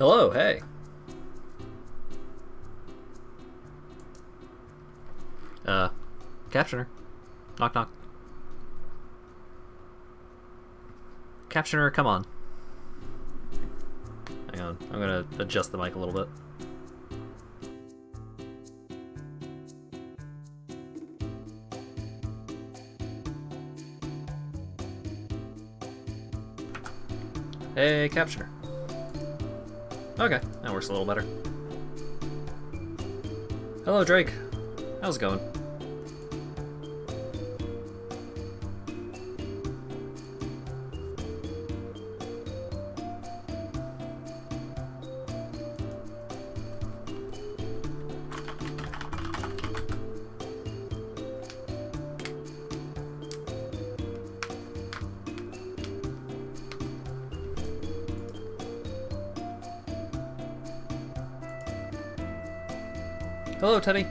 Hello, hey. Captioner. Knock knock. Captioner, come on. Hang on, I'm gonna adjust the mic a little bit. Hey, Captioner. Okay, that works a little better. Hello, Drake. How's it going? Hello, Teddy.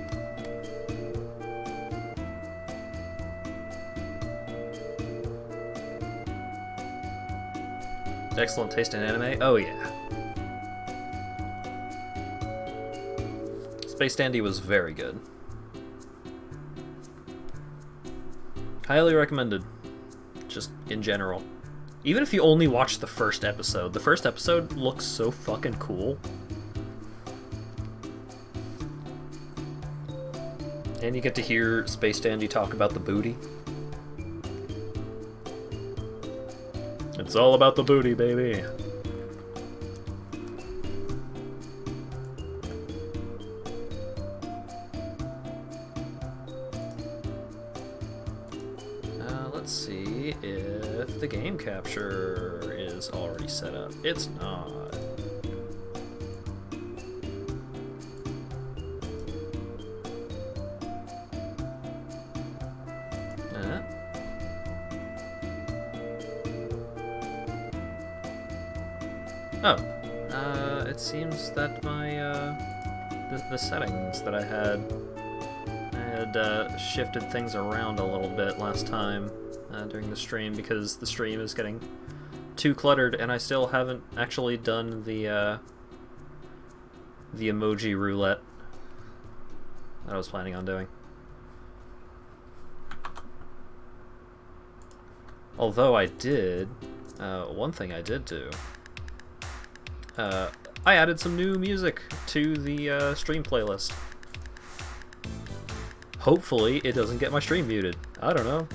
Excellent taste in anime? Oh yeah. Space Dandy was very good. Highly recommended. Just in general. Even if you only watch the first episode looks so fucking cool. And you get to hear Space Dandy talk about the booty. It's all about the booty, baby. Let's see if the game capture is already set up. It's not. It seems that my, the settings that I had shifted things around a little bit last time during the stream because the stream is getting too cluttered and I still haven't actually done the emoji roulette that I was planning on doing. Although I did, one thing I did do, I added some new music to the stream playlist. Hopefully it doesn't get my stream muted. I don't know.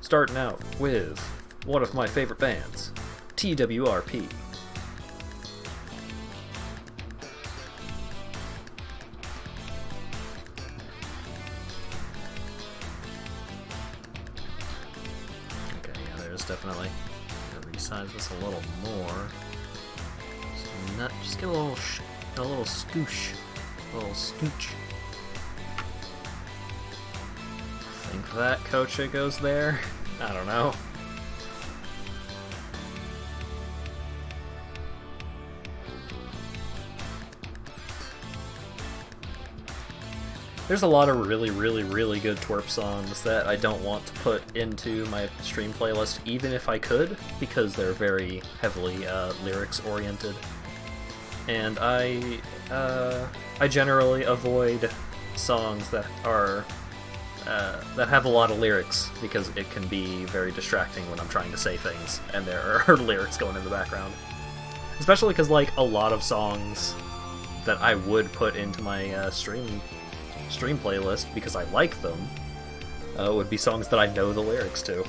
Starting out with one of my favorite bands, TWRP. Okay, yeah, there's definitely... resize this a little more. Just get a little scoosh. A little scooch. Think that Kocha goes there? I don't know. There's a lot of really good twerp songs that I don't want to put into my stream playlist, even if I could, because they're very heavily lyrics-oriented. And I generally avoid songs that are that have a lot of lyrics, because it can be very distracting when I'm trying to say things, and there are lyrics going in the background. Especially because, like, a lot of songs that I would put into my stream playlist because I like them would be songs that I know the lyrics to.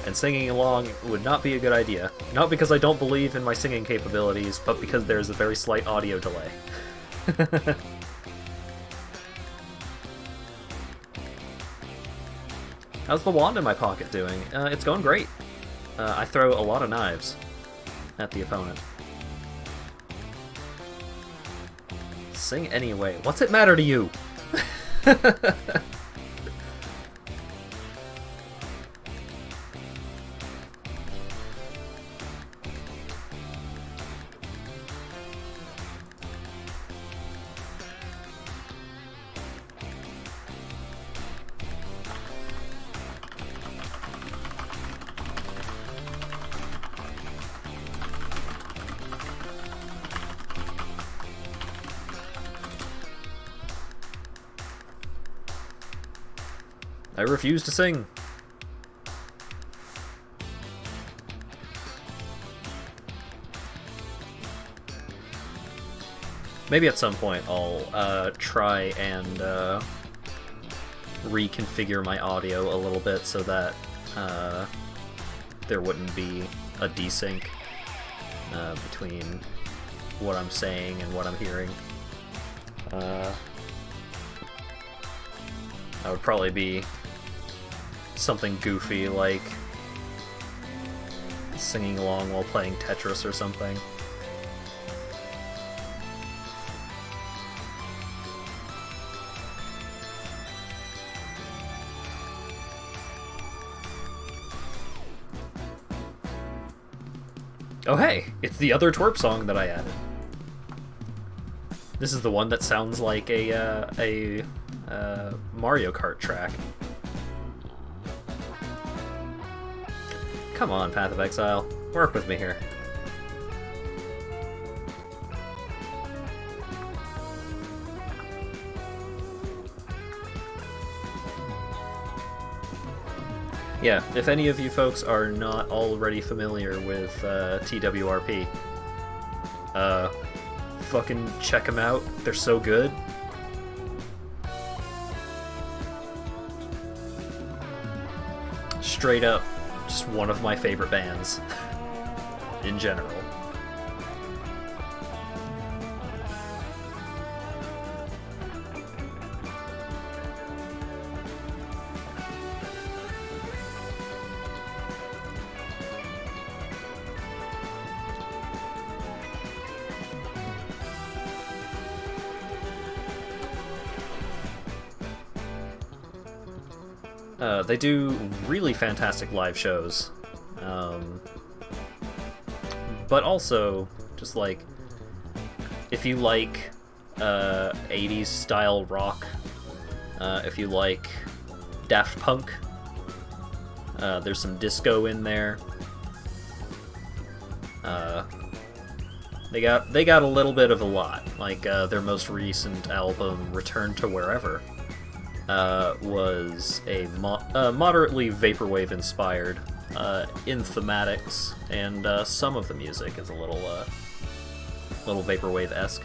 And singing along would not be a good idea. Not because I don't believe in my singing capabilities, but because there's a very slight audio delay. How's the wand in my pocket doing? It's going great. I throw a lot of knives at the opponent. Sing anyway. What's it matter to you? I refuse to sing. Maybe at some point I'll try and reconfigure my audio a little bit so that there wouldn't be a desync between what I'm saying and what I'm hearing. That would probably be something goofy like singing along while playing Tetris or something. Oh hey, it's the other twerp song that I added. This is the one that sounds like a Mario Kart track. Come on, Path of Exile, work with me here. Yeah, if any of you folks are not already familiar with TWRP, fucking check them out. They're so good. Straight up, just one of my favorite bands in general. They do really fantastic live shows, but also just like if you like 80s style rock, if you like Daft Punk, there's some disco in there. They got a little bit of a lot. Like their most recent album, Return to Wherever, was a moderately vaporwave inspired in thematics, and some of the music is a little vaporwave-esque.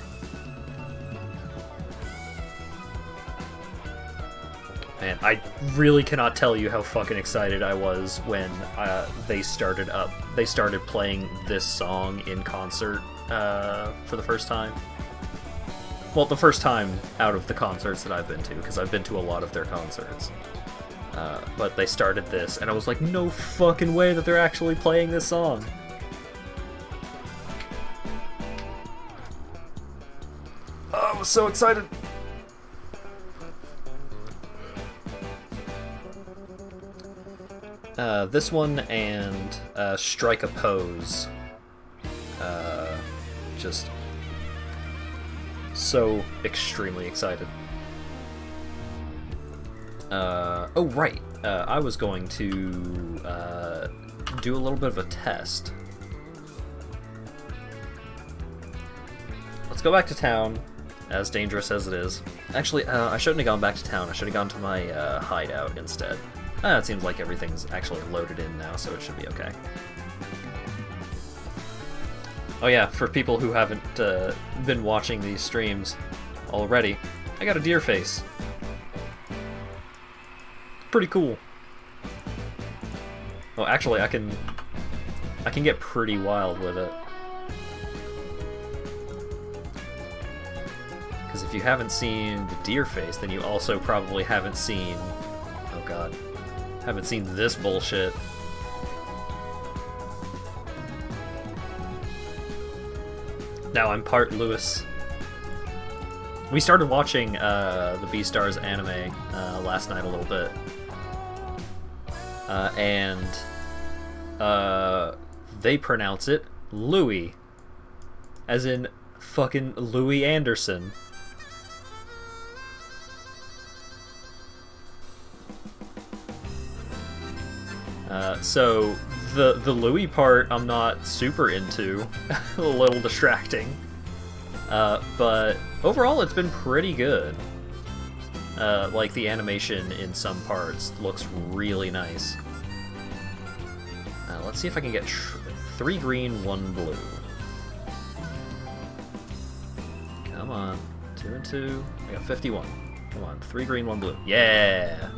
Man, I really cannot tell you how fucking excited I was when they started playing this song in concert for the first time. Well, the first time out of the concerts that I've been to, because I've been to a lot of their concerts. But they started this, and I was like, no fucking way that they're actually playing this song. Oh, I was so excited. This one and Strike a Pose. Just so extremely excited. Oh right, I was going to do a little bit of a test. Let's go back to town, as dangerous as it is. Actually, I shouldn't have gone back to town. I should have gone to my hideout instead. It seems like everything's actually loaded in now, so it should be okay. Oh yeah, for people who haven't been watching these streams already, I got a deer face. Pretty cool. Oh, actually, I can get pretty wild with it. Because if you haven't seen the deer face, then you also probably haven't seen... Oh god. Haven't seen this bullshit. Now I'm part Lewis. We started watching the Beastars anime last night a little bit. And they pronounce it Louis. As in fucking Louis Anderson. So the Louis part I'm not super into, a little distracting, but overall it's been pretty good. Like, the animation in some parts looks really nice. Let's see if I can get 3 green, 1 blue. Come on. 2 and 2. I got 51. Come on. 3 green, 1 blue. Yeah!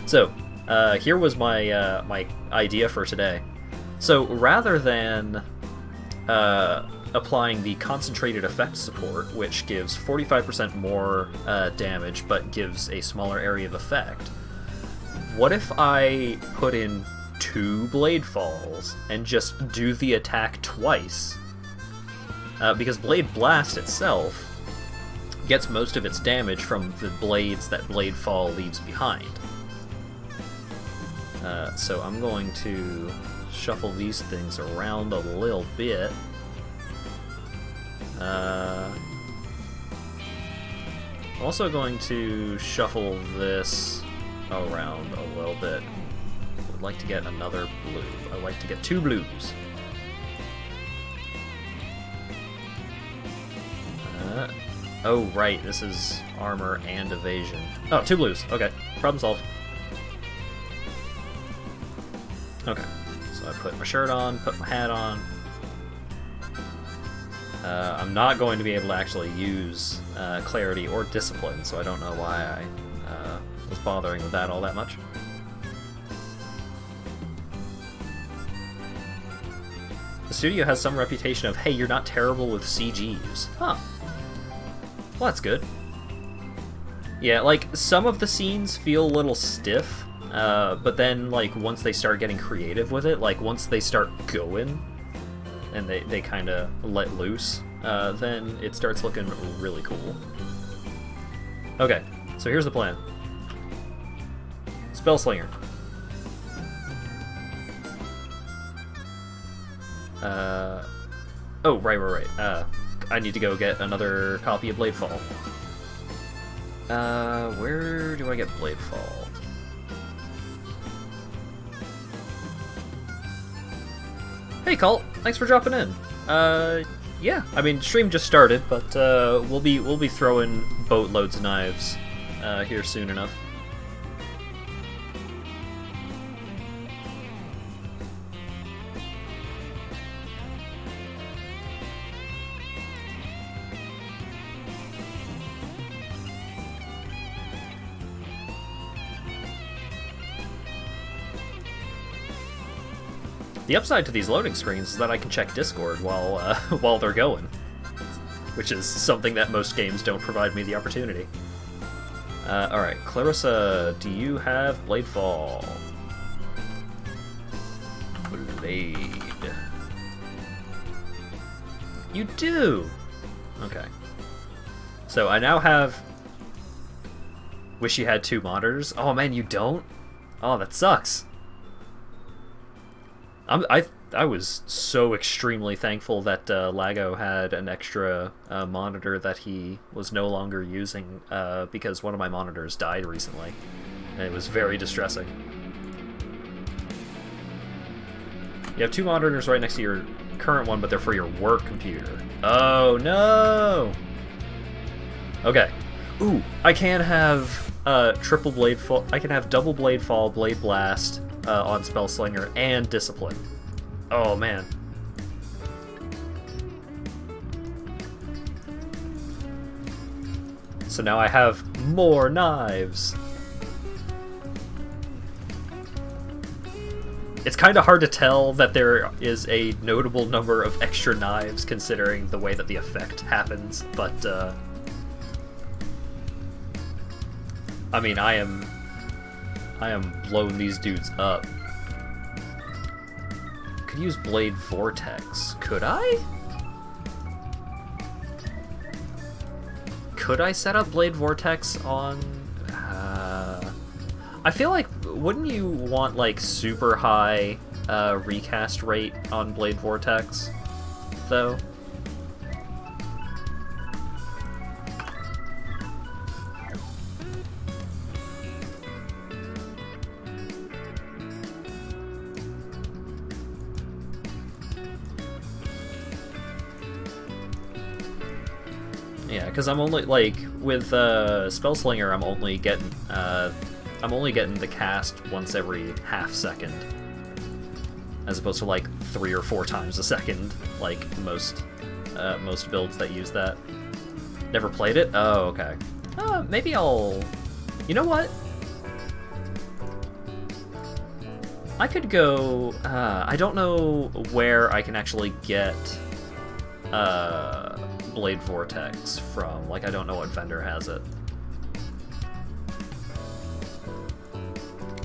So, here was my, my idea for today. So, rather than applying the concentrated effect support, which gives 45% more damage but gives a smaller area of effect, what if I put in 2 blade falls and just do the attack twice? Because Blade Blast itself gets most of its damage from the blades that Blade Fall leaves behind. So I'm going to shuffle these things around a little bit. I'm also going to shuffle this around a little bit. Would like to get another blue. I'd like to get 2 blues. Oh, right, this is armor and evasion. Oh, 2 blues. Okay, problem solved. Okay, so I put my shirt on, put my hat on. I'm not going to be able to actually use Clarity or Discipline, so I don't know why I was bothering with that all that much. The studio has some reputation of, hey, you're not terrible with CGs. Huh. Well, that's good. Yeah, like, some of the scenes feel a little stiff, but then, like, once they start getting creative with it, like, once they start going, and they kind of let loose, then it starts looking really cool. Okay, so here's the plan. Spellslinger. Oh, right. I need to go get another copy of Bladefall. Where do I get Bladefall? Hey, Colt, thanks for dropping in. Yeah, I mean, stream just started, but we'll be throwing boatloads of knives here soon enough. The upside to these loading screens is that I can check Discord while while they're going, which is something that most games don't provide me the opportunity. Alright, Clarissa, do you have Bladefall? Blade. You do! Okay. So I now have... Wish you had 2 monitors? Oh man, you don't? Oh, that sucks. I was so extremely thankful that Lago had an extra monitor that he was no longer using because one of my monitors died recently, and it was very distressing. You have 2 monitors right next to your current one, but they're for your work computer. Oh no! Okay. Ooh, I can have triple blade fall. I can have double blade fall, blade blast on Spellslinger, and Discipline. Oh man. So now I have more knives. It's kind of hard to tell that there is a notable number of extra knives considering the way that the effect happens, but I mean, I am blowing these dudes up. Could use Blade Vortex. Could I? Could I set up Blade Vortex on... I feel like, wouldn't you want, like, super high recast rate on Blade Vortex, though? Yeah, because I'm only, like, with Spellslinger, I'm only getting the cast once every half second, as opposed to like 3 or 4 times a second, like most builds that use that. Never played it? Oh, okay. Maybe I'll... You know what? I could go... I don't know where I can actually get Blade Vortex from. Like, I don't know what vendor has it.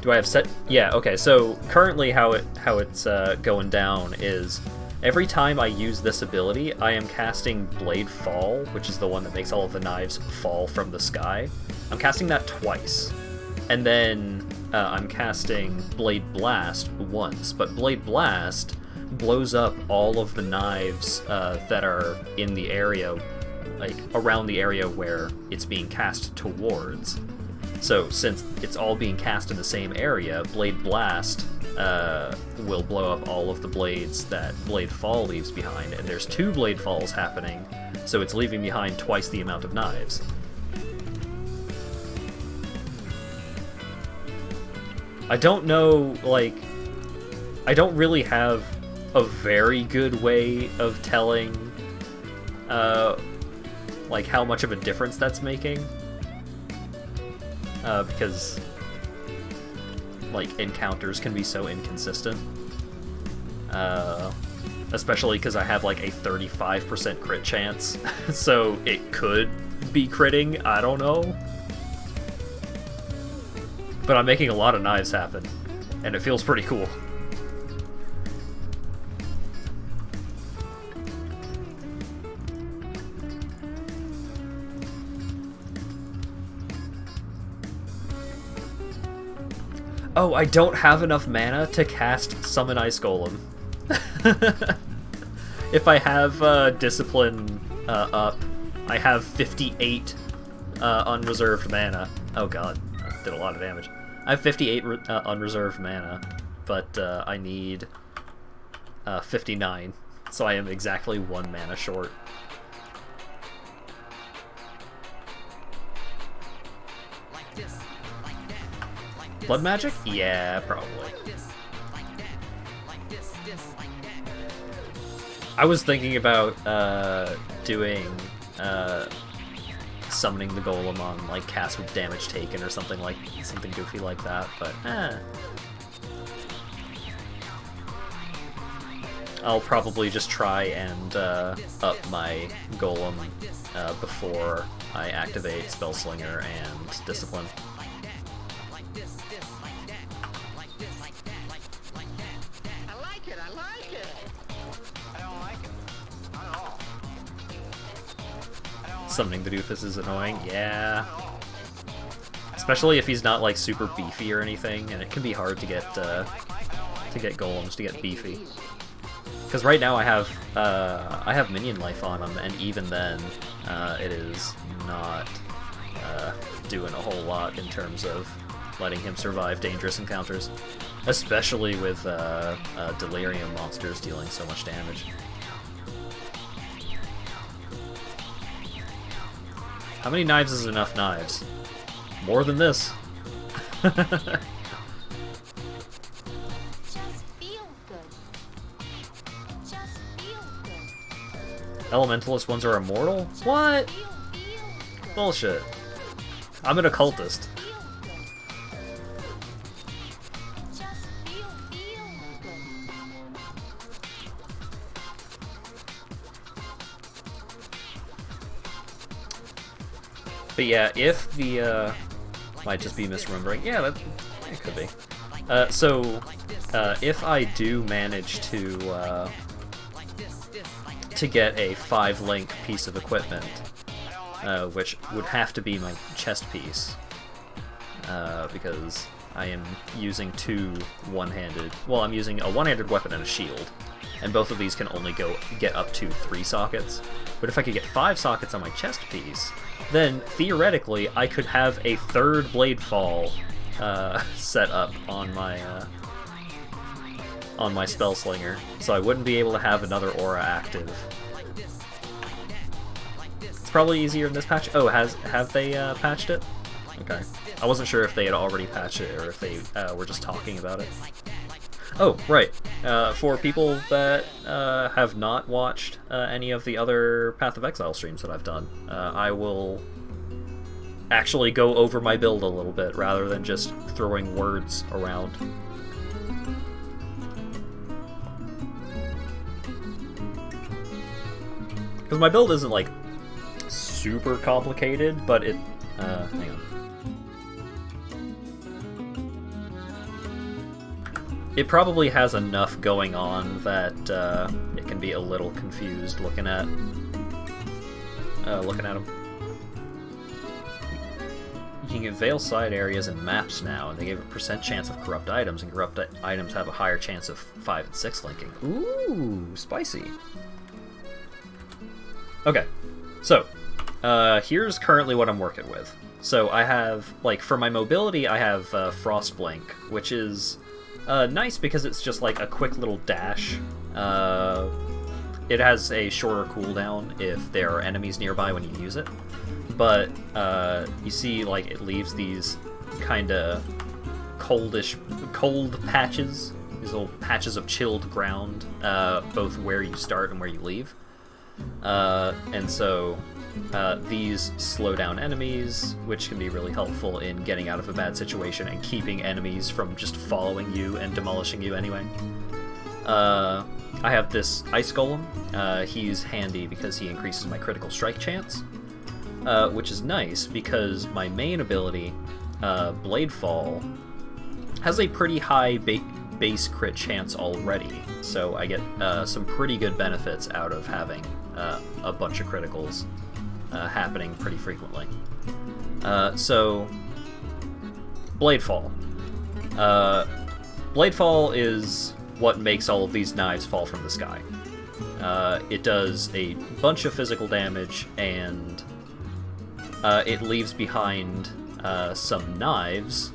Do I have set... Yeah, okay, so currently how it's going down is every time I use this ability, I am casting Blade Fall, which is the one that makes all of the knives fall from the sky. I'm casting that twice. And then I'm casting Blade Blast once, but Blade Blast blows up all of the knives that are in the area, like around the area where it's being cast towards. So since it's all being cast in the same area, Blade Blast will blow up all of the blades that Blade Fall leaves behind, and there's 2 Blade Falls happening, so it's leaving behind twice the amount of knives. I don't know, like, I don't really have a very good way of telling, like, how much of a difference that's making. Because, like, encounters can be so inconsistent. Especially because I have, like, a 35% crit chance, so it could be critting, I don't know. But I'm making a lot of knives happen, and it feels pretty cool. Oh, I don't have enough mana to cast Summon Ice Golem. If I have Discipline up, I have 58 unreserved mana. Oh god, that did a lot of damage. I have 58 unreserved mana, but I need 59, so I am exactly 1 mana short. Blood magic? Yeah, probably. I was thinking about doing summoning the golem on like cast with damage taken or something goofy like that, but I'll probably just try and up my golem before I activate Spellslinger and Discipline. Summoning the doofus is annoying, yeah. Especially if he's not like super beefy or anything, and it can be hard to get golems to get beefy. Because right now I have minion life on him, and even then, it is not doing a whole lot in terms of letting him survive dangerous encounters, especially with delirium monsters dealing so much damage. How many knives is enough knives? More than this. Elementalist ones are immortal? What? Bullshit. I'm an occultist. But yeah, if the, might just be misremembering. Yeah, it could be. If I do manage to get a 5-link piece of equipment, which would have to be my chest piece, because I am using 2 one-handed... Well, I'm using a one-handed weapon and a shield, and both of these can only get up to 3 sockets. But if I could get 5 sockets on my chest piece, then theoretically I could have a 3rd Blade Fall set up on my Spellslinger, so I wouldn't be able to have another aura active. It's probably easier in this patch. Oh, have they patched it? Okay. I wasn't sure if they had already patched it or if they were just talking about it. Oh, right. For people that have not watched any of the other Path of Exile streams that I've done, I will actually go over my build a little bit rather than just throwing words around. Because my build isn't, like, super complicated, but it... hang on. It probably has enough going on that it can be a little confused looking at them. You can get veil side areas in maps now, and they give a % chance of corrupt items, and corrupt items have a higher chance of 5 and 6 linking. Ooh, spicy. Okay, so here's currently what I'm working with. So I have, like, for my mobility, I have Frost Blink, which is nice because it's just like a quick little dash. It has a shorter cooldown if there are enemies nearby when you use it. But you see, like, it leaves these kind of cold patches, these little patches of chilled ground, both where you start and where you leave. And so these slow down enemies, which can be really helpful in getting out of a bad situation and keeping enemies from just following you and demolishing you anyway. I have this Ice Golem. He's handy because he increases my critical strike chance, which is nice because my main ability, Bladefall, has a pretty high base crit chance already, so I get some pretty good benefits out of having a bunch of criticals happening pretty frequently. So, Bladefall. Bladefall is what makes all of these knives fall from the sky. It does a bunch of physical damage, and it leaves behind some knives.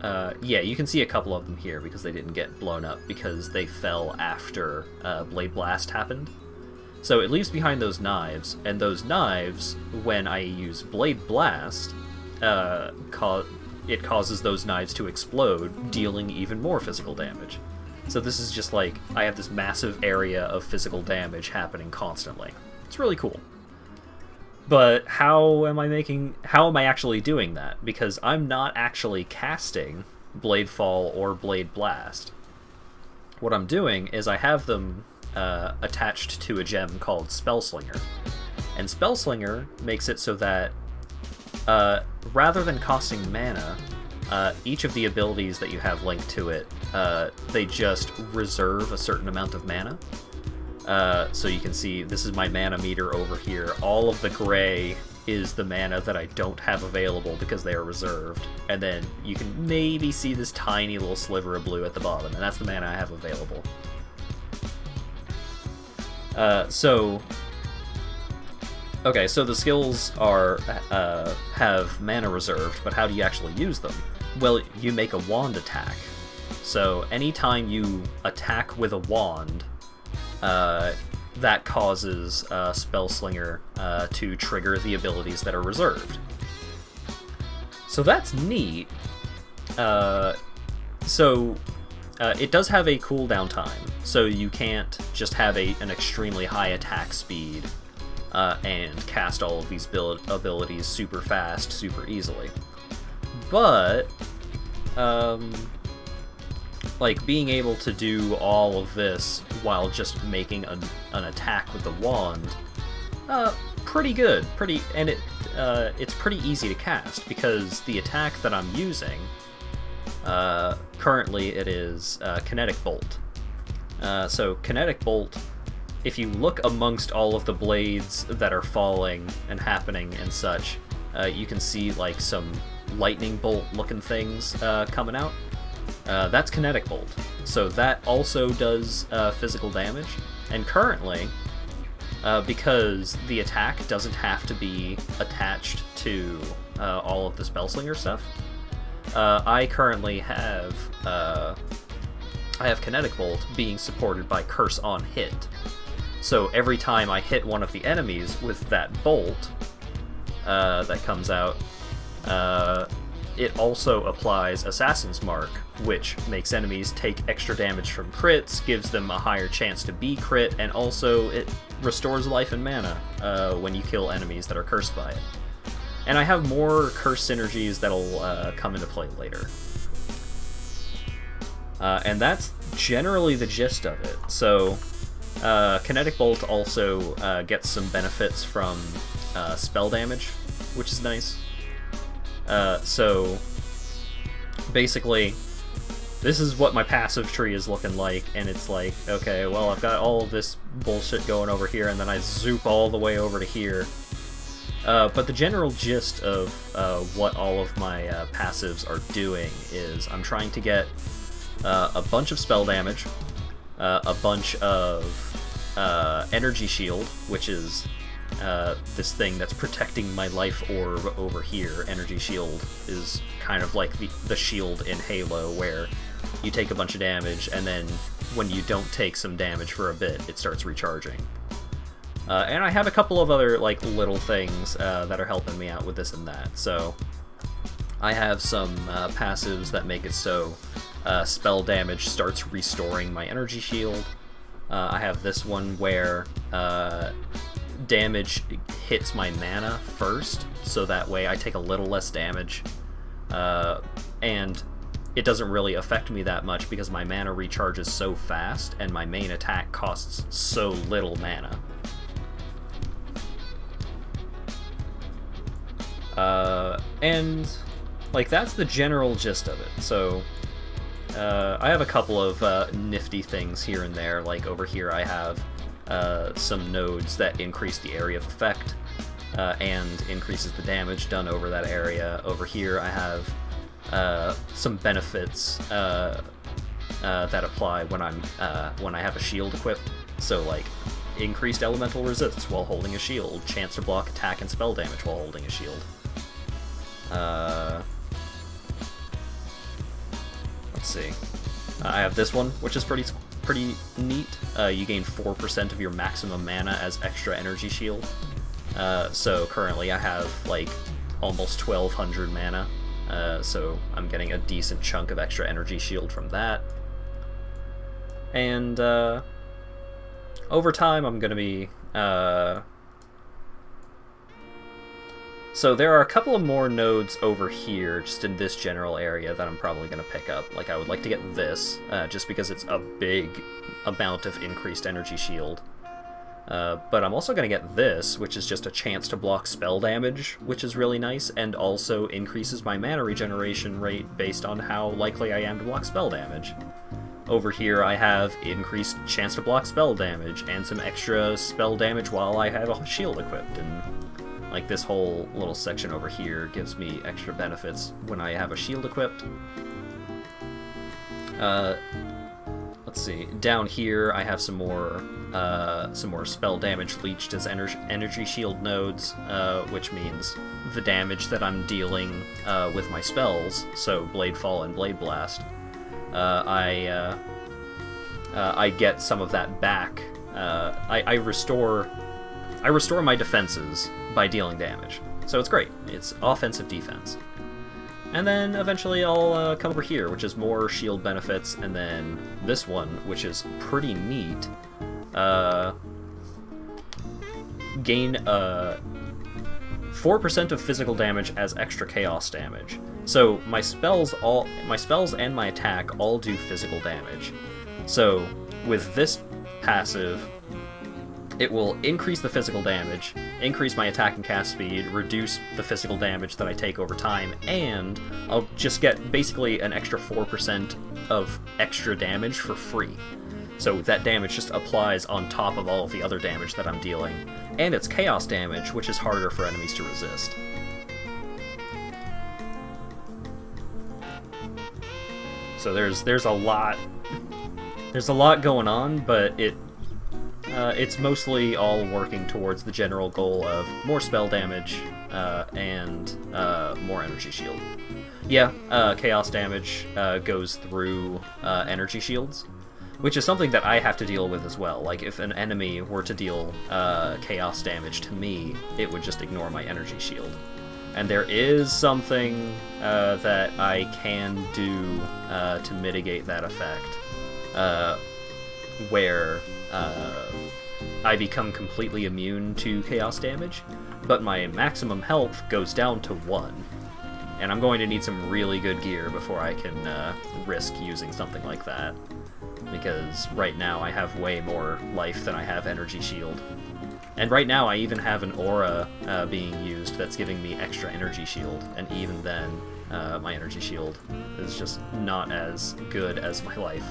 Yeah, you can see a couple of them here because they didn't get blown up because they fell after Blade Blast happened. So it leaves behind those knives, and those knives, when I use Blade Blast, it causes those knives to explode, dealing even more physical damage. So this is just like, I have this massive area of physical damage happening constantly. It's really cool. But how am I actually doing that? Because I'm not actually casting Bladefall or Blade Blast. What I'm doing is I have them attached to a gem called Spellslinger. And Spellslinger makes it so that rather than costing mana, each of the abilities that you have linked to it, they just reserve a certain amount of mana. So you can see, this is my mana meter over here. All of the gray is the mana that I don't have available because they are reserved. And then you can maybe see this tiny little sliver of blue at the bottom, and that's the mana I have available. Okay, so the skills are have mana reserved, but how do you actually use them? Well, you make a wand attack. So anytime you attack with a wand, that causes Spellslinger to trigger the abilities that are reserved. So that's neat. It does have a cooldown time, so you can't just have an extremely high attack speed and cast all of these abilities super fast, super easily. But, like, being able to do all of this while just making an attack with the wand, pretty good. It's pretty easy to cast, because the attack that I'm using, currently it is Kinetic Bolt. So Kinetic Bolt, if you look amongst all of the blades that are falling and happening and such, you can see like some lightning bolt looking things coming out. That's Kinetic Bolt. So that also does physical damage, and currently, because the attack doesn't have to be attached to all of the Spellslinger stuff, I currently have Kinetic Bolt being supported by Curse on Hit. So every time I hit one of the enemies with that bolt that comes out, it also applies Assassin's Mark, which makes enemies take extra damage from crits, gives them a higher chance to be crit, and also it restores life and mana when you kill enemies that are cursed by it. And I have more curse synergies that'll come into play later. And that's generally the gist of it. So, Kinetic Bolt also gets some benefits from spell damage, which is nice. So, basically, this is what my passive tree is looking like, and it's like, okay, well, I've got all of this bullshit going over here, and then I zoop all the way over to here. But the general gist of what all of my passives are doing is I'm trying to get a bunch of spell damage, a bunch of energy shield, which is this thing that's protecting my life orb over here. Energy shield is kind of like the shield in Halo, where you take a bunch of damage, and then when you don't take some damage for a bit, it starts recharging. And I have a couple of other like little things that are helping me out with this and that. So I have some passives that make it so spell damage starts restoring my energy shield. I have this one where damage hits my mana first, so that way I take a little less damage, and it doesn't really affect me that much because my mana recharges so fast and my main attack costs so little mana. And like that's the general gist of it. So I have a couple of nifty things here and there. Like over here I have some nodes that increase the area of effect and increases the damage done over that area. Over here I have some benefits that apply when I have a shield equipped. So like increased elemental resist while holding a shield, chance to block attack and spell damage while holding a shield. Let's see. I have this one, which is pretty neat. You gain 4% of your maximum mana as extra energy shield. So currently I have like almost 1200 mana. So I'm getting a decent chunk of extra energy shield from that. And over time I'm going to be... So there are a couple of more nodes over here, just in this general area, that I'm probably going to pick up. Like, I would like to get this, just because it's a big amount of increased energy shield. But I'm also going to get this, which is just a chance to block spell damage, which is really nice, and also increases my mana regeneration rate based on how likely I am to block spell damage. Over here I have increased chance to block spell damage, and some extra spell damage while I have a shield equipped, and like this whole little section over here gives me extra benefits when I have a shield equipped. Let's see. Down here I have some more spell damage leached as energy shield nodes, which means the damage that I'm dealing with my spells, so Blade Fall and Blade Blast, I get some of that back. I restore my defenses by dealing damage. So it's great. It's offensive defense. And then eventually I'll come over here, which is more shield benefits, and then this one, which is pretty neat. Gain 4% of physical damage as extra chaos damage. So my spells and my attack all do physical damage. So with this passive, it will increase the physical damage, increase my attack and cast speed, reduce the physical damage that I take over time, and I'll just get basically an extra 4% of extra damage for free. So that damage just applies on top of all of the other damage that I'm dealing. And it's chaos damage, which is harder for enemies to resist. So there's a lot going on, but it's mostly all working towards the general goal of more spell damage and more energy shield. Yeah, chaos damage goes through energy shields, Which is something that I have to deal with as well. Like, if an enemy were to deal chaos damage to me, it would just ignore my energy shield. And there is something that I can do to mitigate that effect, where I become completely immune to chaos damage, but my maximum health goes down to 1. And I'm going to need some really good gear before I can risk using something like that. Because right now I have way more life than I have energy shield. And right now I even have an aura being used that's giving me extra energy shield, and even then my energy shield is just not as good as my life.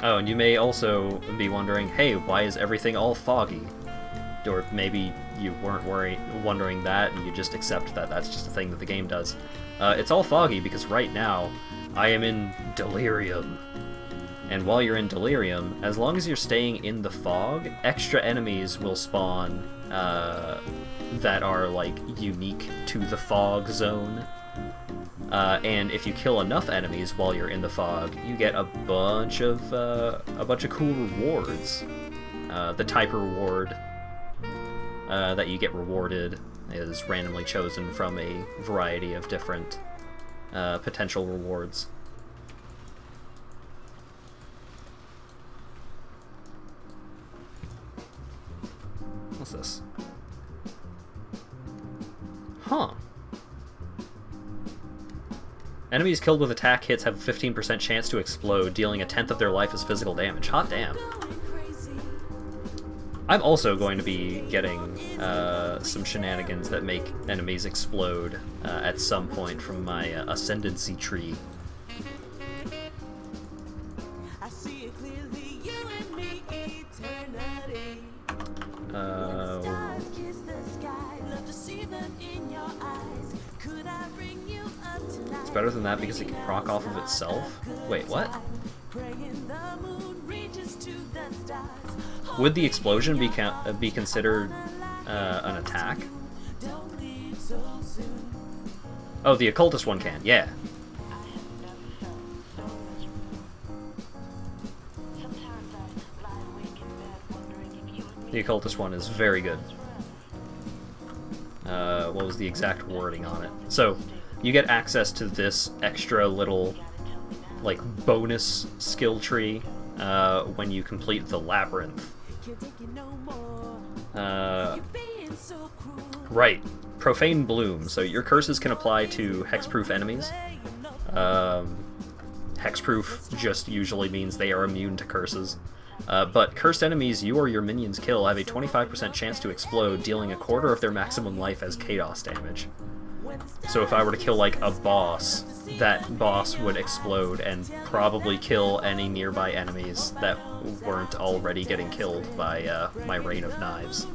Oh, and you may also be wondering, hey, why is everything all foggy? Or maybe you weren't wondering that, and you just accept that that's just a thing that the game does. It's all foggy because right now I am in delirium. And while you're in delirium, as long as you're staying in the fog, extra enemies will spawn that are, like, unique to the fog zone. And if you kill enough enemies while you're in the fog, you get a bunch of cool rewards. The type reward that you get rewarded is randomly chosen from a variety of different potential rewards. What's this? Huh. Enemies killed with attack hits have a 15% chance to explode, dealing 1/10 of their life as physical damage. Hot damn. I'm also going to be getting some shenanigans that make enemies explode at some point from my ascendancy tree. It's better than that because it can proc off of itself? Wait, what? Would the explosion be considered an attack? Oh, the occultist one can, yeah. The occultist one is very good. What was the exact wording on it? So, you get access to this extra little, like, bonus skill tree when you complete the labyrinth. Right. Profane Bloom. So your curses can apply to hexproof enemies. Hexproof just usually means they are immune to curses. But cursed enemies you or your minions kill have a 25% chance to explode, dealing 1/4 of their maximum life as chaos damage. So if I were to kill, like, a boss, that boss would explode and probably kill any nearby enemies that weren't already getting killed by my rain of knives.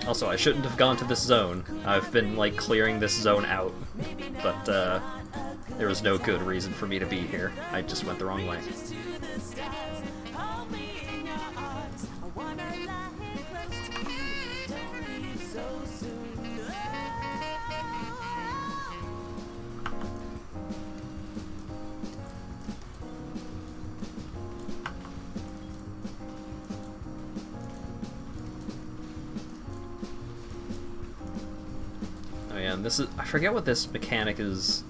Also, I shouldn't have gone to this zone. I've been, like, clearing this zone out, but there was no good reason for me to be here. I just went the wrong way. Oh yeah, and this is, I forget what this mechanic is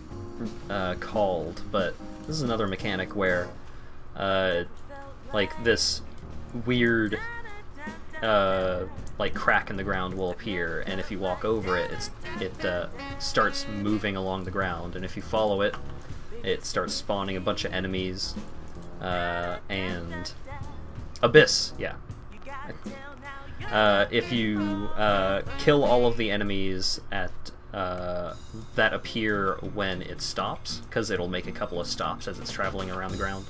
called, but this is another mechanic where like this weird like crack in the ground will appear, and if you walk over it, it starts moving along the ground, and if you follow it, it starts spawning a bunch of enemies, and Abyss, yeah. If you kill all of the enemies at that appear when it stops, because it'll make a couple of stops as it's traveling around the ground,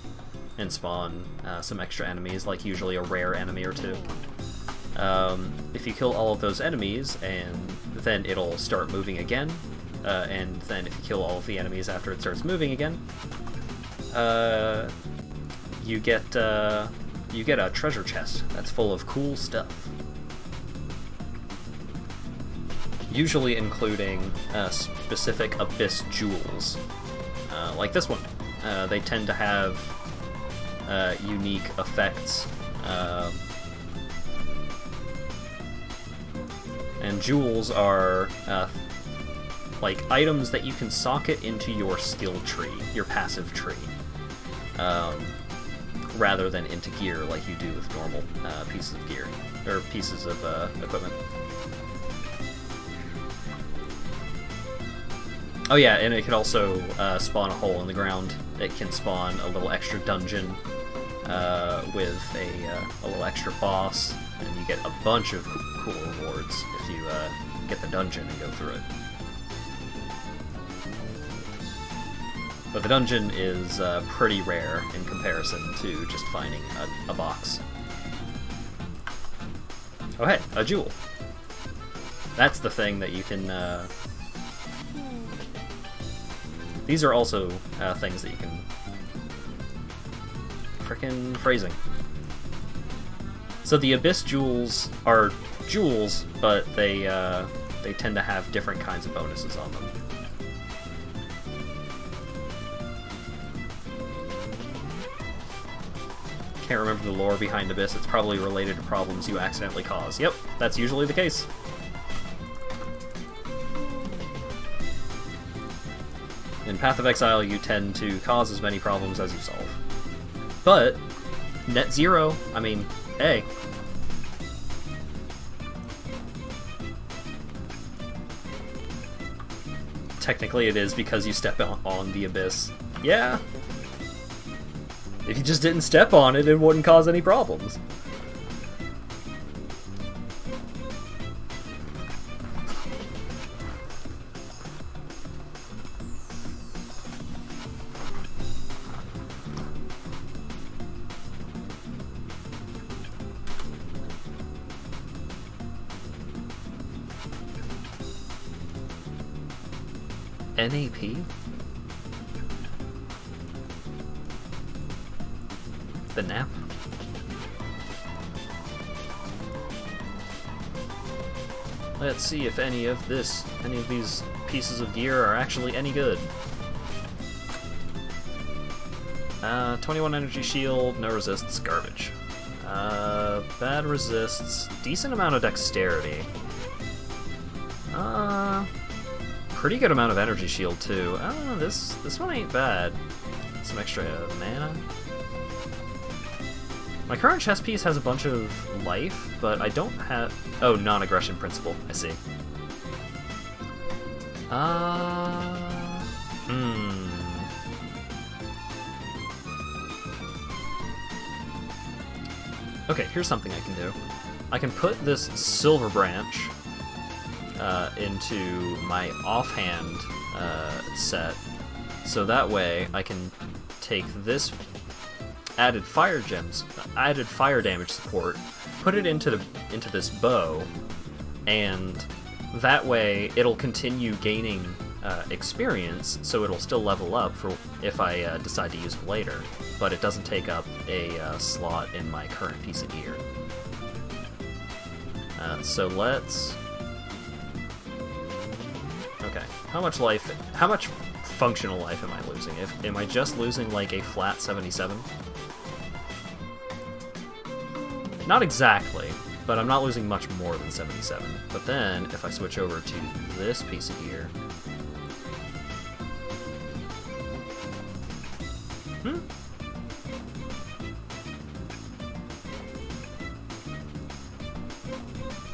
and spawn some extra enemies, like usually a rare enemy or two. If you kill all of those enemies, and then it'll start moving again, and then if you kill all of the enemies after it starts moving again, you get a treasure chest that's full of cool stuff. Usually including specific Abyss jewels, like this one. They tend to have unique effects, and jewels are like items that you can socket into your skill tree, your passive tree, rather than into gear like you do with normal pieces of gear, or pieces of equipment. Oh yeah, and it can also spawn a hole in the ground. It can spawn a little extra dungeon with a little extra boss, and you get a bunch of cool rewards if you get the dungeon and go through it. But the dungeon is pretty rare in comparison to just finding a box. Oh hey, a jewel. That's the thing that you can... These are also things that you can... Frickin' phrasing. So the Abyss jewels are jewels, but they tend to have different kinds of bonuses on them. Can't remember the lore behind Abyss. It's probably related to problems you accidentally cause. Yep, that's usually the case. In Path of Exile, you tend to cause as many problems as you solve. But, net zero, I mean, hey. Technically it is because you step on the Abyss. Yeah. If you just didn't step on it, it wouldn't cause any problems. NAP? The nap? Let's see if any of these pieces of gear are actually any good. 21 energy shield, no resists, garbage. Bad resists, decent amount of dexterity. Pretty good amount of energy shield too. This one ain't bad. Some extra mana. My current chess piece has a bunch of life, but I don't have... Oh, non-aggression principle. I see. Okay, here's something I can do. I can put this silver branch into my offhand set, so that way I can take this added fire damage support, put it into this bow, and that way it'll continue gaining experience, so it'll still level up for if I decide to use it later, but it doesn't take up a slot in my current piece of gear. So let's... Okay, how much functional life am I losing? Am I just losing like a flat 77? Not exactly, but I'm not losing much more than 77. But then, if I switch over to this piece of gear...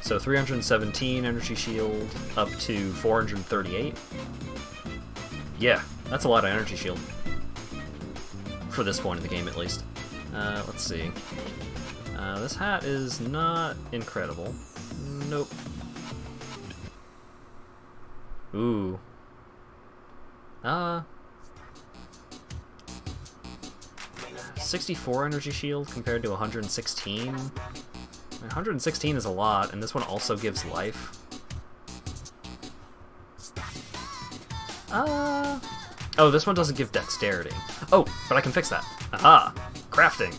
So 317 energy shield up to 438. Yeah, that's a lot of energy shield. For this point in the game, at least. Let's see. This hat is not incredible. Nope. Ooh. 64 energy shield compared to 116. 116 is a lot, and this one also gives life. Oh, this one doesn't give dexterity. Oh, but I can fix that. Aha! Crafting.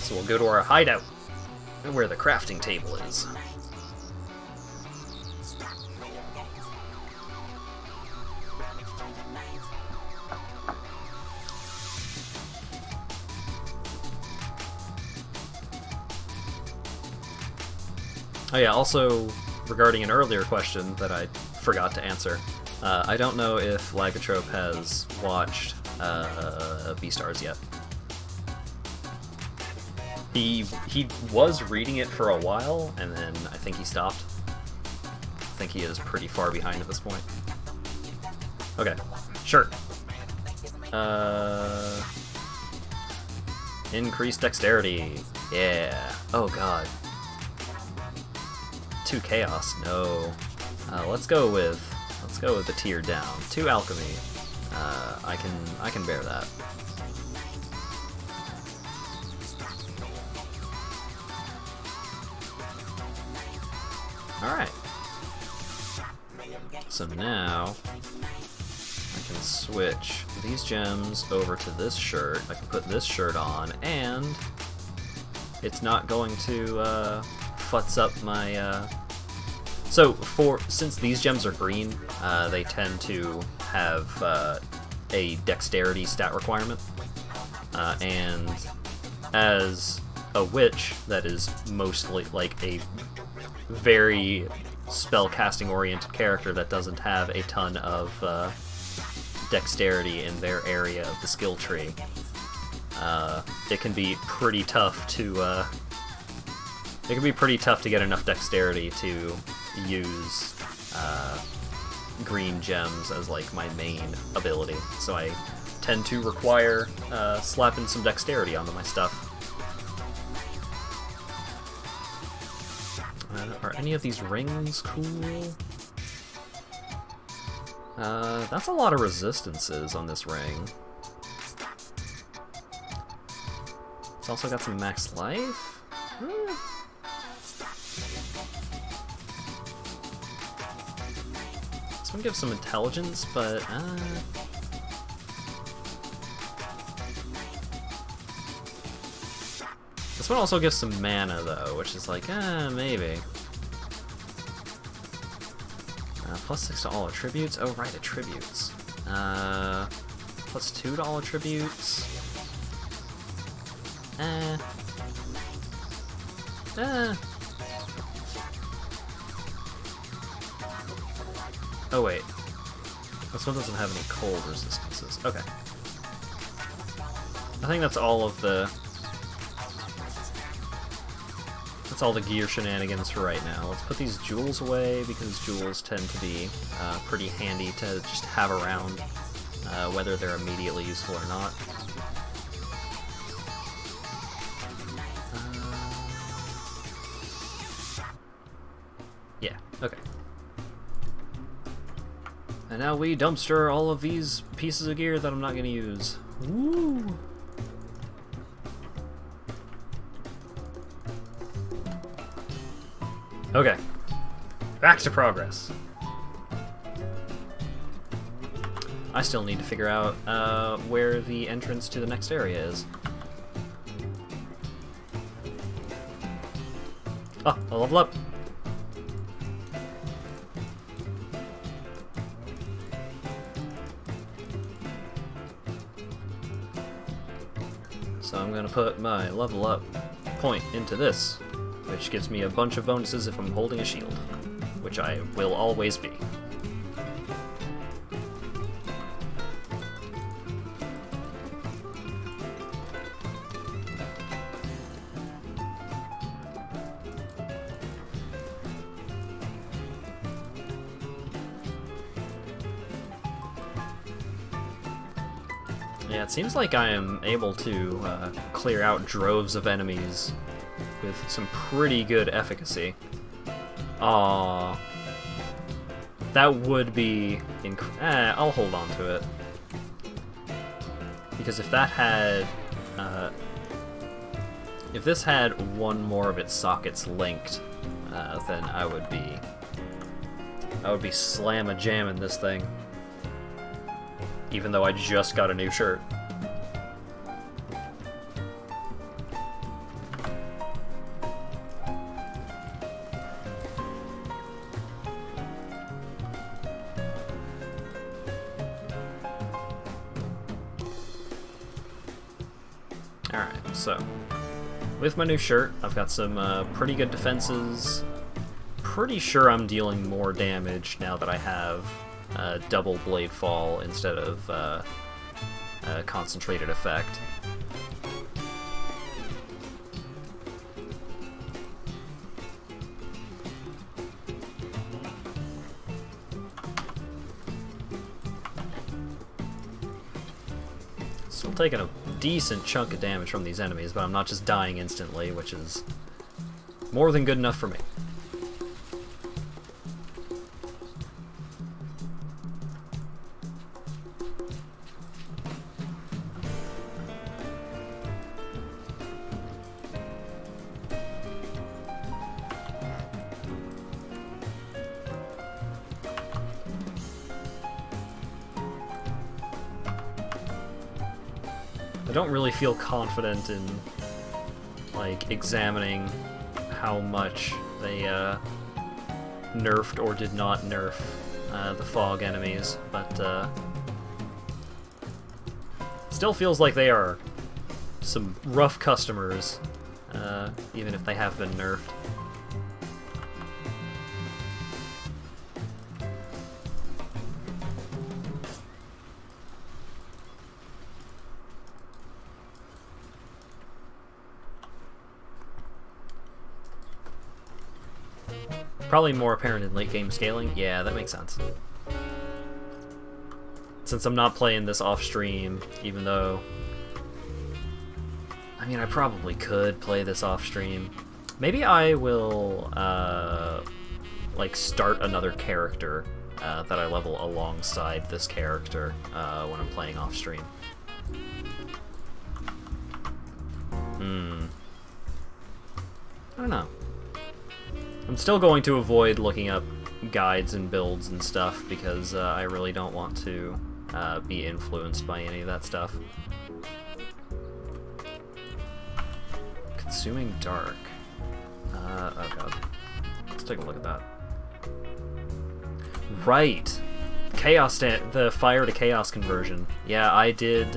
So we'll go to our hideout, where the crafting table is. Oh yeah, also, regarding an earlier question that I forgot to answer, I don't know if Lagatrope has watched Beastars yet. He was reading it for a while, and then I think he stopped. I think he is pretty far behind at this point. Okay, sure. Increased dexterity. Yeah. Oh god. 2 chaos. No. Let's go with the tier down. 2 alchemy. I can bear that. Alright. So now I can switch these gems over to this shirt. I can put this shirt on, and it's not going to futz up my So since these gems are green, they tend to have a dexterity stat requirement, and as a witch that is mostly like a very spell-casting oriented character that doesn't have a ton of dexterity in their area of the skill tree, it can be pretty tough to get enough dexterity to use green gems as like my main ability. So I tend to require slapping some dexterity onto my stuff. Are any of these rings cool? That's a lot of resistances on this ring. It's also got some max life? This one gives some intelligence, but this one also gives some mana, though, which is like, maybe. +6 to all attributes? Oh, right, attributes. +2 to all attributes? Oh, wait. This one doesn't have any cold resistances. Okay. I think that's all of the... That's all the gear shenanigans for right now. Let's put these jewels away, because jewels tend to be pretty handy to just have around, whether they're immediately useful or not. Yeah, okay. And now we dumpster all of these pieces of gear that I'm not going to use. Woo! Okay, back to progress. I still need to figure out where the entrance to the next area is. Oh, I'll level up. So I'm gonna put my level up point into this, which gives me a bunch of bonuses if I'm holding a shield, which I will always be. Yeah, it seems like I am able to clear out droves of enemies with some pretty good efficacy. Aww. That would be I'll hold on to it. Because if that had... if this had one more of its sockets linked then I would be slam-a-jamming this thing. Even though I just got a new shirt. Alright, so with my new shirt, I've got some pretty good defenses. Pretty sure I'm dealing more damage now that I have double blade fall instead of concentrated effect. Still taking a decent chunk of damage from these enemies, but I'm not just dying instantly, which is more than good enough for me. I don't really feel confident in, like, examining how much they nerfed or did not nerf the fog enemies, but still feels like they are some rough customers, even if they have been nerfed. Probably more apparent in late game scaling. Yeah, that makes sense. Since I'm not playing this off stream, even though... I mean, I probably could play this off stream. Maybe I will, like, start another character that I level alongside this character when I'm playing off stream. I don't know. I'm still going to avoid looking up guides and builds and stuff because I really don't want to be influenced by any of that stuff. Consuming Dark. Oh god. Let's take a look at that. Right! Chaos, the fire to chaos conversion. Yeah, I did,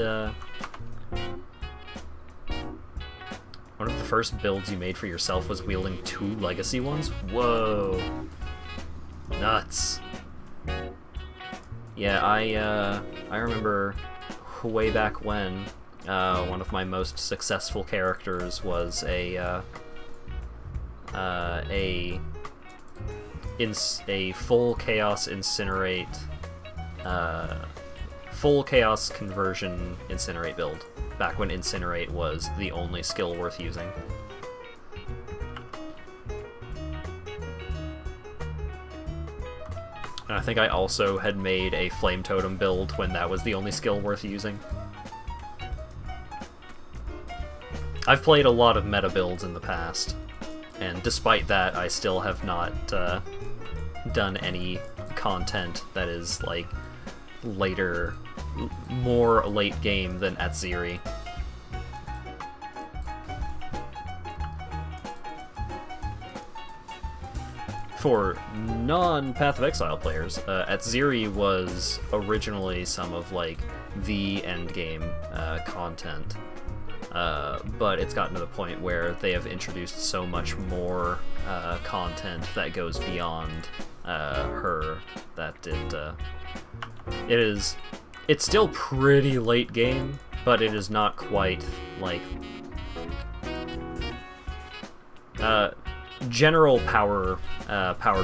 one of the first builds you made for yourself was wielding 2 legacy ones? Whoa. Nuts. Yeah, I remember way back when one of my most successful characters was a full chaos incinerate, full chaos conversion incinerate build. Back when Incinerate was the only skill worth using. And I think I also had made a Flame Totem build when that was the only skill worth using. I've played a lot of meta builds in the past, and despite that, I still have not done any content that is, like, later... more late game than Atziri. For non-Path of Exile players, Atziri was originally some of, like, the endgame content, but it's gotten to the point where they have introduced so much more content that goes beyond her that it's still pretty late game, but it is not quite, like... general power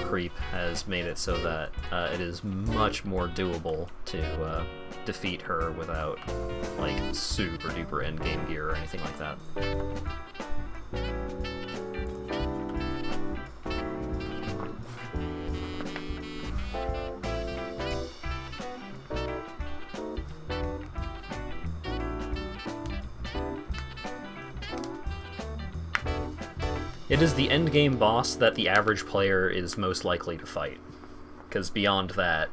creep has made it so that it is much more doable to defeat her without, like, super duper endgame gear or anything like that. It is the endgame boss that the average player is most likely to fight. Because beyond that,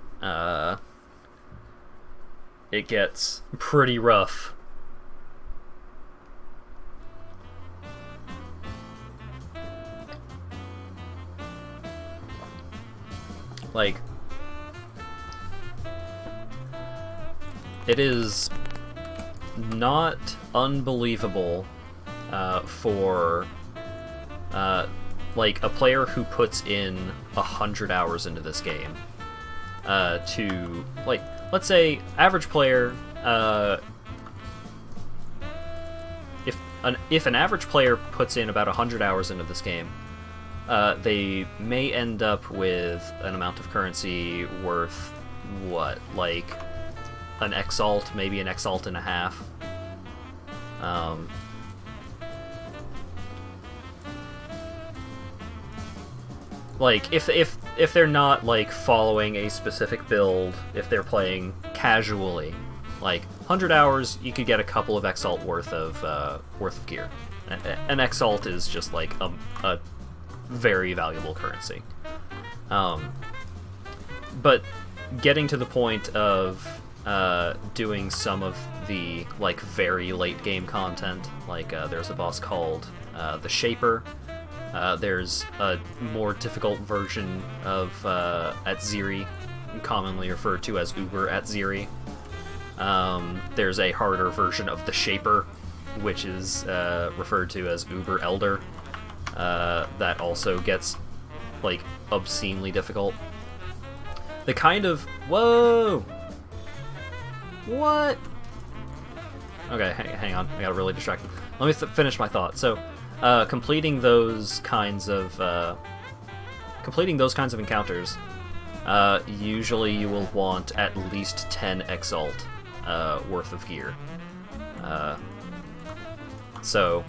it gets pretty rough. Like, it is not unbelievable for like a player who puts in 100 hours into this game to, like, let's say average player, if an average player puts in about 100 hours into this game, they may end up with an amount of currency worth, what, like an Exalt, maybe an Exalt and a half. Like, if they're not, like, following a specific build, if they're playing casually, like, 100 hours, you could get a couple of Exalt worth of gear. An Exalt is just, like, a very valuable currency. But getting to the point of doing some of the, like, very late game content, like, there's a boss called the Shaper. There's a more difficult version of Atziri, commonly referred to as Uber Atziri. There's a harder version of the Shaper, which is referred to as Uber Elder. That also gets, like, obscenely difficult. The kind of... Whoa! What? Okay, hang on. I got really distracted. Let me finish my thought. So, completing those kinds of encounters, usually you will want at least 10 Exalt worth of gear. So,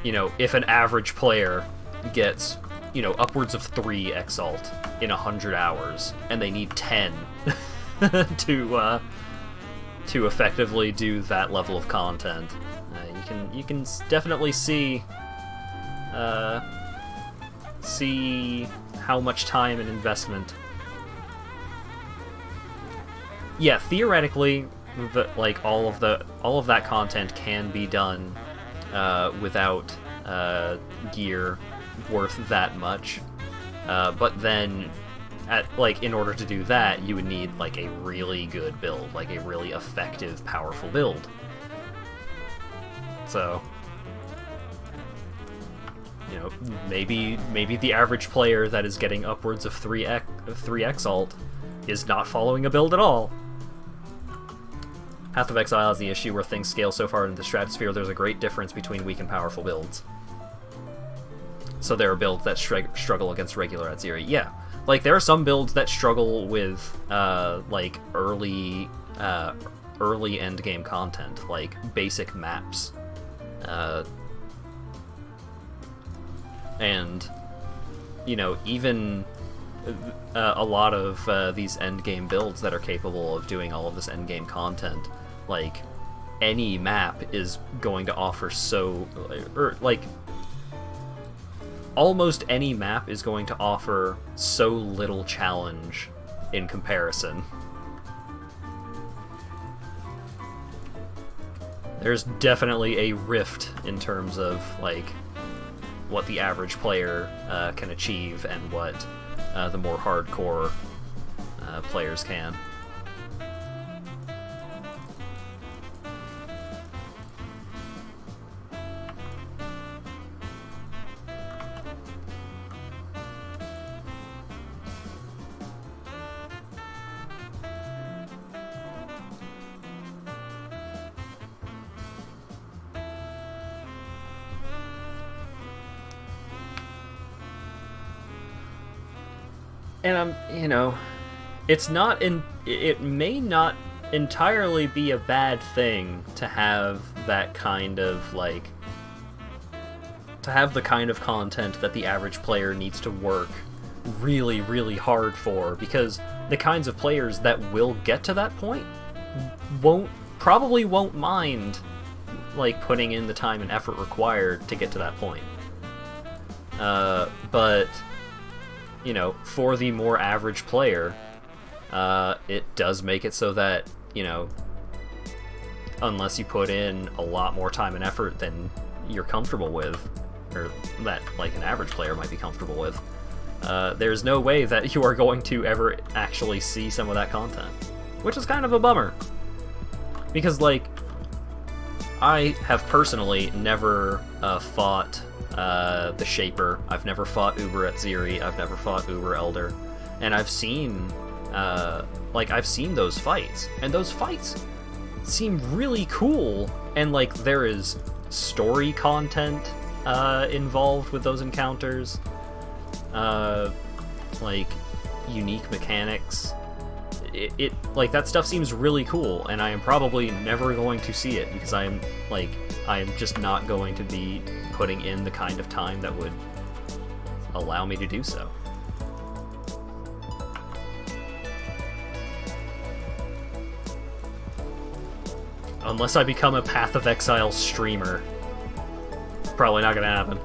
you know, if an average player gets, you know, upwards of 3 Exalt in 100 hours, and they need 10 to effectively do that level of content, you can definitely see how much time and investment. Yeah, theoretically, like, all of that content can be done without gear worth that much, but then in order to do that, you would need, like, a really good build, like a really effective, powerful build. So, you know, maybe the average player that is getting upwards of 3 Exalt is not following a build at all. Path of Exile is the issue where things scale so far into the stratosphere, there's a great difference between weak and powerful builds. So there are builds that struggle against regular Atziri. Yeah, like, there are some builds that struggle with, like, early endgame content, like basic maps. And, you know, even a lot of these endgame builds that are capable of doing all of this endgame content, like, any map is going to offer almost any map is going to offer so little challenge in comparison. There's definitely a rift in terms of, like, what the average player can achieve and what the more hardcore players can. And you know, it may not entirely be a bad thing to have that kind of, like, to have the kind of content that the average player needs to work really, really hard for, because the kinds of players that will get to that point probably won't mind like putting in the time and effort required to get to that point. But you know, for the more average player, it does make it so that, you know, unless you put in a lot more time and effort than you're comfortable with, or that like an average player might be comfortable with, there's no way that you are going to ever actually see some of that content, which is kind of a bummer. Because, like, I have personally never fought the Shaper. I've never fought Uber Etziri. I've never fought Uber Elder. And I've seen, I've seen those fights. And those fights seem really cool. And, like, there is story content involved with those encounters. Like, unique mechanics. It like, that stuff seems really cool, and I am probably never going to see it because I am just not going to be putting in the kind of time that would allow me to do so. Unless I become a Path of Exile streamer. Probably not gonna happen.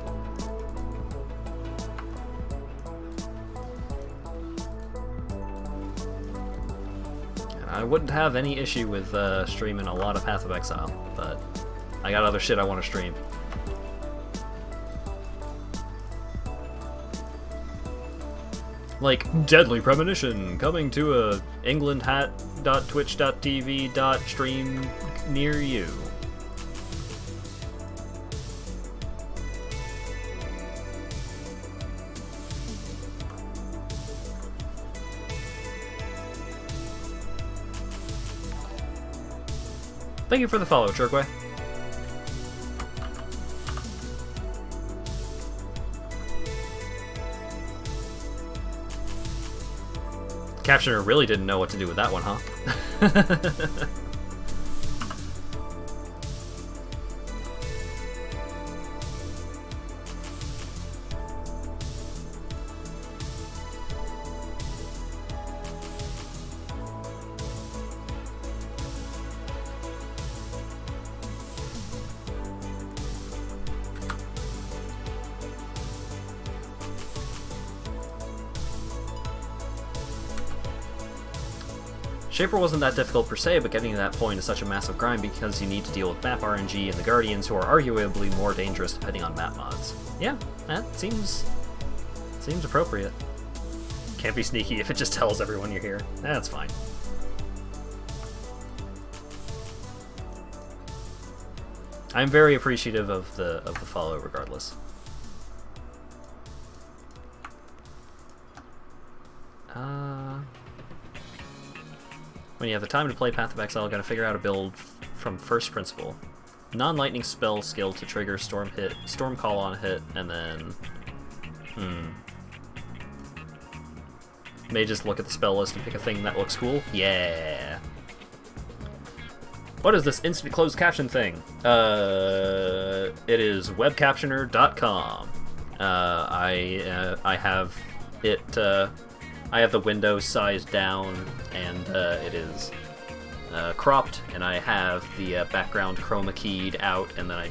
I wouldn't have any issue with streaming a lot of Path of Exile, but I got other shit I want to stream. Like Deadly Premonition, coming to a englandhat.twitch.tv.stream near you. Thank you for the follow, Chirkway. Captioner really didn't know what to do with that one, huh? Shaper wasn't that difficult per se, but getting to that point is such a massive grind because you need to deal with map RNG and the Guardians, who are arguably more dangerous depending on map mods. Yeah, that seems appropriate. Can't be sneaky if it just tells everyone you're here. That's fine. I'm very appreciative of the follow regardless. When you have the time to play Path of Exile, gotta figure out a build from first principle. Non-lightning spell skill to trigger storm call on hit, and then may just look at the spell list and pick a thing that looks cool. Yeah. What is this instant closed caption thing? It is webcaptioner.com. I have it. I have the window sized down, and it is cropped, and I have the background chroma keyed out, and then I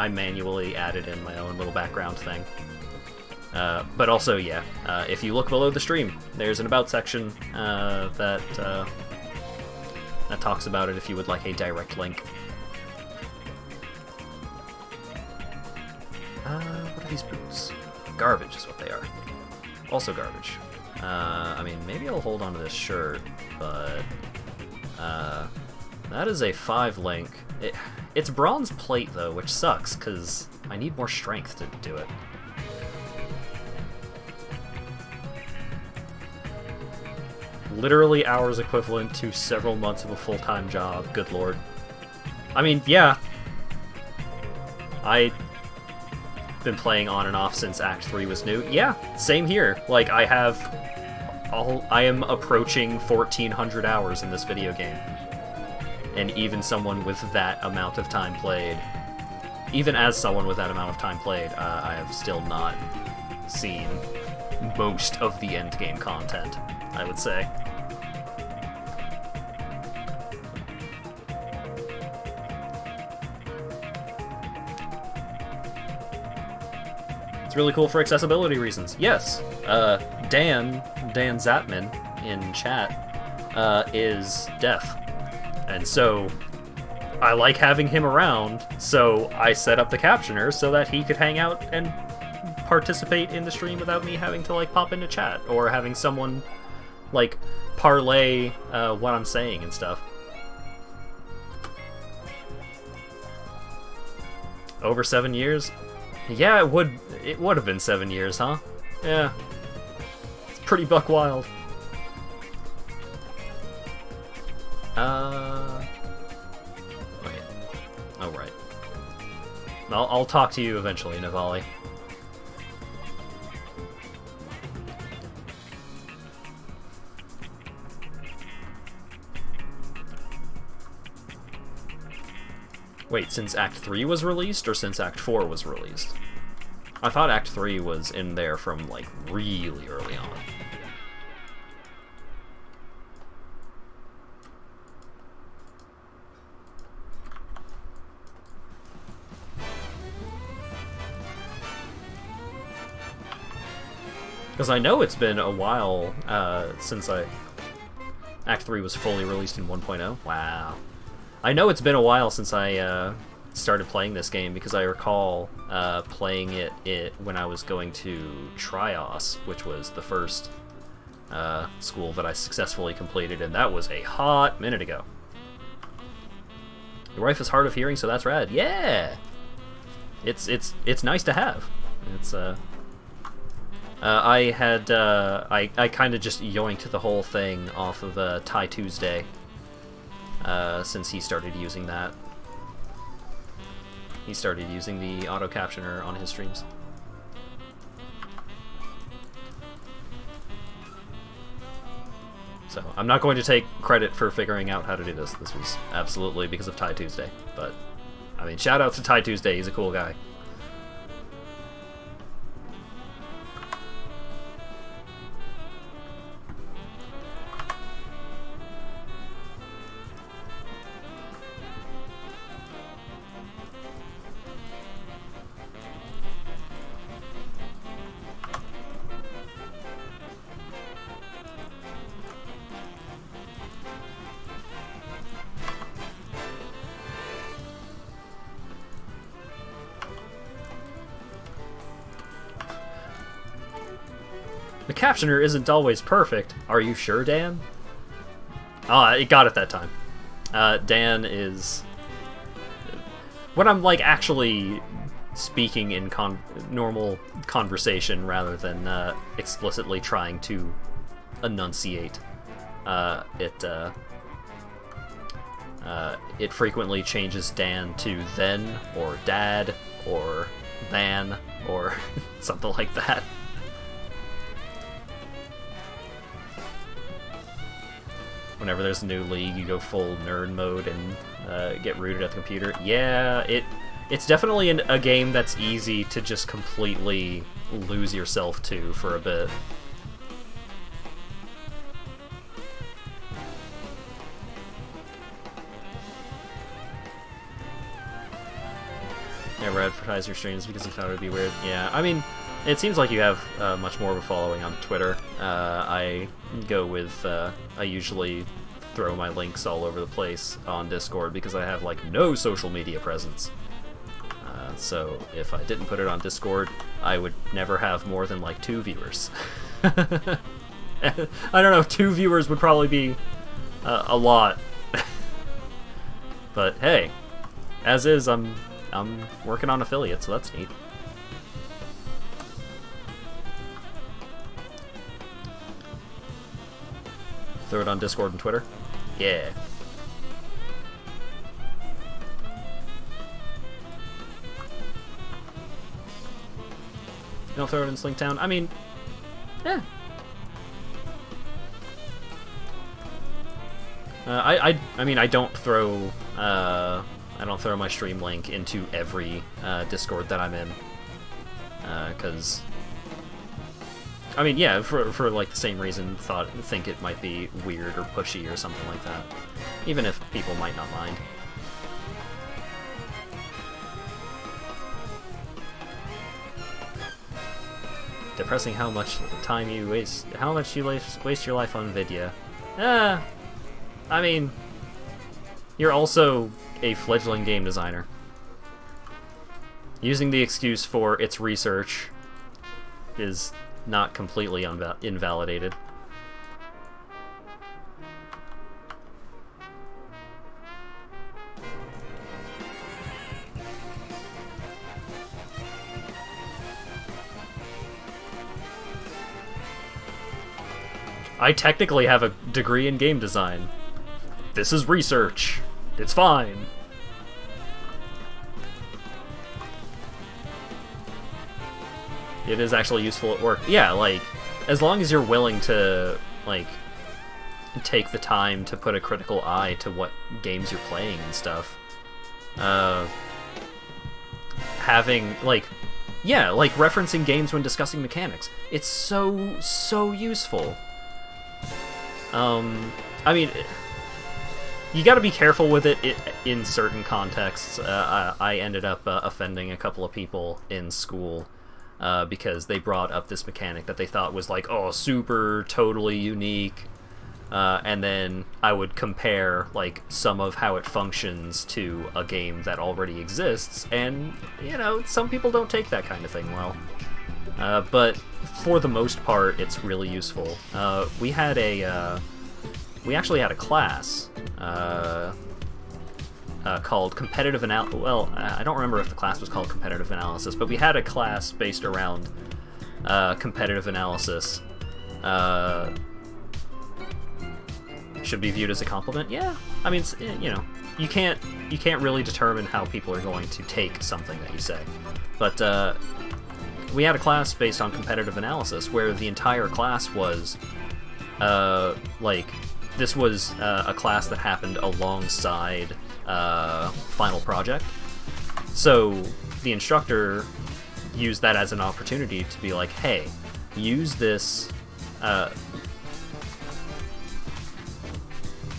manually added in my own little background thing. But also, yeah, if you look below the stream, there's an About section that talks about it if you would like a direct link. What are these boots? Garbage is what they are. Also garbage. I mean, maybe I'll hold on to this shirt, but that is a 5 link. It's bronze plate, though, which sucks, because I need more strength to do it. Literally hours equivalent to several months of a full-time job, good lord. I mean, yeah. I've been playing on and off since Act 3 was new. Yeah, same here. Like, I am approaching 1,400 hours in this video game. And even someone with that amount of time played, even as someone with that amount of time played, I have still not seen most of the endgame content, I would say. really cool for accessibility reasons. Yes, Dan Zapman in chat is deaf, and so I like having him around, so I set up the captioner so that he could hang out and participate in the stream without me having to, like, pop into chat, or having someone, like, parlay what I'm saying and stuff. Over 7 years? Yeah, it would have been 7 years, huh? Yeah. It's pretty buck wild. Wait. Oh, right. I'll talk to you eventually, Navali. Wait, since Act 3 was released, or since Act 4 was released? I thought Act 3 was in there from, like, really early on. Because I know it's been a while since Act 3 was fully released in 1.0. Wow. I know it's been a while since I started playing this game, because I recall playing it when I was going to Trios, which was the first school that I successfully completed, and that was a hot minute ago. Your wife is hard of hearing, so that's rad. Yeah! It's nice to have. It's I kind of just yoinked the whole thing off of Ty Tuesday, since he started using that. He started using the auto captioner on his streams. So I'm not going to take credit for figuring out how to do this. This was absolutely because of Ty Tuesday. But I mean, shout out to Ty Tuesday. He's a cool guy. The captioner isn't always perfect. Are you sure, Dan? Ah, it got it that time. Dan is... When I'm, like, actually speaking in normal conversation rather than explicitly trying to enunciate, it frequently changes Dan to then, or dad, or than, or something like that. Whenever there's a new league, you go full nerd mode and get rooted at the computer. Yeah, it's definitely a game that's easy to just completely lose yourself to for a bit. Never advertise your streams because you thought it would be weird. Yeah, I mean, it seems like you have much more of a following on Twitter. I go with, I usually throw my links all over the place on Discord because I have, like, no social media presence. So if I didn't put it on Discord, I would never have more than, like, 2 viewers. I don't know, 2 viewers would probably be a lot. But hey, as is, I'm working on affiliate, so that's neat. Throw it on Discord and Twitter? Yeah. You don't throw it in Slinktown? I mean, yeah. I mean, I don't throw my stream link into every Discord that I'm in, because I mean, yeah, for like the same reason, think it might be weird or pushy or something like that, even if people might not mind. Depressing how much time you waste, waste your life on video. I mean, you're also a fledgling game designer. Using the excuse for its research is not completely invalidated. I technically have a degree in game design. This is research. It's fine. It is actually useful at work. Yeah, like, as long as you're willing to, like, take the time to put a critical eye to what games you're playing and stuff. Having, like, yeah, like, referencing games when discussing mechanics. It's so useful. I mean, you gotta be careful with it in certain contexts. I ended up offending a couple of people in school because they brought up this mechanic that they thought was like, oh, super, totally unique. And then I would compare, like, some of how it functions to a game that already exists, and, you know, some people don't take that kind of thing well. But for the most part, it's really useful. We actually had a class called Competitive Analysis. Well, I don't remember if the class was called Competitive Analysis, but we had a class based around competitive analysis. Should be viewed as a compliment. Yeah, I mean, you know, you can't really determine how people are going to take something that you say, but we had a class based on competitive analysis where the entire class was like, this was a class that happened alongside final project, so the instructor used that as an opportunity to be like, hey, use this,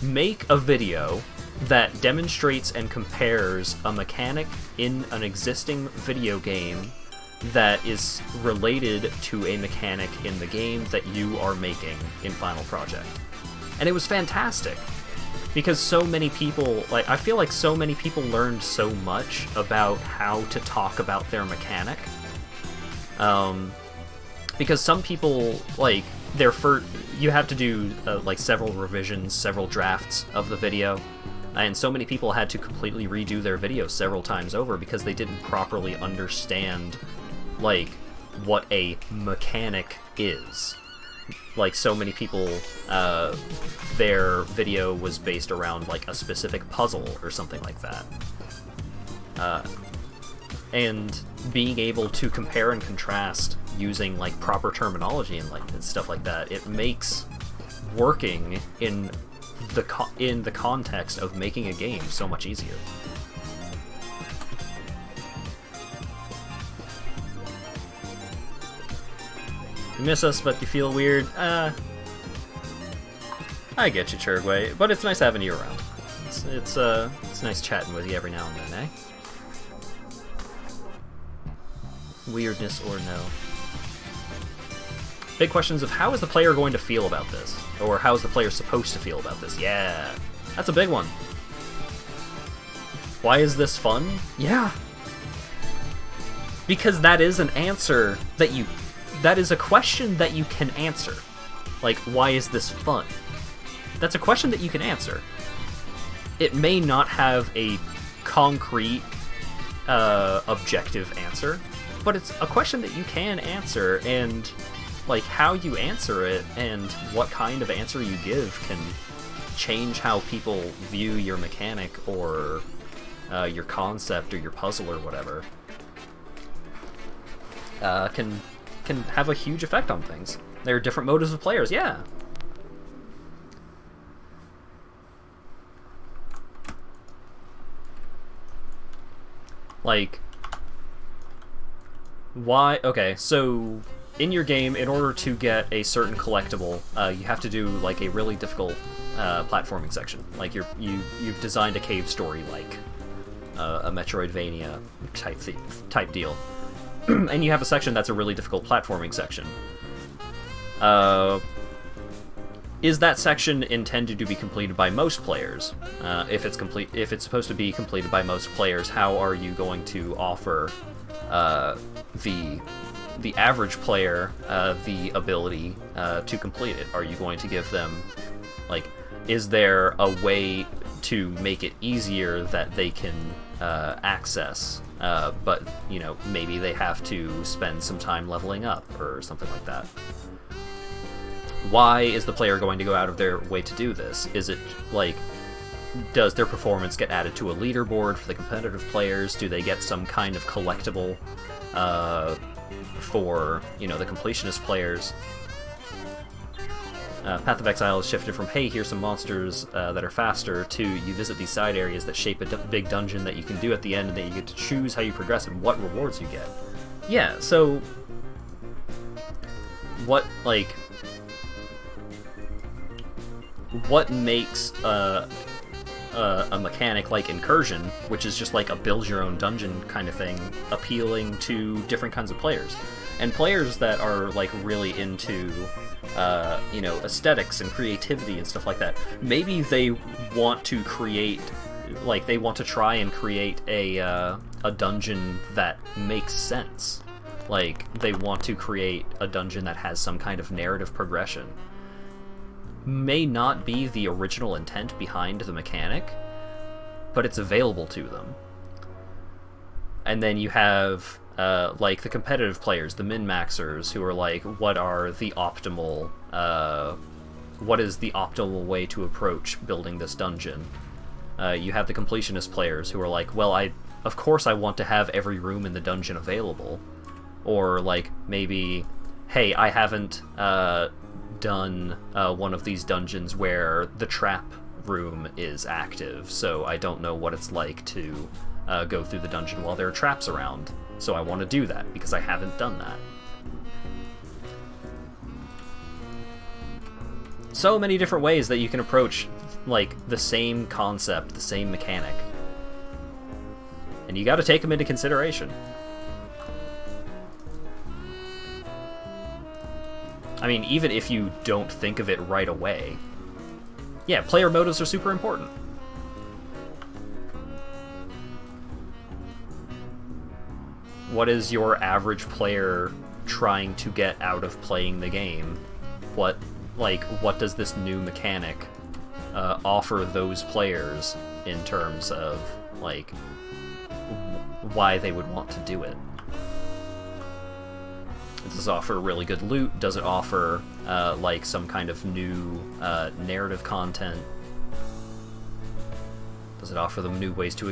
make a video that demonstrates and compares a mechanic in an existing video game that is related to a mechanic in the game that you are making in Final Project. And it was fantastic, because so many people, like, I feel like so many people learned so much about how to talk about their mechanic. Because some people, like, you have to do, like, several revisions, several drafts of the video, and so many people had to completely redo their video several times over because they didn't properly understand, like, what a mechanic is. Like, so many people, their video was based around, like, a specific puzzle or something like that. And being able to compare and contrast using, like, proper terminology and, like, and stuff like that, it makes working in the context of making a game so much easier. You miss us, but you feel weird. I get you, Churgway, but it's nice having you around. It's nice chatting with you every now and then, eh? Weirdness or no. Big questions of how is the player going to feel about this? Or how is the player supposed to feel about this? Yeah, that's a big one. Why is this fun? Yeah. Because that is an answer that is a question that you can answer. Like, why is this fun? That's a question that you can answer. It may not have a concrete, objective answer, but it's a question that you can answer, and, like, how you answer it and what kind of answer you give can change how people view your mechanic or your concept or your puzzle or whatever. Can have a huge effect on things. There are different motives of players, yeah. Like, why? Okay, so in your game, in order to get a certain collectible, you have to do, like, a really difficult platforming section. Like, you've designed a cave story, like a Metroidvania type deal. and you have a section that's a really difficult platforming section. Is that section intended to be completed by most players? If it's supposed to be completed by most players, how are you going to offer the average player the ability to complete it? Are you going to give them, like, is there a way to make it easier that they can access, but, you know, maybe they have to spend some time leveling up or something like that? Why is the player going to go out of their way to do this? Is it, like, does their performance get added to a leaderboard for the competitive players? Do they get some kind of collectible for, you know, the completionist players? Path of Exile has shifted from, hey, here's some monsters that are faster, to you visit these side areas that shape a big dungeon that you can do at the end, and that you get to choose how you progress and what rewards you get. Yeah, so what, like, what makes a mechanic like Incursion, which is just like a build your own dungeon kind of thing, appealing to different kinds of players? And players that are, like, really into, you know, aesthetics and creativity and stuff like that, maybe they want to create, like, they want to try and create a dungeon that makes sense. Like, they want to create a dungeon that has some kind of narrative progression. May not be the original intent behind the mechanic, but it's available to them. And then you have, like, the competitive players, the min-maxers, who are like, what is the optimal way to approach building this dungeon? You have the completionist players, who are like, well, of course I want to have every room in the dungeon available. Or, like, maybe, hey, I haven't done one of these dungeons where the trap room is active, so I don't know what it's like to go through the dungeon while there are traps around. So I want to do that, because I haven't done that. So many different ways that you can approach, like, the same concept, the same mechanic. And you gotta take them into consideration. I mean, even if you don't think of it right away, yeah, player motives are super important. What is your average player trying to get out of playing the game? What does this new mechanic offer those players in terms of, like, why they would want to do it? Does it offer really good loot? Does it offer, like, some kind of new narrative content? Does it offer them new ways to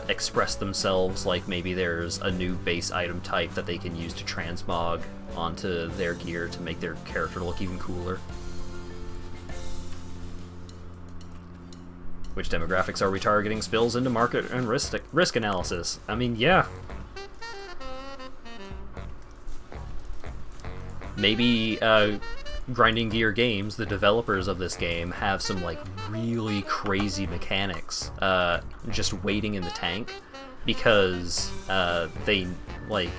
express themselves? Like, maybe there's a new base item type that they can use to transmog onto their gear to make their character look even cooler. Which demographics are we targeting? Spills into market and risk analysis. I mean, yeah. Maybe Grinding Gear Games, the developers of this game, have some, like, really crazy mechanics just waiting in the tank, because they, like,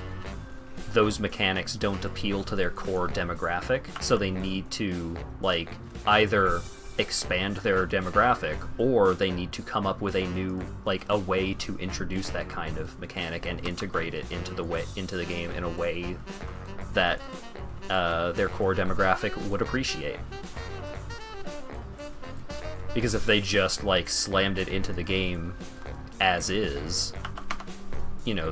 those mechanics don't appeal to their core demographic, so they need to, like, either expand their demographic, or they need to come up with a new, like, a way to introduce that kind of mechanic and integrate it into the game in a way that their core demographic would appreciate. Because if they just, like, slammed it into the game as is, you know,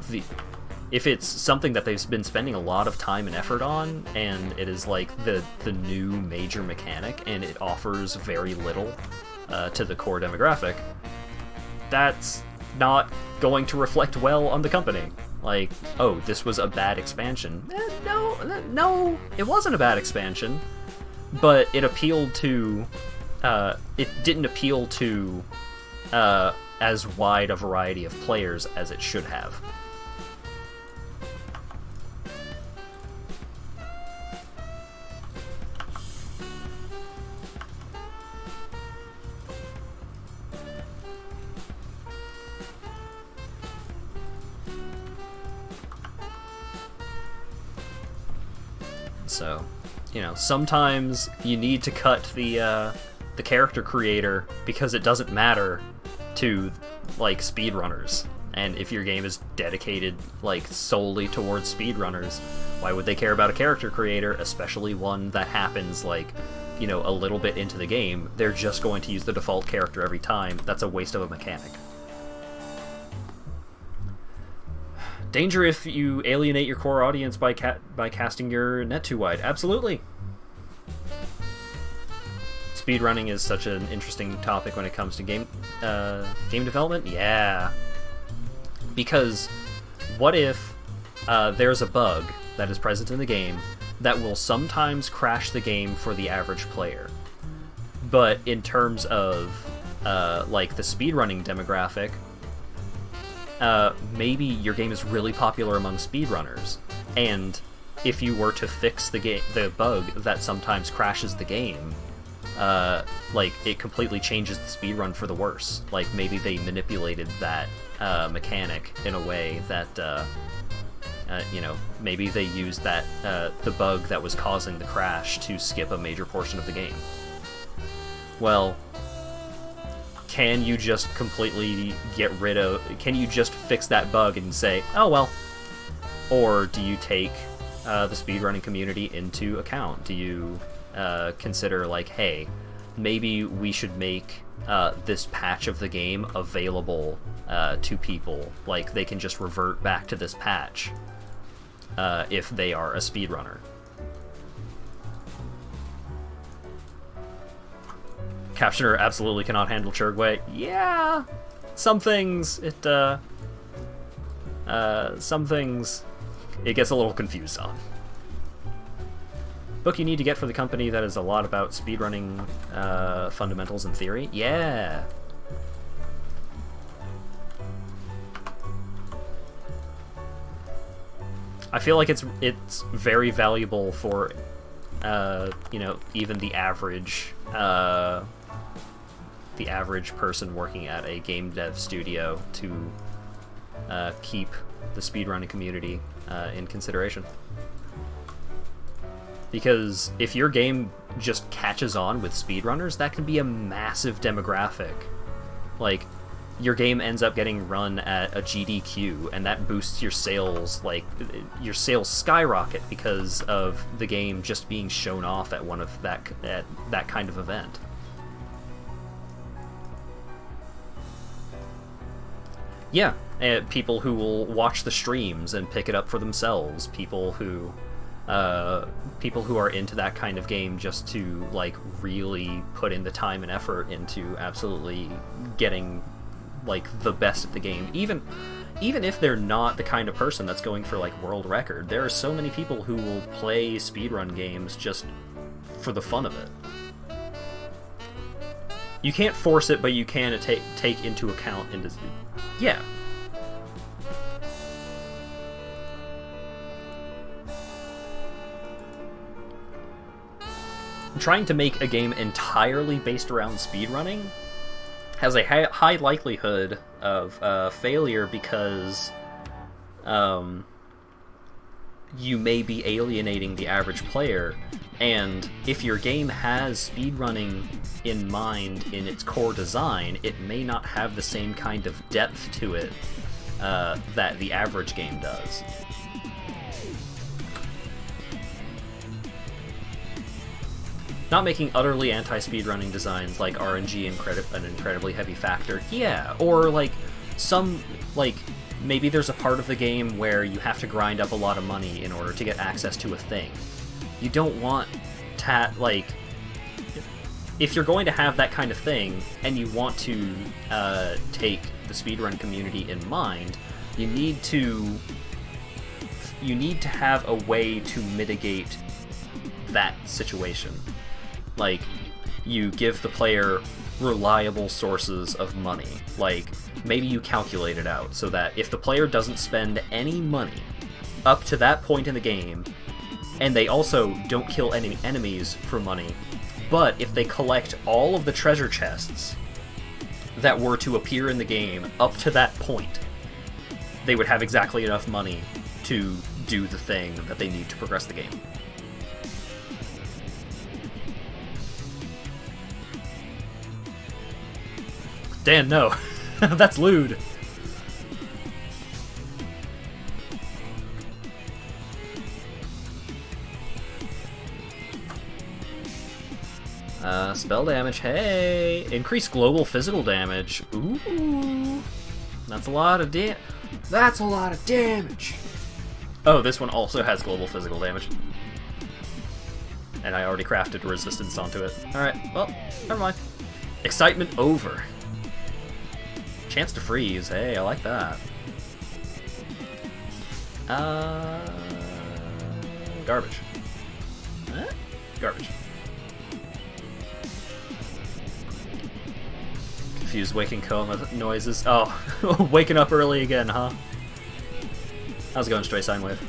if it's something that they've been spending a lot of time and effort on, and it is, like, the new major mechanic, and it offers very little to the core demographic, that's not going to reflect well on the company. Like, oh, this was a bad expansion. No, it wasn't a bad expansion, but it appealed to, it didn't appeal to as wide a variety of players as it should have. So, you know, sometimes you need to cut the character creator because it doesn't matter to, like, speedrunners. And if your game is dedicated, like, solely towards speedrunners, why would they care about a character creator, especially one that happens, like, you know, a little bit into the game? They're just going to use the default character every time. That's a waste of a mechanic. Danger if you alienate your core audience by casting your net too wide. Absolutely. Speedrunning is such an interesting topic when it comes to game development. Yeah. Because what if there's a bug that is present in the game that will sometimes crash the game for the average player, but in terms of like the speedrunning demographic, maybe your game is really popular among speedrunners, and if you were to fix the bug that sometimes crashes the game, like, it completely changes the speedrun for the worse. Like, maybe they manipulated that mechanic in a way that, you know, maybe they used that the bug that was causing the crash to skip a major portion of the game. Well, can you just completely can you just fix that bug and say, oh well? Or do you take the speedrunning community into account? Do you consider, like, hey, maybe we should make this patch of the game available to people, like they can just revert back to this patch if they are a speedrunner. Captioner absolutely cannot handle Churgway. Yeah, some things it gets a little confused on. Book you need to get for the company that is a lot about speedrunning fundamentals and theory. Yeah. I feel like it's very valuable for you know, even the average person working at a game dev studio to keep the speedrunning community in consideration. Because if your game just catches on with speedrunners, that can be a massive demographic. Like, your game ends up getting run at a GDQ, and that boosts your sales, like, your sales skyrocket because of the game just being shown off at that kind of event. Yeah, people who will watch the streams and pick it up for themselves, people who are into that kind of game just to, like, really put in the time and effort into absolutely getting, like, the best at the game. Even if they're not the kind of person that's going for, like, world record, there are so many people who will play speedrun games just for the fun of it. You can't force it, but you can take into account yeah. Trying to make a game entirely based around speedrunning has a high likelihood of failure because you may be alienating the average player, and if your game has speedrunning in mind in its core design, it may not have the same kind of depth to it that the average game does. Not making utterly anti-speedrunning designs like RNG an incredibly heavy factor. Yeah, or like maybe there's a part of the game where you have to grind up a lot of money in order to get access to a thing. You don't want to, like, if you're going to have that kind of thing and you want to take the speedrun community in mind, you need to have a way to mitigate that situation. Like, you give the player reliable sources of money. Like, maybe you calculate it out so that if the player doesn't spend any money up to that point in the game, and they also don't kill any enemies for money, but if they collect all of the treasure chests that were to appear in the game up to that point, they would have exactly enough money to do the thing that they need to progress the game. Dan, no. That's lewd. Spell damage, hey! Increase global physical damage. Ooh. That's a lot of That's a lot of damage! Oh, this one also has global physical damage. And I already crafted resistance onto it. Alright, well, never mind. Excitement over. Chance to freeze, hey, I like that. Garbage. Garbage. Confused waking coma noises. Oh, waking up early again, huh? How's it going, Stray Sine Wave?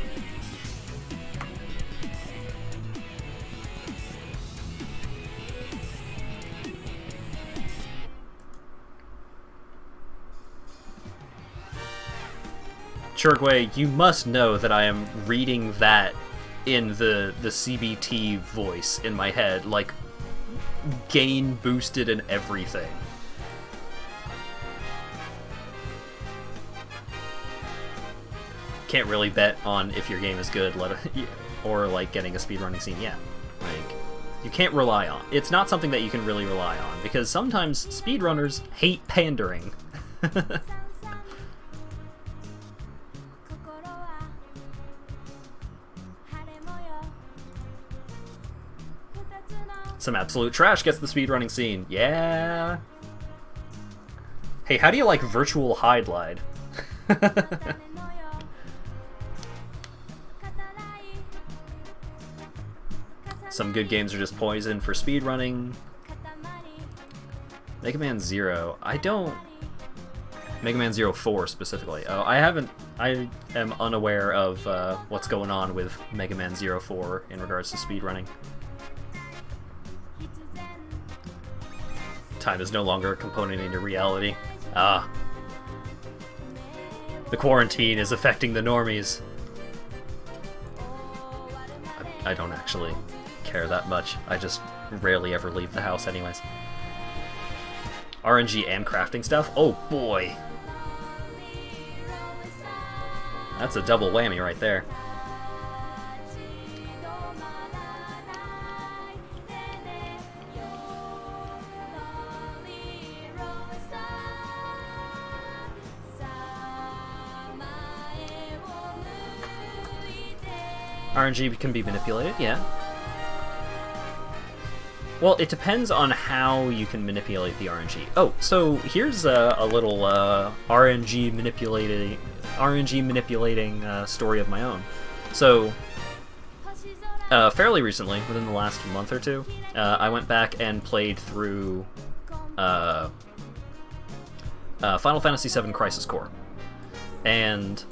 Churgway, you must know that I am reading that in the CBT voice in my head, like, gain boosted and everything. Can't really bet on if your game is good, or like getting a speedrunning scene. Yeah, like you can't rely on. It's not something that you can really rely on because sometimes speedrunners hate pandering. Some absolute trash gets the speedrunning scene. Yeah. Hey, how do you like virtual hide glide? Some good games are just poison for speedrunning. Mega Man Zero. I don't... Mega Man Zero 4 specifically. Oh, I am unaware of what's going on with Mega Man Zero 4 in regards to speedrunning. Time is no longer a component in your reality. Ah. The quarantine is affecting the normies. I don't actually care that much. I just rarely ever leave the house anyways. RNG and crafting stuff? Oh boy! That's a double whammy right there. RNG can be manipulated, yeah. Well, it depends on how you can manipulate the RNG. Oh, so here's a little RNG manipulating story of my own. So, fairly recently, within the last month or two, I went back and played through Final Fantasy VII Crisis Core. And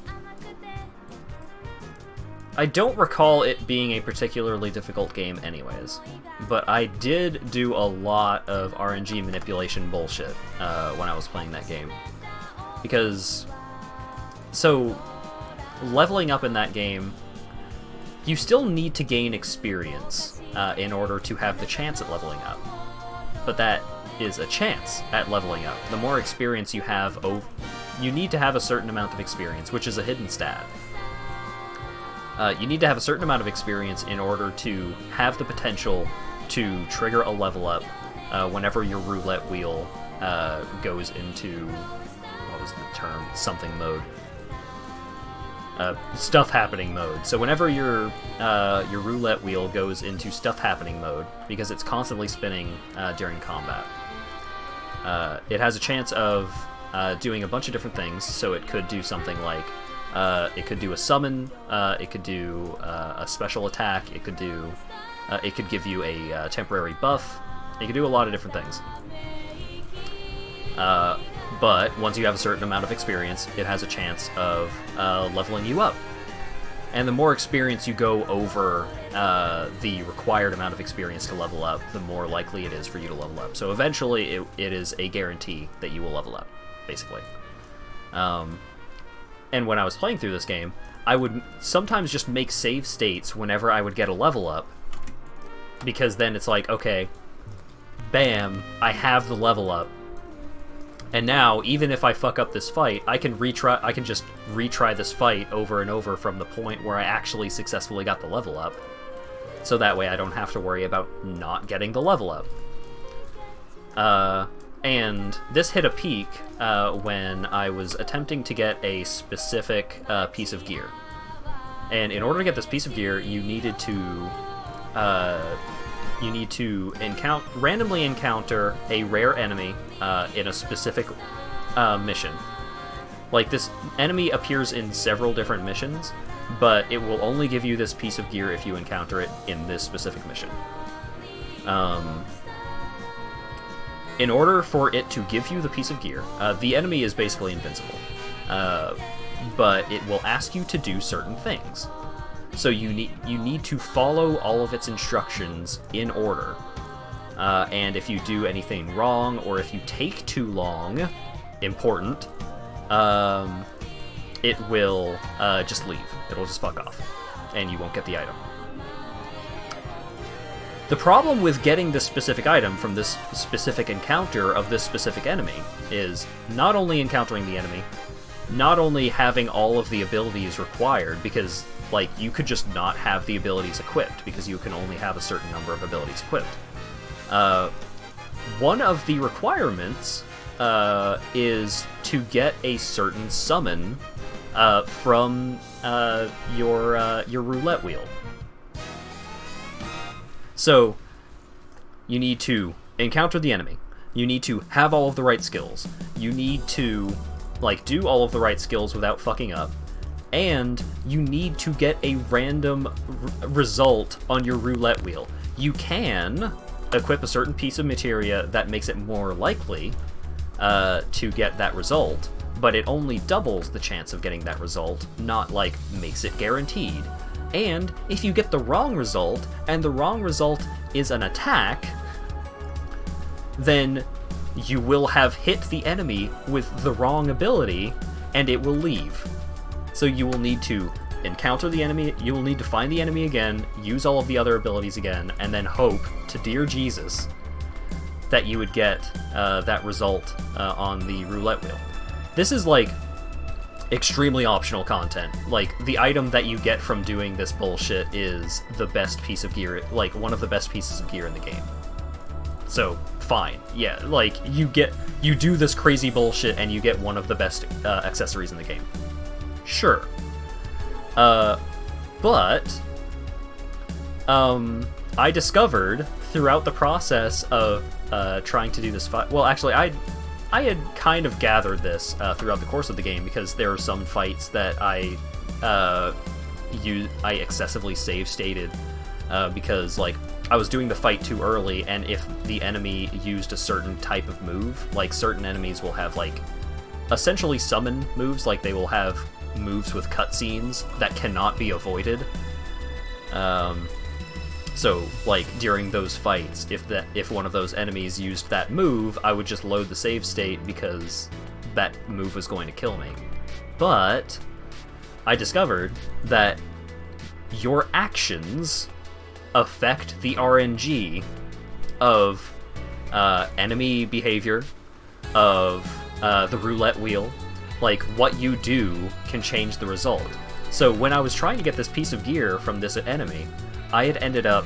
I don't recall it being a particularly difficult game anyways, but I did do a lot of RNG manipulation bullshit when I was playing that game. Because, so, leveling up in that game, you still need to gain experience in order to have the chance at leveling up. But that is a chance at leveling up. The more experience you have, you need to have a certain amount of experience, which is a hidden stat. You need to have a certain amount of experience in order to have the potential to trigger a level up whenever your roulette wheel goes into, what was the term? Something mode. Stuff happening mode. So whenever your roulette wheel goes into stuff happening mode, because it's constantly spinning during combat, it has a chance of doing a bunch of different things. So it could do something like it could do a summon, it could do a special attack, it could give you a temporary buff, it could do a lot of different things. But once you have a certain amount of experience, it has a chance of leveling you up. And the more experience you go over the required amount of experience to level up, the more likely it is for you to level up. So eventually it is a guarantee that you will level up, basically. And when I was playing through this game, I would sometimes just make save states whenever I would get a level up, because then it's like, okay, bam, I have the level up, And now, even if I fuck up this fight, I can just retry this fight over and over from the point where I actually successfully got the level up. So that way I don't have to worry about not getting the level up. And this hit a peak when I was attempting to get a specific piece of gear. And in order to get this piece of gear, you needed to randomly encounter a rare enemy in a specific mission. Like, this enemy appears in several different missions, but it will only give you this piece of gear if you encounter it in this specific mission. In order for it to give you the piece of gear, the enemy is basically invincible, but it will ask you to do certain things. So you need to follow all of its instructions in order. And if you do anything wrong, or if you take too long, important, it will just leave. It'll just fuck off, and you won't get the item. The problem with getting this specific item from this specific encounter of this specific enemy is not only encountering the enemy, not only having all of the abilities required, because, like, you could just not have the abilities equipped, because you can only have a certain number of abilities equipped. One of the requirements is to get a certain summon from your roulette wheel. So, you need to encounter the enemy. You need to have all of the right skills. You need to, like, do all of the right skills without fucking up. And you need to get a random result on your roulette wheel. You can equip a certain piece of materia that makes it more likely to get that result, but it only doubles the chance of getting that result, not, like, makes it guaranteed. And if you get the wrong result, and the wrong result is an attack, then you will have hit the enemy with the wrong ability, and it will leave. So you will need to encounter the enemy, you will need to find the enemy again, use all of the other abilities again, and then hope to dear Jesus that you would get that result on the roulette wheel. This is, like, extremely optional content. Like, the item that you get from doing this bullshit is the best piece of gear, like, one of the best pieces of gear in the game. So, fine. Yeah, like, you do this crazy bullshit and you get one of the best accessories in the game. Sure. But I discovered throughout the process of trying to do this fight... Well, actually, I had kind of gathered this throughout the course of the game, because there are some fights that I excessively save-stated because, like, I was doing the fight too early, and if the enemy used a certain type of move, like, certain enemies will have, like, essentially summon moves, like, they will have moves with cutscenes that cannot be avoided. So, like, during those fights, if one of those enemies used that move, I would just load the save state because that move was going to kill me. But I discovered that your actions affect the RNG of enemy behavior, of the roulette wheel. Like, what you do can change the result. So when I was trying to get this piece of gear from this enemy, I had ended up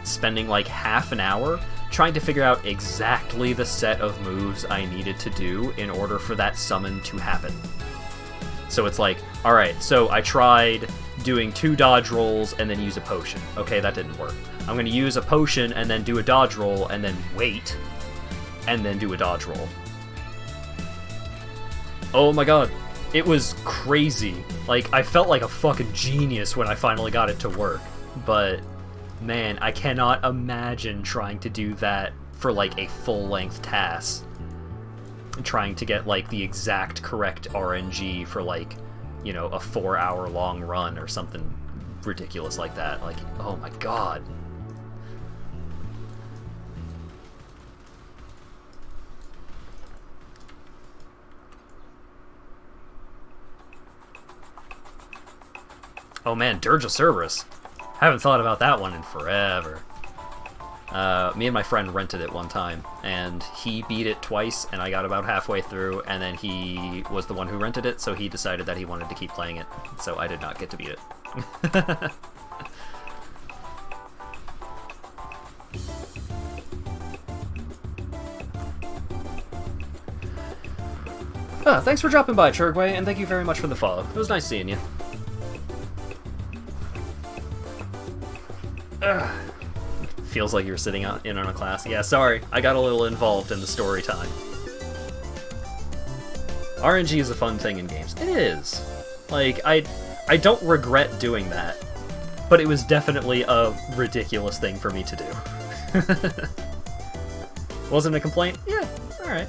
spending like half an hour trying to figure out exactly the set of moves I needed to do in order for that summon to happen. So it's like, alright, so I tried doing 2 dodge rolls and then use a potion. Okay, that didn't work. I'm going to use a potion and then do a dodge roll and then wait, and then do a dodge roll. Oh my god. It was crazy. Like, I felt like a fucking genius when I finally got it to work. But, man, I cannot imagine trying to do that for, like, a full-length task. Trying to get, like, the exact correct RNG for, like, you know, a 4-hour-long run or something ridiculous like that. Like, oh my god. Oh man, Dirge of Cerberus. Haven't thought about that one in forever. Me and my friend rented it one time, and he beat it twice, and I got about halfway through, and then he was the one who rented it, so he decided that he wanted to keep playing it, so I did not get to beat it. Thanks for dropping by, Churgway, and thank you very much for the follow. It was nice seeing you. Feels like you're sitting in on a class. Yeah, sorry, I got a little involved in the story time. RNG is a fun thing in games. It is. Like, I don't regret doing that, but it was definitely a ridiculous thing for me to do. Wasn't a complaint? Yeah, alright.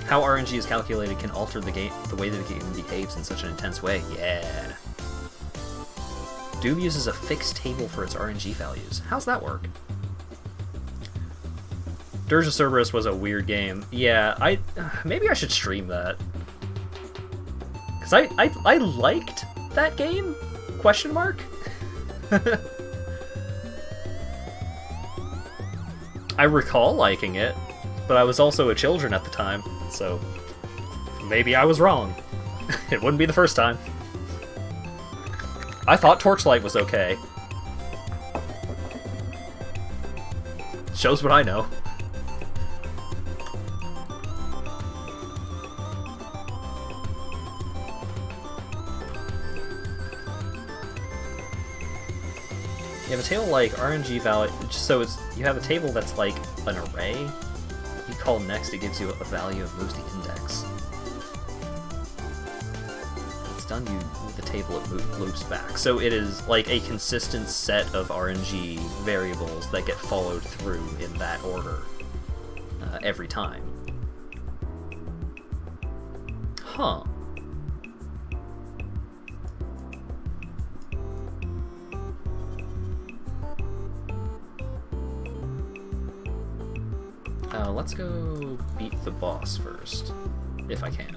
How RNG is calculated can alter the way the game behaves in such an intense way. Yeah. Doom uses a fixed table for its RNG values. How's that work? Dirge of Cerberus was a weird game. Yeah, maybe I should stream that. Cause I liked that game? Question mark? I recall liking it, but I was also a children at the time. So, maybe I was wrong. It wouldn't be the first time. I thought Torchlight was okay. Shows what I know. You have a table like RNG value, so you have a table that's like an array. You call next, it gives you a value and moves the index. It's done with the table, it loops back. So it is like a consistent set of RNG variables that get followed through in that order every time. Huh. Let's go beat the boss first, if I can,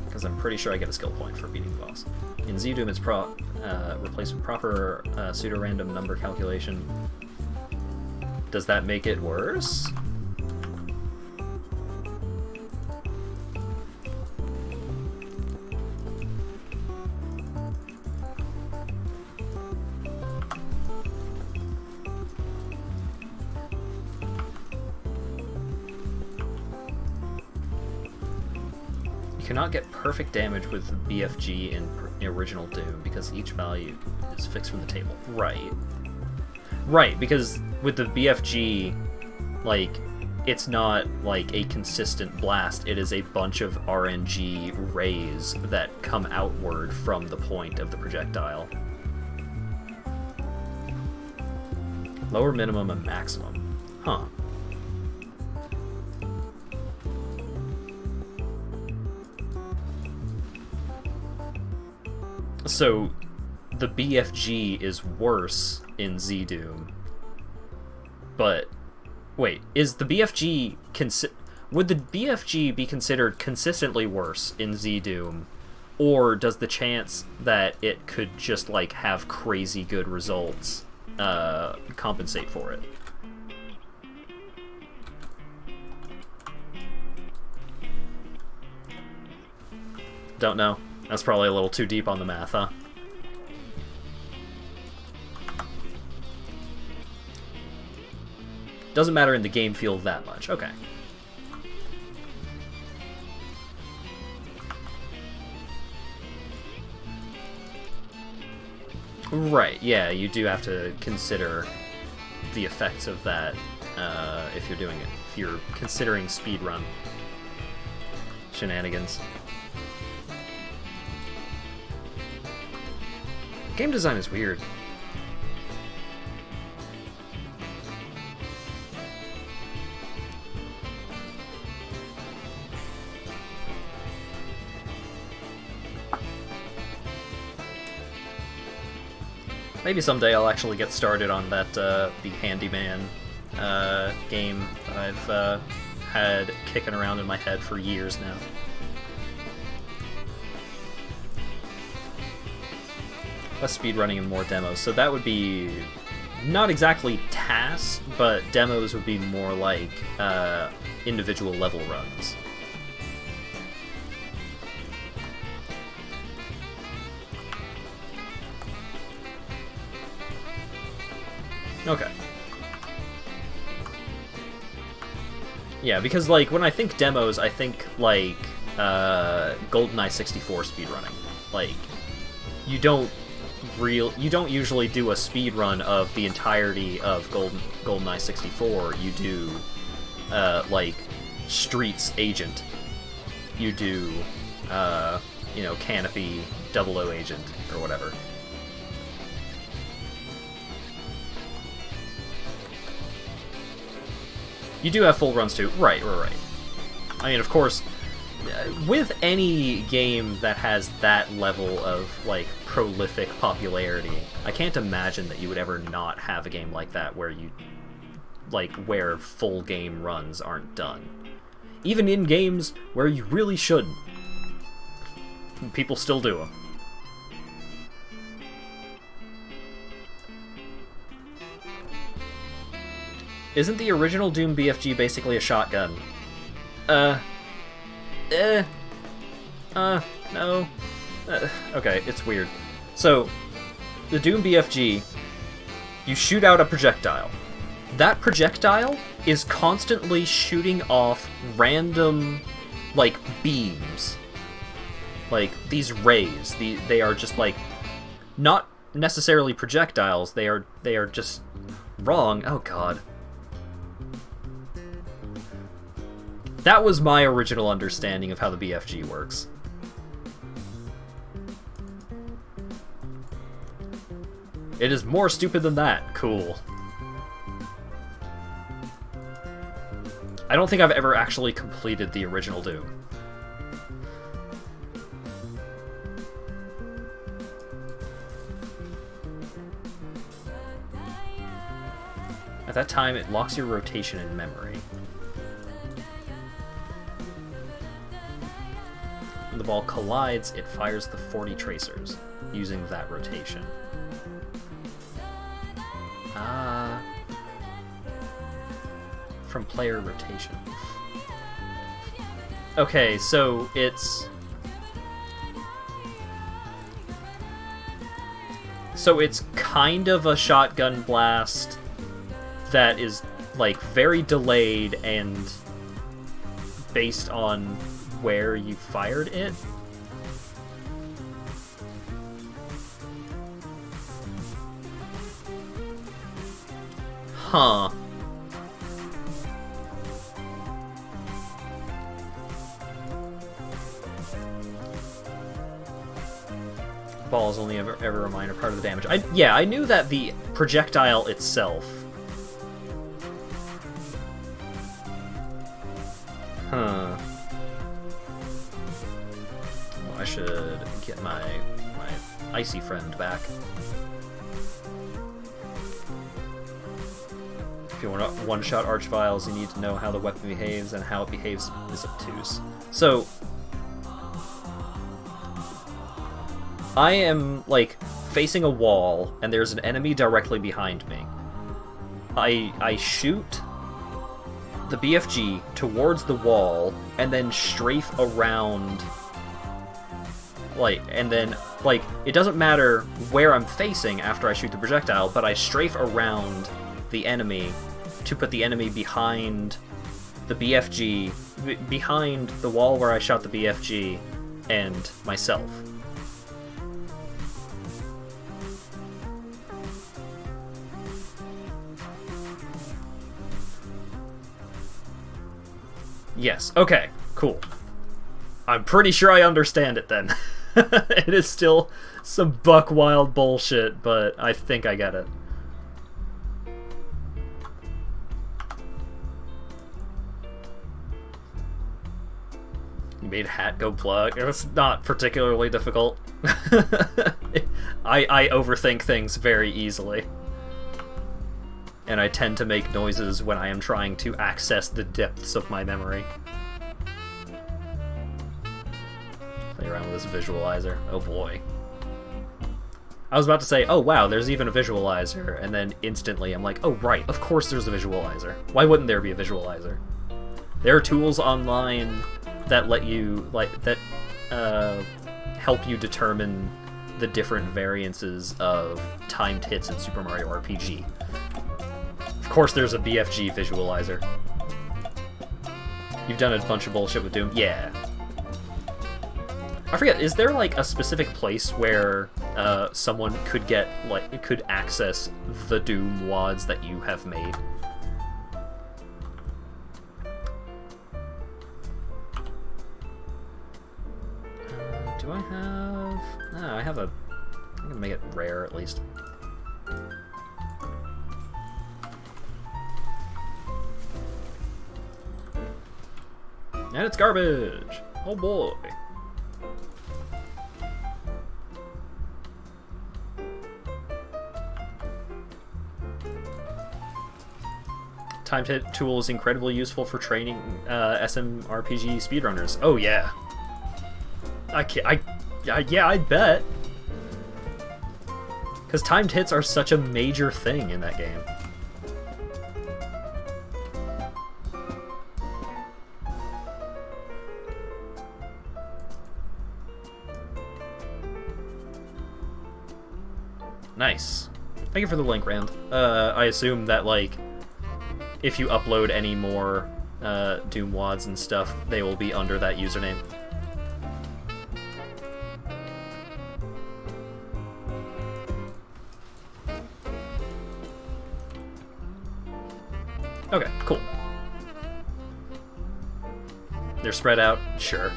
because I'm pretty sure I get a skill point for beating the boss. In Z-Doom, it's replaced with proper pseudo-random number calculation. Does that make it worse? You cannot get perfect damage with BFG in original Doom because each value is fixed from the table. Right. Right, because with the BFG, like, it's not like a consistent blast, it is a bunch of RNG rays that come outward from the point of the projectile. Lower minimum and maximum. Huh. So, the BFG is worse in Z-Doom, but wait, is the BFG would the BFG be considered consistently worse in Z-Doom, or does the chance that it could just like have crazy good results compensate for it? Don't know. That's probably a little too deep on the math, huh? Doesn't matter in the game field that much. Okay. Right, yeah, you do have to consider the effects of that if you're doing it. If you're considering speedrun shenanigans. Game design is weird. Maybe someday I'll actually get started on that the Handyman game that I've had kicking around in my head for years now. Less speedrunning and more demos. So that would be not exactly tasks, but demos would be more like individual level runs. Okay. Yeah, because like when I think demos, I think like GoldenEye 64 speedrunning. Like you don't usually do a speedrun of the entirety of GoldenEye 64. You do like Streets Agent. You do you know, Canopy 00 Agent or whatever. You do have full runs too. Right. I mean, of course, with any game that has that level of, like, prolific popularity, I can't imagine that you would ever not have a game like that where you, like, where full game runs aren't done. Even in games where you really shouldn't. People still do them. Isn't the original Doom BFG basically a shotgun? No. Okay, it's weird. So, the Doom BFG, you shoot out a projectile. That projectile is constantly shooting off random, like, beams. Like, these rays. They are just, like, not necessarily projectiles, they are just wrong. Oh god. That was my original understanding of how the BFG works. It is more stupid than that. Cool. I don't think I've ever actually completed the original Doom. At that time, it locks your rotation in memory. When the ball collides, it fires the 40 tracers, using that rotation. From player rotation. Okay, so it's... So it's kind of a shotgun blast that is, like, very delayed and based on where you fired it. Huh. Ball is only ever a minor part of the damage. Yeah, I knew that the projectile itself. Huh. Well, I should get my icy friend back. If you want to one-shot Archviles, you need to know how the weapon behaves, and how it behaves is obtuse. So, I am, like, facing a wall, and there's an enemy directly behind me. I shoot the BFG towards the wall, and then strafe around, like, and then, like, it doesn't matter where I'm facing after I shoot the projectile, but I strafe around the enemy to put the enemy behind the BFG, behind the wall where I shot the BFG, and myself. Yes, okay, cool. I'm pretty sure I understand it then. It is still some buck wild bullshit, but I think I get it. You made Hat go plug. It's not particularly difficult. I overthink things very easily. and I tend to make noises when I am trying to access the depths of my memory. Play around with this visualizer. Oh boy. I was about to say, oh wow, there's even a visualizer, and then instantly I'm like, oh right, of course there's a visualizer. Why wouldn't there be a visualizer? There are tools online that let you, help you determine the different variances of timed hits in Super Mario RPG. Of course there's a BFG visualizer. You've done a bunch of bullshit with Doom? Yeah. I forget, is there like a specific place where someone could get, could access the Doom WADs that you have made? Do I have... No, I have a... I'm gonna make it rare, at least. And it's garbage! Oh boy! Timed hit tool is incredibly useful for training SMRPG speedrunners. Oh yeah. Yeah, I bet. Because timed hits are such a major thing in that game. Nice. Thank you for the link, Rand. I assume that, like, if you upload any more Doom WADs and stuff, they will be under that username. Okay, cool. They're spread out? Sure.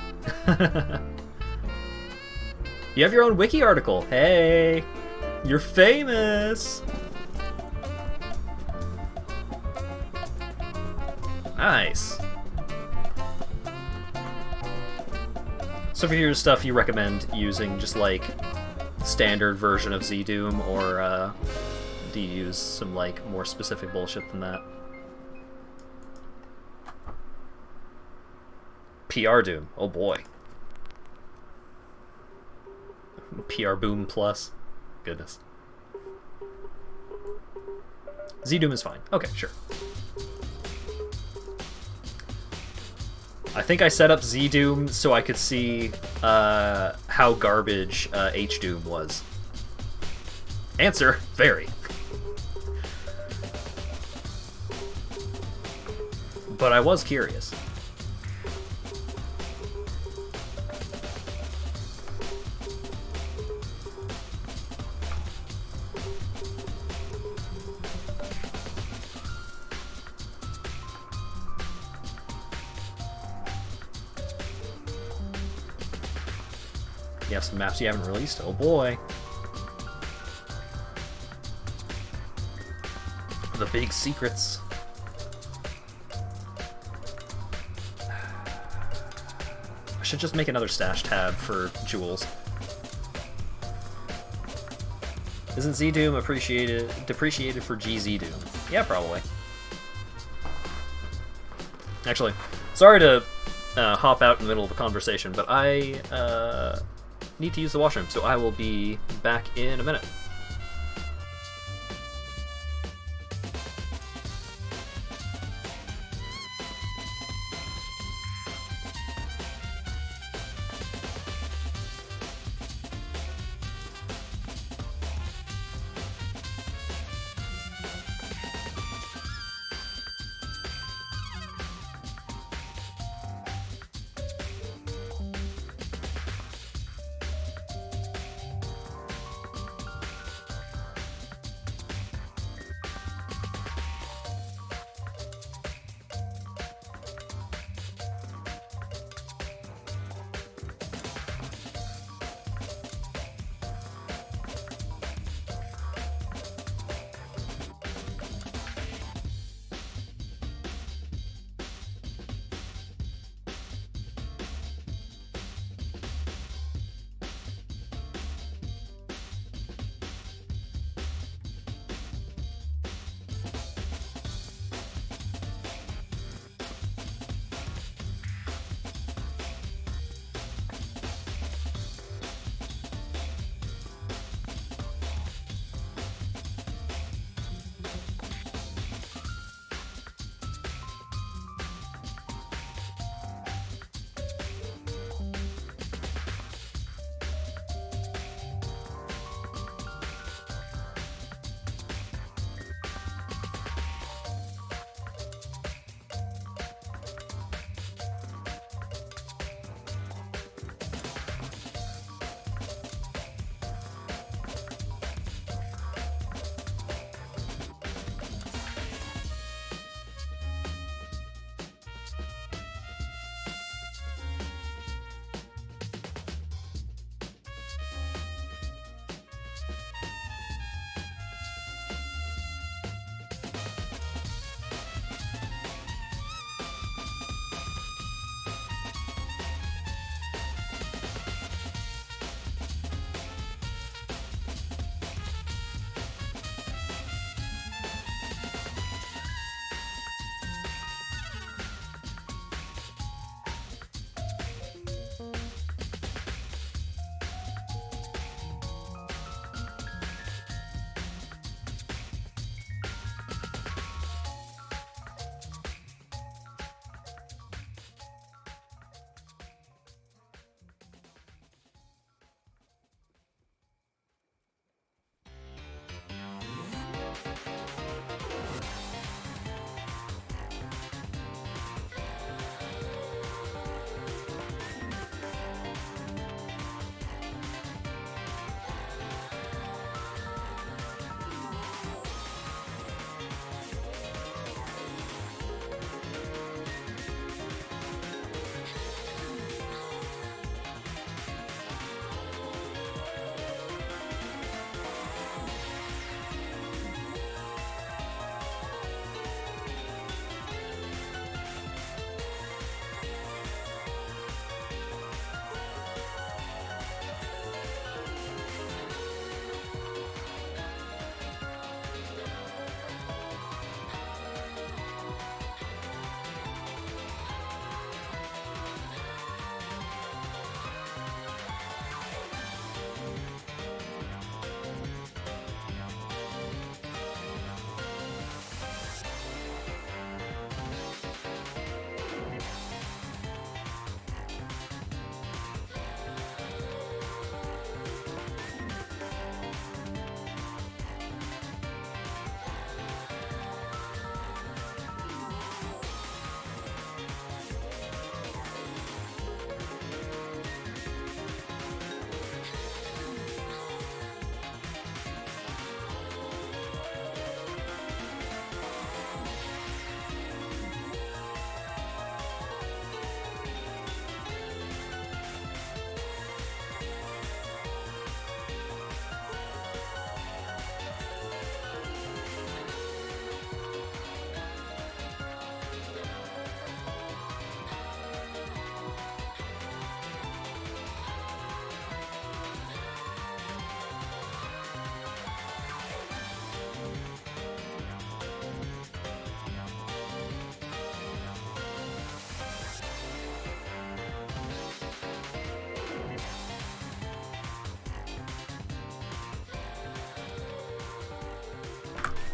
You have your own wiki article. Hey! You're famous! Nice. So for your stuff, you recommend using just like standard version of ZDoom, or do you use some like more specific bullshit than that? PR Doom. Oh boy. PR Boom Plus. Goodness. ZDoom is fine. Okay, sure. I think I set up ZDoom so I could see how garbage HDoom was. Answer, very. But I was curious. You have some maps you haven't released? Oh boy. The big secrets. I should just make another stash tab for jewels. Isn't ZDoom depreciated for GZDoom? Yeah, probably. Actually, sorry to hop out in the middle of a conversation, but I need to use the washroom, so I will be back in a minute.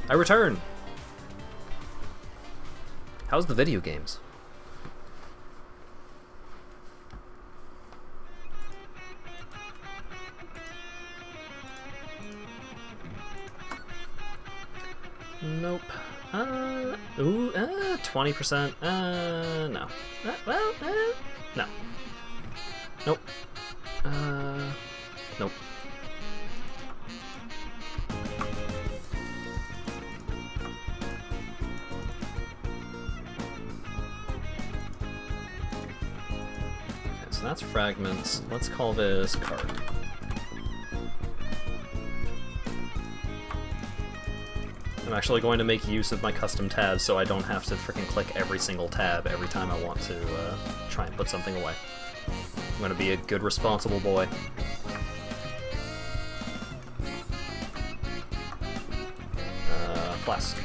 I return! How's the video games? Nope. 20%. No. No. Nope. Nope. Okay, so that's fragments. Let's call this card. I'm actually going to make use of my custom tabs so I don't have to freaking click every single tab every time I want to try and put something away. I'm going to be a good, responsible boy. Flask.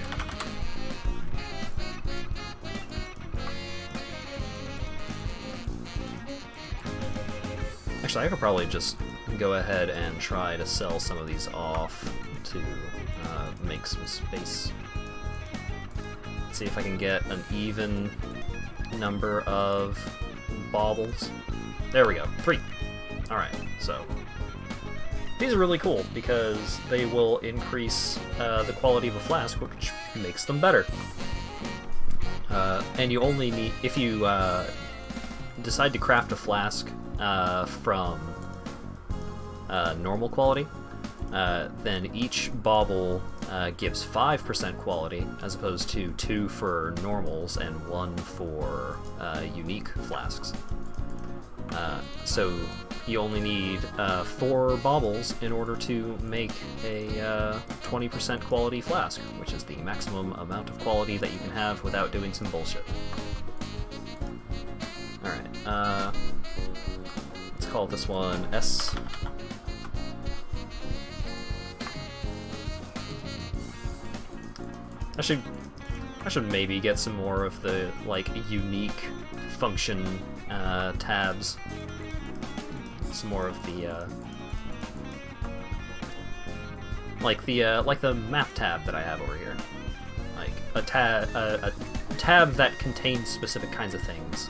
Actually, I could probably just go ahead and try to sell some of these off to make some space. Let's see if I can get an even number of baubles. There we go, 3. Alright, so these are really cool because they will increase the quality of a flask, which makes them better. And you only need, if you decide to craft a flask from normal quality, then each bauble gives 5% quality, as opposed to 2 for normals and 1 for unique flasks. So you only need 4 baubles in order to make a 20% quality flask, which is the maximum amount of quality that you can have without doing some bullshit. Alright, let's call this one S. I should maybe get some more of the, like, unique function tabs. Some more of the like the map tab that I have over here. Like a tab that contains specific kinds of things.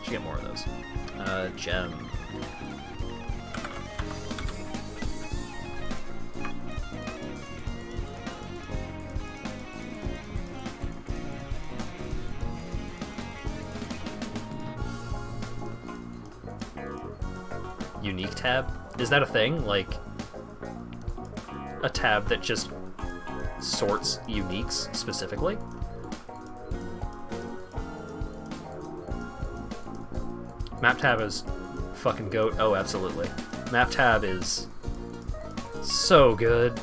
Should get more of those. Gem. Unique tab? Is that a thing? Like, a tab that just sorts uniques specifically? Map tab is fucking goat. Oh, absolutely. Map tab is so good.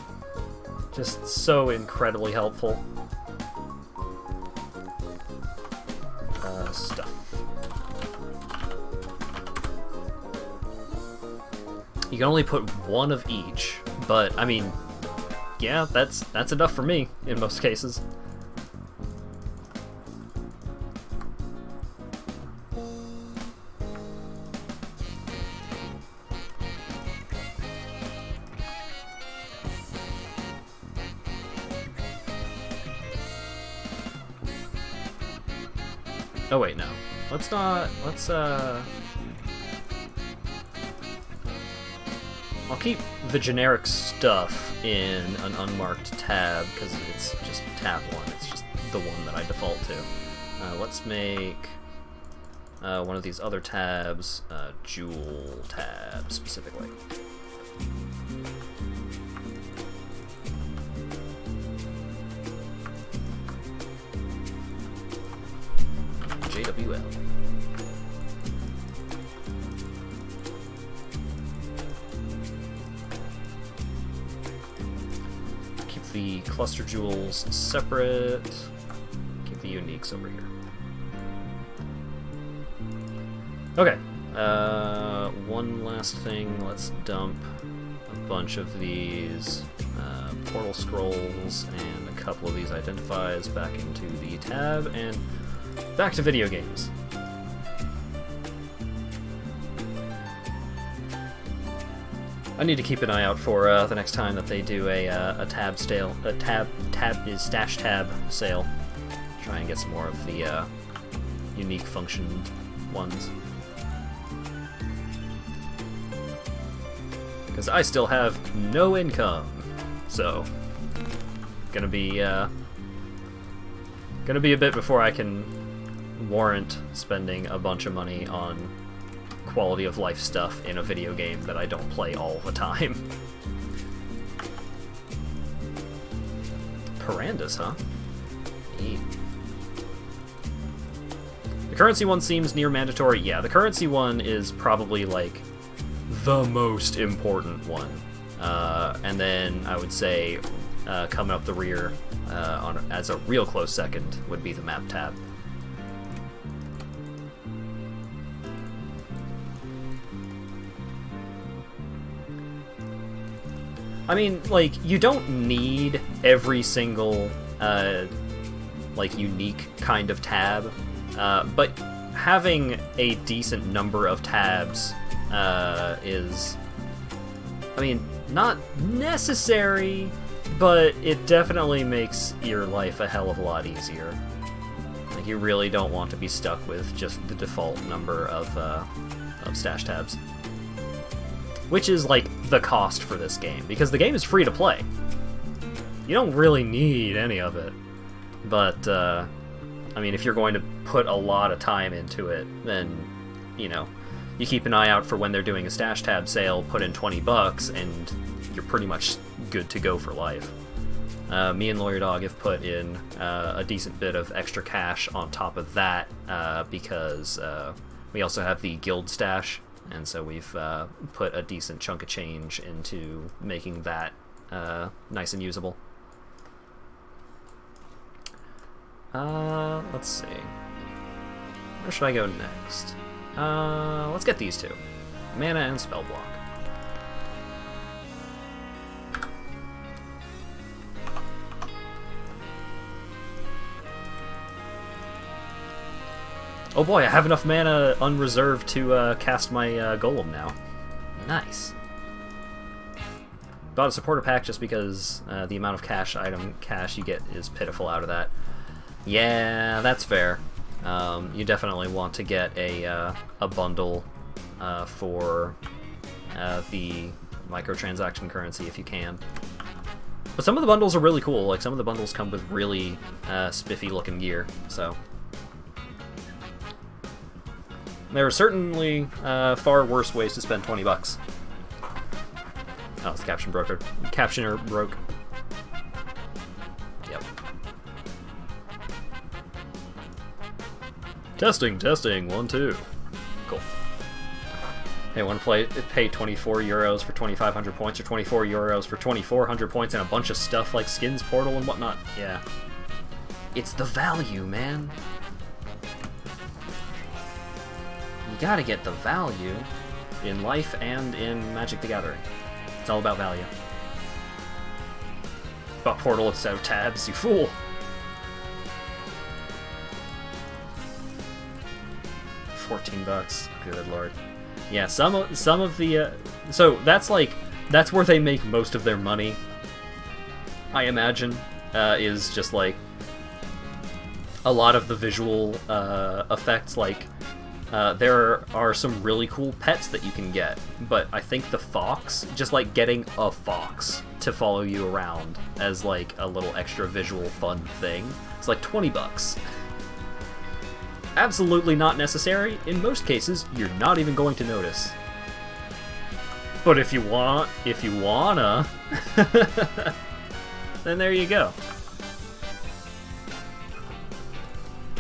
Just so incredibly helpful. Stuff. You can only put 1 of each, but I mean, yeah, that's enough for me in most cases. Oh wait, no. Let's I'll keep the generic stuff in an unmarked tab, because it's just tab 1. It's just the one that I default to. Let's make one of these other tabs, Jewel tab, specifically. JWL. The cluster jewels separate. Keep the uniques over here. Okay. One last thing. Let's dump a bunch of these portal scrolls and a couple of these identifies back into the tab, and back to video games. I need to keep an eye out for the next time that they do a tab sale, stash tab sale. Try and get some more of the unique function ones. Because I still have no income, so gonna be a bit before I can warrant spending a bunch of money on quality of life stuff in a video game that I don't play all the time. Parandas, huh? Neat. The currency one seems near mandatory. Yeah, the currency one is probably like the most important one. And then I would say coming up the rear as a real close second would be the map tab. I mean, like, you don't need every single, like, unique kind of tab, but having a decent number of tabs is, I mean, not necessary, but it definitely makes your life a hell of a lot easier. Like, you really don't want to be stuck with just the default number of stash tabs. Which is, like, the cost for this game, because the game is free to play. You don't really need any of it. But, I mean, if you're going to put a lot of time into it, then, you know, you keep an eye out for when they're doing a stash tab sale, put in $20, and you're pretty much good to go for life. Me and Lawyer Dog have put in a decent bit of extra cash on top of that, because we also have the guild stash. And so we've put a decent chunk of change into making that nice and usable. Let's see. Where should I go next? Let's get these two. Mana and Spell Block. Oh boy, I have enough mana unreserved to cast my Golem now. Nice. Bought a supporter pack just because the amount of cash you get is pitiful out of that. Yeah, that's fair. You definitely want to get a bundle for the microtransaction currency if you can. But some of the bundles are really cool. Like, some of the bundles come with really spiffy looking gear, so... There are certainly far worse ways to spend $20. Oh, it's the caption broker. Captioner broke. Yep. Testing, 1, 2. Cool. Hey, want to pay 24 euros for 2,500 points, or 24 euros for 2,400 points and a bunch of stuff like skins, portal, and whatnot? Yeah. It's the value, man. You gotta get the value in life and in Magic the Gathering. It's all about value. But portal instead of tabs, you fool! $14. Good lord. Yeah, some of the so that's where they make most of their money. I imagine is just like a lot of the visual effects, like. There are some really cool pets that you can get, but I think the fox, just like getting a fox to follow you around as like a little extra visual fun thing, it's like $20. Absolutely not necessary. In most cases, you're not even going to notice. But if you wanna, then there you go.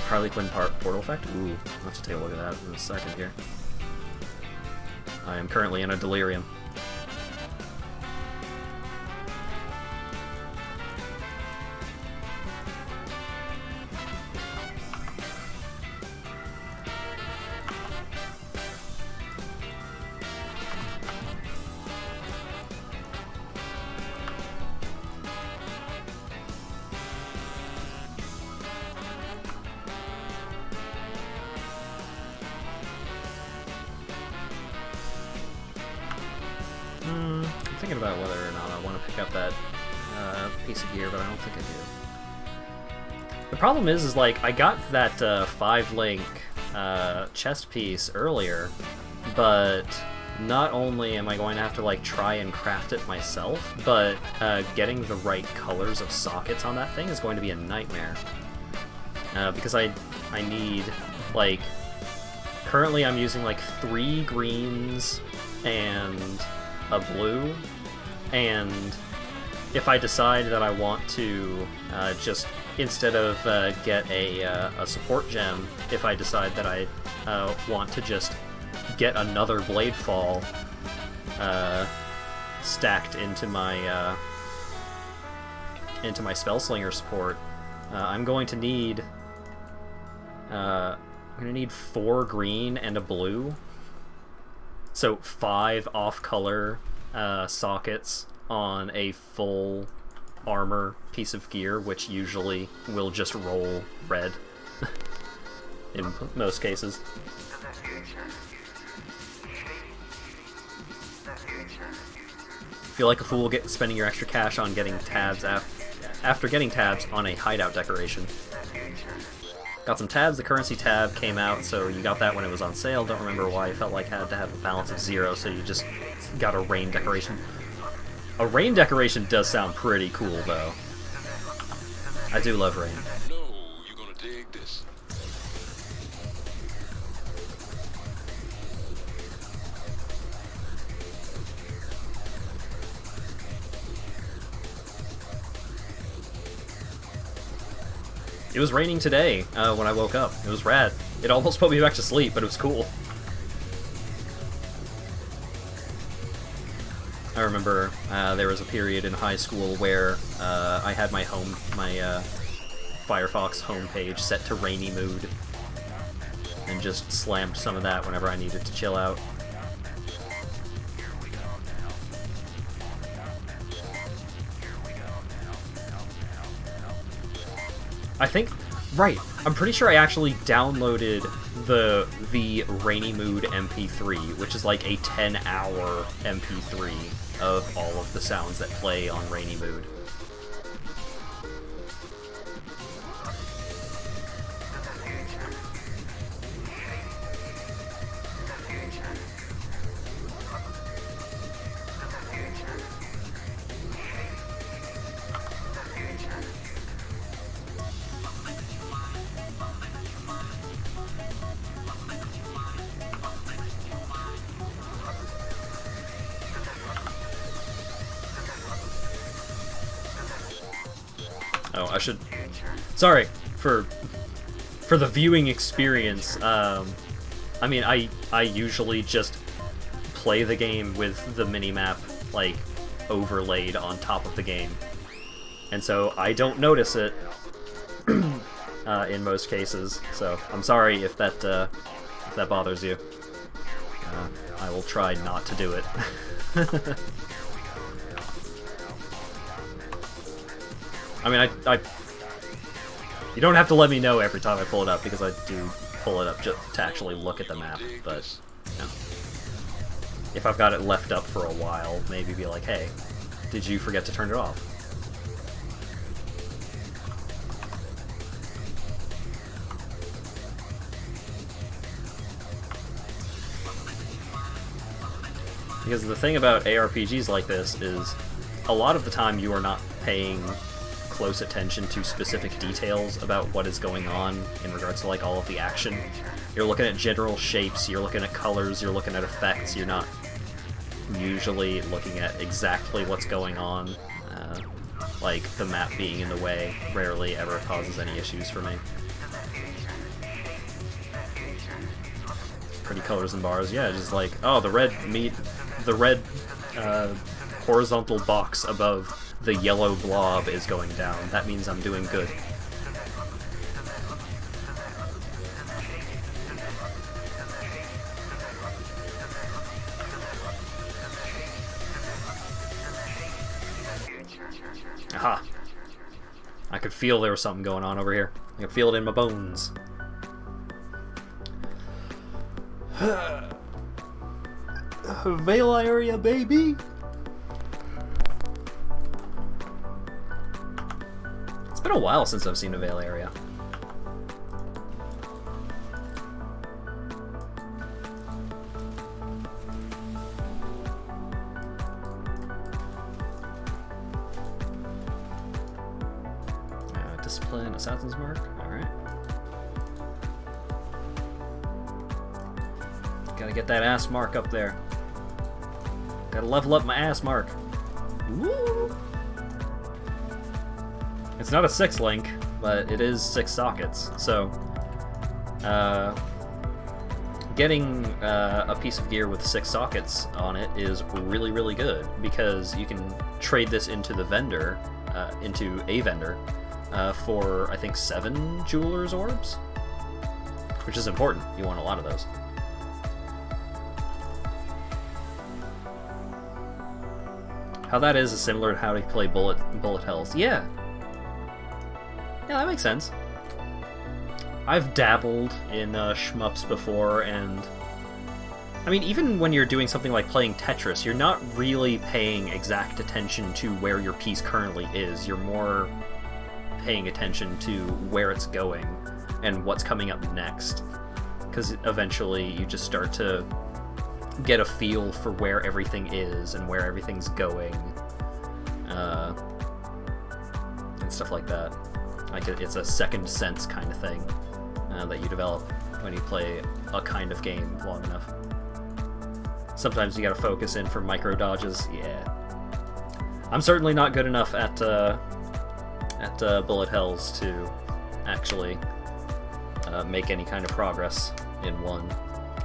Harley Quinn portal effect? Ooh, I'll have to take a look at that in a second here. I am currently in a delirium. thinking about whether or not I want to pick up that piece of gear, but I don't think I do. The problem is like, I got that 5-link chest piece earlier, but not only am I going to have to like try and craft it myself, but getting the right colors of sockets on that thing is going to be a nightmare. Because I need, like, currently I'm using like 3 greens and a blue, and if I decide that I want to just, instead of get a support gem, if I decide that I want to just get another blade fall stacked into my spellslinger support, I'm going to need 4 green and a blue, so 5 off-color sockets on a full armor piece of gear, which usually will just roll red in most cases. Feel like a fool spending your extra cash on getting tabs after getting tabs on a hideout decoration. Got some tabs, the currency tab came out, so you got that when it was on sale. Don't remember why you felt like had to have a balance of 0, so you just got a rain decoration. A rain decoration does sound pretty cool, though. I do love rain. No, you're gonna dig this. It was raining today when I woke up. It was rad. It almost put me back to sleep, but it was cool. I remember there was a period in high school where I had my Firefox homepage set to rainy mood, and just slammed some of that whenever I needed to chill out. I think, right, I'm pretty sure I actually downloaded the Rainy Mood MP3, which is like a 10-hour MP3 of all of the sounds that play on Rainy Mood. Oh, I should... Sorry for the viewing experience. I mean, I usually just play the game with the minimap, like, overlaid on top of the game. And so I don't notice it in most cases. So I'm sorry if that bothers you. I will try not to do it. I mean, you don't have to let me know every time I pull it up, because I do pull it up just to actually look at the map, but, you know, if I've got it left up for a while, maybe be like, hey, did you forget to turn it off? Because the thing about ARPGs like this is, a lot of the time you are not paying close attention to specific details about what is going on in regards to like all of the action. You're looking at general shapes, you're looking at colors, you're looking at effects, you're not usually looking at exactly what's going on. Like the map being in the way rarely ever causes any issues for me. Pretty colors and bars, yeah, just like, oh, the red horizontal box above the yellow blob is going down. That means I'm doing good. Aha! I could feel there was something going on over here. I could feel it in my bones. Veil area, baby! been a while since I've seen a Vale area. Discipline, Assassin's Mark, alright. Gotta get that ass mark up there. Gotta level up my ass mark. Woo! It's not a 6 link, but it is 6 sockets, so getting a piece of gear with 6 sockets on it is really, really good, because you can trade this into the vendor, into a vendor, for, I think, 7 Jeweler's Orbs, which is important. You want a lot of those. How that is similar to how to play bullet hells. Yeah. Yeah, that makes sense. I've dabbled in shmups before, and I mean, even when you're doing something like playing Tetris, you're not really paying exact attention to where your piece currently is. You're more paying attention to where it's going and what's coming up next, because eventually you just start to get a feel for where everything is and where everything's going, and stuff like that. Like, it's a second sense kind of thing that you develop when you play a kind of game long enough. Sometimes you gotta focus in for micro dodges. Yeah, I'm certainly not good enough at bullet hells to actually make any kind of progress in one.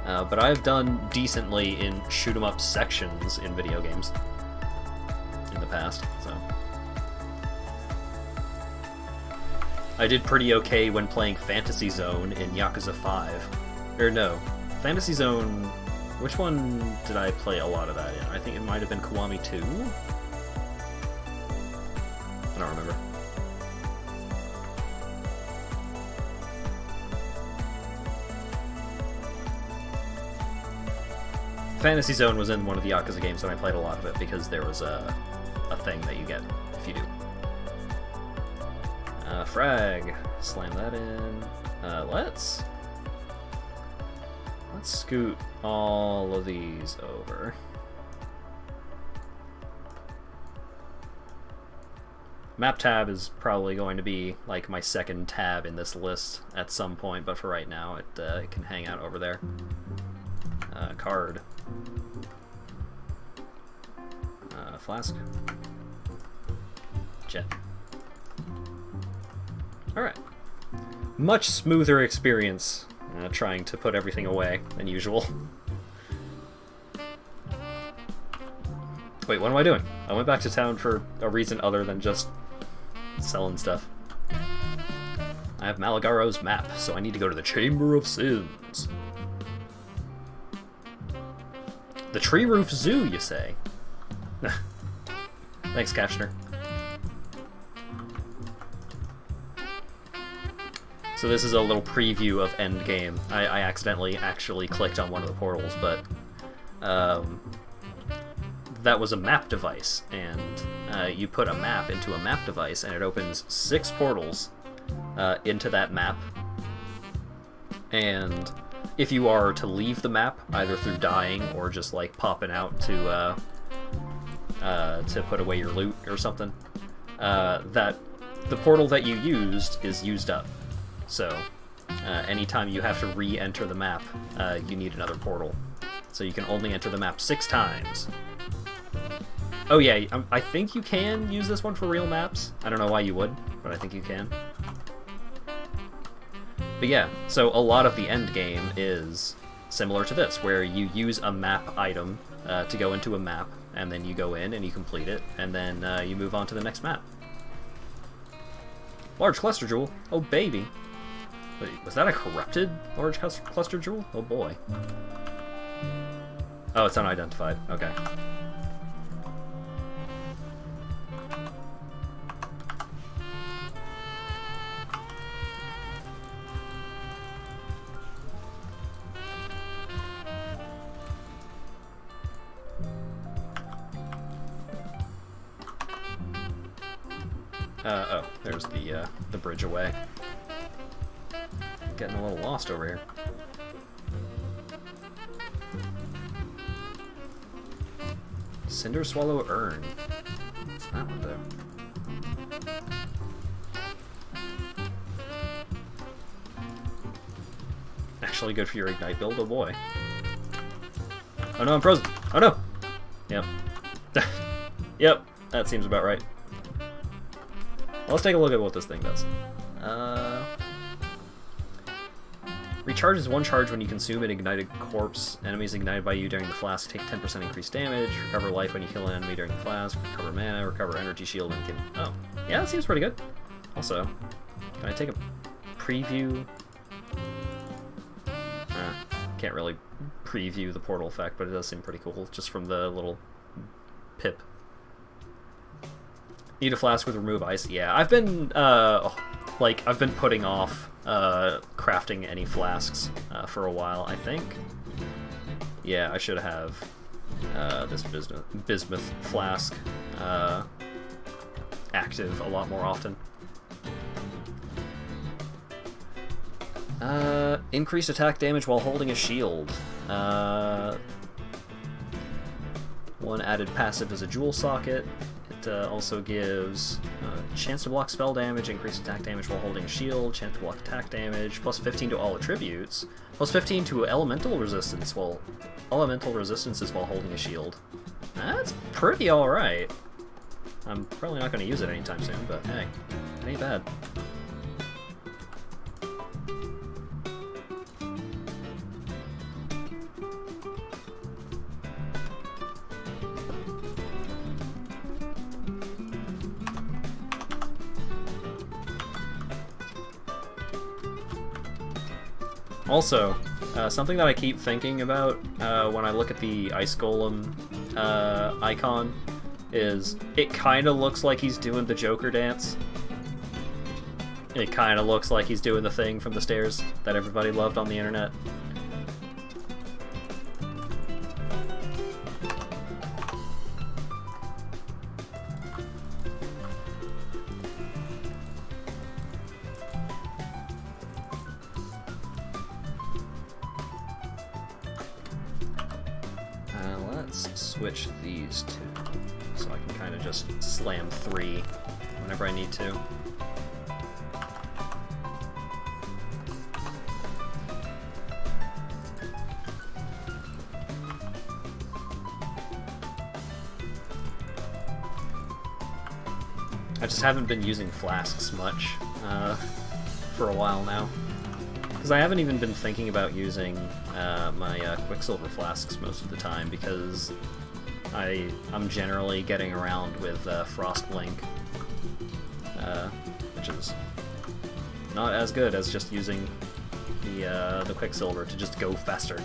But I've done decently in shoot-'em-up sections in video games in the past, so. I did pretty okay when playing Fantasy Zone in Yakuza 5. Or no, Fantasy Zone... Which one did I play a lot of that in? I think it might have been Kiwami 2? I don't remember. Fantasy Zone was in one of the Yakuza games, and I played a lot of it because there was a thing that you get if you do. Frag. Slam that in. Let's scoot all of these over. Map tab is probably going to be like my second tab in this list at some point, but for right now it can hang out over there. Card. Flask. Jet. Alright. Much smoother experience trying to put everything away than usual. Wait, what am I doing? I went back to town for a reason other than just selling stuff. I have Malagaro's map, so I need to go to the Chamber of Sins. The Tree Roof Zoo, you say? Thanks, Kashner. So this is a little preview of Endgame. I accidentally actually clicked on one of the portals, but that was a map device, and you put a map into a map device, and it opens 6 portals into that map. And if you are to leave the map, either through dying or just like popping out to put away your loot or something, that the portal that you used is used up. So anytime you have to re-enter the map, you need another portal. So you can only enter the map 6 times. Oh yeah, I think you can use this one for real maps. I don't know why you would, but I think you can. But yeah, so a lot of the end game is similar to this, where you use a map item to go into a map, and then you go in and you complete it, and then you move on to the next map. Large cluster jewel? Oh baby. Wait, was that a corrupted large cluster jewel? Oh boy. Oh, it's unidentified. Okay. Oh, there's the bridge away. Getting a little lost over here. Cinder Swallow Urn. What's that one do? Actually good for your Ignite build, oh boy. Oh no, I'm frozen! Oh no! Yep. Yep, that seems about right. Well, let's take a look at what this thing does. Recharges one charge when you consume an ignited corpse. Enemies ignited by you during the flask take 10% increased damage. Recover life when you kill an enemy during the flask. Recover mana. Recover energy shield and can... Oh, yeah, that seems pretty good. Also, can I take a preview? Can't really preview the portal effect, but it does seem pretty cool, just from the little pip. Need a flask with remove ice. Yeah, I've been I've been putting off crafting any flasks for a while. I think. Yeah, I should have this bismuth flask active a lot more often. Increased attack damage while holding a shield. One added passive is a jewel socket. It also gives chance to block spell damage, increased attack damage while holding a shield, chance to block attack damage, plus 15 to all attributes, plus 15 to elemental resistance while is while holding a shield. That's pretty alright. I'm probably not going to use it anytime soon, but hey, it ain't bad. Also, something that I keep thinking about when I look at the Ice Golem icon is it kind of looks like he's doing the Joker dance. It kind of looks like he's doing the thing from the stairs that everybody loved on the internet. Switch these two, so I can kind of just slam 3 whenever I need to. I just haven't been using flasks much for a while now. Because I haven't even been thinking about using my Quicksilver flasks most of the time, because I'm generally getting around with Frostblink, which is not as good as just using the Quicksilver to just go faster.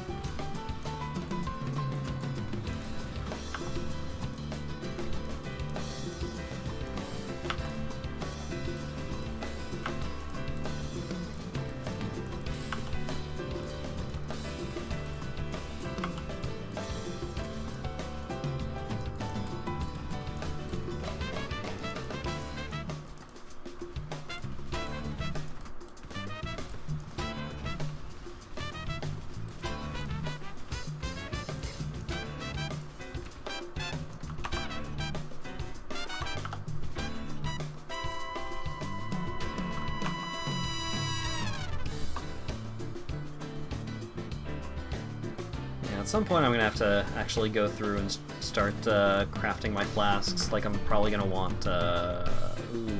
At some point I'm going to have to actually go through and start crafting my flasks. Like, I'm probably going to want...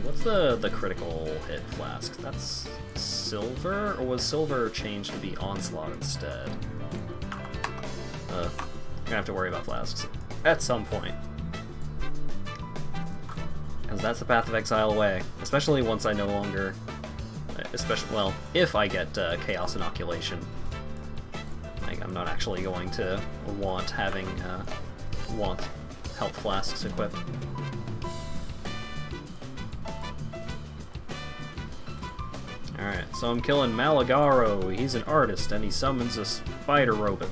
what's the critical hit flask? That's silver? Or was silver changed to be onslaught instead? I'm going to have to worry about flasks at some point. Because that's the path of exile way. Especially once I no longer... well, if I get Chaos Inoculation. I'm not actually going to want health flasks equipped. Alright, so I'm killing Malagaro. He's an artist and he summons a spider robot.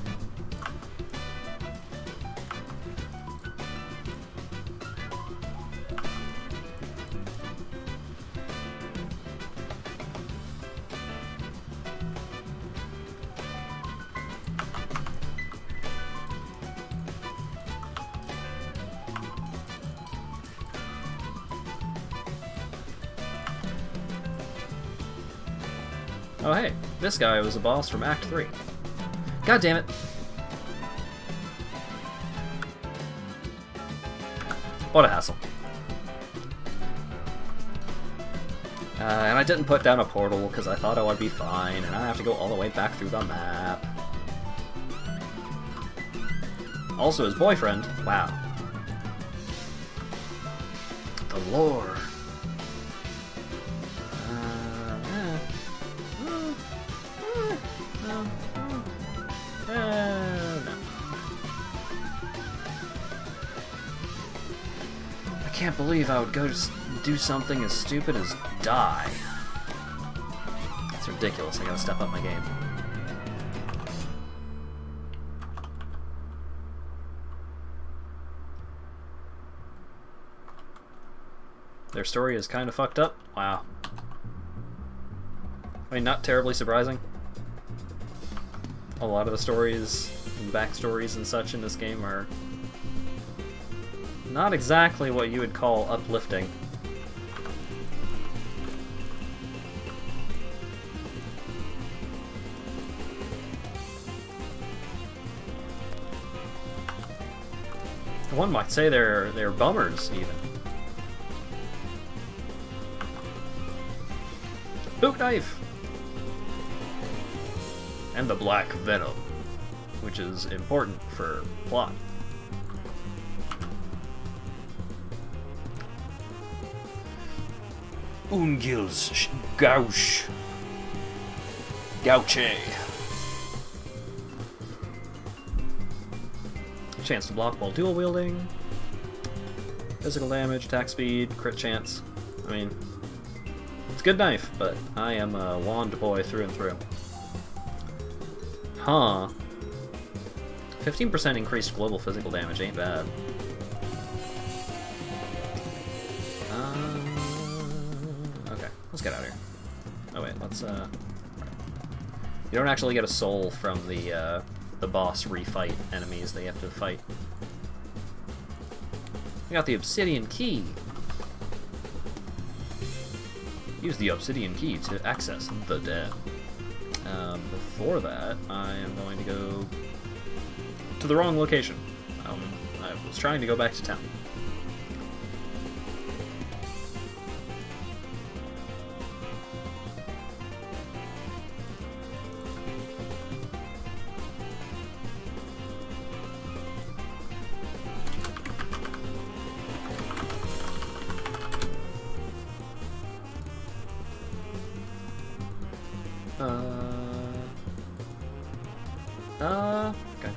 Oh hey, this guy was a boss from Act 3. God damn it. What a hassle. And I didn't put down a portal because I thought I would be fine, and I have to go all the way back through the map. Also his boyfriend. Wow. The lore. No. I can't believe I would go to do something as stupid as die. It's ridiculous. I gotta step up my game. Their story is kind of fucked up. Wow. I mean, not terribly surprising. A lot of the stories and backstories and such in this game are not exactly what you would call uplifting. One might say they're bummers, even. Boot knife! And the black venom, which is important for plot. Ungil's Gauche. Gauche. Chance to block while dual wielding. Physical damage, attack speed, crit chance. I mean, it's a good knife, but I am a wand boy through and through. Huh. 15% increased global physical damage ain't bad. Okay, let's get out of here. Oh wait, let's You don't actually get a soul from the boss refight enemies that you have to fight. We got the obsidian key. Use the obsidian key to access the dead. Before that, I am going to go to the wrong location. I was trying to go back to town. Okay.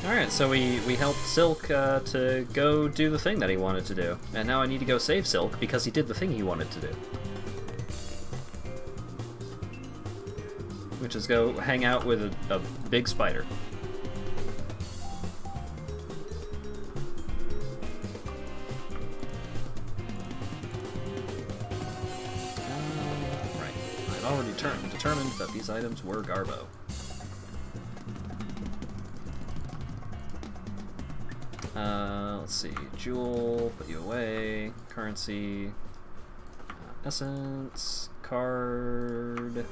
Alright, so we helped Silk to go do the thing that he wanted to do. And now I need to go save Silk because he did the thing he wanted to do. Which is go hang out with a big spider. Already determined that these items were Garbo. Let's see. Jewel, put you away. Currency. Essence. Card.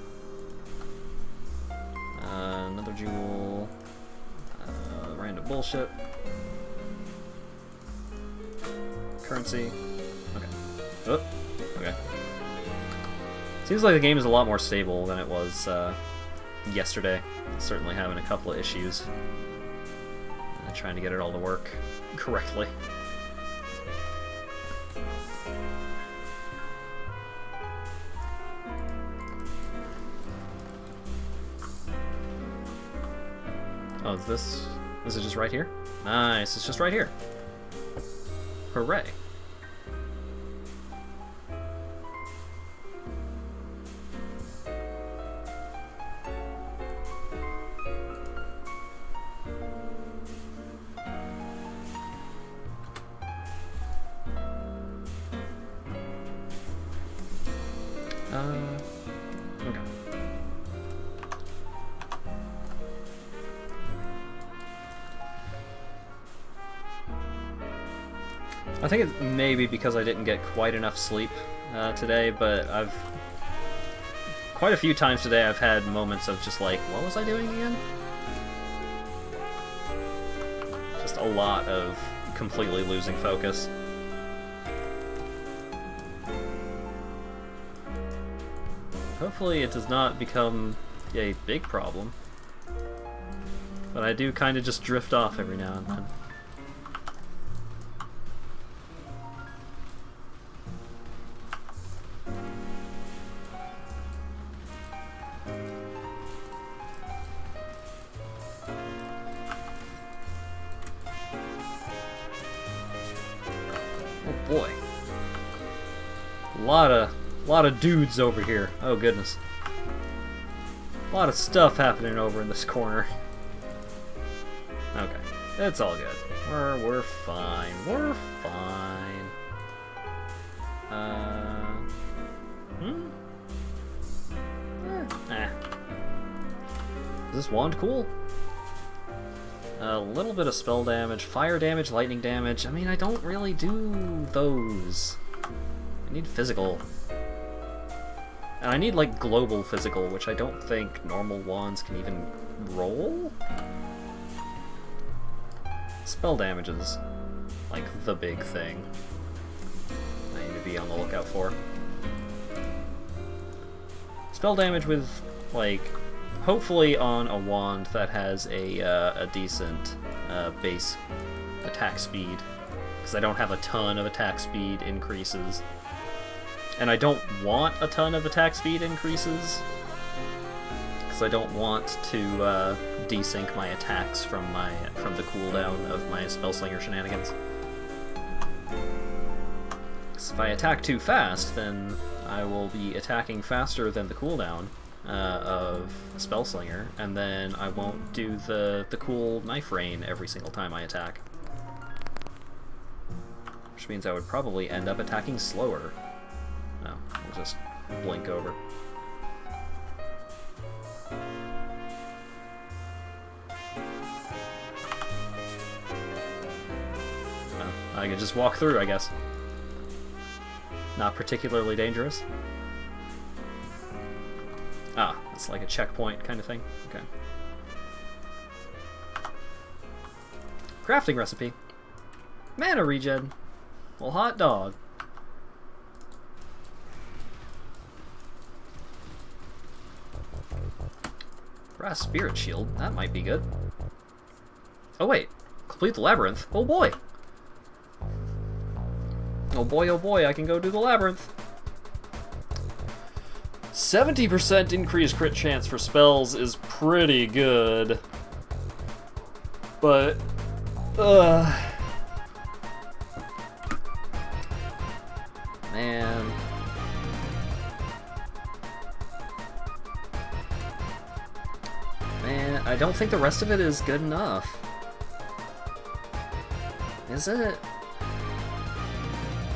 Another jewel. Random bullshit. Currency. Okay. Oh, okay. Seems like the game is a lot more stable than it was yesterday. Certainly having a couple of issues. Trying to get it all to work correctly. Oh, is it just right here? Nice, it's just right here. Hooray. Okay. I think it's maybe because I didn't get quite enough sleep today, but quite a few times today I've had moments of just like, what was I doing again? Just a lot of completely losing focus. Hopefully it does not become a big problem. But I do kind of just drift off every now and then. Oh boy. A lot of dudes over here. Oh goodness. A lot of stuff happening over in this corner. Okay, it's all good. We're fine. We're fine. Is this wand cool? A little bit of spell damage, fire damage, lightning damage. I mean, I don't really do those. I need physical. And I need, like, global physical, which I don't think normal wands can even roll? Spell damage is, like, the big thing I need to be on the lookout for. Spell damage with, like, hopefully on a wand that has a decent base attack speed, because I don't have a ton of attack speed increases. And I don't want a ton of attack speed increases, because I don't want to desync my attacks from the cooldown of my Spellslinger shenanigans. Because if I attack too fast, then I will be attacking faster than the cooldown of Spellslinger, and then I won't do the cool knife rain every single time I attack. Which means I would probably end up attacking slower. No, we'll just blink over. Well, I can just walk through, I guess. Not particularly dangerous. Ah, it's like a checkpoint kind of thing. Okay. Crafting recipe. Mana regen. Well, hot dog. Brass spirit shield. That might be good. Oh wait. Complete the labyrinth. Oh boy. Oh boy, I can go do the labyrinth. 70% increased crit chance for spells is pretty good. But, man. Man, I don't think the rest of it is good enough. Is it?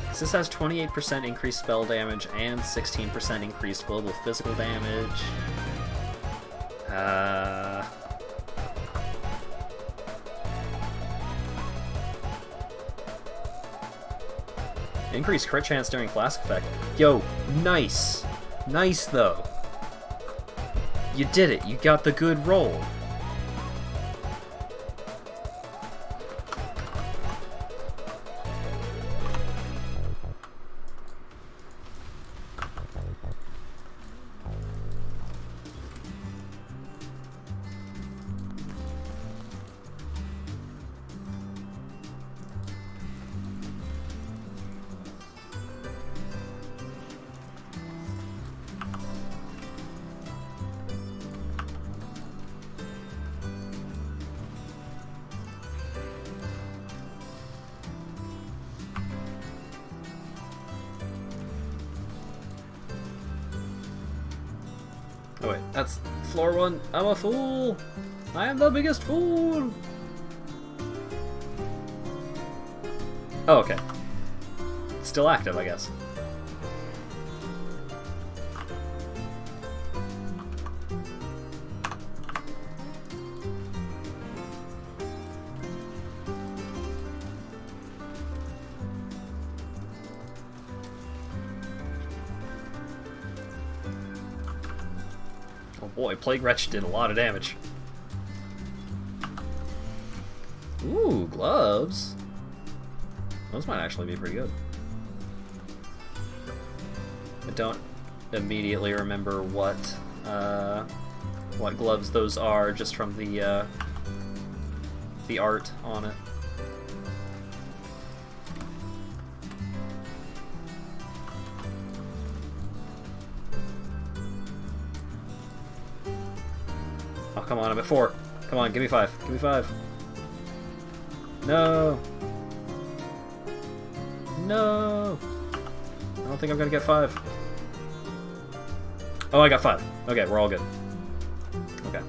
Because this has 28% increased spell damage and 16% increased global physical damage. Increased crit chance during flask effect. Yo, nice. Nice, though. You did it. You got the good roll. Oh wait, that's floor one. I'm a fool! I am the biggest fool! Oh, okay. It's still active, I guess. Oh boy, Plague Wretch did a lot of damage. Ooh, gloves. Those might actually be pretty good. I don't immediately remember what gloves those are, just from the art on it. Oh, come on, I'm at 4. Come on, give me 5. Give me 5. No! No! I don't think I'm gonna get 5. Oh, I got 5. Okay, we're all good. Okay.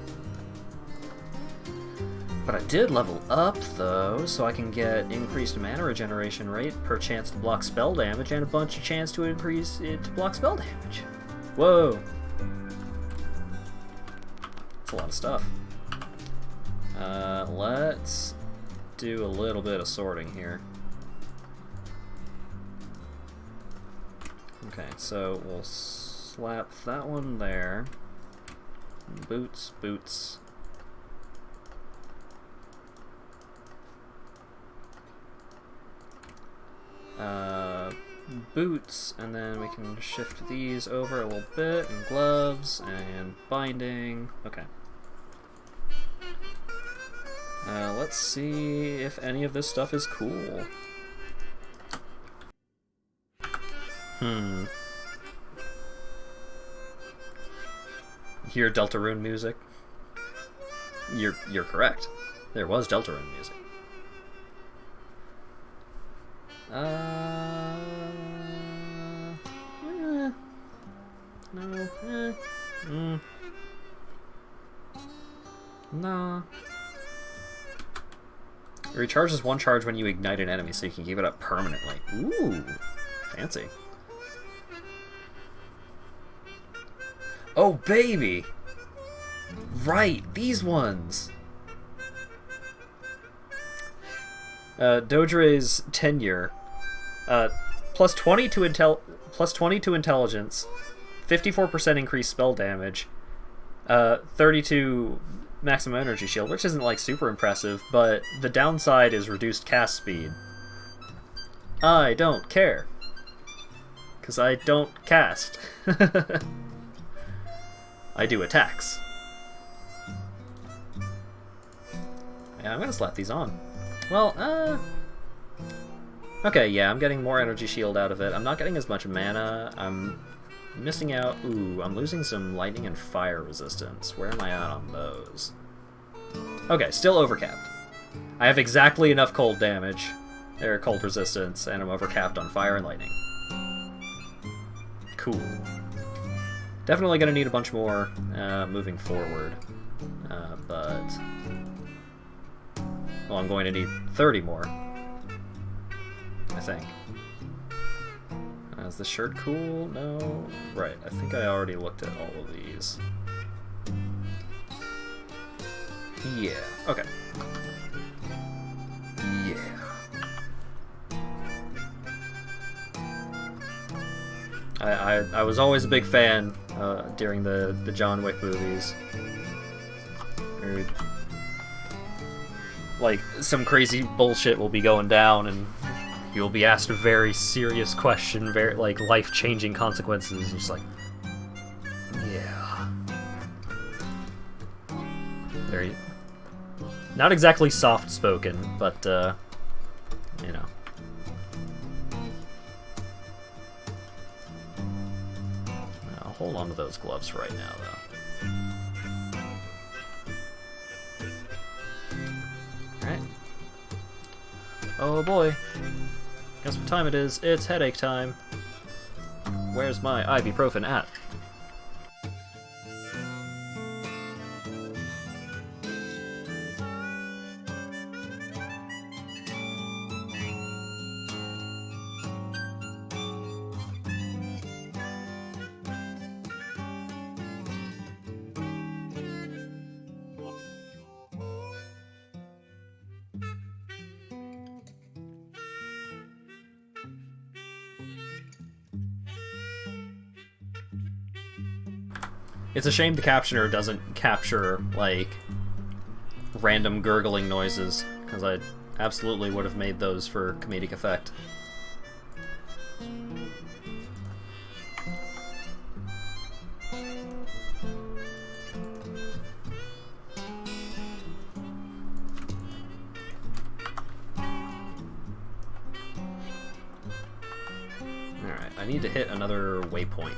But I did level up, though, so I can get increased mana regeneration rate per chance to block spell damage, and a bunch of chance to increase it to block spell damage. Whoa! That's a lot of stuff. Let's do a little bit of sorting here. Okay, so we'll slap that one there. Boots, boots. Boots, and then we can shift these over a little bit, and gloves, and binding. Okay. Let's see if any of this stuff is cool. Hear Deltarune music? You're correct. There was Deltarune music. No. Nah. It recharges 1 charge when you ignite an enemy, so you can keep it up permanently. Ooh, fancy. Oh, baby! Right, these ones! Dojire's tenure. Plus 20 to intelligence, 54% increased spell damage, 32 maximum energy shield, which isn't like super impressive, but the downside is reduced cast speed. I don't care, because I don't cast. I do attacks. Yeah, I'm gonna slap these on. Well, okay, yeah, I'm getting more energy shield out of it. I'm not getting as much mana. I'm missing out. Ooh, I'm losing some lightning and fire resistance. Where am I at on those? Okay, still overcapped. I have exactly enough cold damage, or cold resistance, and I'm overcapped on fire and lightning. Cool. Definitely gonna need a bunch more moving forward, but... Well, I'm going to need 30 more, I think. Is the shirt cool? No? Right, I think I already looked at all of these. Yeah, okay. Yeah. I was always a big fan during the John Wick movies. Like, some crazy bullshit will be going down, and you'll be asked a very serious question, very, like, life-changing consequences, and just like, yeah. Very... Not exactly soft-spoken, but, you know. I'll hold on to those gloves right now, though. Alright. Oh boy. Guess what time it is? It's headache time. Where's my ibuprofen at? It's a shame the captioner doesn't capture, like, random gurgling noises, because I absolutely would have made those for comedic effect. Alright, I need to hit another waypoint.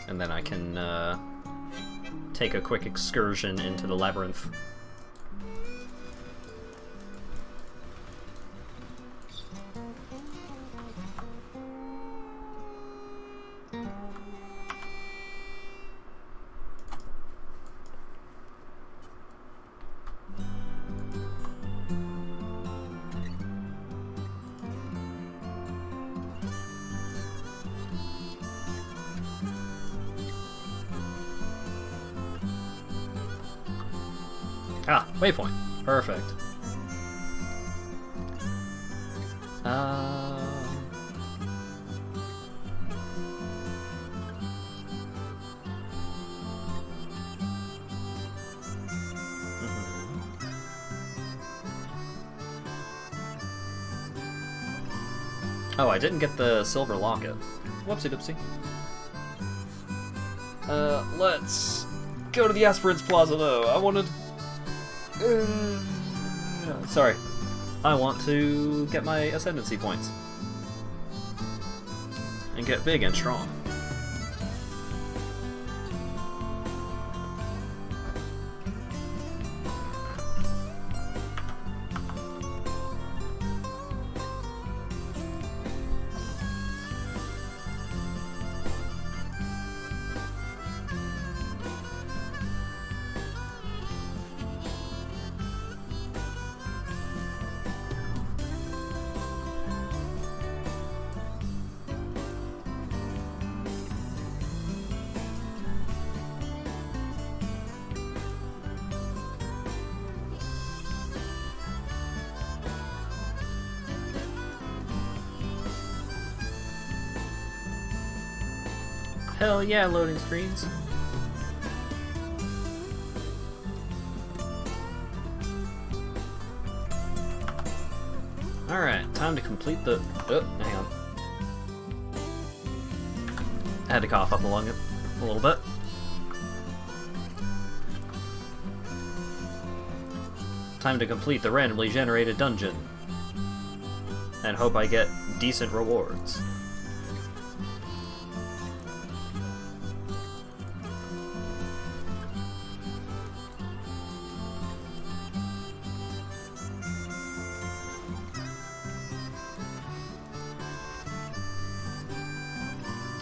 And then I can take a quick excursion into the labyrinth. Ah, waypoint. Perfect. Oh, I didn't get the silver locket. Whoopsie doopsie. Let's go to the Aspirants Plaza though. I wanted... sorry. I want to get my ascendancy points. And get big and strong. Hell yeah, loading screens. Alright, time to complete the... Oh, hang on. I had to cough up along it a little bit. Time to complete the randomly generated dungeon. And hope I get decent rewards.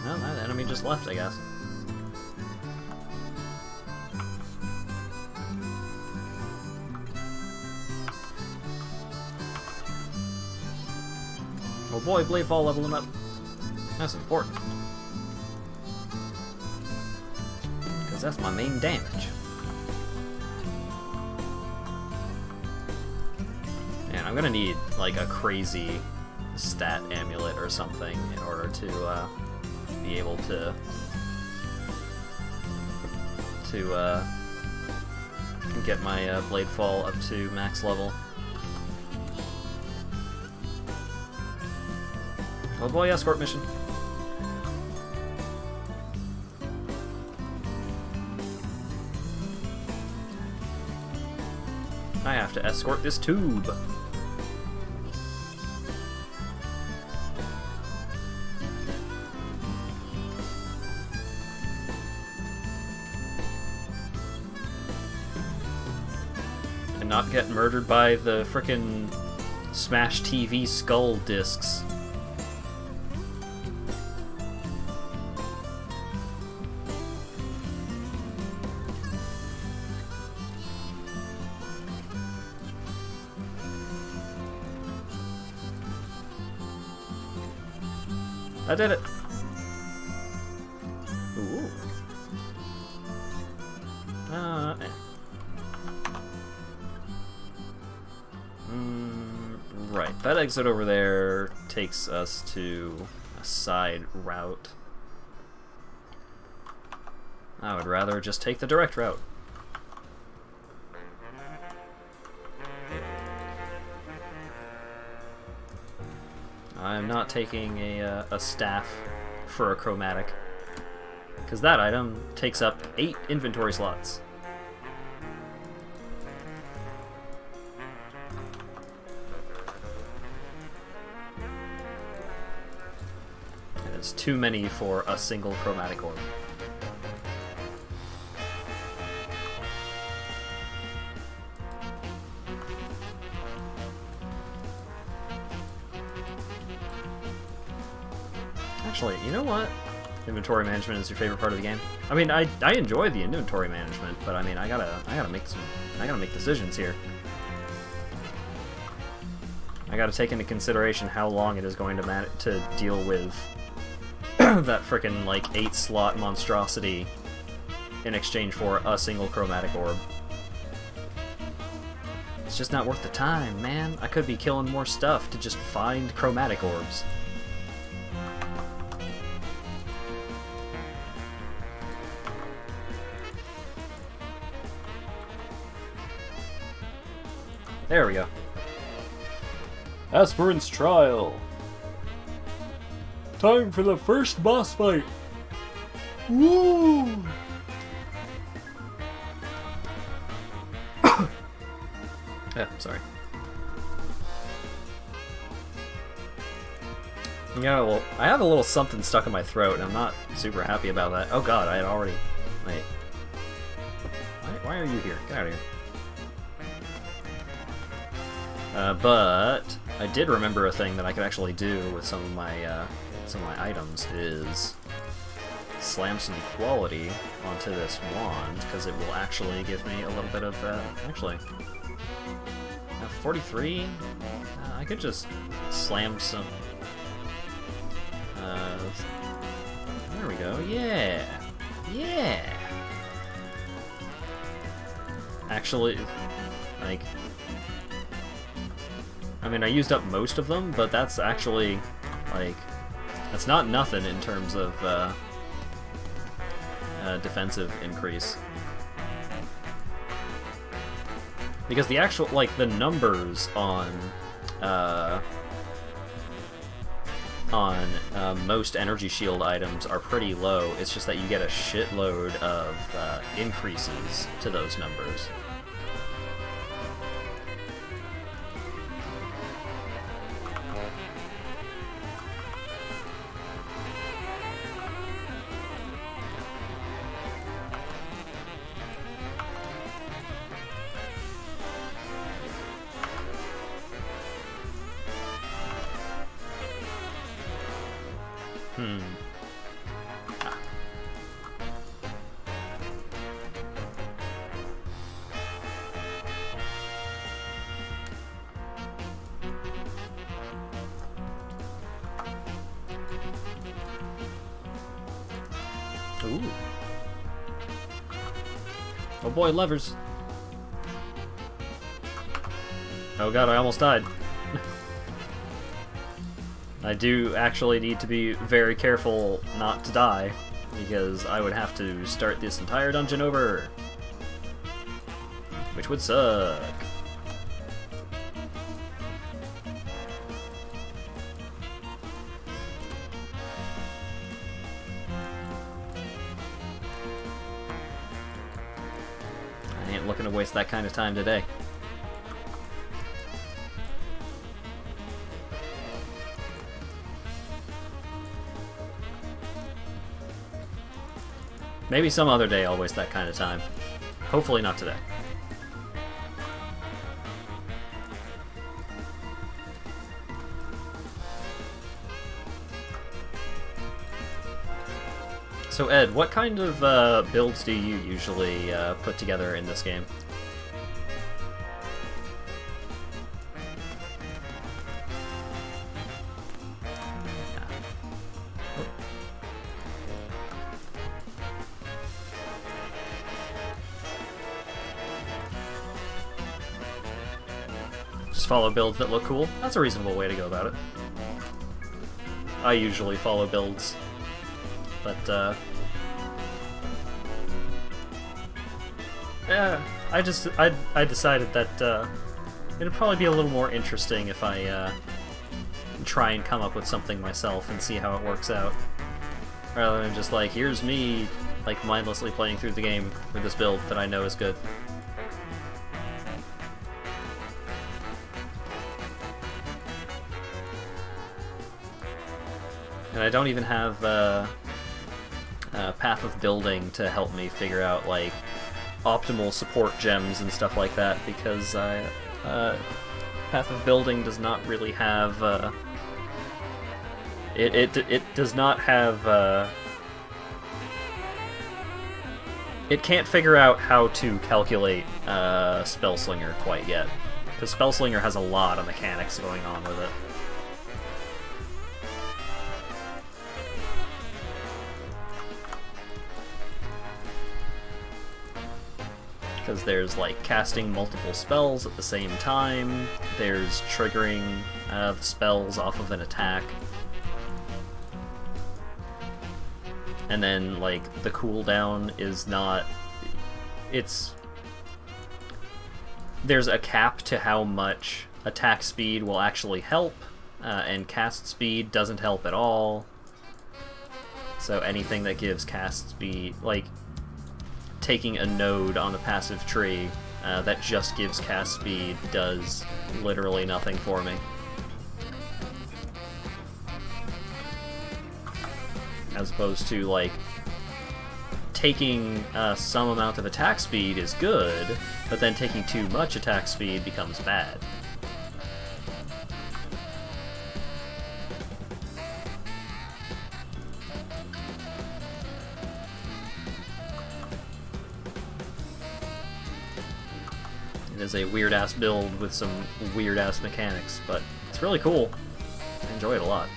Well, that enemy just left, I guess. Oh boy, Blade Fall leveling up. That's important. Because that's my main damage. And I'm gonna need, like, a crazy stat amulet or something in order to, be able to get my Blade Fall up to max level. Oh boy, escort mission. I have to escort this tube. And not get murdered by the frickin' Smash TV skull discs. I did it! Ooh. Right, that exit over there takes us to a side route. I would rather just take the direct route. I'm not taking a staff for a chromatic, because that item takes up 8 inventory slots. And it's too many for a single chromatic orb. Actually, you know what? Inventory management is your favorite part of the game. I mean, I enjoy the inventory management, but I mean, I gotta make decisions here. I gotta take into consideration how long it is going to deal with that frickin' like 8-slot monstrosity in exchange for a single chromatic orb. It's just not worth the time, man. I could be killing more stuff to just find chromatic orbs. There we go. Aspirant's Trial. Time for the first boss fight. Woo! Yeah, sorry. You know, I have a little something stuck in my throat, and I'm not super happy about that. Oh god, I had already... Wait. Why are you here? Get out of here. But I did remember a thing that I could actually do with some of my items is slam some quality onto this wand, because it will actually give me a little bit of actually 43. I could just slam some. There we go. Yeah, yeah. Actually, like. I mean, I used up most of them, but that's actually, like, that's not nothing in terms of defensive increase. Because the actual, like, the numbers on most energy shield items are pretty low. It's just that you get a shitload of increases to those numbers. Ooh. Oh boy, levers. Oh god, I almost died. I do actually need to be very careful not to die, because I would have to start this entire dungeon over. Which would suck. I ain't looking to waste that kind of time today. Maybe some other day I'll waste that kind of time. Hopefully not today. So Ed, what kind of builds do you usually put together in this game? Just follow builds that look cool? That's a reasonable way to go about it. I usually follow builds, but I decided that it'd probably be a little more interesting if I try and come up with something myself and see how it works out, rather than just like, here's me like mindlessly playing through the game with this build that I know is good. And I don't even have Path of Building to help me figure out like optimal support gems and stuff like that, because Path of Building does not really have it does not have it can't figure out how to calculate Spellslinger quite yet, because Spellslinger has a lot of mechanics going on with it. Because there's like casting multiple spells at the same time, there's triggering the spells off of an attack, and then like the cooldown is not, there's a cap to how much attack speed will actually help, and cast speed doesn't help at all. So anything that gives cast speed, like taking a node on the passive tree that just gives cast speed, does literally nothing for me. As opposed to, like, taking some amount of attack speed is good, but then taking too much attack speed becomes bad. It is a weird-ass build with some weird-ass mechanics, but it's really cool. I enjoy it a lot.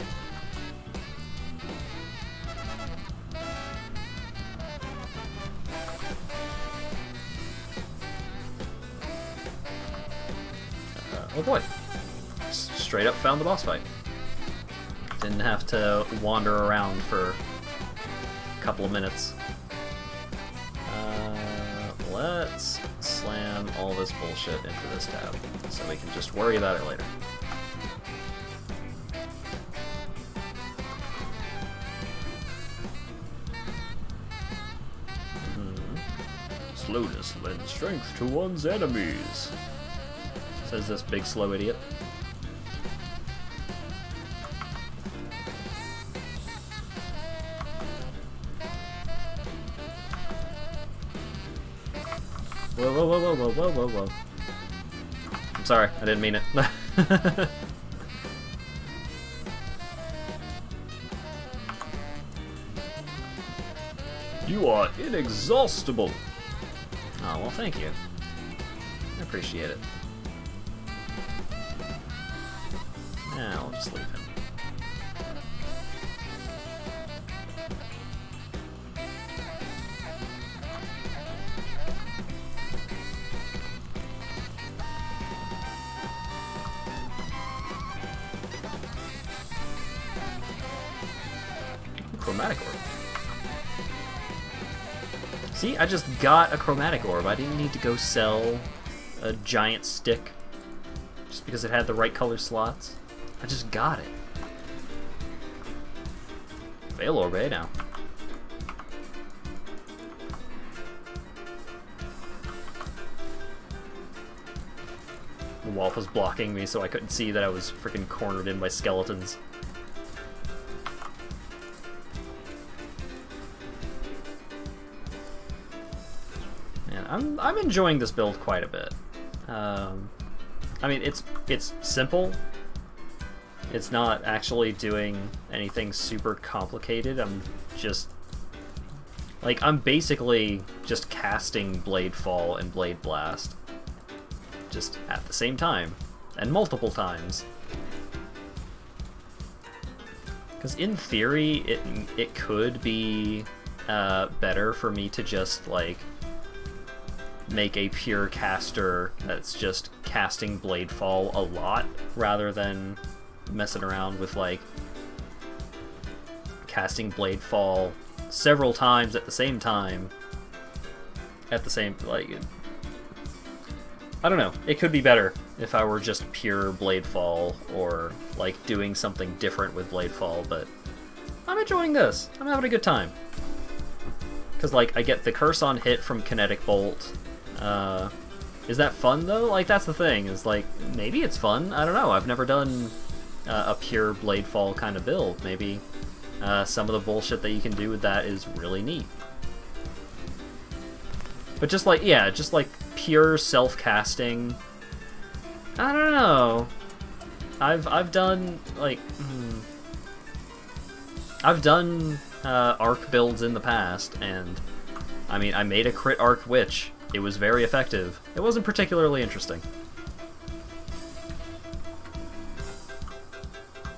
Oh boy. Straight up found the boss fight. Didn't have to wander around for a couple of minutes. Let's slam all this bullshit into this tab, so we can just worry about it later. Slowness lends strength to one's enemies, says this big slow idiot. Whoa, whoa, whoa, whoa, whoa, whoa, whoa. I'm sorry, I didn't mean it. You are inexhaustible! Oh, well, thank you. I appreciate it. Yeah, I'll just leave him. Chromatic orb. See, I just got a chromatic orb. I didn't need to go sell a giant stick just because it had the right color slots. I just got it. Veil orb, eh, now. The wall was blocking me, so I couldn't see that I was freaking cornered in by skeletons. I'm enjoying this build quite a bit. I mean, it's simple. It's not actually doing anything super complicated. I'm basically just casting Blade Fall and Blade Blast just at the same time, and multiple times. Because in theory, it could be better for me to just like make a pure caster that's just casting Blade Fall a lot, rather than messing around with like casting Blade Fall several times at the same time, I don't know. It could be better if I were just pure Bladefall or like doing something different with Bladefall, but I'm enjoying this. I'm having a good time. Because like I get the curse on hit from Kinetic Bolt. Is that fun though? Like that's the thing. Is like maybe it's fun. I don't know. I've never done a pure Bladefall kind of build. Maybe some of the bullshit that you can do with that is really neat. But just like, yeah, just like pure self-casting. I don't know. I've done like I've done arc builds in the past, and I mean I made a crit arc witch. It was very effective. It wasn't particularly interesting.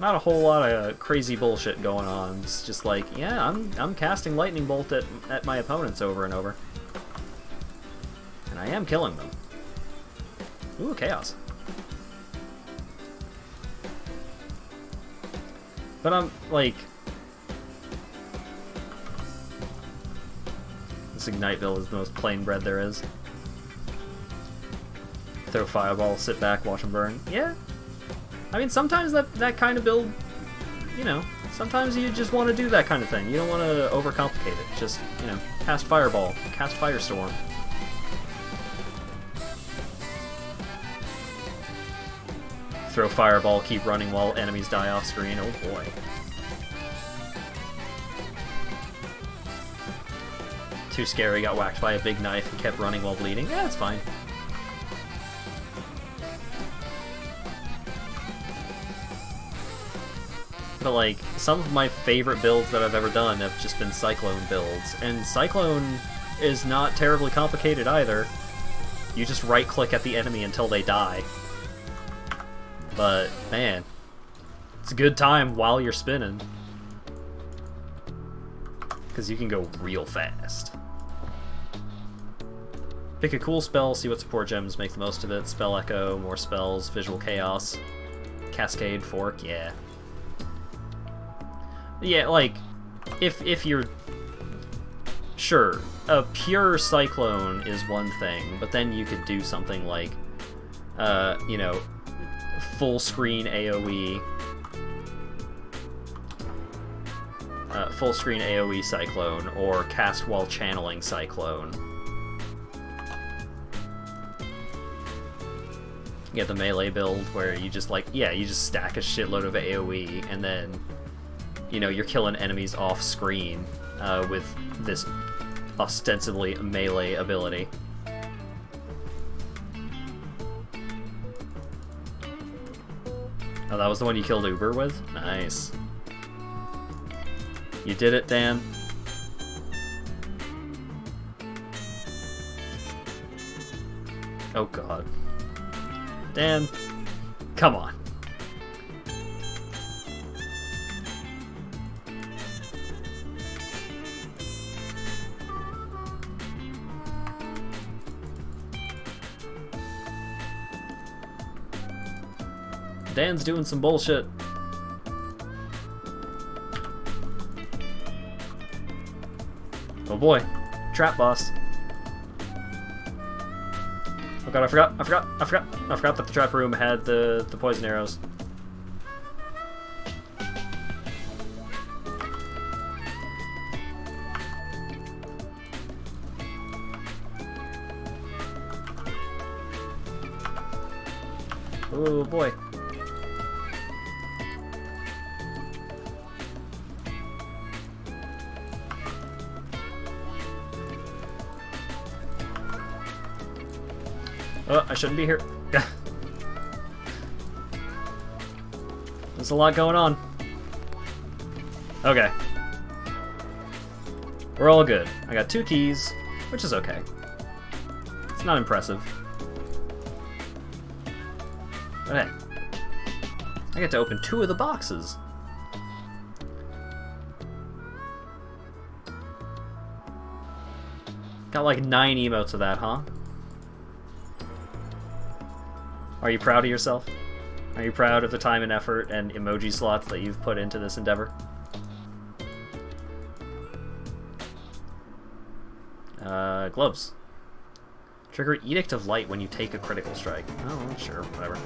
Not a whole lot of crazy bullshit going on. It's just like, yeah, I'm casting lightning bolt at my opponents over and over. And I am killing them. Ooh, chaos. But I'm, like... This Ignite build is the most plain bread there is. Throw fireball, sit back, watch them burn. Yeah. I mean, sometimes that kind of build, you know, sometimes you just want to do that kind of thing. You don't want to overcomplicate it. Just, you know, cast fireball, cast firestorm. Throw fireball, keep running while enemies die off screen. Oh boy. Too scary, got whacked by a big knife and kept running while bleeding. Yeah, it's fine. But like, some of my favorite builds that I've ever done have just been Cyclone builds. And Cyclone is not terribly complicated either. You just right-click at the enemy until they die. But, man, it's a good time while you're spinning. Because you can go real fast. Pick a cool spell, see what support gems make the most of it. Spell Echo, more spells, Visual Chaos, Cascade, Fork, yeah. Yeah, like, if you're... Sure, a pure Cyclone is one thing, but then you could do something like, you know, full screen AoE. Full screen AoE Cyclone, or cast while channeling Cyclone. You get the melee build where you just like, yeah, you just stack a shitload of AoE, and then, you know, you're killing enemies off screen with this ostensibly melee ability. Oh, that was the one you killed Uber with? Nice. You did it, Dan. Oh god. Dan, come on. Dan's doing some bullshit. Oh boy. Trap boss. Oh god, I forgot that the trap room had the poison arrows. Oh boy. Oh, I shouldn't be here. There's a lot going on. Okay. We're all good. I got 2 keys, which is okay. It's not impressive. But hey. I get to open 2 of the boxes. Got like 9 emotes of that, huh? Are you proud of yourself? Are you proud of the time and effort and emoji slots that you've put into this endeavor? Gloves. Trigger Edict of Light when you take a critical strike. Oh, sure, whatever.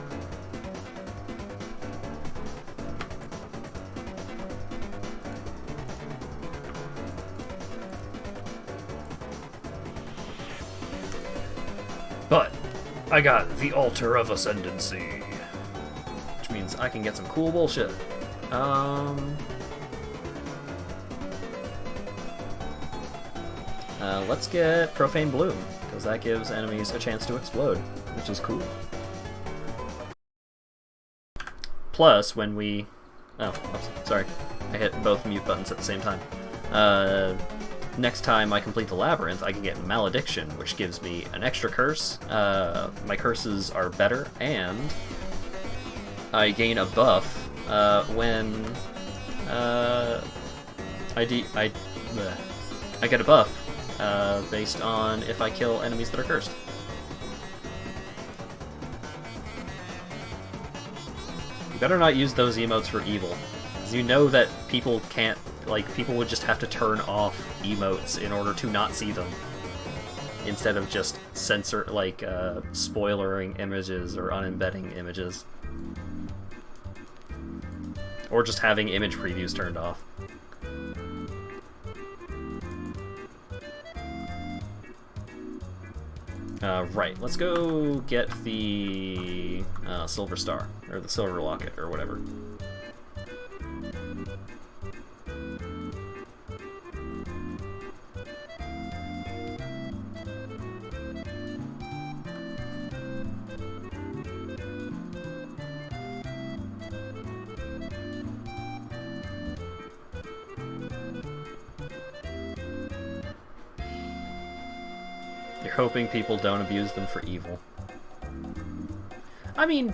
But I got the Altar of Ascendancy, which means I can get some cool bullshit. Let's get Profane Bloom, because that gives enemies a chance to explode, which is cool. Plus, when we... Oh, oops, sorry. I hit both mute buttons at the same time. Next time I complete the Labyrinth, I can get Malediction, which gives me an extra curse. My curses are better, and I gain a buff when I get a buff based on if I kill enemies that are cursed. You better not use those emotes for evil, because you know that people can't, like, people would just have to turn off emotes in order to not see them, instead of just censor, like, spoilering images or unembedding images. Or just having image previews turned off. Right, let's go get the Silver Star, or the Silver Locket, or whatever. You're hoping people don't abuse them for evil. I mean,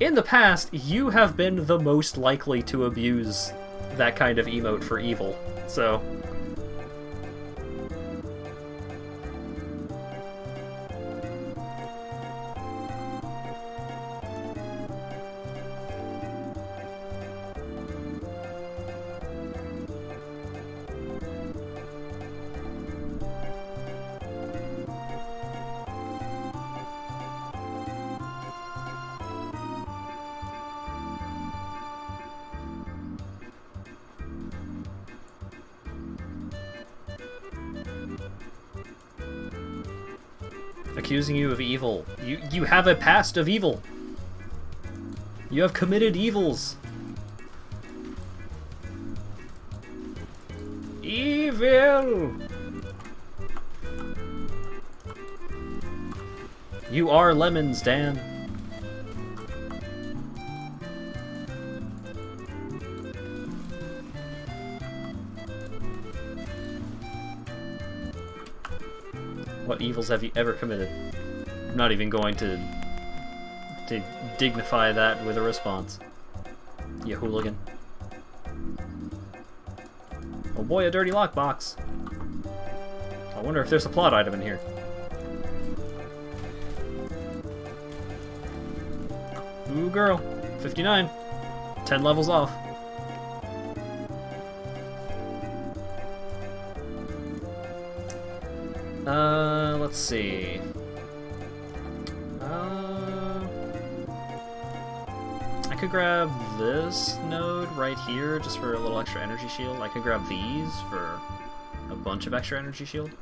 in the past, you have been the most likely to abuse that kind of emote for evil, so... Accusing you of evil. You have a past of evil. You have committed evils. Evil! You are lemons, Dan. What evils have you ever committed? I'm not even going to dignify that with a response. You hooligan. Oh boy, a dirty lockbox. I wonder if there's a plot item in here. Ooh, girl. 59. 10 levels off. Let's see. I could grab this node right here just for a little extra energy shield. I could grab these for a bunch of extra energy shield.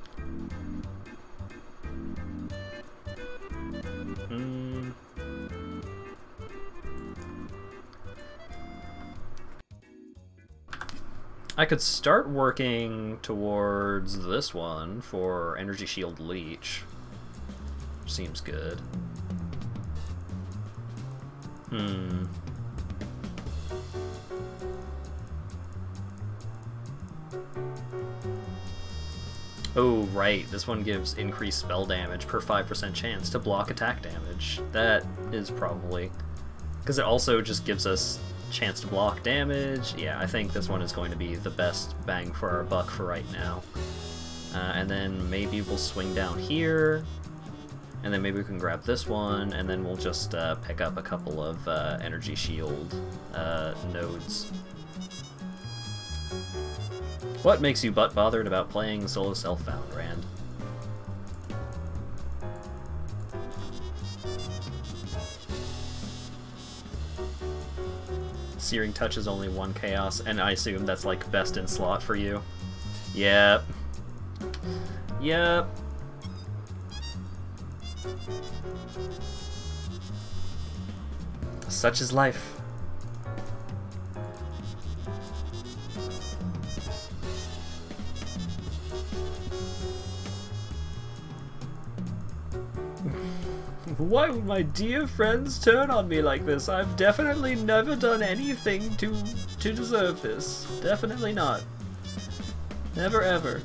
I could start working towards this one for Energy Shield Leech. Seems good. Oh, right. This one gives increased spell damage per 5% chance to block attack damage. That is probably... because it also just gives us chance to block damage. Yeah, I think this one is going to be the best bang for our buck for right now. And then maybe we'll swing down here, and then maybe we can grab this one, and then we'll just pick up a couple of energy shield nodes. What makes you butt bothered about playing solo self-found, Rand? Searing Touch is only 1 chaos, and I assume that's like best in slot for you. Yep. Yep. Such is life. Why would my dear friends turn on me like this? I've definitely never done anything to deserve this. Definitely not. Never ever.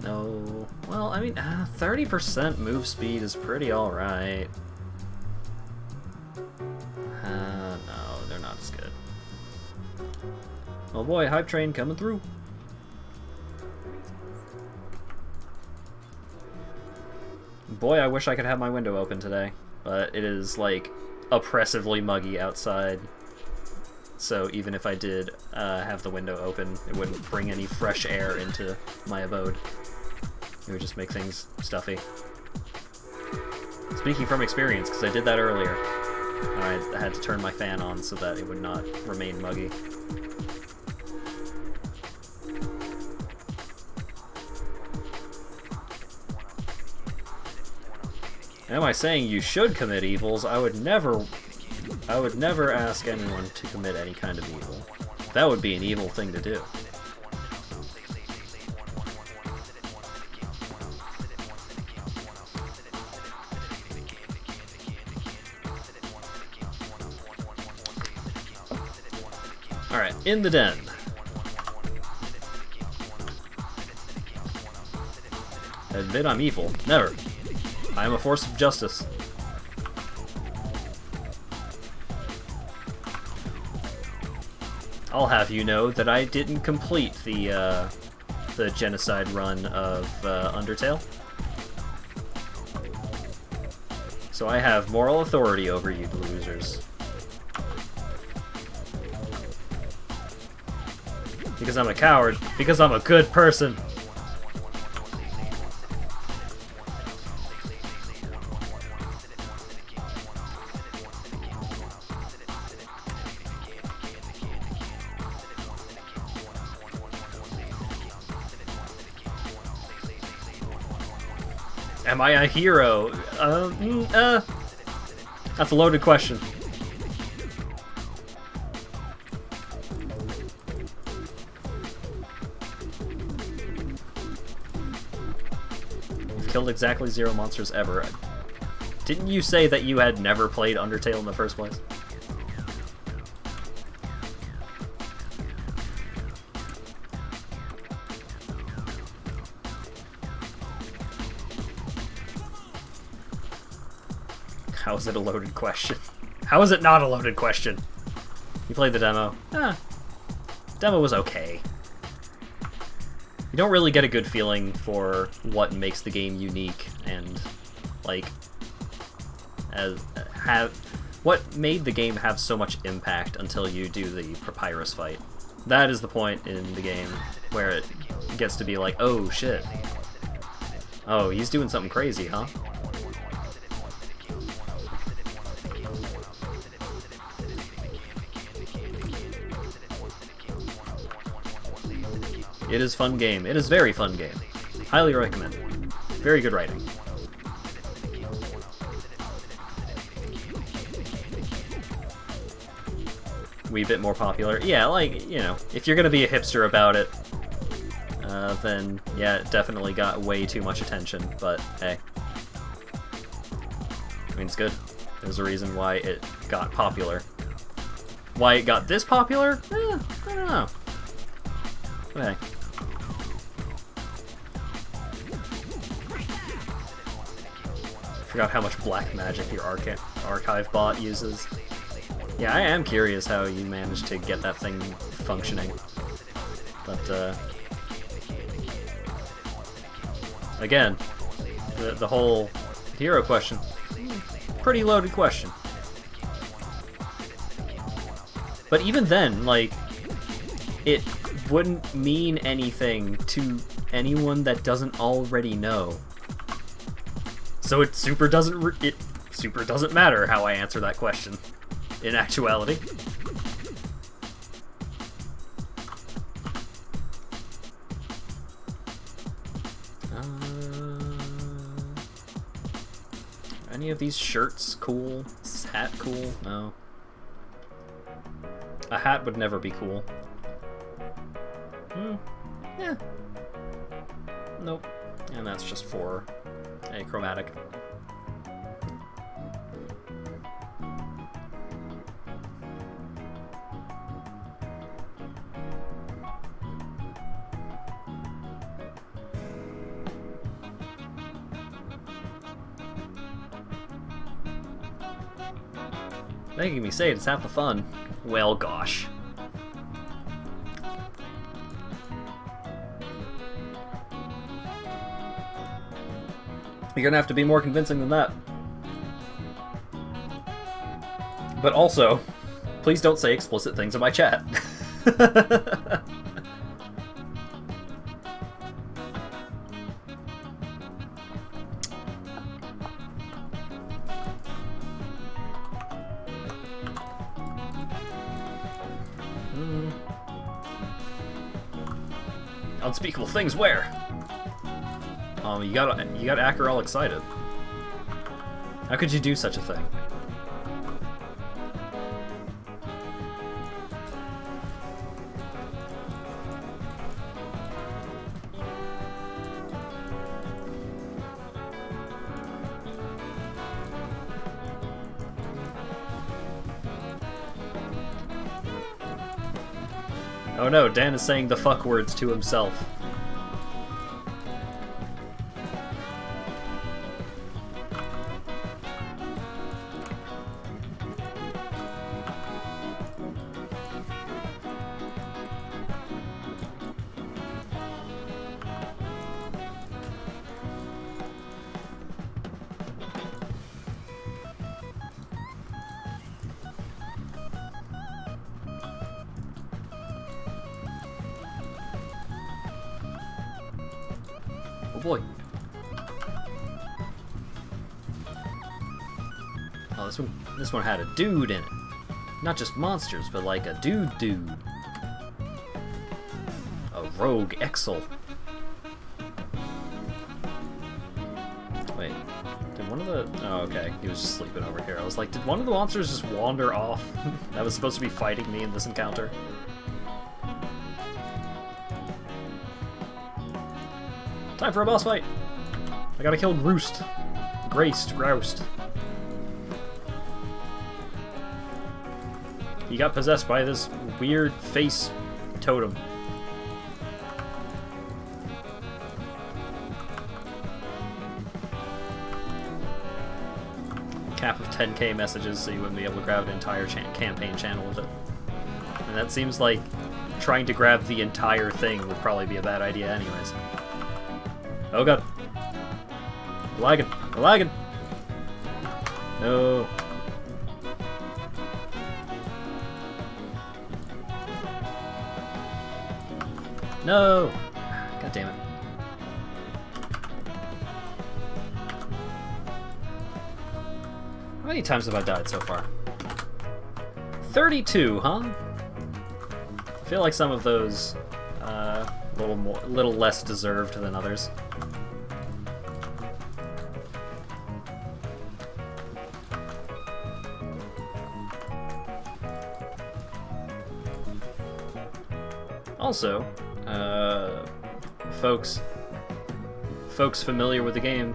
No. Well, I mean, 30% move speed is pretty alright. No, they're not as good. Oh boy, hype train coming through. Boy, I wish I could have my window open today, but it is, like, oppressively muggy outside. So even if I did have the window open, it wouldn't bring any fresh air into my abode. It would just make things stuffy. Speaking from experience, because I did that earlier. I had to turn my fan on so that it would not remain muggy. Am I saying you should commit evils? I would never ask anyone to commit any kind of evil. That would be an evil thing to do. Alright, in the den. Admit I'm evil. Never. I am a force of justice. I'll have you know that I didn't complete the genocide run of Undertale. So I have moral authority over you losers. Because I'm a coward. Because I'm a good person. Am I a hero? That's a loaded question. You've killed exactly 0 monsters ever. Didn't you say that you had never played Undertale in the first place? How is it a loaded question? How is it not a loaded question? You played the demo? Demo was okay. You don't really get a good feeling for what makes the game unique and, like, what made the game have so much impact until you do the Papyrus fight. That is the point in the game where it gets to be like, oh shit. Oh, he's doing something crazy, huh? It is a fun game. It is a very fun game. Highly recommend. Very good writing. Wee bit more popular. Yeah, like, you know, if you're gonna be a hipster about it, then yeah, it definitely got way too much attention, but hey. I mean, it's good. There's a reason why it got popular. Why it got this popular? I don't know. But hey. Forgot how much black magic your archive bot uses. Yeah, I am curious how you managed to get that thing functioning. But, again, the whole hero question, pretty loaded question. But even then, like, it wouldn't mean anything to anyone that doesn't already know. So it super doesn't matter how I answer that question, in actuality. Any of these shirts cool? Is this hat cool? No. A hat would never be cool. Yeah. Nope. And that's just for a chromatic. Making me say it's half the fun. Well, gosh. You're gonna have to be more convincing than that. But also, please don't say explicit things in my chat. Unspeakable things where? You got Acker all excited. How could you do such a thing? Oh no, Dan is saying the fuck words to himself. Oh boy. Oh, this one had a dude in it. Not just monsters, but like a dude. A rogue Exile. Wait, did one of the... Oh, okay, he was just sleeping over here. I was like, did one of the monsters just wander off? That was supposed to be fighting me in this encounter. Time for a boss fight! I gotta kill Groust. Groust. He got possessed by this weird face totem. Cap of 10k messages so you wouldn't be able to grab an entire campaign channel with it. And that seems like trying to grab the entire thing would probably be a bad idea anyways. Oh god. Lagging. Lagging. No. No. God damn it. How many times have I died so far? 32, huh? I feel like some of those little less deserved than others. Also, folks familiar with the game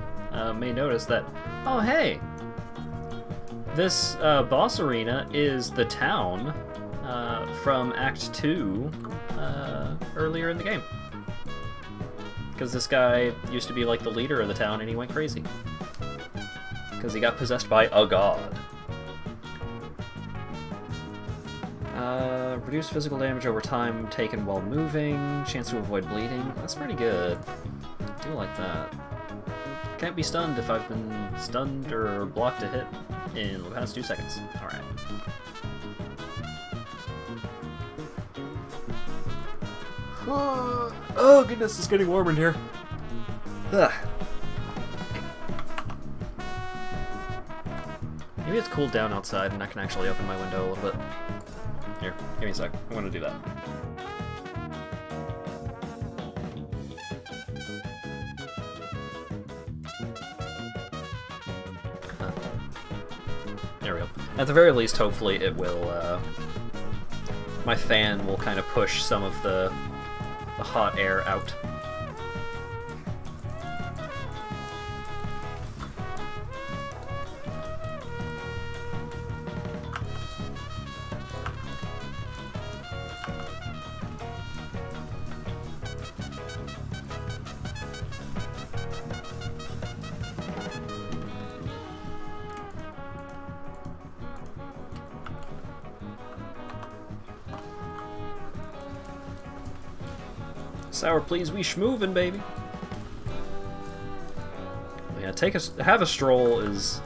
may notice that, oh hey, this boss arena is the town from Act 2 earlier in the game. Because this guy used to be like the leader of the town and he went crazy. Because he got possessed by a god. Reduce physical damage over time taken while moving. Chance to avoid bleeding. That's pretty good. I do like that. Can't be stunned if I've been stunned or blocked a hit in the past 2 seconds. Alright. Oh goodness, it's getting warm in here. Ugh. Maybe it's cooled down outside and I can actually open my window a little bit. Here, give me a sec. I'm gonna do that. There we go. At the very least, hopefully it will, my fan will kind of push some of the hot air out. Sour, please, we schmoovin', baby. Yeah, have a stroll is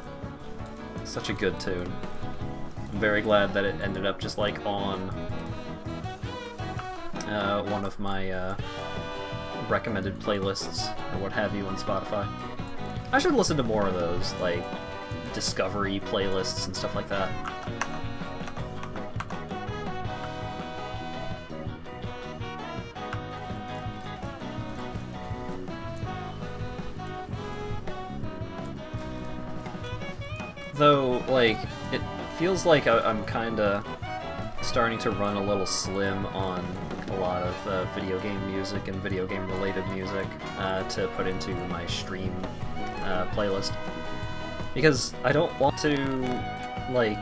such a good tune. I'm very glad that it ended up just like on one of my recommended playlists or what have you on Spotify. I should listen to more of those, like discovery playlists and stuff like that. Though, like, it feels like I'm kinda starting to run a little slim on a lot of video game music and video game related music to put into my stream playlist. Because I don't want to, like,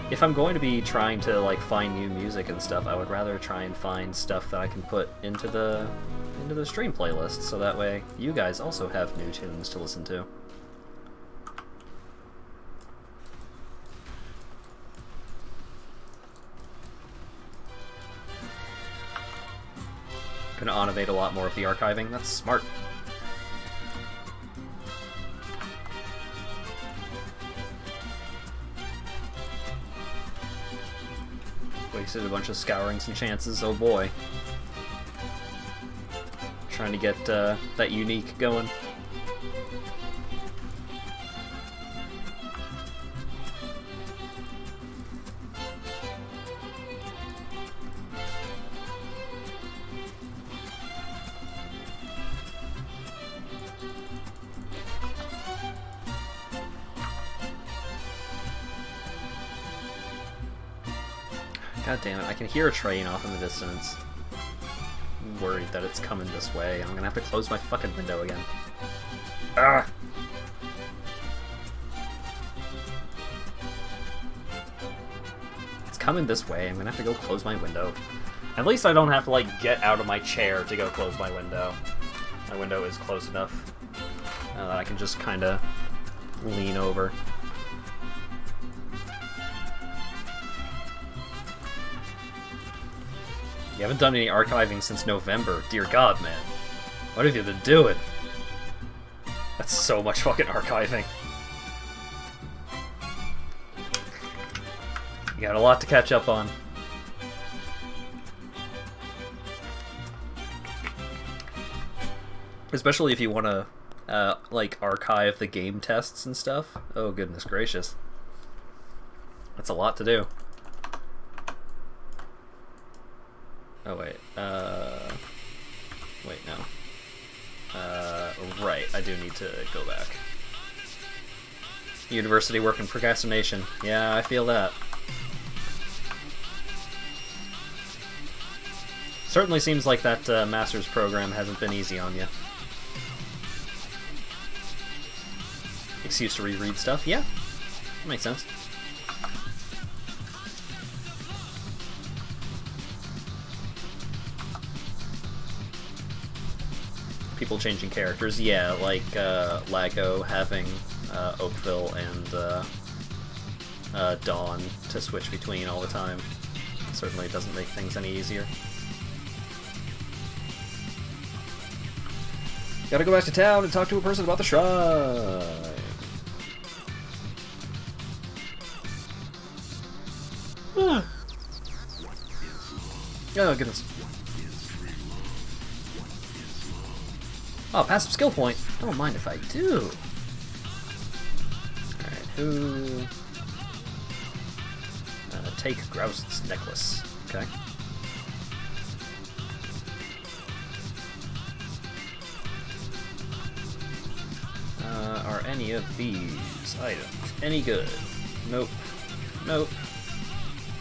if I'm going to be trying to, like, find new music and stuff, I would rather try and find stuff that I can put into the stream playlist, so that way you guys also have new tunes to listen to. Gonna automate a lot more of the archiving. That's smart. Wasted a bunch of scourings and chances, oh boy. Trying to get that unique going. God damn it, I can hear a train off in the distance. I'm worried that it's coming this way, and I'm gonna have to close my fucking window again. Ah! It's coming this way, I'm gonna have to go close my window. At least I don't have to, like, get out of my chair to go close my window. My window is close enough that I can just kinda lean over. You haven't done any archiving since November. Dear God, man. What have you been doing? That's so much fucking archiving. You got a lot to catch up on. Especially if you want to, like, archive the game tests and stuff. Oh, goodness gracious. That's a lot to do. Oh, wait, wait, no. Right, I do need to go back. University work and procrastination. Yeah, I feel that. Certainly seems like that master's program hasn't been easy on you. Excuse to reread stuff? Yeah, that makes sense. People changing characters, yeah, like Lago having Oakville and Dawn to switch between all the time. Certainly doesn't make things any easier. Gotta go back to town and talk to a person about the shrine. Oh, goodness. Oh, passive skill point. Don't mind if I do. Alright, who... take Grouse's necklace. Okay. Are any of these items any good? Nope. Nope.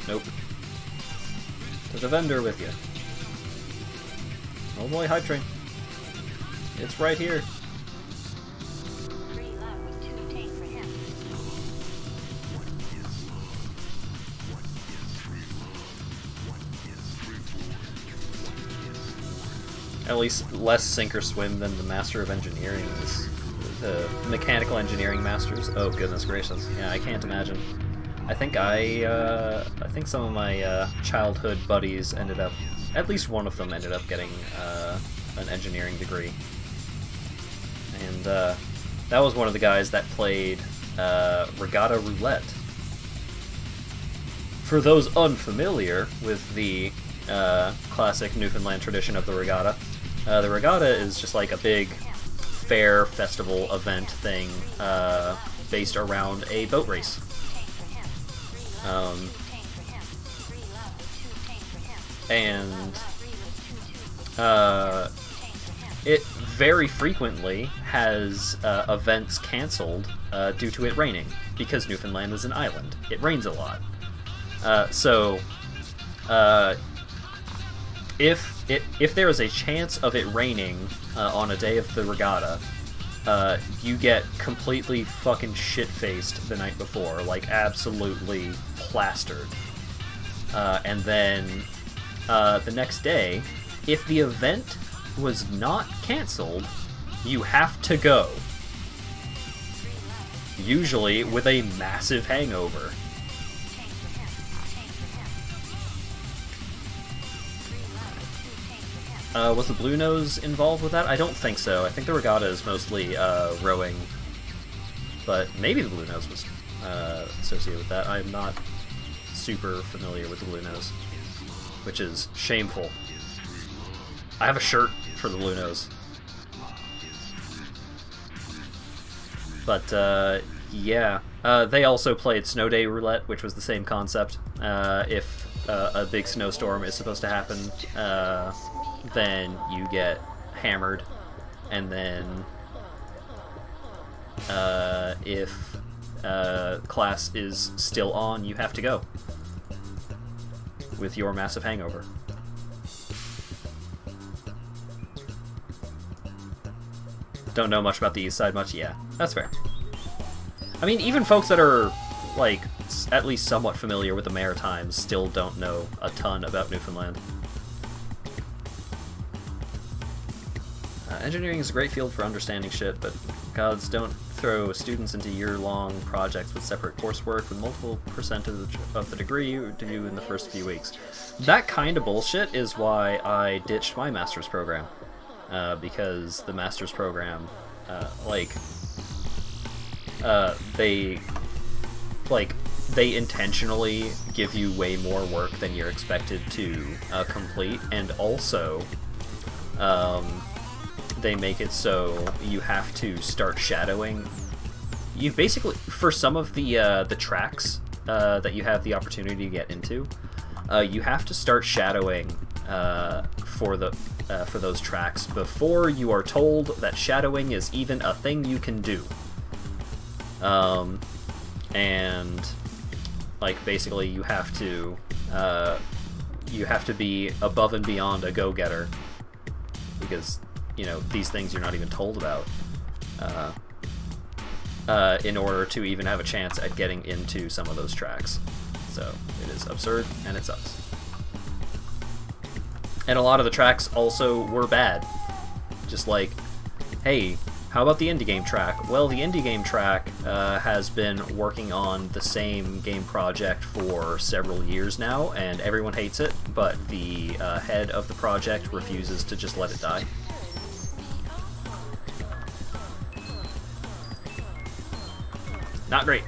Nope. To the vendor with you. Oh boy, hype train. It's right here. At least less sink or swim than the Master of Engineering is. The Mechanical Engineering Masters. Oh goodness gracious! Yeah, I can't imagine. I think some of my childhood buddies ended up, at least one of them ended up getting an engineering degree, and that was one of the guys that played Regatta Roulette. For those unfamiliar with the classic Newfoundland tradition of the regatta is just like a big fair festival event thing based around a boat race. And it very frequently has events canceled due to it raining, because Newfoundland is an island. It rains a lot. So if there is a chance of it raining on a day of the regatta, you get completely fucking shit-faced the night before, like absolutely plastered. And then the next day, if the event was not canceled, you have to go. Usually with a massive hangover. Was the Blue Nose involved with that? I don't think so. I think the regatta is mostly rowing, but maybe the Blue Nose was associated with that. I'm not super familiar with the Blue Nose, which is shameful. I have a shirt for the Blue Nose. But, yeah. They also played Snow Day Roulette, which was the same concept. If a big snowstorm is supposed to happen, then you get hammered, and then if class is still on, you have to go with your massive hangover. Don't know much about the East Side much? Yeah, that's fair. I mean, even folks that are, like, at least somewhat familiar with the Maritimes still don't know a ton about Newfoundland. Engineering is a great field for understanding shit, but gods don't throw students into year-long projects with separate coursework with multiple percentage of the degree you do in the first few weeks. That kind of bullshit is why I ditched my master's program. Because the master's program, they intentionally give you way more work than you're expected to complete, and also they make it so you have to start shadowing. You basically, for some of the tracks that you have the opportunity to get into, you have to start shadowing for those tracks before you are told that shadowing is even a thing you can do. And like basically you have to be above and beyond a go-getter, because you know these things you're not even told about in order to even have a chance at getting into some of those tracks. So it is absurd and it sucks. And a lot of the tracks also were bad. Just like, hey, how about the indie game track? Well, the indie game track has been working on the same game project for several years now, and everyone hates it, but the head of the project refuses to just let it die. Not great.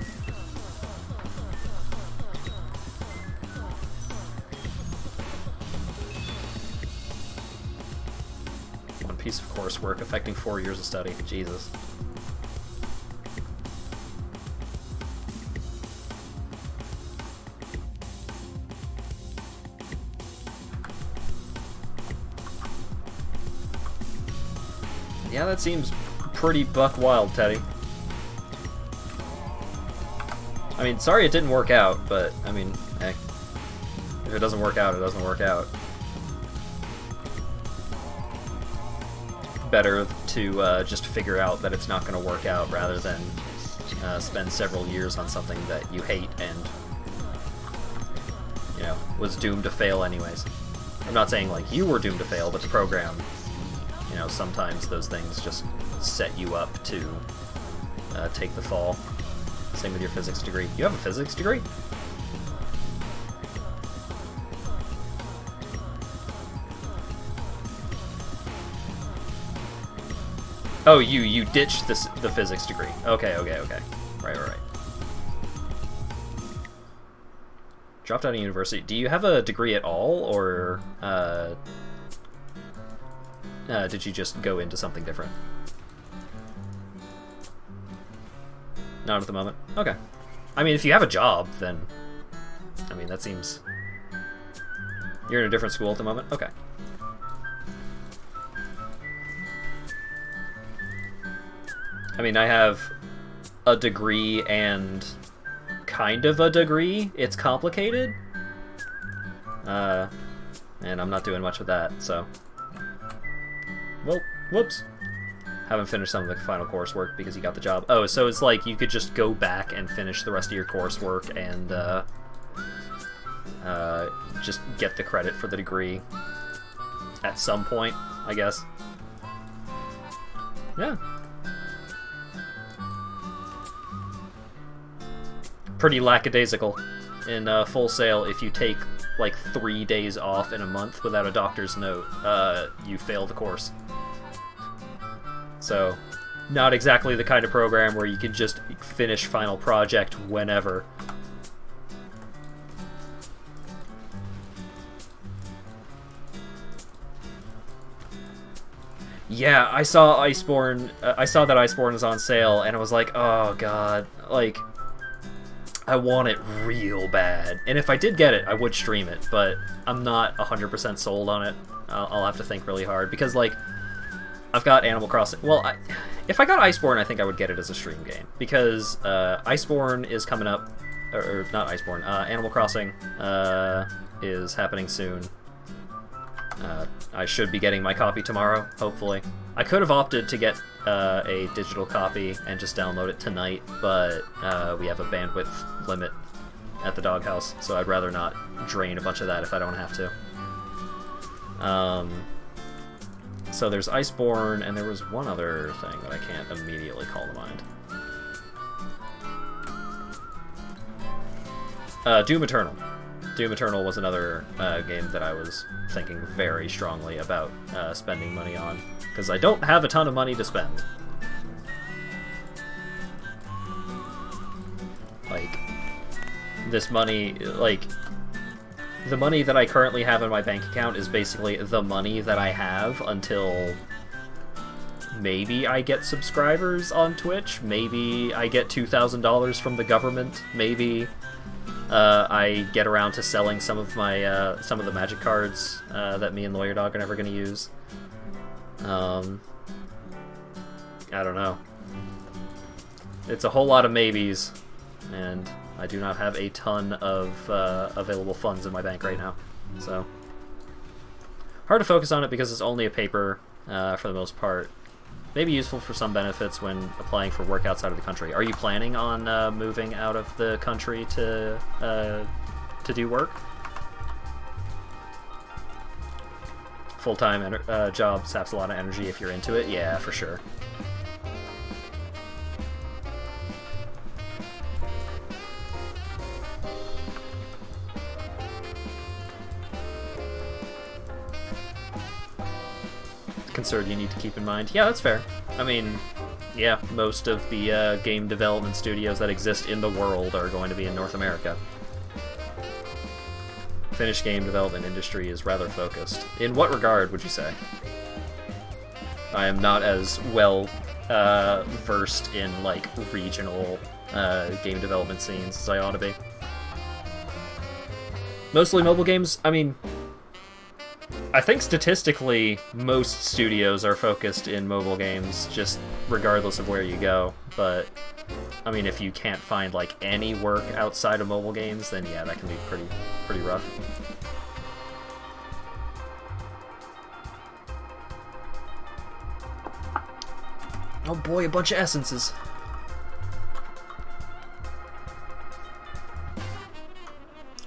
coursework affecting 4 years of study. Jesus. Yeah, that seems pretty buck wild, Teddy. I mean, sorry it didn't work out, but, I mean, hey. If it doesn't work out, it doesn't work out. Better to just figure out that it's not going to work out rather than spend several years on something that you hate and, you know, was doomed to fail anyways. I'm not saying, like, you were doomed to fail, but the program, you know, sometimes those things just set you up to take the fall. Same with your physics degree. You have a physics degree? Oh, you ditched the physics degree. Okay. Right. Dropped out of university. Do you have a degree at all, or did you just go into something different? Not at the moment. Okay. I mean, if you have a job, then... I mean, that seems... You're in a different school at the moment? Okay. I mean, I have a degree and kind of a degree. It's complicated. And I'm not doing much with that, so... Well, whoops. Haven't finished some of the final coursework because you got the job. Oh, so it's like you could just go back and finish the rest of your coursework and just get the credit for the degree at some point, I guess. Yeah. Pretty lackadaisical in Full Sail. If you take like 3 days off in a month without a doctor's note, you fail the course. So, not exactly the kind of program where you can just finish final project whenever. Yeah, I saw Iceborne. I saw that Iceborne was on sale, and I was like, oh god, like, I want it real bad. And if I did get it, I would stream it, but I'm not 100% sold on it. I'll have to think really hard, because, like, I've got Animal Crossing. Well, if I got Iceborne, I think I would get it as a stream game, because Iceborne is coming up, or not Iceborne, Animal Crossing is happening soon. I should be getting my copy tomorrow, hopefully. I could have opted to get a digital copy and just download it tonight, but we have a bandwidth limit at the doghouse, so I'd rather not drain a bunch of that if I don't have to. So there's Iceborne, and there was one other thing that I can't immediately call to mind. Doom Eternal. Doom Eternal was another game that I was thinking very strongly about spending money on, because I don't have a ton of money to spend. Like, this money, like, the money that I currently have in my bank account is basically the money that I have until maybe I get subscribers on Twitch, maybe I get $2,000 from the government, maybe I get around to selling some of my some of the magic cards that me and Lawyer Dog are never going to use. I don't know. It's a whole lot of maybes, and I do not have a ton of available funds in my bank right now, so hard to focus on it because it's only a paper for the most part. Maybe useful for some benefits when applying for work outside of the country. Are you planning on moving out of the country to do work? Full-time job saps a lot of energy if you're into it. Yeah, for sure. Concern you need to keep in mind. Yeah, that's fair. I mean, yeah, most of the game development studios that exist in the world are going to be in North America. Finnish game development industry is rather focused. In what regard, would you say? I am not as well versed in like regional game development scenes as I ought to be. Mostly mobile games. I mean, I think statistically most studios are focused in mobile games, just regardless of where you go. But I mean, if you can't find like any work outside of mobile games, then yeah, that can be pretty rough. Oh boy, a bunch of essences.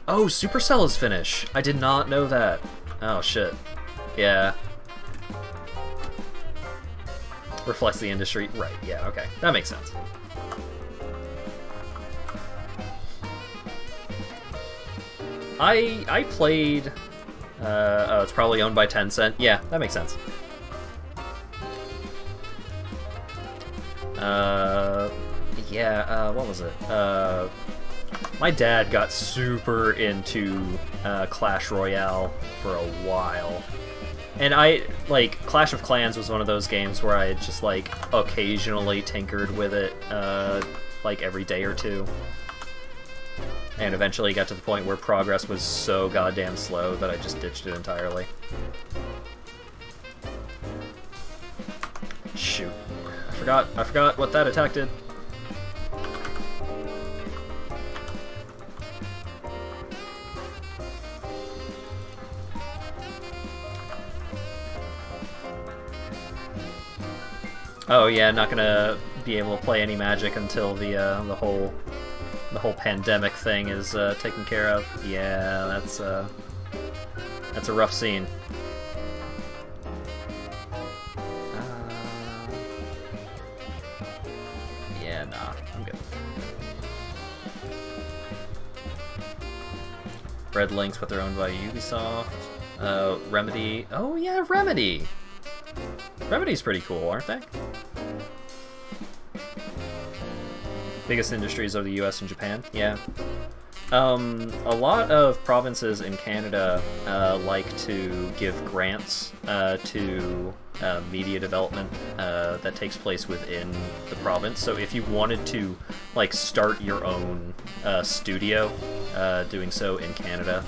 Oh, Supercell is finished. I did not know that. Oh shit. Yeah. Reflects the industry. Right, yeah, okay. That makes sense. I played... oh, it's probably owned by Tencent. Yeah, that makes sense. Yeah, what was it? My dad got super into Clash Royale for a while. And Clash of Clans was one of those games where I just, like, occasionally tinkered with it, like, every day or two. And eventually got to the point where progress was so goddamn slow that I just ditched it entirely. Shoot. I forgot what that attack did. Oh yeah, not gonna be able to play any Magic until the whole pandemic thing is taken care of. Yeah, that's a rough scene. Yeah, nah, I'm good. Red Links, but they're owned by Ubisoft. Remedy. Oh yeah, Remedy. Remedy's pretty cool, aren't they? Biggest industries are the US and Japan. Yeah. A lot of provinces in Canada like to give grants to media development that takes place within the province. So if you wanted to like start your own studio, doing so in Canada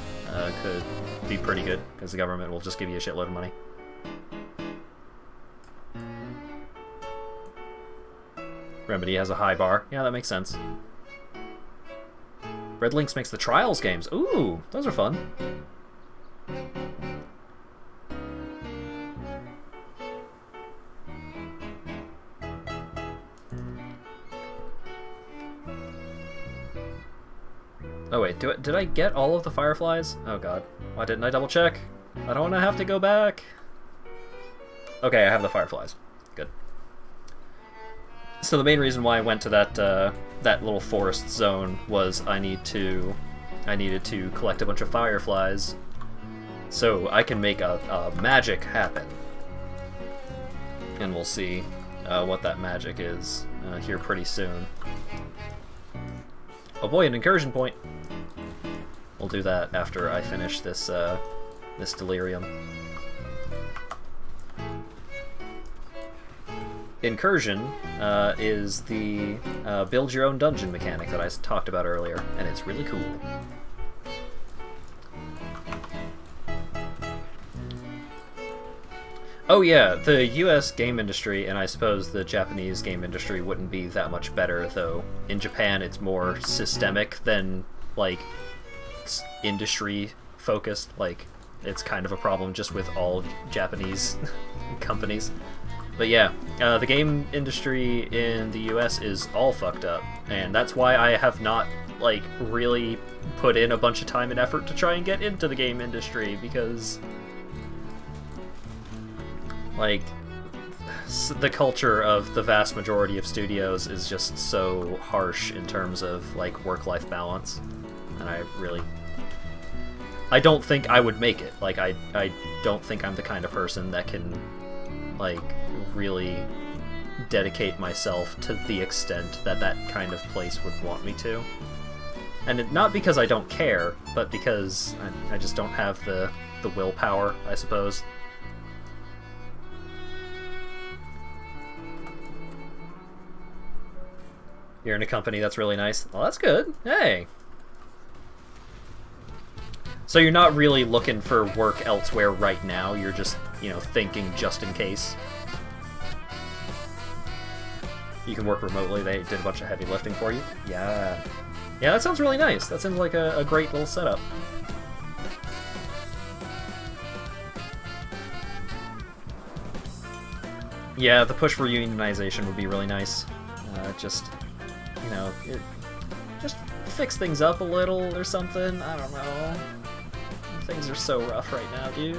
could be pretty good because the government will just give you a shitload of money. Remedy has a high bar. Yeah, that makes sense. Red Links makes the Trials games. Ooh, those are fun. Oh wait, did I get all of the Fireflies? Oh god, why didn't I double check? I don't want to have to go back. Okay, I have the Fireflies. Good. So the main reason why I went to that little forest zone was I needed to collect a bunch of fireflies so I can make a magic happen. And we'll see what that magic is here pretty soon. Oh boy, an incursion point. We'll do that after I finish this this delirium. Incursion is the build your own dungeon mechanic that I talked about earlier, and it's really cool. Oh yeah, the US game industry, and I suppose the Japanese game industry wouldn't be that much better, though in Japan it's more systemic than, like, industry focused. Like, it's kind of a problem just with all Japanese companies. But yeah, the game industry in the US is all fucked up, and that's why I have not, like, really put in a bunch of time and effort to try and get into the game industry, because, like, the culture of the vast majority of studios is just so harsh in terms of, like, work-life balance, and I don't think I would make it. Like, I don't think I'm the kind of person that can, like, really dedicate myself to the extent that that kind of place would want me to. And not because I don't care, but because I just don't have the willpower, I suppose. You're in a company that's really nice. Well, that's good. Hey. So you're not really looking for work elsewhere right now. You're just, thinking just in case. You can work remotely. They did a bunch of heavy lifting for you. Yeah. Yeah, that sounds really nice. That seems like a great little setup. Yeah, the push for unionization would be really nice. Just fix things up a little or something. I don't know. Things are so rough right now, dude.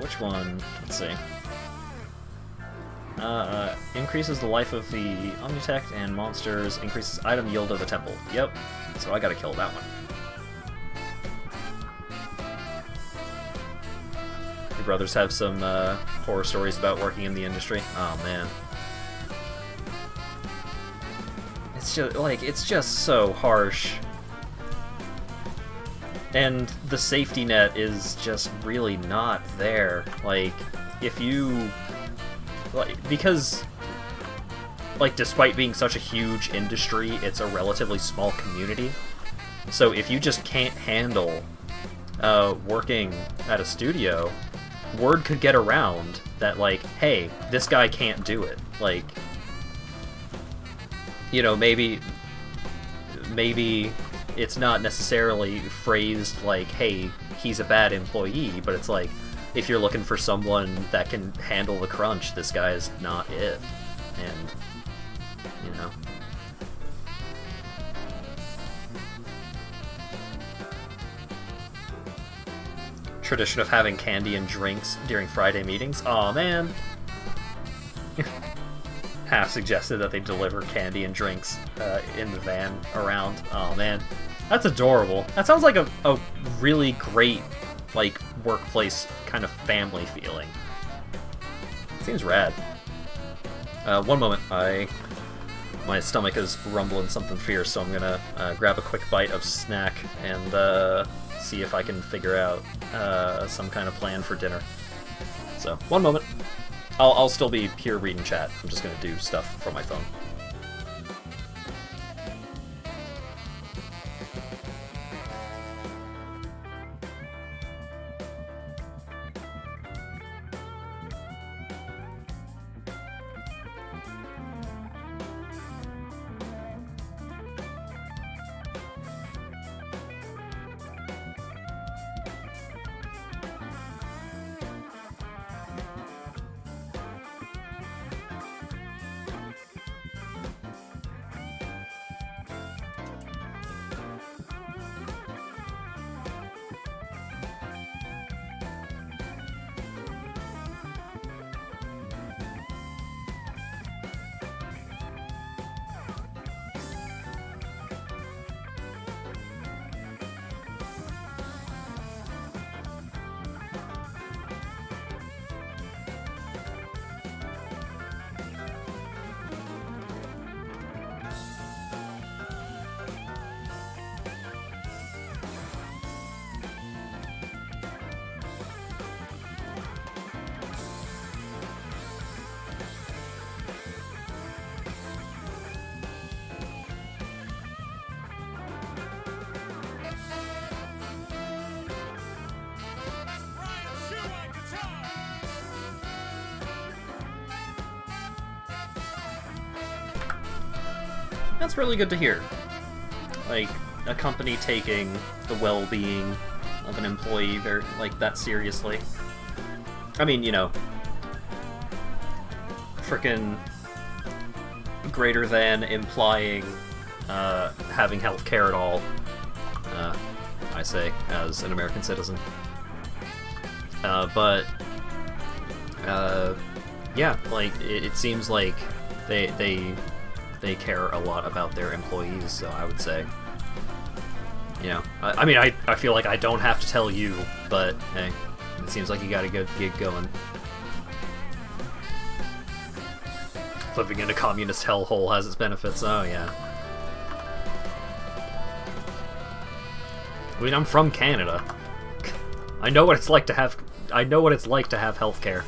Which one? Let's see. Increases the life of the Omnitect and monsters, increases item yield of the temple. Yep, so I gotta kill that one. Your brothers have some horror stories about working in the industry. Oh man. It's just so harsh. And the safety net is just really not there. Because despite being such a huge industry, it's a relatively small community. So if you just can't handle working at a studio, word could get around that, hey, this guy can't do it. Maybe it's not necessarily phrased like, hey, he's a bad employee, but it's like, if you're looking for someone that can handle the crunch, this guy is not it. And, Tradition of having candy and drinks during Friday meetings. Aw, man. Half suggested that they deliver candy and drinks in the van around. Oh man, that's adorable. That sounds like a really great workplace kind of family feeling. Seems rad. One moment, my stomach is rumbling something fierce, so I'm gonna grab a quick bite of snack and see if I can figure out some kind of plan for dinner. So one moment. I'll still be here reading chat. I'm just gonna do stuff from my phone. That's really good to hear. A company taking the well-being of an employee that seriously. I mean, frickin' greater than implying having health care at all, I say, as an American citizen. But yeah, it seems like they care a lot about their employees, so I would say, I feel like I don't have to tell you, but hey, it seems like you got a good gig going. Living in a communist hellhole has its benefits. Oh yeah. I mean, I'm from Canada. I know what it's like to have healthcare.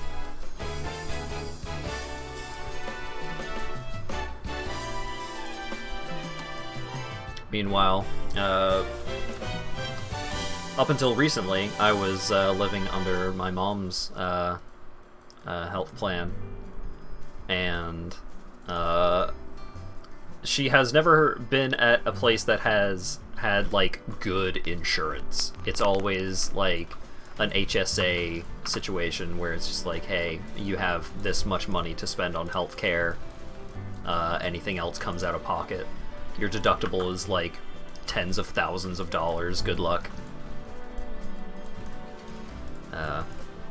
Meanwhile, up until recently, I was living under my mom's health plan, and she has never been at a place that has had, like, good insurance. It's always, like, an HSA situation where it's just like, hey, you have this much money to spend on healthcare, anything else comes out of pocket. Your deductible is, like, tens of thousands of dollars, good luck.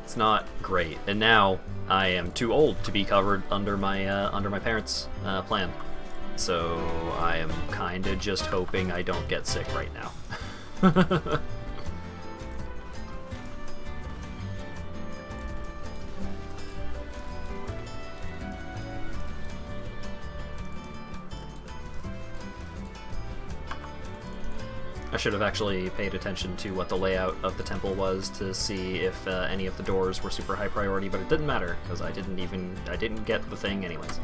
It's not great, and now I am too old to be covered under my parents' plan. So I am kind of just hoping I don't get sick right now. I should have actually paid attention to what the layout of the temple was to see if any of the doors were super high priority, but it didn't matter because I didn't get the thing anyways.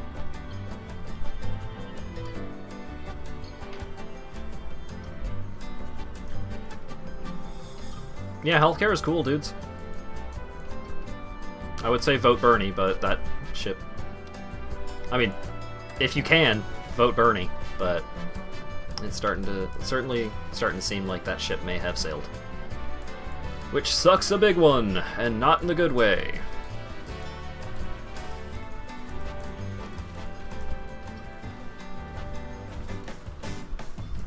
Yeah, healthcare is cool, dudes. I would say vote Bernie, but that ship. I mean, if you can, vote Bernie, but it's certainly starting to seem like that ship may have sailed. Which sucks a big one, and not in the good way.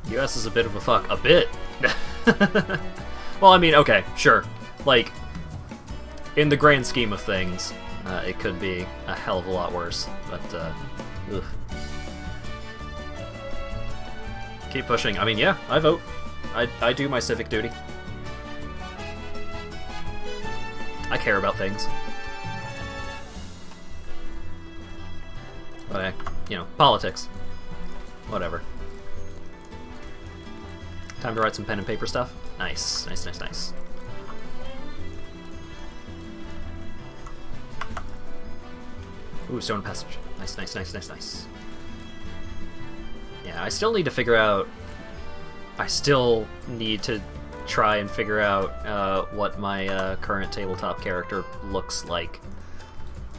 US is a bit of a fuck. A bit! Well, I mean, okay, sure. Like, in the grand scheme of things, it could be a hell of a lot worse, but, ugh. Keep pushing. I mean, yeah, I vote. I do my civic duty. I care about things. But, you know, politics. Whatever. Time to write some pen and paper stuff. Nice, nice, nice, nice. Ooh, stone passage. Nice, nice, nice, nice, nice. Yeah, I still need to figure out... I still need to try and figure out what my current tabletop character looks like.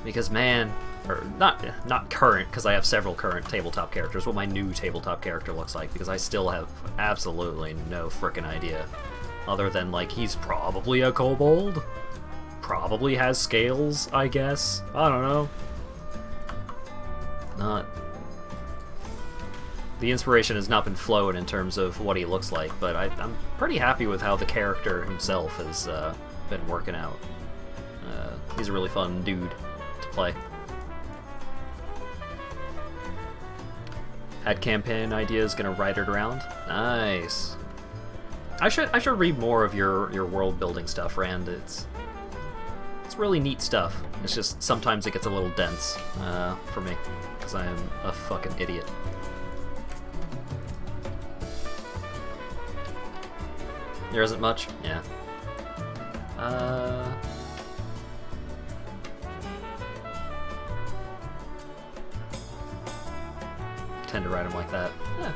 Because, man... Or, not current, because I have several current tabletop characters, what my new tabletop character looks like, because I still have absolutely no frickin' idea. Other than, like, he's probably a kobold? Probably has scales, I guess? I don't know. Not... The inspiration has not been flowing in terms of what he looks like, but I'm pretty happy with how the character himself has been working out. He's a really fun dude to play. Had campaign ideas, gonna write it around. Nice. I should read more of your world building stuff, Rand. It's really neat stuff. It's just sometimes it gets a little dense for me because I am a fucking idiot. There isn't much? Yeah. Tend to write them like that. Yeah.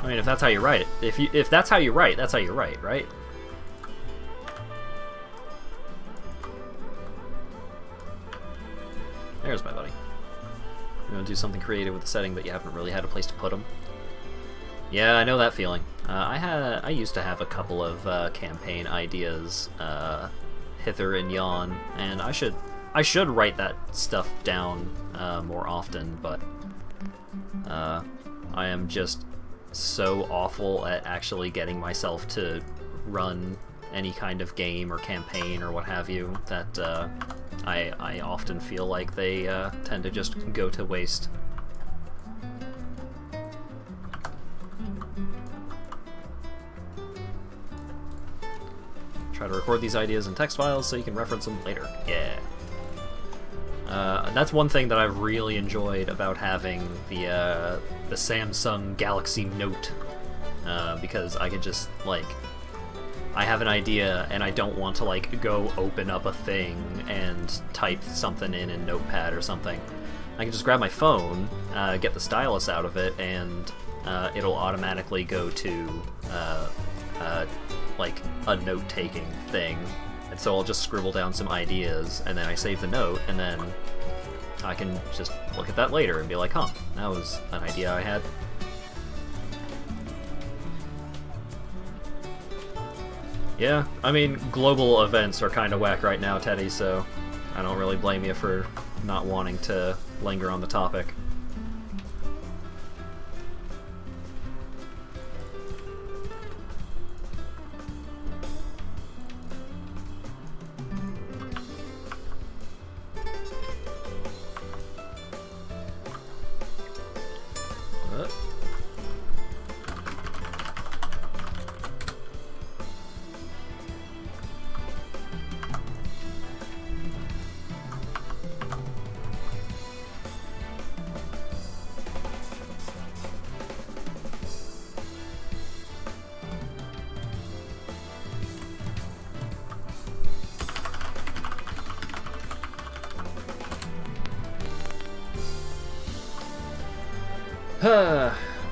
I mean, if that's how you write it, if that's how you write, that's how you write, right? There's my buddy. You want to do something creative with the setting, but you haven't really had a place to put them. Yeah, I know that feeling. I used to have a couple of campaign ideas hither and yon, and I should write that stuff down more often, but I am just so awful at actually getting myself to run any kind of game or campaign or what have you that I often feel like they tend to just go to waste. Try to record these ideas in text files so you can reference them later. Yeah. That's one thing that I've really enjoyed about having the Samsung Galaxy Note, because I could just, like, I have an idea and I don't want to, like, go open up a thing and type something in Notepad or something. I can just grab my phone, get the stylus out of it, and it'll automatically go to like a note-taking thing. And so I'll just scribble down some ideas, and then I save the note, and then I can just look at that later and be like, huh, that was an idea I had. Yeah, I mean, global events are kind of whack right now, Teddy, so I don't really blame you for not wanting to linger on the topic.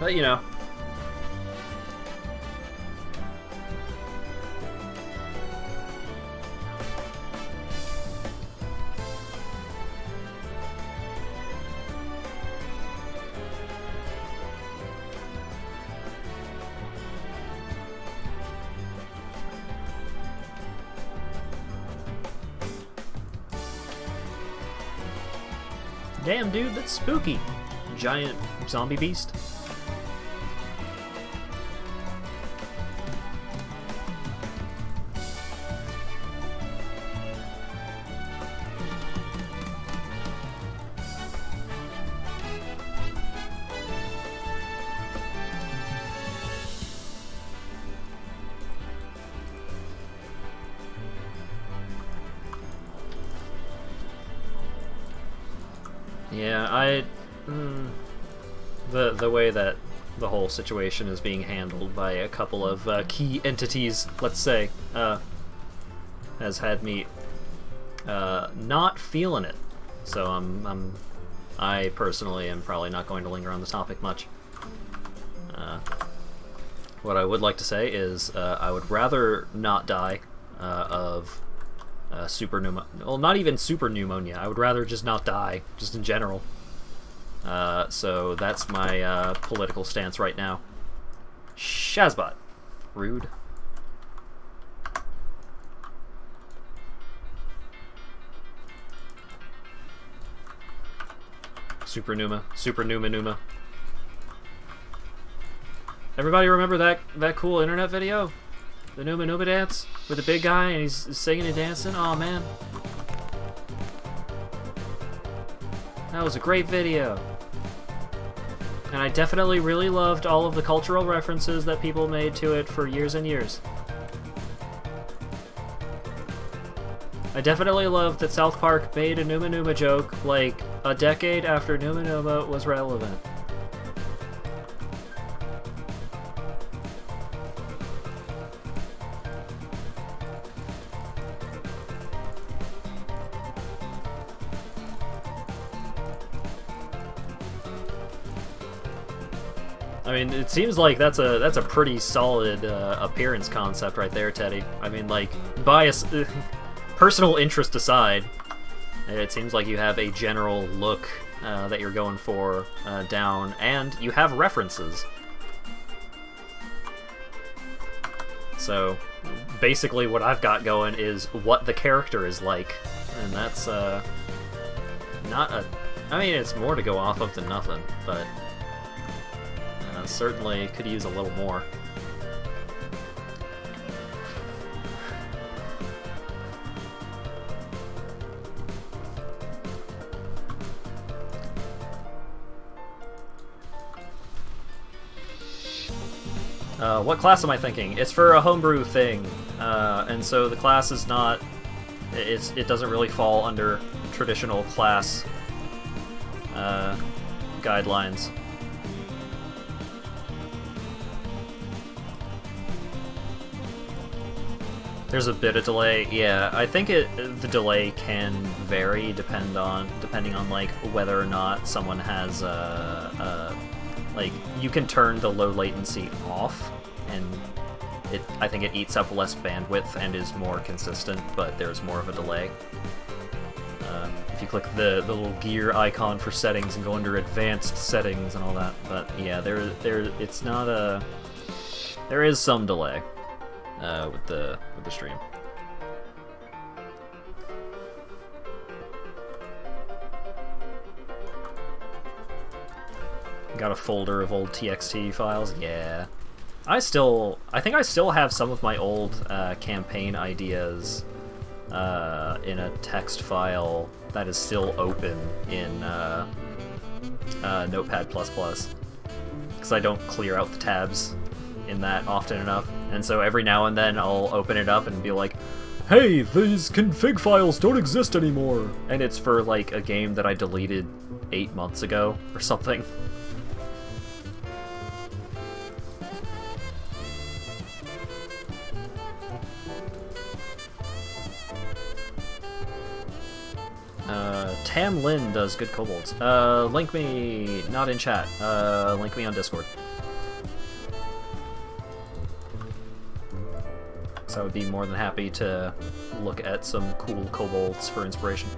But you know. Damn, dude, that's spooky. Giant zombie beast. Yeah, the way that the whole situation is being handled by a couple of key entities, let's say, has had me not feeling it. So I personally am probably not going to linger on the topic much. What I would like to say is I would rather not die of super pneumonia. Well, not even super pneumonia. I would rather just not die, just in general. So that's my political stance right now. HatVod. Rude. Super Numa. Everybody remember that cool internet video? The Numa dance? With the big guy and he's singing and dancing? Aw, man. That was a great video. And I definitely really loved all of the cultural references that people made to it for years and years. I definitely loved that South Park made a Numa joke like a decade after Numa was relevant. I mean, it seems like that's a pretty solid appearance concept right there, Teddy. I mean, like, bias, personal interest aside, it seems like you have a general look that you're going for down, and you have references. So, basically what I've got going is what the character is like, and that's not a... I mean, it's more to go off of than nothing, but... certainly could use a little more. What class am I thinking? It's for a homebrew thing, and so the class is not... It doesn't really fall under traditional class guidelines. There's a bit of delay. Yeah, I think the delay can vary depending on like whether or not someone has like you can turn the low latency off, and I think it eats up less bandwidth and is more consistent, but there's more of a delay. If you click the little gear icon for settings and go under advanced settings and all that, but yeah, it's not a. There is some delay with the stream. Got a folder of old TXT files. Yeah, I think I still have some of my old campaign ideas in a text file that is still open in Notepad++, because I don't clear out the tabs in that often enough, and so every now and then I'll open it up and be like, hey, these config files don't exist anymore, and it's for like a game that I deleted 8 months ago or something. Tam Lin does good kobolds. Link me, not in chat, link me on Discord. So I would be more than happy to look at some cool kobolds for inspiration.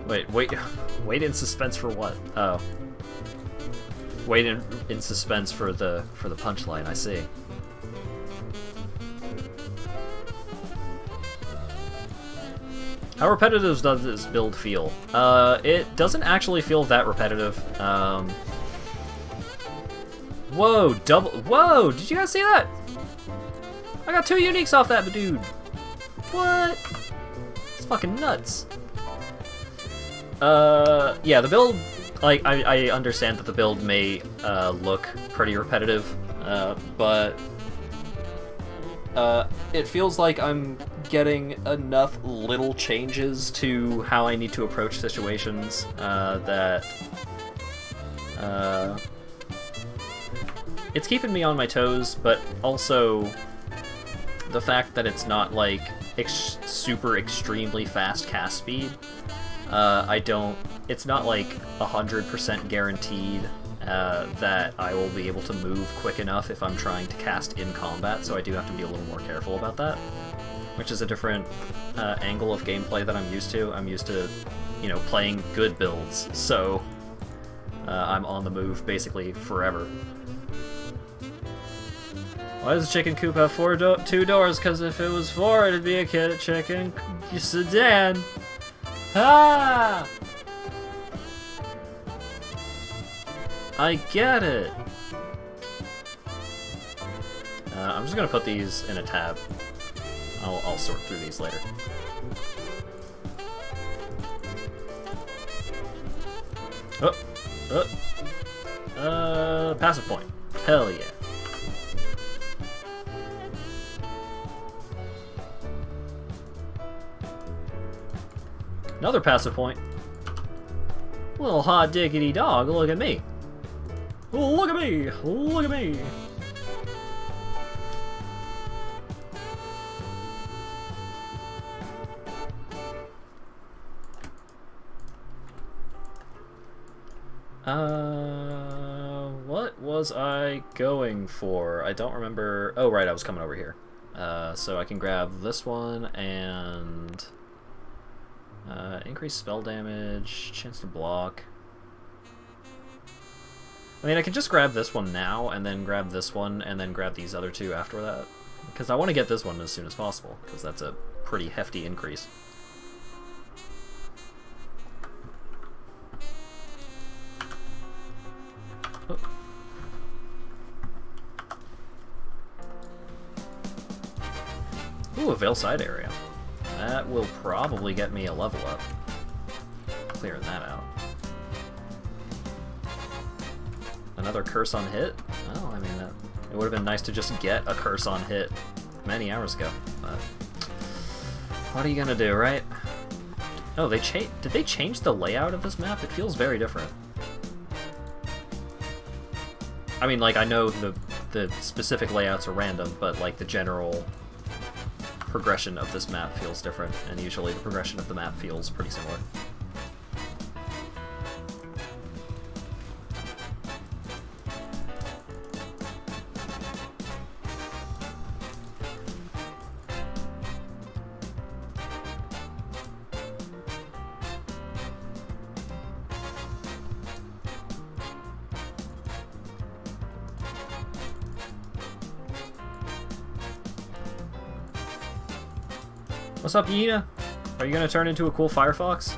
Wait in suspense for what? Oh. Wait in suspense for the punchline, I see. How repetitive does this build feel? It doesn't actually feel that repetitive. Whoa, whoa, did you guys see that? I got 2 uniques off that dude. What? It's fucking nuts. Yeah, the build, like, I understand that the build may look pretty repetitive, but it feels like I'm getting enough little changes to how I need to approach situations that it's keeping me on my toes, but also the fact that it's not like super extremely fast cast speed. It's not like 100% guaranteed that I will be able to move quick enough if I'm trying to cast in combat, so I do have to be a little more careful about that, which is a different angle of gameplay that I'm used to. I'm used to, you know, playing good builds, so I'm on the move basically forever. Why does the chicken coop have 2 doors? Because if it was 4, it'd be a chicken sedan. Ah! I get it. I'm just gonna put these in a tab. I'll sort through these later. Passive point. Hell yeah. Another passive point. Little hot diggity dog, look at me. Look at me! Look at me! What was I going for? I don't remember. Oh, right, I was coming over here. So I can grab this one and increase spell damage, chance to block. I mean, I could just grab this one now, and then grab this one, and then grab these other 2 after that. Because I want to get this one as soon as possible, because that's a pretty hefty increase. Oh. Ooh, a Veil Side area. That will probably get me a level up. Clearing that out. Another curse on hit? Well, I mean, it would have been nice to just get a curse on hit many hours ago, but what are you gonna do, right? Oh, did they change the layout of this map? It feels very different. I mean, like, I know the specific layouts are random, but, like, the general progression of this map feels different, and usually the progression of the map feels pretty similar. What's up, Yina? Are you gonna turn into a cool firefox?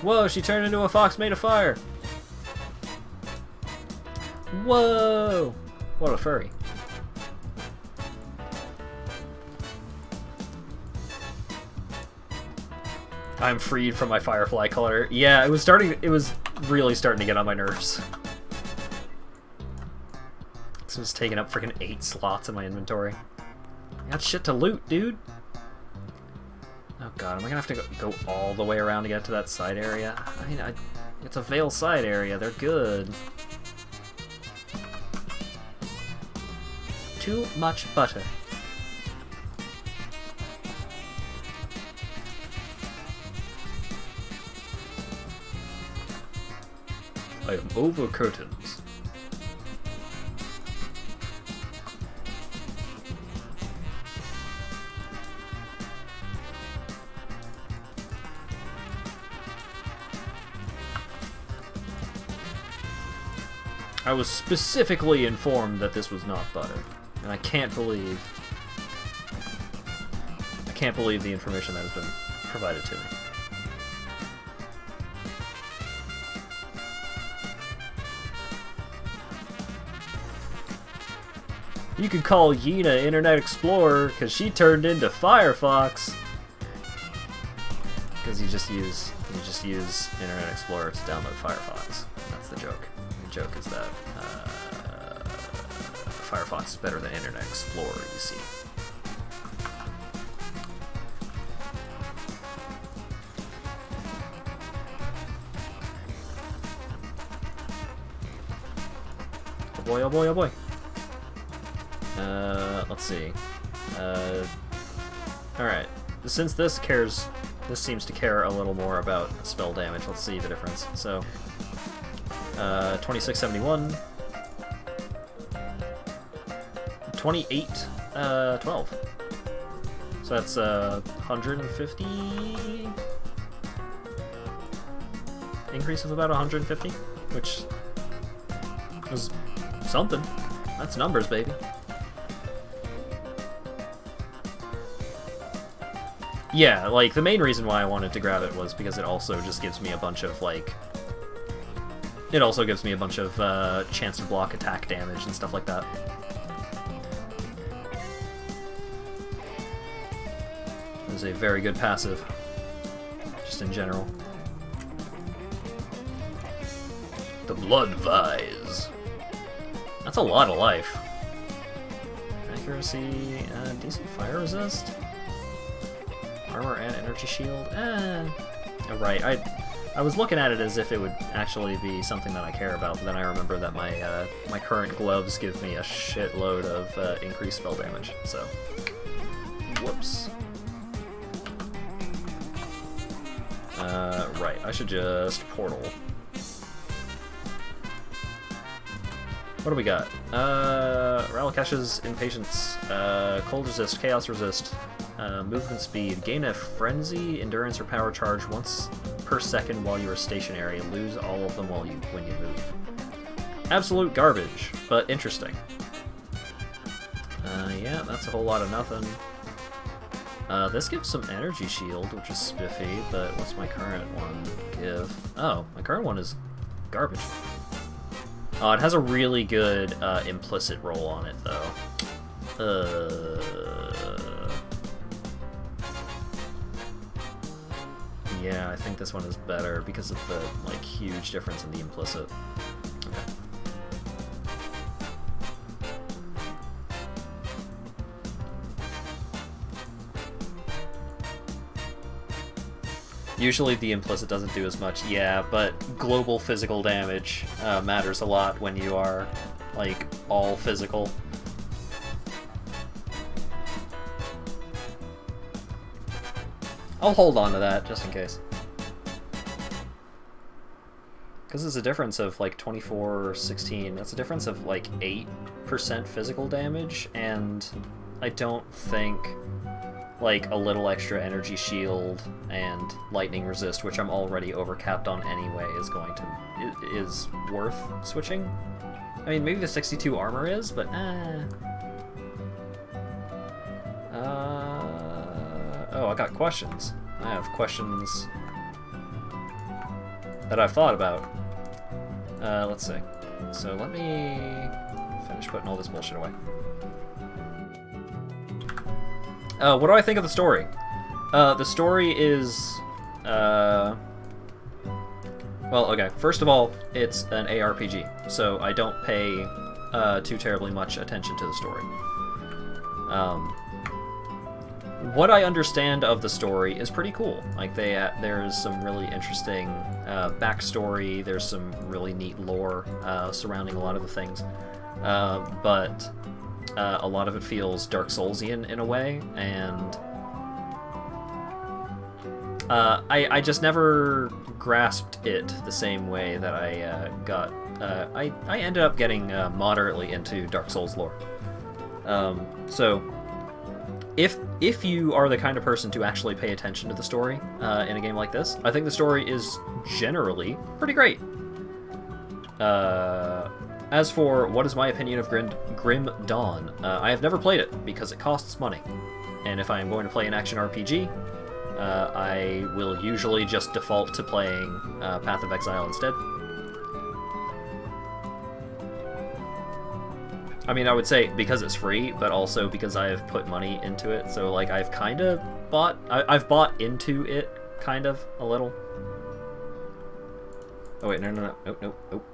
Whoa, she turned into a fox made of fire! Whoa! What a furry. I'm freed from my firefly color. Yeah, it was really starting to get on my nerves. This was taking up freaking 8 slots in my inventory. I got shit to loot, dude. Oh god, am I gonna have to go all the way around to get to that side area? I mean, it's a Veil side area. They're good. Too much butter. I am over curtains. I was specifically informed that this was not butter, and I can't believe the information that has been provided to me. You could call Yina Internet Explorer because she turned into Firefox. Because you just use Internet Explorer to download Firefox. That's the joke. The joke is that Firefox is better than Internet Explorer, you see. Oh boy, oh boy, oh boy. Let's see. Alright. Since this seems to care a little more about spell damage, let's see the difference. So, 2671. 2812. So that's 150 increase of about 150, which is something. That's numbers, baby. Yeah, like, the main reason why I wanted to grab it was because it also just gives me a bunch of, like... It also gives me a bunch of chance to block attack damage and stuff like that. It is a very good passive, just in general. The Blood Vise. That's a lot of life. Accuracy, decent fire resist. Armor and energy shield. Right. I was looking at it as if it would actually be something that I care about, but then I remember that my my current gloves give me a shitload of increased spell damage. So, whoops. Right. I should just portal. What do we got? Ralakesh's Impatience, Cold Resist, Chaos Resist, movement speed, gain a Frenzy, Endurance, or Power Charge once per second while you are stationary. Lose all of them when you move. Absolute garbage, but interesting. Yeah, that's a whole lot of nothing. This gives some Energy Shield, which is spiffy, but what's my current one give? Oh, my current one is garbage. Oh, it has a really good implicit roll on it, though. Yeah, I think this one is better because of the, like, huge difference in the implicit. Okay. Usually the implicit doesn't do as much, yeah, but global physical damage matters a lot when you are, like, all physical. I'll hold on to that, just in case. Because it's a difference of, like, 24 or 16. That's a difference of, like, 8% physical damage, and I don't think, like, a little extra energy shield and lightning resist, which I'm already overcapped on anyway, is worth switching. I mean, maybe the 62 armor is, but oh, I got questions. I have questions that I've thought about. Let's see. So let me finish putting all this bullshit away. What do I think of the story? The story is, well, okay, first of all, it's an ARPG, so I don't pay too terribly much attention to the story. What I understand of the story is pretty cool. Like, there's some really interesting backstory, there's some really neat lore surrounding a lot of the things, but a lot of it feels Dark Soulsian in a way, and I just never grasped it the same way that I got. I ended up getting moderately into Dark Souls lore. So if you are the kind of person to actually pay attention to the story in a game like this, I think the story is generally pretty great. As for what is my opinion of Grim Dawn, I have never played it because it costs money. And if I am going to play an action RPG, I will usually just default to playing Path of Exile instead. I mean, I would say because it's free, but also because I have put money into it. So, like, I've kind of I've bought into it, kind of, a little. Oh, wait, no. Nope.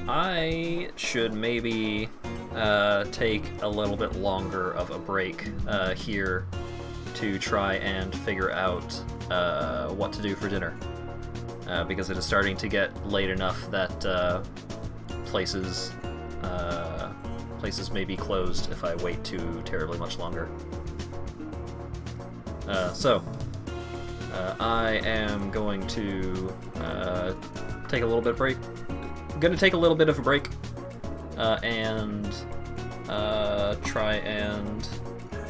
I should maybe take a little bit longer of a break here to try and figure out what to do for dinner. Because it is starting to get late enough that places may be closed if I wait too terribly much longer. So I am going to take a little bit of break. I'm going to take a little bit of a break and try and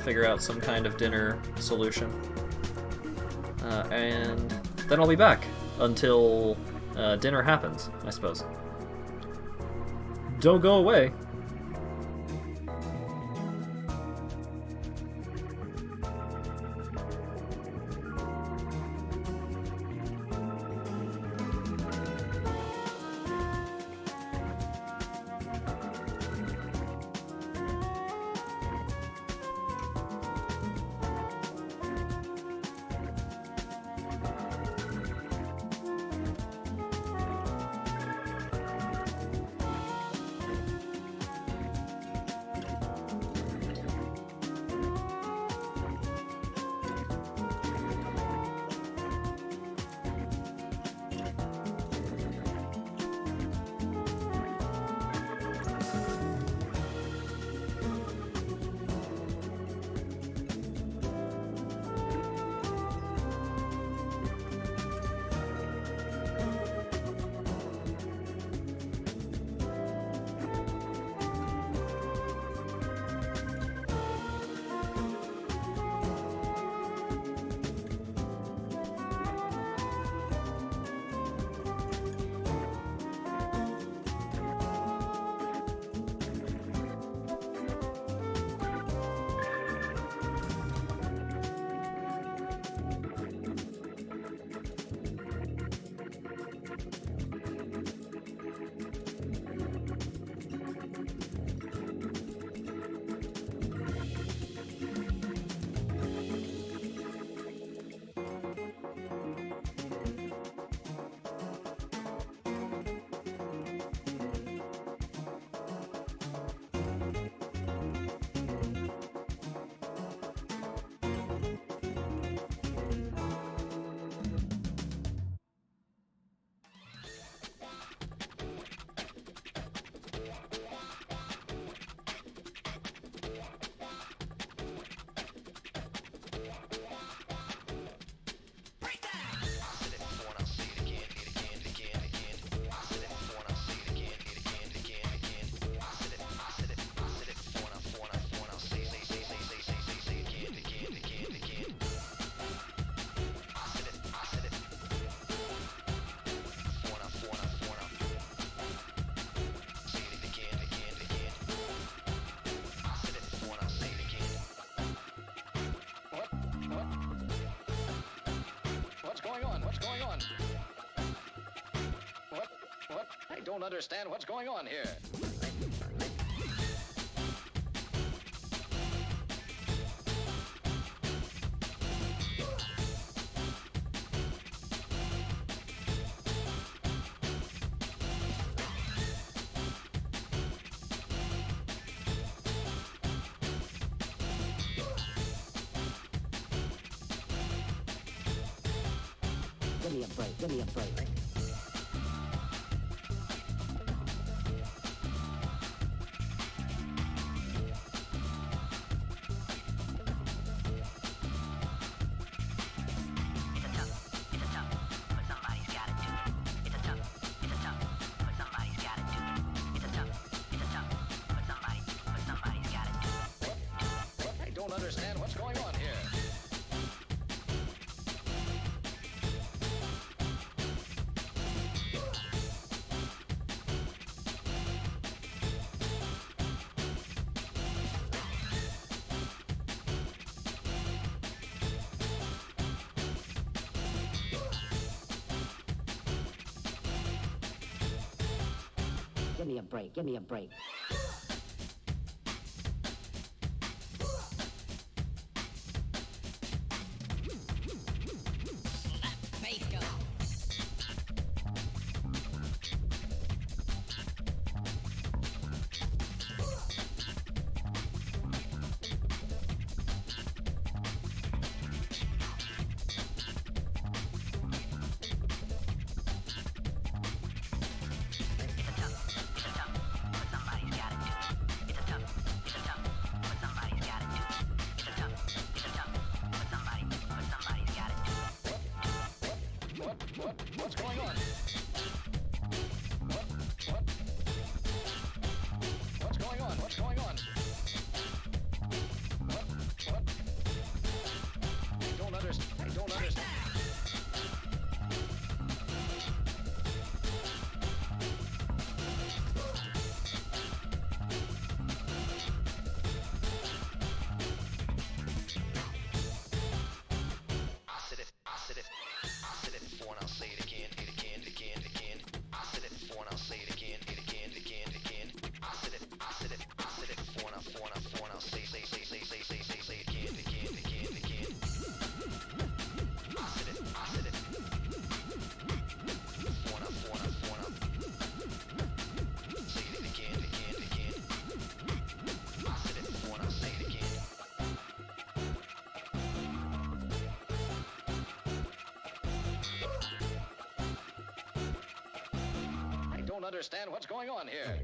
figure out some kind of dinner solution. And then I'll be back until dinner happens, I suppose. Don't go away. on? What? I don't understand what's going on here. Give me a break, give me a break. I don't understand what's going on here. Give me a break, give me a break. What's going on? What's going on? What's going on? What? I don't understand. I said it before and I'll say it again. I said it before and I'll say it again. I said it before and I'll say it again. I said it before and say it again. I said it before and I'll say it again. I don't understand what's going on here.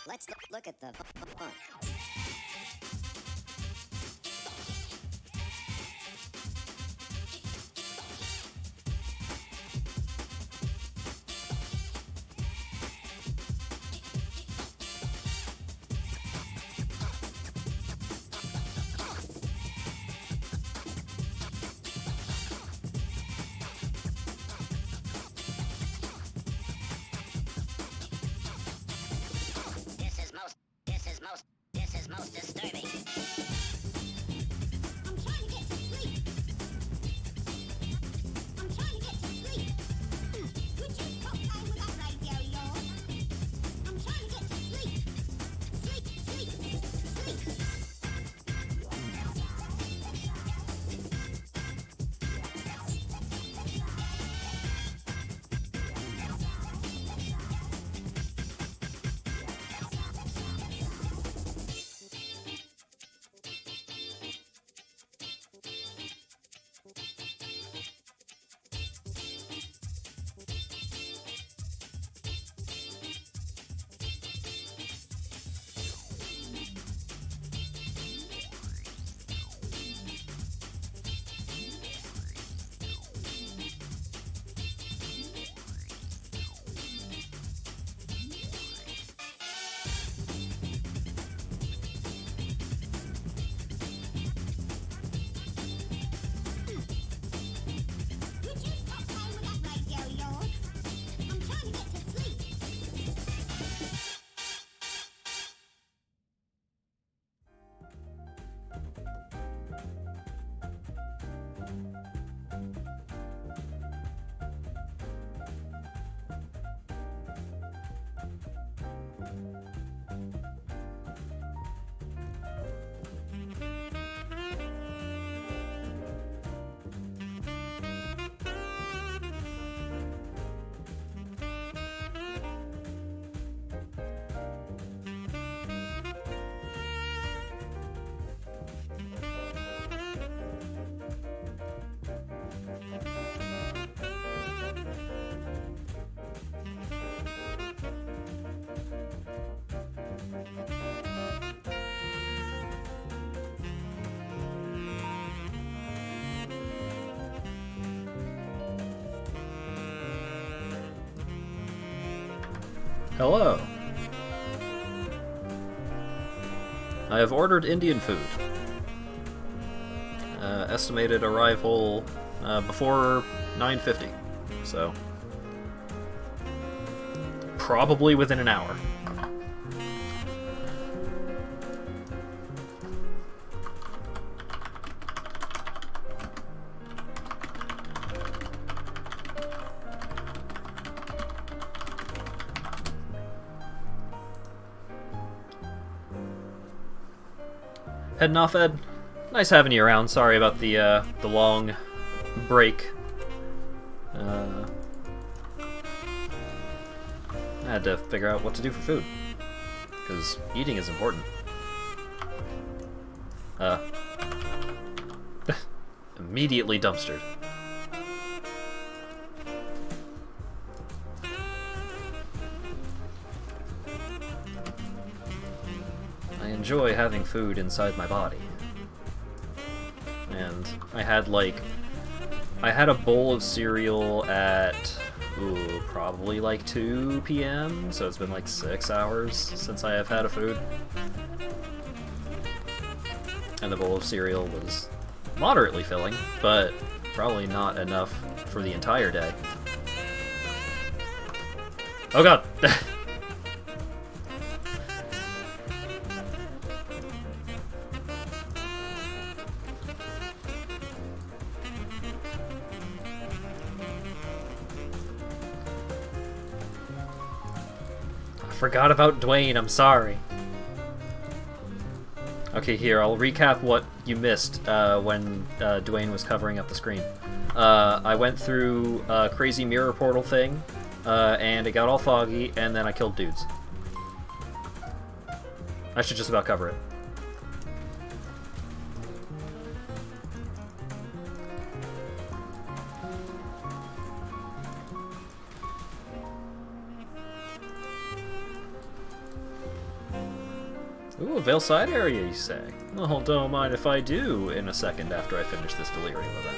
Let's look at the fun. This is most disturbing. I'm trying to get to sleep. I'm trying to get to sleep. Would you stop playing with that radio, y'all? I'm trying to get to sleep. Sleep, sleep, sleep. Hello. I have ordered Indian food. Estimated arrival before 9:50, so probably within an hour. Heading off, Ed. Nice having you around. Sorry about the long break. I had to figure out what to do for food, because eating is important. Immediately dumpstered. I enjoy having food inside my body. And I had a bowl of cereal at probably like 2 p.m., so it's been like 6 hours since I have had a food. And the bowl of cereal was moderately filling, but probably not enough for the entire day. Oh god! forgot about Dwayne, I'm sorry. Okay, here, I'll recap what you missed when Dwayne was covering up the screen. I went through a crazy mirror portal thing, and it got all foggy, and then I killed dudes. I should just about cover it. Ooh, a Veil Side area, you say? Well, don't mind if I do in a second after I finish this Delirium event.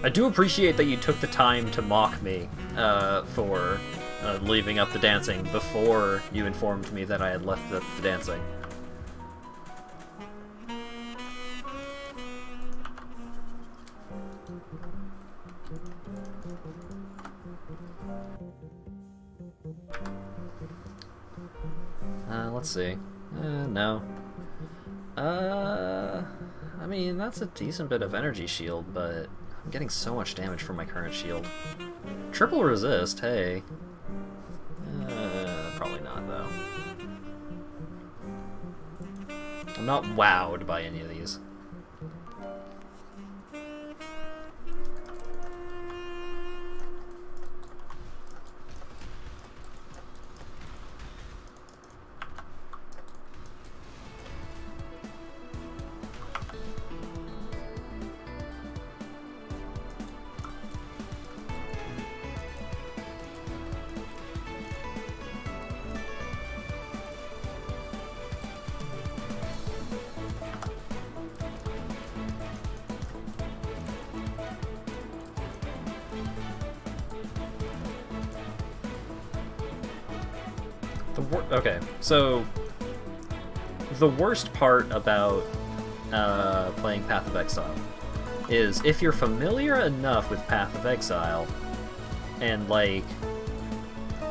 I do appreciate that you took the time to mock me for leaving up the dancing before you informed me that I had left the dancing. Let's see. No. I mean, that's a decent bit of energy shield, but I'm getting so much damage from my current shield. Triple resist, hey. Probably not, though. I'm not wowed by any of these. Okay, so the worst part about playing Path of Exile is if you're familiar enough with Path of Exile and like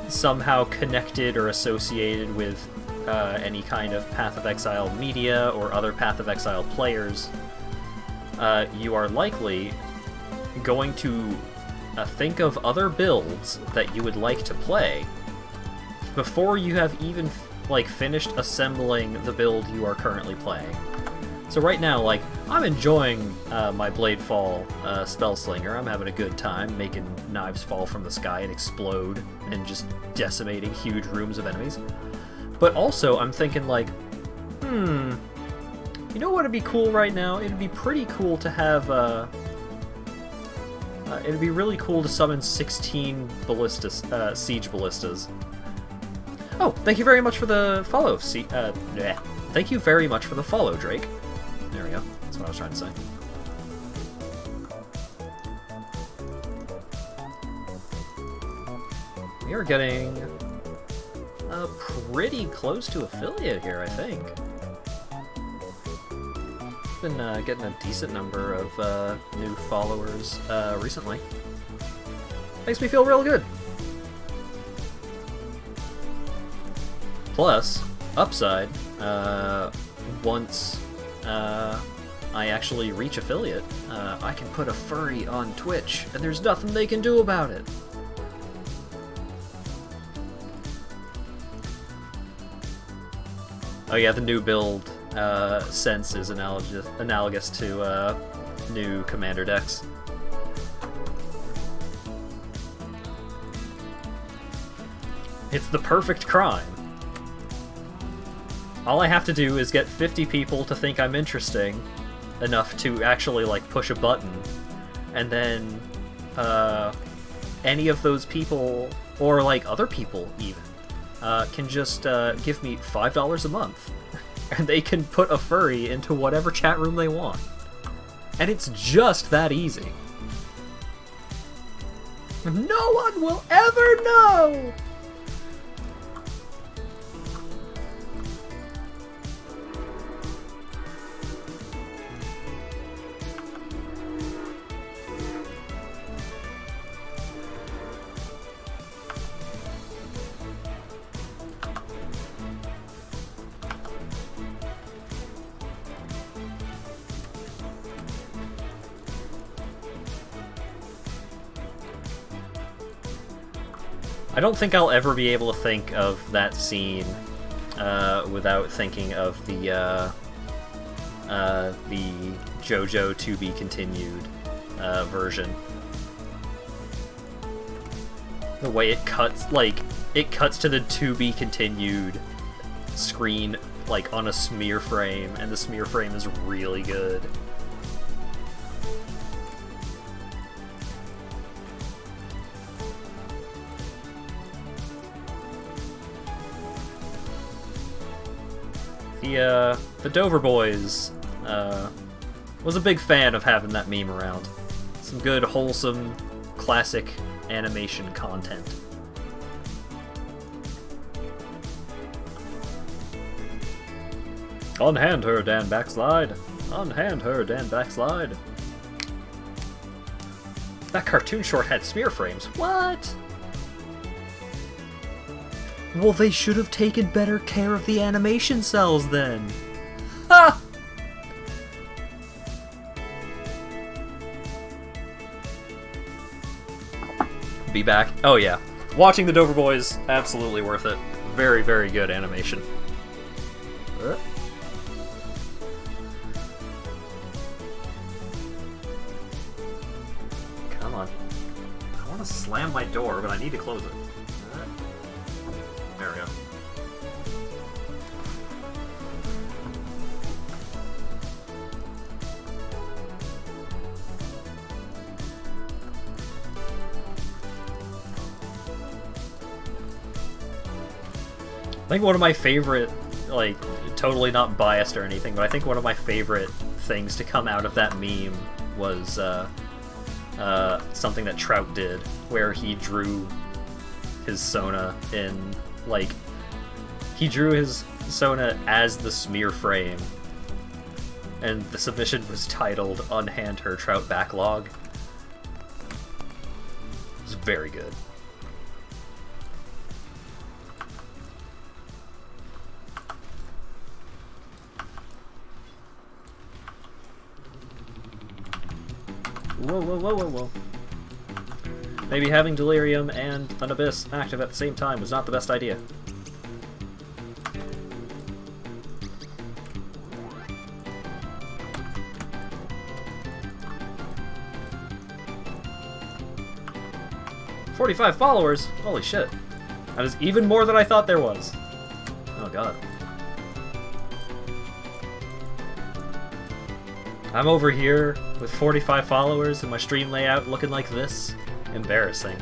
somehow connected or associated with any kind of Path of Exile media or other Path of Exile players, you are likely going to think of other builds that you would like to play before you have even like finished assembling the build you are currently playing. So right now, like, I'm enjoying my Bladefall Spellslinger. I'm having a good time making knives fall from the sky and explode and just decimating huge rooms of enemies. But also, I'm thinking like, you know what would be cool right now? It'd be pretty cool to have, it'd be really cool to summon 16 ballistas, siege ballistas. Oh, thank you very much for the follow, thank you very much for the follow, Drake. There we go. That's what I was trying to say. We are getting pretty close to affiliate here, I think. Been getting a decent number of new followers recently. Makes me feel real good. Plus, upside, once I actually reach affiliate, I can put a furry on Twitch, and there's nothing they can do about it. Oh yeah, the new build sense is analogous to new Commander decks. It's the perfect crime. All I have to do is get 50 people to think I'm interesting enough to actually, like, push a button, and then any of those people, or, like, other people even, can just give me $5 a month, and they can put a furry into whatever chat room they want. And it's just that easy. No one will ever know! I don't think I'll ever be able to think of that scene without thinking of the JoJo to be continued version. The way it cuts, like, it cuts to the to be continued screen, like, on a smear frame, and the smear frame is really good. The Dover Boys was a big fan of having that meme around. Some good, wholesome, classic animation content. Unhand her, Dan Backslide. Unhand her, Dan Backslide. That cartoon short had smear frames. What? Well, they should have taken better care of the animation cells then. Ha! Be back. Oh yeah. Watching the Dover Boys, absolutely worth it. Very, very good animation. Come on. I want to slam my door, but I need to close it. There we go. I think one of my favorite, like, totally not biased or anything, but I think one of my favorite things to come out of that meme was something that Trout did, where he drew his Sona in, like, he drew his Sona as the smear frame, and the submission was titled Unhand Her Trout Backlog. It was very good. Whoa, whoa, whoa, whoa, whoa. Maybe having Delirium and an Abyss active at the same time was not the best idea. "45 followers? Holy shit. That is even more than I thought there was. Oh god. I'm over here with 45 followers and my stream layout looking like this. Embarrassing.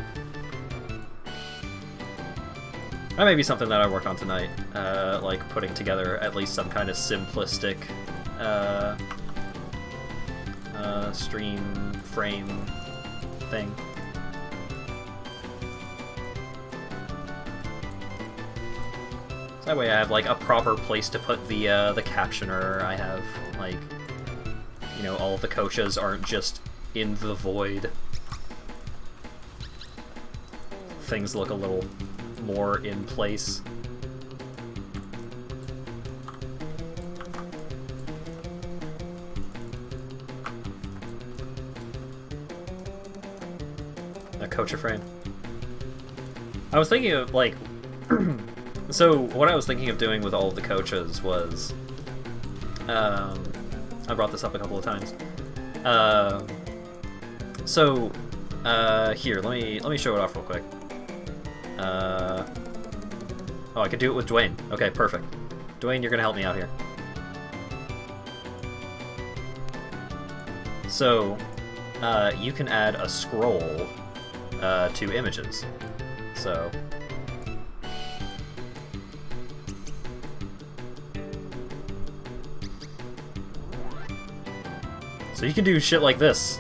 That may be something that I work on tonight, like putting together at least some kind of simplistic stream frame thing. So that way I have like a proper place to put the captioner. I have like, you know, all of the kochas aren't just in the void. Things look a little more in place. A kocha frame. I was thinking of, like... so, what I was thinking of doing with all of the kochas was... I brought this up a couple of times. Here, let me show it off real quick. Oh, I could do it with Dwayne. Okay, perfect. Dwayne, you're gonna help me out here. So, you can add a scroll to images. So, you can do shit like this.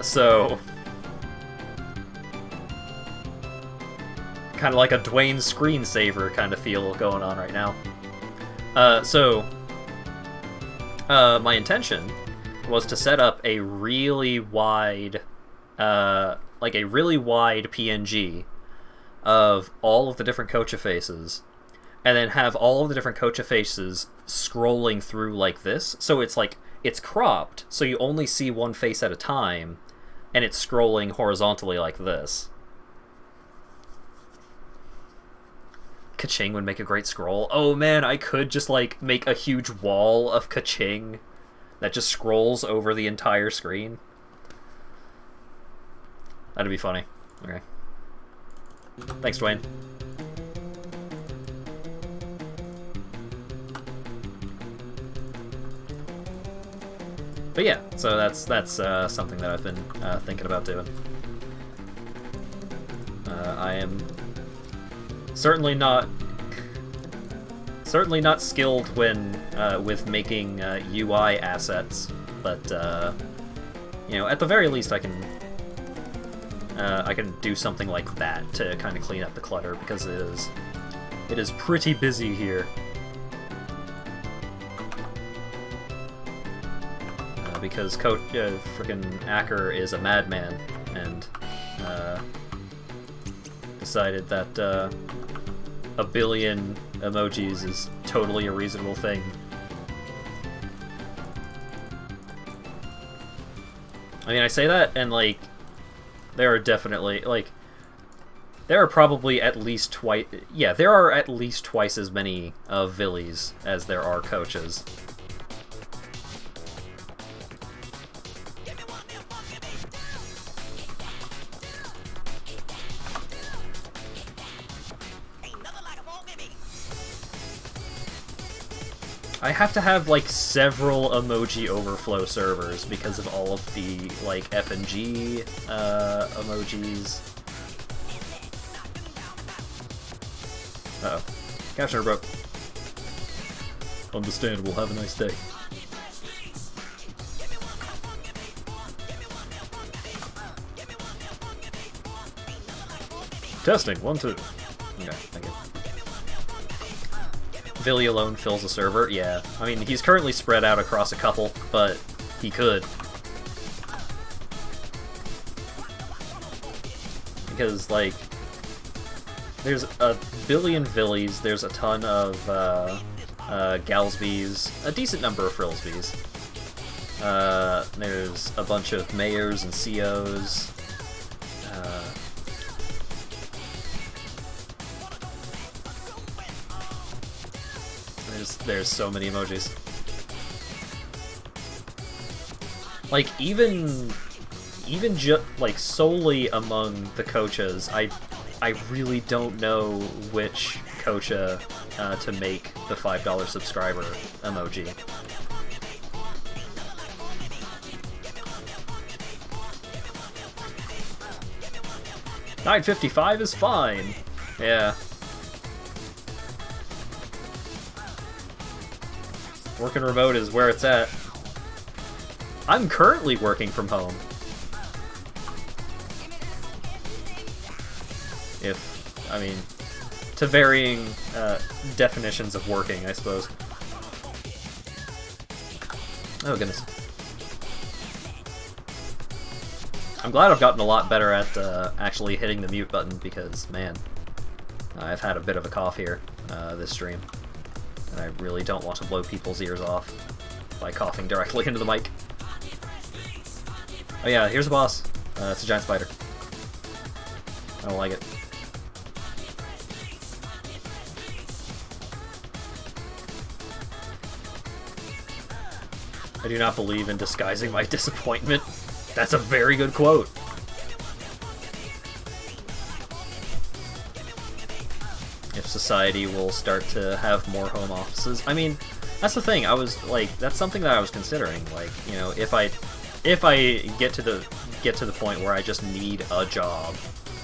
So, kind of like a Dwayne screensaver kind of feel going on right now. My intention was to set up a really wide, like a really wide PNG of all of the different kocha faces, and then have all of the different kocha faces scrolling through like this. So it's it's cropped, so you only see one face at a time, and it's scrolling horizontally like this. Ka-ching would make a great scroll. Oh man, I could just like make a huge wall of ka-ching that just scrolls over the entire screen. That'd be funny. Okay. Thanks, Dwayne. But yeah, so that's something that I've been thinking about doing. I am certainly not skilled when with making UI assets, but you know, at the very least, I can do something like that to kind of clean up the clutter, because it is pretty busy here. Because frickin' Acker is a madman, and decided that a billion emojis is totally a reasonable thing. I mean, I say that, and like, there are definitely, like, there are probably at least twice, yeah, there are at least twice as many of Villies as there are coaches. I have to have, like, several emoji overflow servers because of all of the, like, FNG emojis. Uh-oh. Captioner broke. Understandable. Have a nice day. Testing. 1, 2. Okay, thank you. Billy alone fills a server? Yeah. I mean, he's currently spread out across a couple, but he could. Because, like, there's a billion Villies, there's a ton of Galsbys, a decent number of Frillsbys. There's a bunch of mayors and COs. There's so many emojis. Like, even like, solely among the coaches, I really don't know which coacha to make the $5 subscriber emoji. $9.55 is fine. Yeah. Working remote is where it's at. I'm currently working from home. I mean, to varying definitions of working, I suppose. Oh, goodness. I'm glad I've gotten a lot better at actually hitting the mute button, because, man, I've had a bit of a cough here this stream. And I really don't want to blow people's ears off by coughing directly into the mic. Oh yeah, here's a boss. It's a giant spider. I don't like it. I do not believe in disguising my disappointment. That's a very good quote. If society will start to have more home offices. I mean, that's the thing. I was like, that's something that I was considering. Like, you know, if I get to the point where I just need a job,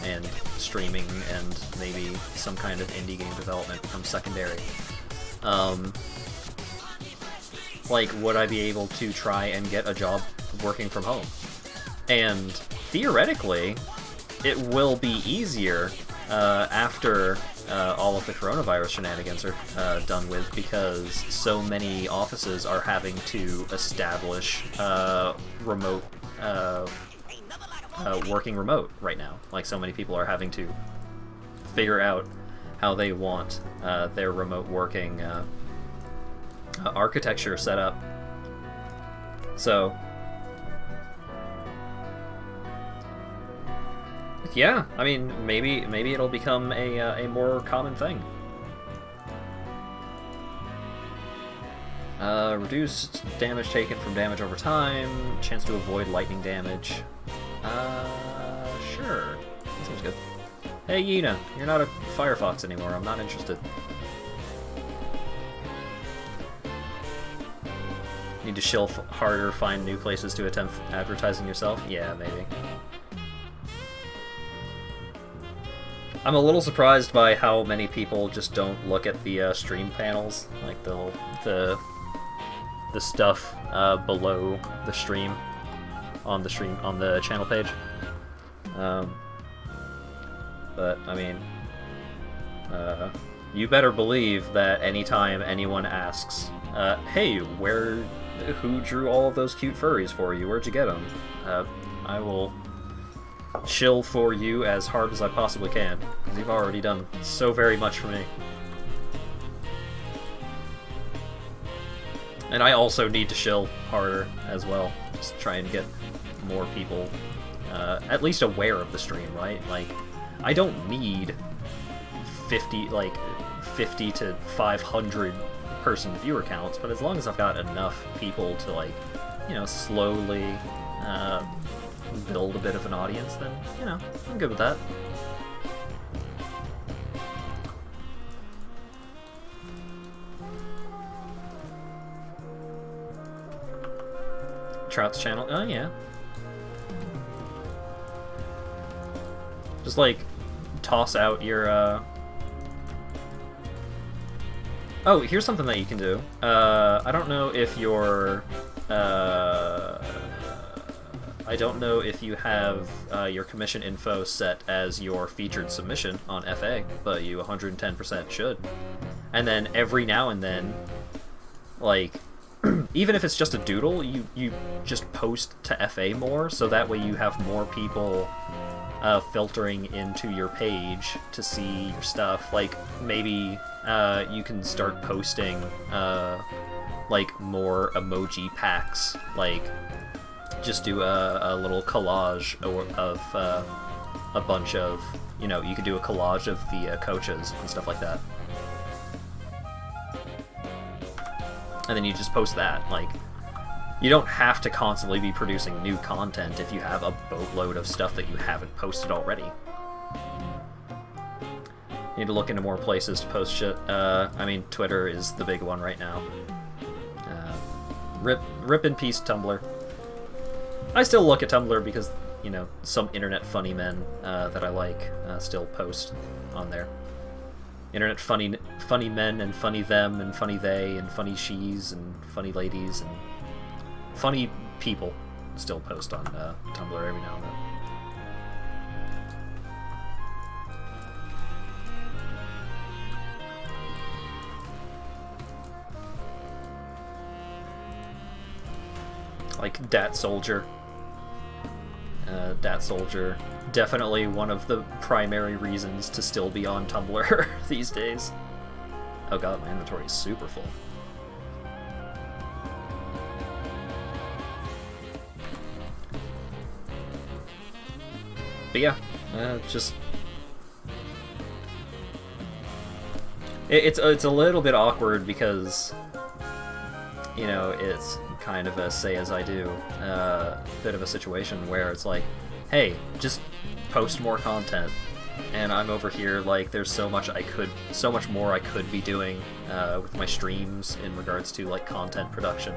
and streaming and maybe some kind of indie game development becomes secondary, like, would I be able to try and get a job working from home? And theoretically, it will be easier after all of the coronavirus shenanigans are done with, because so many offices are having to establish remote working remote right now. Like, so many people are having to figure out how they want their remote working architecture set up. So, yeah, I mean, maybe it'll become a more common thing. Reduced damage taken from damage over time, chance to avoid lightning damage. Sure. That seems good. Hey, Yina, you're not a Firefox anymore. I'm not interested. Need to shill harder, find new places to attempt advertising yourself? Yeah, maybe. I'm a little surprised by how many people just don't look at the stream panels, like the stuff below the stream on the channel page. But I mean, you better believe that anytime anyone asks, "Hey, who drew all of those cute furries for you? Where'd you get them?" I will chill for you as hard as I possibly can, because you've already done so very much for me. And I also need to chill harder as well, just try and get more people at least aware of the stream, right? Like, I don't need 50 to 500 person viewer counts, but as long as I've got enough people to, like, you know, slowly build a bit of an audience, then, you know, I'm good with that. Trout's channel, oh yeah. Just, like, toss out your, Oh, here's something that you can do. I don't know if you're, I don't know if you have your commission info set as your featured submission on FA, but you 110% should. And then every now and then, like, even if it's just a doodle, you just post to FA more, so that way you have more people filtering into your page to see your stuff. Like, maybe you can start posting like more emoji packs, like just do a little collage of a bunch of, you know, you could do a collage of the coaches and stuff like that. And then you just post that. Like, you don't have to constantly be producing new content if you have a boatload of stuff that you haven't posted already. You need to look into more places to post shit. I mean, Twitter is the big one right now. Rip in peace, Tumblr. I still look at Tumblr because, you know, some internet funny men that I like still post on there. Internet funny men and funny them and funny they and funny she's and funny ladies and funny people still post on Tumblr every now and then. Like Dat Soldier. Dat Soldier, definitely one of the primary reasons to still be on Tumblr these days. Oh god, my inventory is super full. But yeah, just... It's a little bit awkward because, you know, it's kind of a say as I do bit of a situation where it's like, hey, just post more content, and I'm over here like there's so much more I could be doing with my streams in regards to like content production,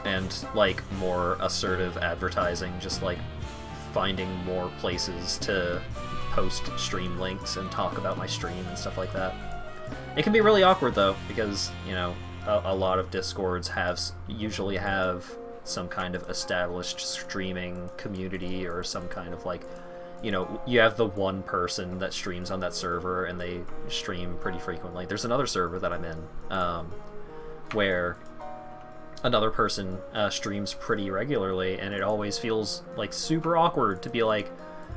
and like more assertive advertising, just like finding more places to post stream links and talk about my stream and stuff like that. It can be really awkward though, because, you know, a lot of Discords usually have some kind of established streaming community, or some kind of, like, you know, you have the one person that streams on that server and they stream pretty frequently. There's another server that I'm in where another person streams pretty regularly, and it always feels like super awkward to be like,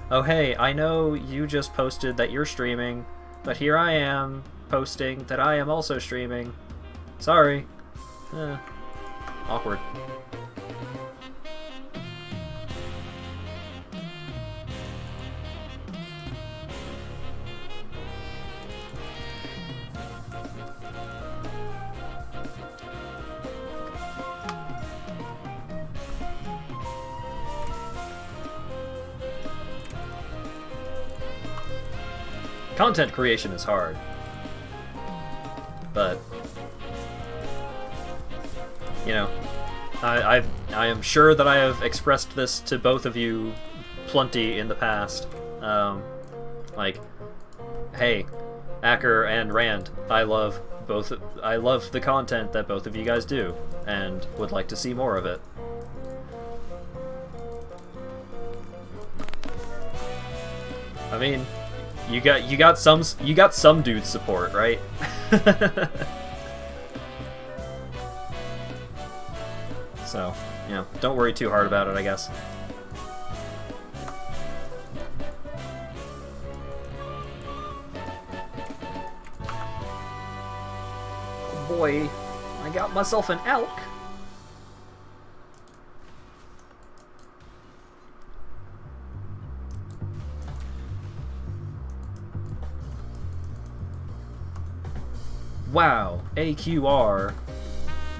oh hey, I know you just posted that you're streaming, but here I am posting that I am also streaming. Sorry. Awkward. Content creation is hard, but you know, I am sure that I have expressed this to both of you plenty in the past. Like, hey, Acker and Rand, I love the content that both of you guys do, and would like to see more of it. I mean, you got some dude support, right? So, you know, don't worry too hard about it, I guess. Oh boy, I got myself an elk. Wow, AQR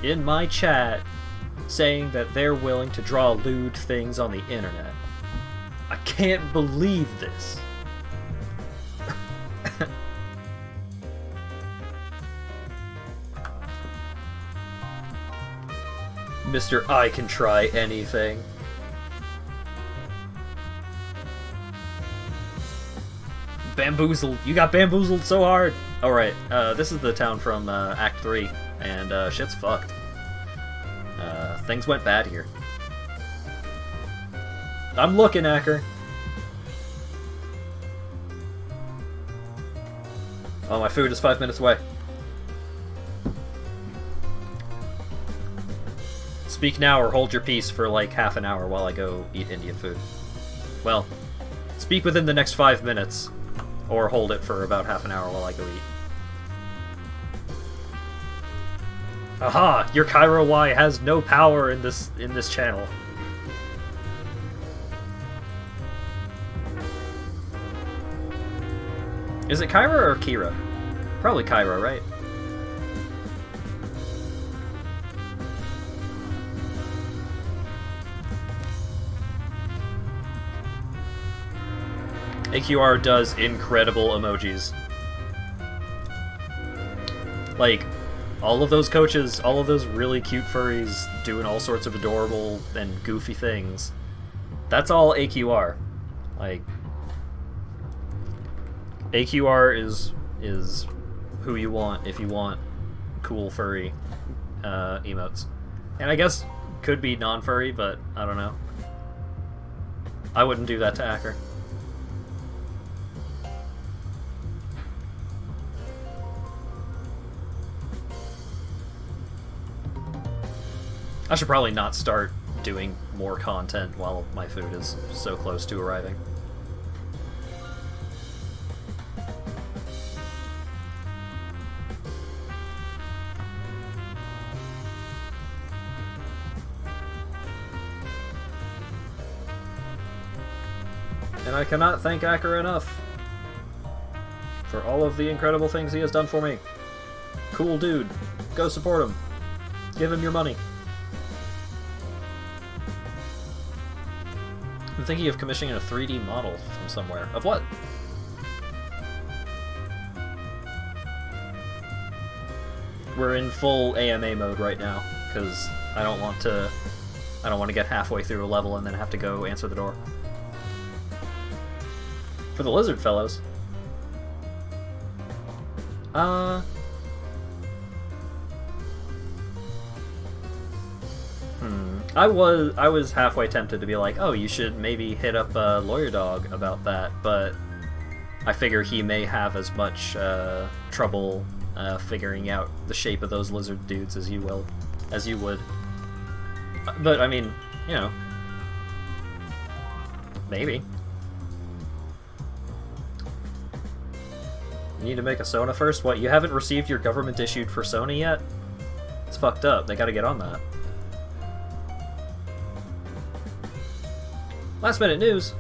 in my chat saying that they're willing to draw lewd things on the internet. I can't believe this. Mr. I can try anything. Bamboozled. You got bamboozled so hard. Alright, this is the town from Act 3, and shit's fucked. Things went bad here. I'm looking, Acker. Oh, my food is 5 minutes away. Speak now or hold your peace for like half an hour while I go eat Indian food. Well, speak within the next 5 minutes, or hold it for about half an hour while I go eat. Aha! Your Kyra Y has no power in this channel. Is it Kyra or Kira? Probably Kyra, right? AQR does incredible emojis. Like, all of those coaches, all of those really cute furries doing all sorts of adorable and goofy things. That's all AQR. Like, AQR is who you want if you want cool furry emotes. And I guess could be non-furry, but I don't know. I wouldn't do that to Acker. I should probably not start doing more content while my food is so close to arriving. And I cannot thank Acker enough for all of the incredible things he has done for me. Cool dude. Go support him. Give him your money. I'm thinking of commissioning a 3D model from somewhere. Of what? We're in full AMA mode right now, because I don't want to get halfway through a level and then have to go answer the door. For the lizard fellows. I was halfway tempted to be like, oh, you should maybe hit up Lawyer Dog about that, but I figure he may have as much trouble figuring out the shape of those lizard dudes as you would. But I mean, you know, maybe. You need to make a Sona first? What, you haven't received your government issued for Sony yet? It's fucked up. They gotta get on that. Last minute news.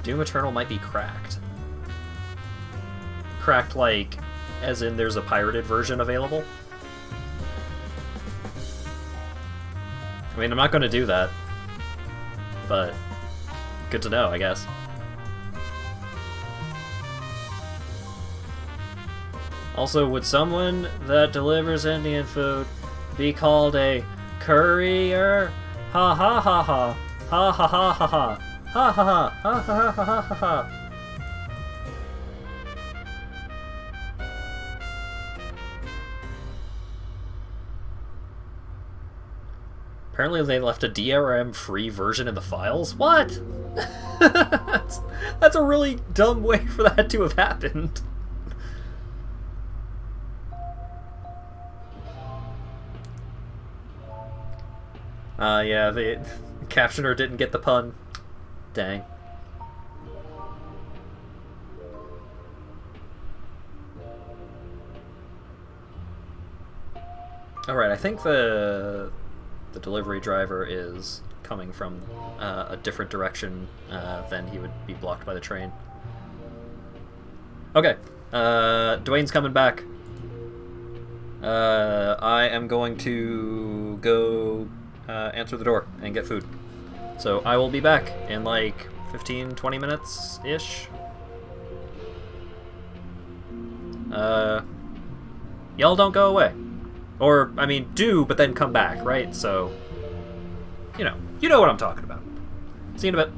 Doom Eternal might be cracked. Cracked, like, as in there's a pirated version available. I mean, I'm not going to do that, but good to know, I guess. Also, would someone that delivers Indian food be called a courier? Ha ha ha ha. Ha ha ha ha ha. Ha ha ha ha ha ha ha ha. Apparently they left a DRM-free version in the files? What? That's a really dumb way for that to have happened. Yeah, the captioner didn't get the pun. Dang. Alright, I think the delivery driver is coming from a different direction than he would be blocked by the train. Okay, Dwayne's coming back. I am going to go answer the door and get food. So I will be back in like 15-20 minutes-ish. Y'all don't go away. Or, I mean, do, but then come back, right? So, you know what I'm talking about. See you in a bit.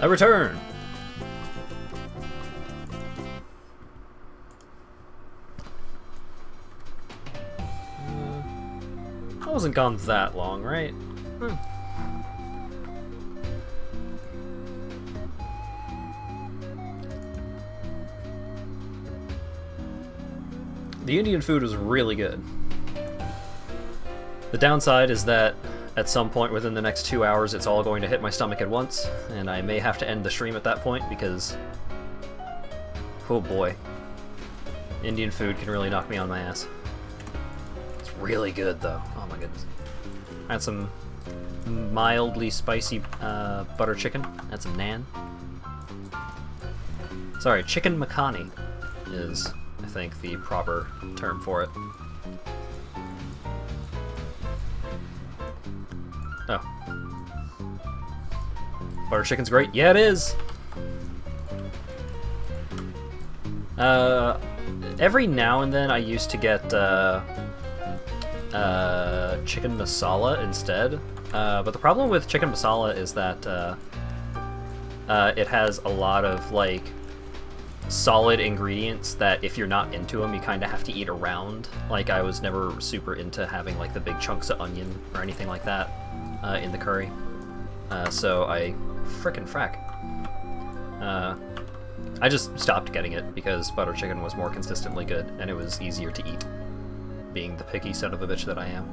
I return! I wasn't gone that long, right? The Indian food was really good. The downside is that at some point within the next 2 hours it's all going to hit my stomach at once, and I may have to end the stream at that point because... oh boy. Indian food can really knock me on my ass. It's really good though. Oh my goodness. I had some mildly spicy butter chicken. I had some naan. Sorry, chicken makhani is, I think, the proper term for it. Oh. Butter chicken's great. Yeah, it is! Every now and then I used to get chicken masala instead. But the problem with chicken masala is that it has a lot of, like, solid ingredients that if you're not into them, you kind of have to eat around. Like, I was never super into having, like, the big chunks of onion or anything like that in the curry. So I frickin' frack. I just stopped getting it because butter chicken was more consistently good and it was easier to eat, being the picky son of a bitch that I am.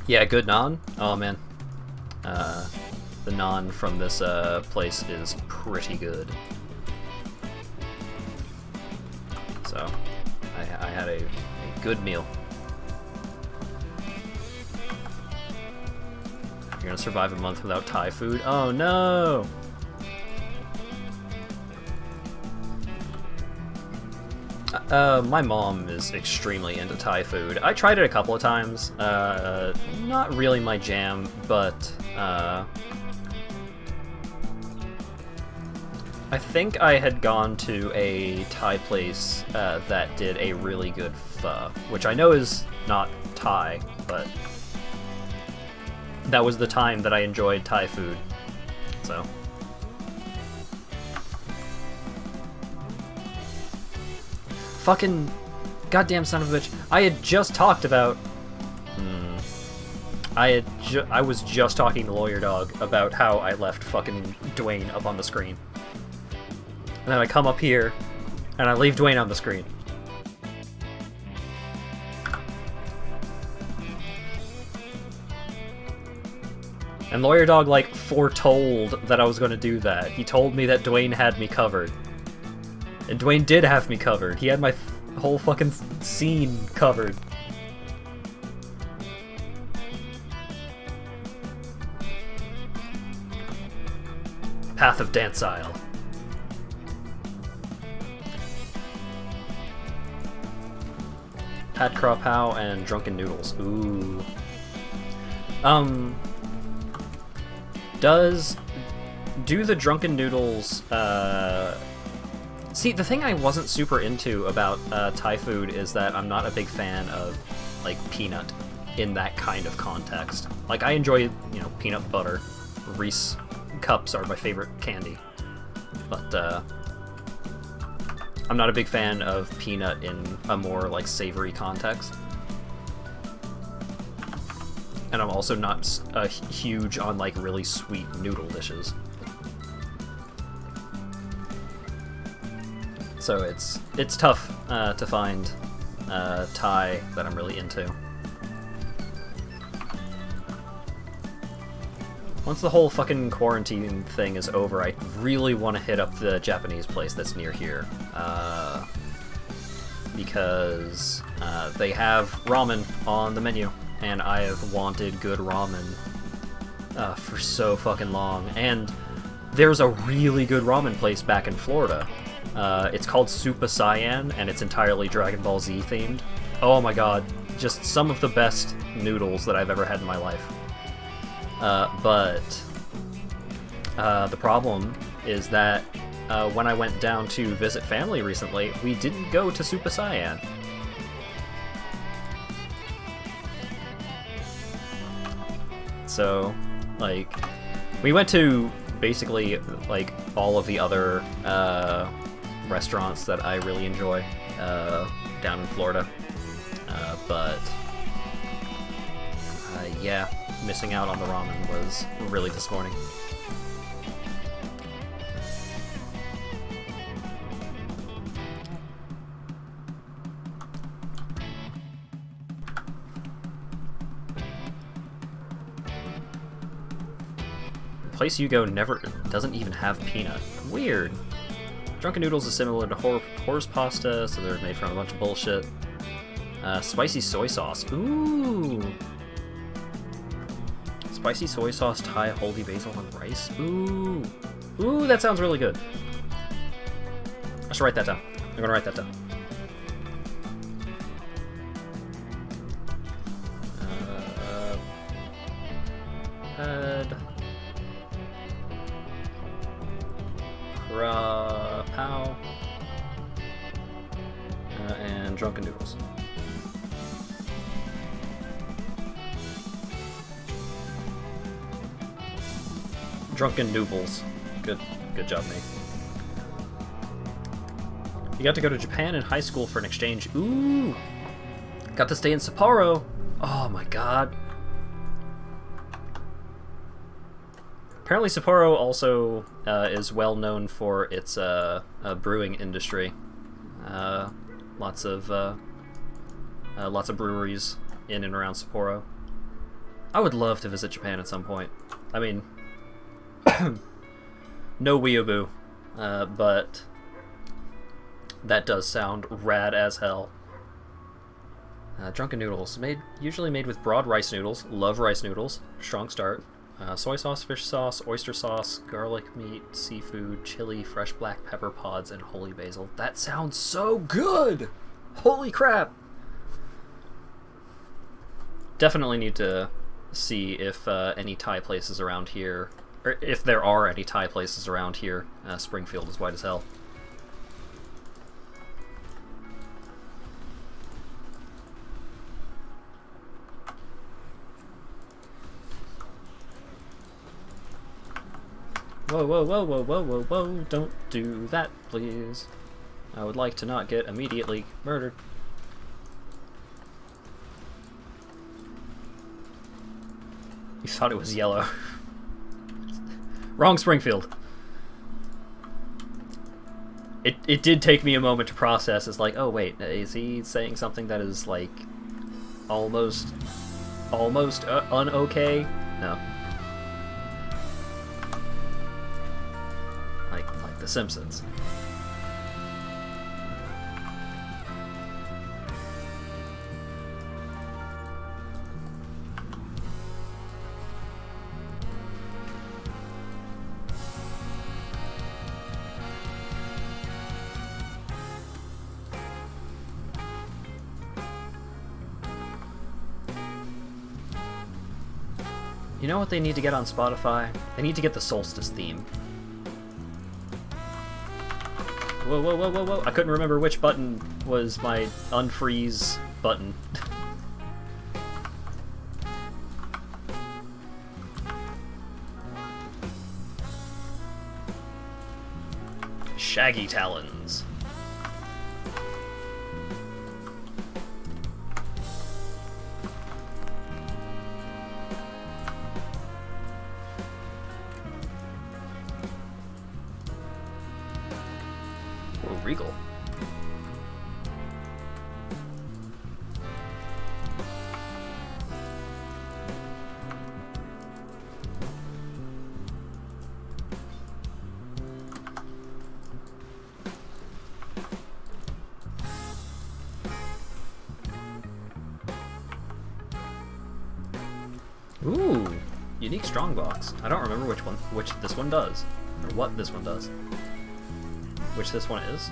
Yeah, good naan? Oh man. The naan from this place is pretty good. So, I had a good meal. You're gonna survive a month without Thai food? Oh no! My mom is extremely into Thai food. I tried it a couple of times. Not really my jam, but I think I had gone to a Thai place that did a really good pho, which I know is not Thai, but that was the time that I enjoyed Thai food, so. Fucking goddamn son of a bitch. I had just talked about... I was just talking to Lawyer Dog about how I left fucking Dwayne up on the screen. And then I come up here, and I leave Dwayne on the screen. And Lawyer Dog, like, foretold that I was going to do that. He told me that Dwayne had me covered. And Dwayne did have me covered. He had my whole fucking scene covered. Path of Exile. Pad Craw Pow and Drunken Noodles. Ooh. Do the Drunken Noodles, See, the thing I wasn't super into about Thai food is that I'm not a big fan of, like, peanut in that kind of context. Like, I enjoy, you know, peanut butter. Reese cups are my favorite candy. But, I'm not a big fan of peanut in a more, like, savory context. And I'm also not huge on, like, really sweet noodle dishes. So it's tough to find Thai that I'm really into. Once the whole fucking quarantine thing is over, I really want to hit up the Japanese place that's near here. Because they have ramen on the menu, and I have wanted good ramen for so fucking long. And there's a really good ramen place back in Florida. It's called Super Saiyan, and it's entirely Dragon Ball Z themed. Oh my god, just some of the best noodles that I've ever had in my life. But the problem is that when I went down to visit family recently, we didn't go to Super Saiyan. So, like, we went to basically, like, all of the other restaurants that I really enjoy down in Florida. But yeah, missing out on the ramen was really disappointing. The place you go never doesn't even have peanut. Weird. Drunken Noodles is similar to horse pasta, so they're made from a bunch of bullshit. Spicy soy sauce. Ooh. Spicy soy sauce, Thai, holy basil, and rice. Ooh. Ooh, that sounds really good. I should write that down. I'm gonna write that down. Pow. And Drunken Noodles. Drunken Noodles. Good job, mate. You got to go to Japan in high school for an exchange. Ooh! Got to stay in Sapporo. Oh my god. Apparently Sapporo also is well known for its brewing industry. Lots of breweries in and around Sapporo. I would love to visit Japan at some point. I mean, no weeaboo, but that does sound rad as hell. Drunken Noodles, usually made with broad rice noodles. Love rice noodles. Strong start. Soy sauce, fish sauce, oyster sauce, garlic meat, seafood, chili, fresh black pepper pods, and holy basil. That sounds so good! Holy crap! Definitely need to see if any Thai places around here Or if there are any Thai places around here, Springfield is white as hell. Whoa, whoa, whoa, whoa, whoa, whoa, whoa, don't do that, please. I would like to not get immediately murdered. You thought it was yellow. Wrong Springfield. It did take me a moment to process. It's like, oh wait, is he saying something that is like almost un-okay? No. Like The Simpsons. You know what they need to get on Spotify? They need to get the Solstice theme. Whoa, whoa, whoa, whoa, whoa. I couldn't remember which button was my unfreeze button. Shaggy talons. Oh, regal. Ooh, unique strongbox. I don't remember which this one does, or what this one does. Which this one is.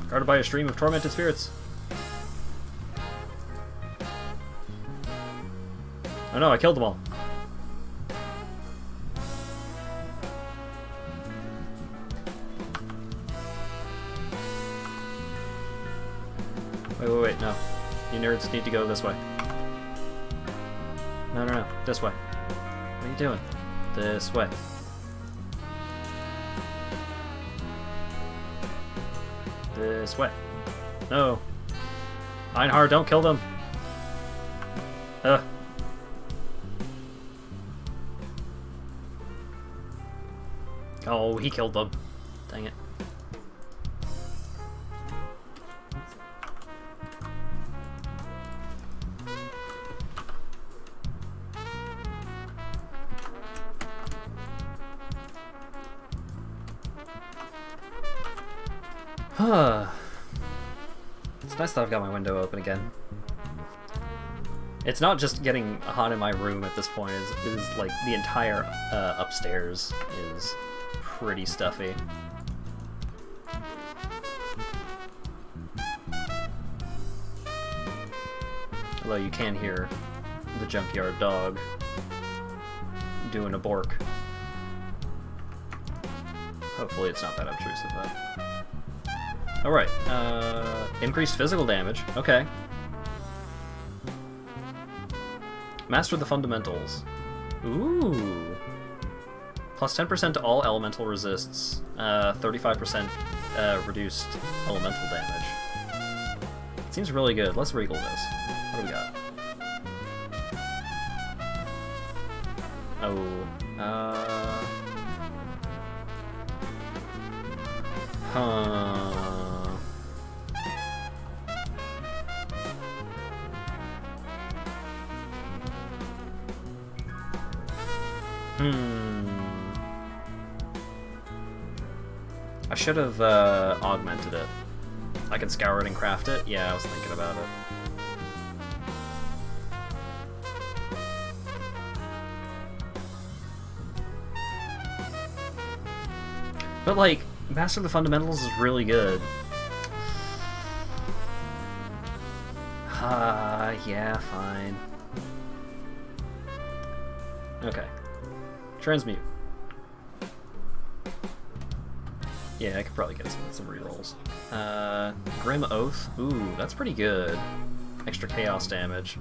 Guarded by a stream of tormented spirits. Oh no, I killed them all. Wait, wait, wait, no. You nerds need to go this way. No, no, no, this way. What are you doing? This way. This way. No. Einhard, don't kill them. Ugh. Oh, he killed them. Dang it. It's nice that I've got my window open again. It's not just getting hot in my room at this point, it is like the entire upstairs is pretty stuffy. Although you can hear the junkyard dog doing a bork. Hopefully it's not that obtrusive though. Alright, increased physical damage. Okay. Master the fundamentals. Ooh. Plus 10% to all elemental resists. 35% reduced elemental damage. Seems really good. Let's regal this. What do we got? Oh. Huh. I should have augmented it. I can scour it and craft it? Yeah, I was thinking about it. But like, Master of the Fundamentals is really good. Yeah, fine. Okay. Transmute. Yeah, I could probably get some rerolls. Grim Oath. Ooh, that's pretty good. Extra chaos damage.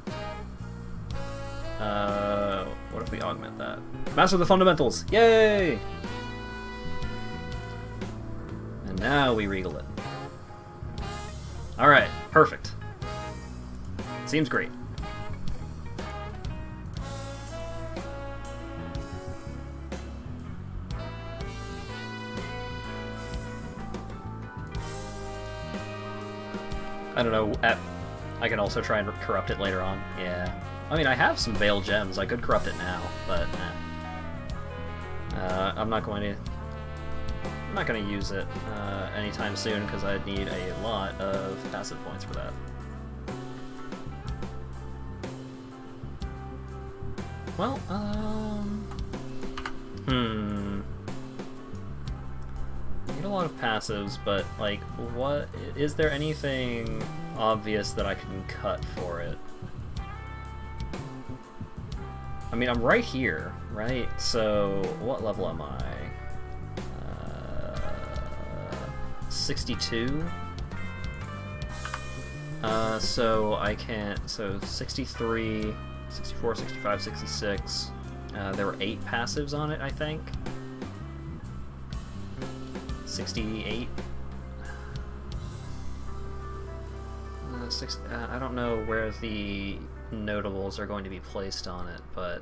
What if we augment that? Master the fundamentals! Yay! And now we regal it. Alright, perfect. Seems great. I don't know, I can also try and corrupt it later on. Yeah. I mean, I have some Veil Gems. I could corrupt it now, but I'm not going to use it anytime soon because I'd need a lot of passive points for that. Well, I get a lot of passives, but like, what is there anything obvious that I can cut for it? I mean, I'm right here, right? So, what level am I? 62? So I can't, so 63, 64, 65, 66. There were 8 passives on it, I think. 68. I don't know where the notables are going to be placed on it, but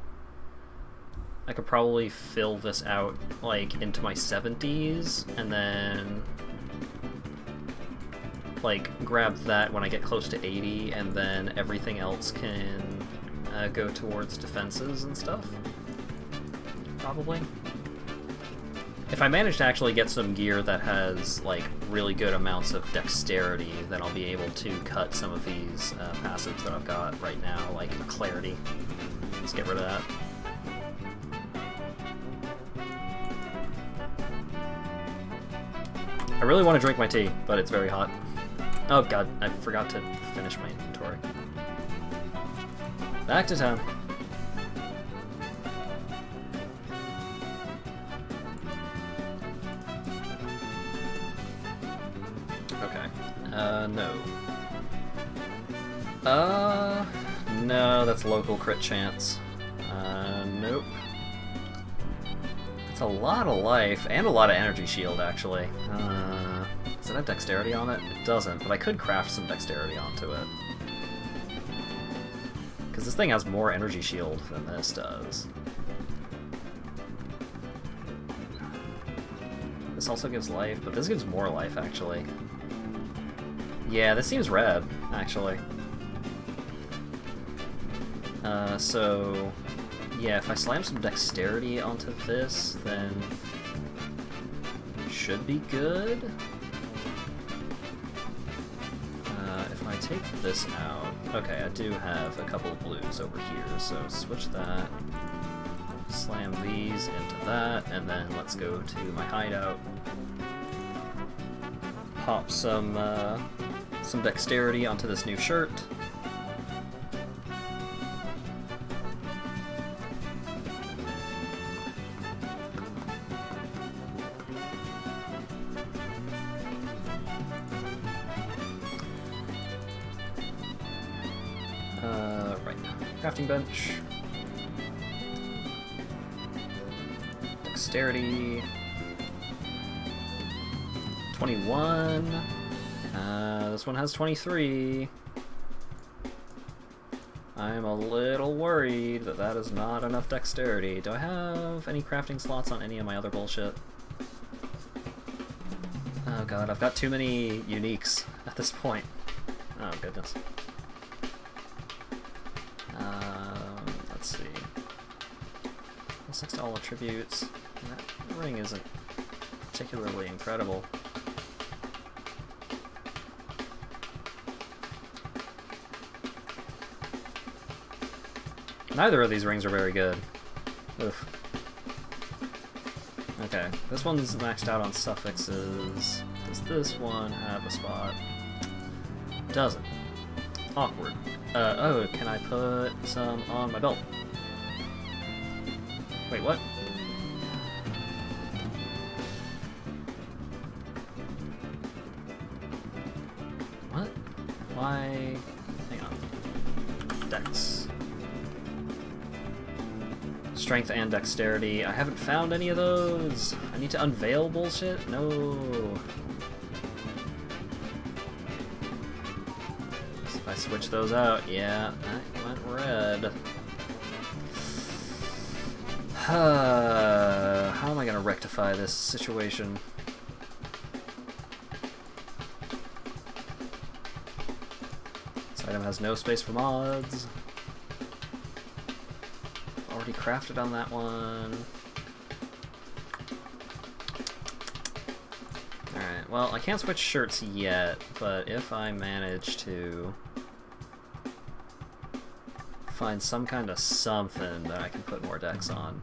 I could probably fill this out like into my 70s and then like grab that when I get close to 80, and then everything else can go towards defenses and stuff. Probably. If I manage to actually get some gear that has like really good amounts of dexterity, then I'll be able to cut some of these passives that I've got right now, like clarity. Let's get rid of that. I really want to drink my tea, but it's very hot. Oh god, I forgot to finish my inventory. Back to town. No. No, that's local crit chance. Nope. It's a lot of life, and a lot of energy shield, actually. Does it have dexterity on it? It doesn't, but I could craft some dexterity onto it. Because this thing has more energy shield than this does. This also gives life, but this gives more life, actually. Yeah, this seems rad, actually. So, yeah, if I slam some dexterity onto this, then should be good. If I take this out, okay, I do have a couple of blues over here, so switch that, slam these into that, and then let's go to my hideout. Pop some dexterity onto this new shirt. Right. Crafting bench. Dexterity. 21. This one has 23. I'm a little worried that that is not enough dexterity. Do I have any crafting slots on any of my other bullshit? Oh god, I've got too many uniques at this point. Oh goodness. Let's see. Plus 6 to all attributes. That ring isn't particularly incredible. Neither of these rings are very good. Oof. Okay, this one's maxed out on suffixes. Does this one have a spot? Doesn't. Awkward. Oh, can I put some on my belt? Wait, what? Why? Hang on. Dex. Strength and dexterity. I haven't found any of those. I need to unveil bullshit? No. So if I switch those out, yeah, that went red. How am I gonna rectify this situation? This item has no space for mods. Already crafted on that one. Alright, well, I can't switch shirts yet, but if I manage to find some kind of something that I can put more decks on.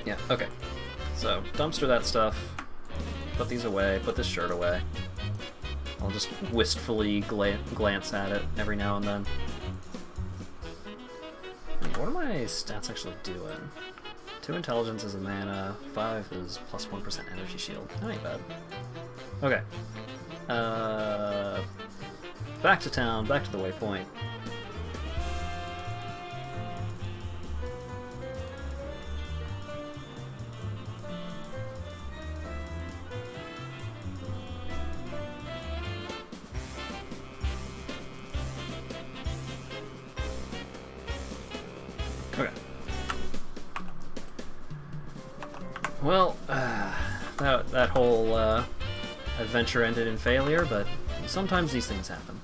Yeah, okay. So, dumpster that stuff, put these away, put this shirt away. I'll just wistfully glance at it every now and then. What are my stats actually doing? 2 intelligence is a mana, 5 is plus 1% energy shield. That ain't bad. Okay. Back to town, back to the waypoint. Okay. Well, that whole adventure ended in failure, but sometimes these things happen.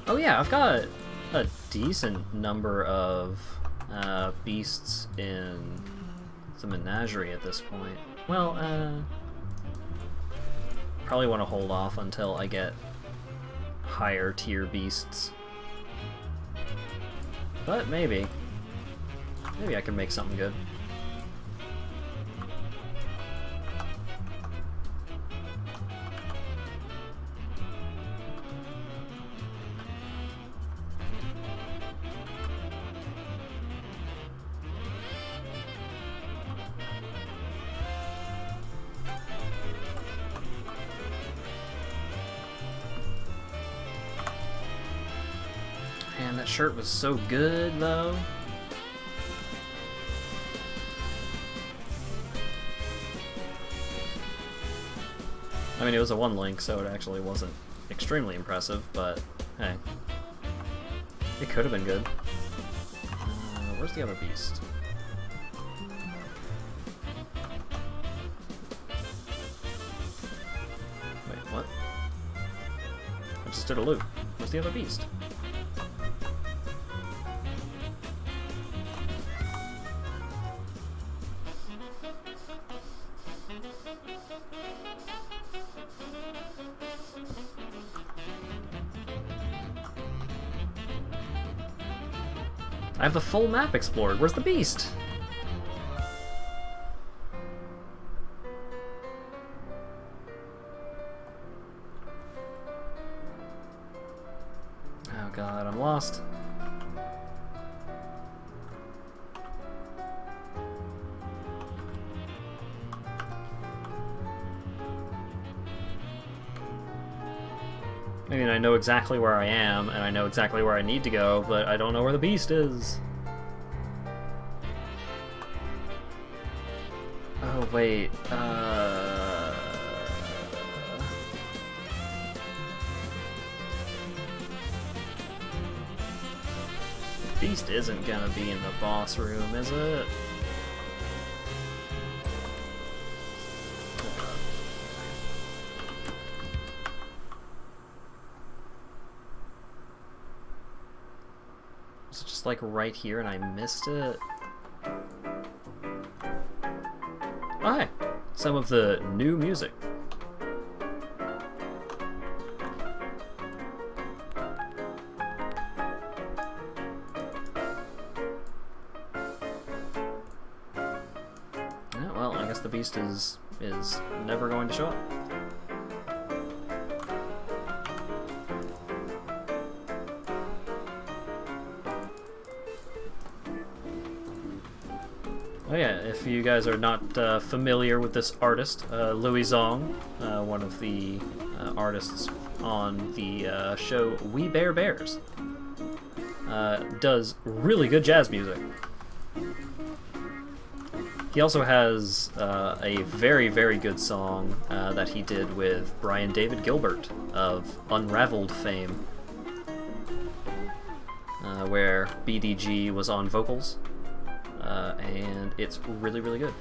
Oh yeah, I've got a decent number of beasts in the menagerie at this point. Well, probably want to hold off until I get higher tier beasts. But maybe. Maybe I can make something good. Man, that shirt was so good, though. I mean, it was a 1 link, so it actually wasn't extremely impressive, but hey. It could have been good. Where's the other beast? Wait, what? I just did a loop. Where's the other beast? I have the full map explored. Where's the beast? Oh god, I'm lost. I mean, I know exactly where I am, and I know exactly where I need to go, but I don't know where the beast is. Oh, wait, The beast isn't gonna be in the boss room, is it? Is it just like right here and I missed it? Oh, hey. some of the new music. Yeah, well, I guess the beast is never going to show up. Oh yeah, if you guys are not familiar with this artist, Louis Zong, one of the artists on the show We Bear Bears, does really good jazz music. He also has a very, very good song that he did with Brian David Gilbert of Unraveled fame, where BDG was on vocals. And it's really, really good.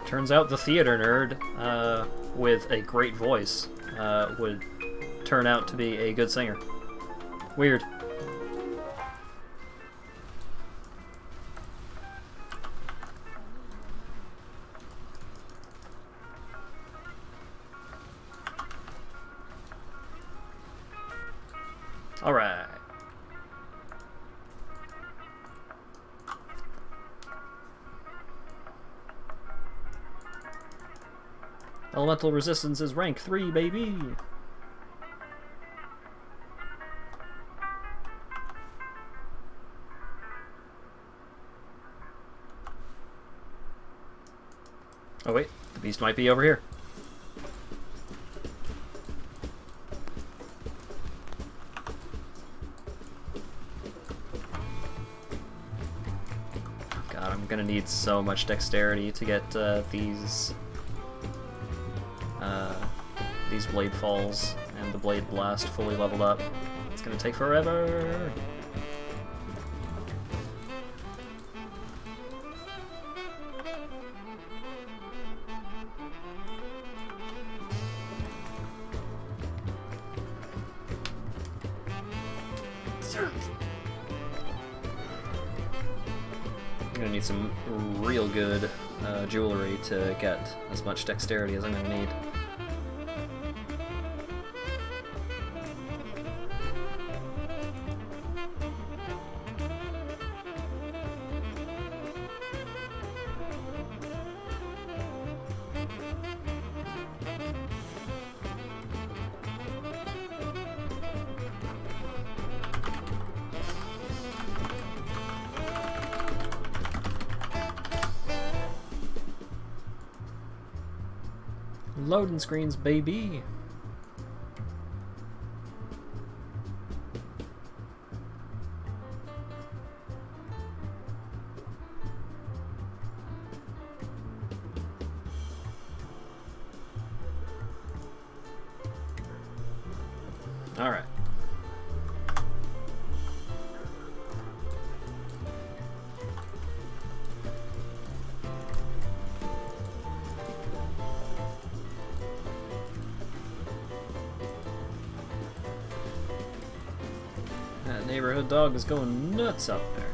Turns out the theater nerd with a great voice would turn out to be a good singer. Weird. Alright. Elemental resistance is rank 3, baby! Oh wait, the beast might be over here. God, I'm gonna need so much dexterity to get these blade falls and the blade blast fully leveled up. It's gonna take forever. I'm gonna need some real good jewelry to get as much dexterity as I'm gonna need. Loading screens, baby! Alright. That neighborhood dog is going nuts up there.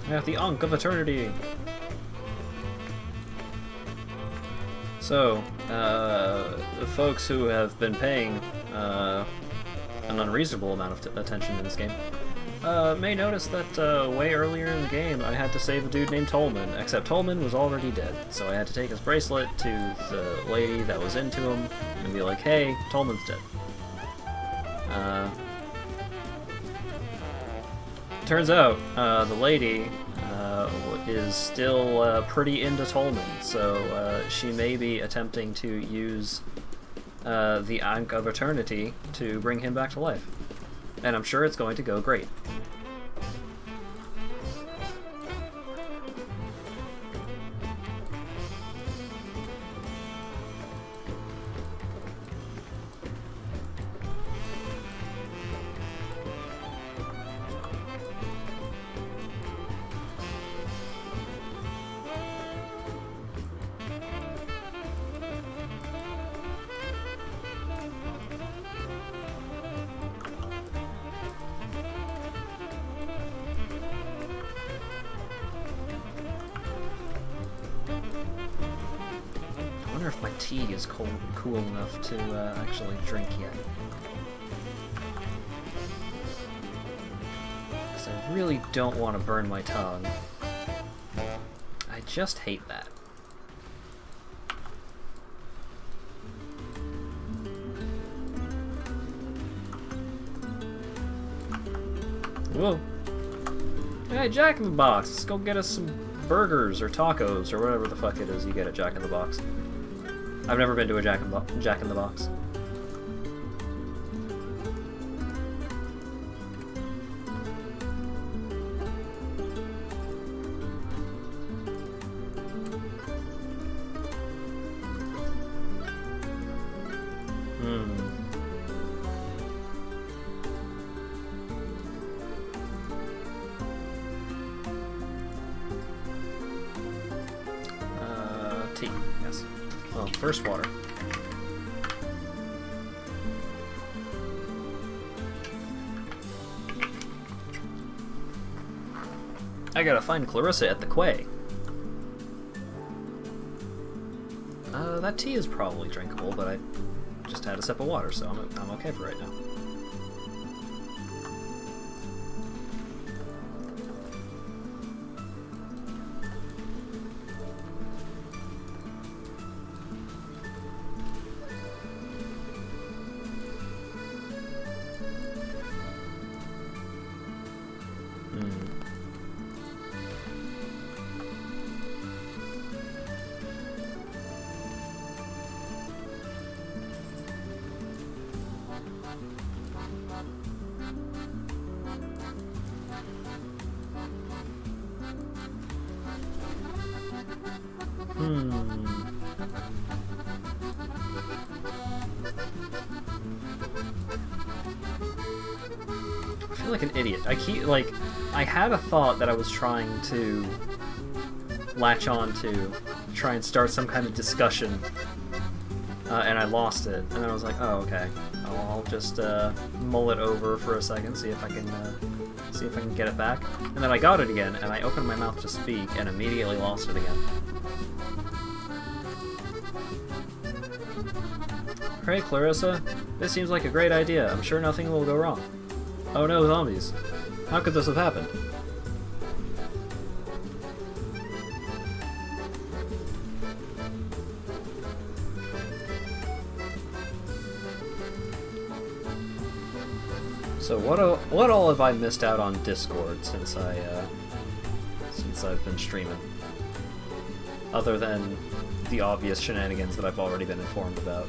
At the Ankh of Eternity. So, the folks who have been paying an unreasonable amount of attention in this game may notice that way earlier in the game I had to save a dude named Tolman, except Tolman was already dead. So I had to take his bracelet to the lady that was into him and be like, hey, Tolman's dead. Turns out the lady is still pretty into Tolman, so she may be attempting to use the Ankh of Eternity to bring him back to life. And I'm sure it's going to go great. I wonder if my tea is cool enough to actually drink yet. Because I really don't want to burn my tongue. I just hate that. Whoa. Hey, Jack in the Box, let's go get us some burgers or tacos or whatever the fuck it is you get at Jack in the Box. I've never been to a Jack in the Box. Tea, yes. Well, first water. I gotta find Clarissa at the quay. That tea is probably drinkable, but I just had a sip of water, so I'm okay for right now. I feel like an idiot. I had a thought that I was trying to latch on to try and start some kind of discussion, and I lost it. And then I was like, oh, okay. I'll just mull it over for a second, see if I can get it back. And then I got it again, and I opened my mouth to speak, and immediately lost it again. Hey, Clarissa. This seems like a great idea. I'm sure nothing will go wrong. Oh no, zombies. How could this have happened? So what all have I missed out on Discord since I've been streaming? Other than the obvious shenanigans that I've already been informed about.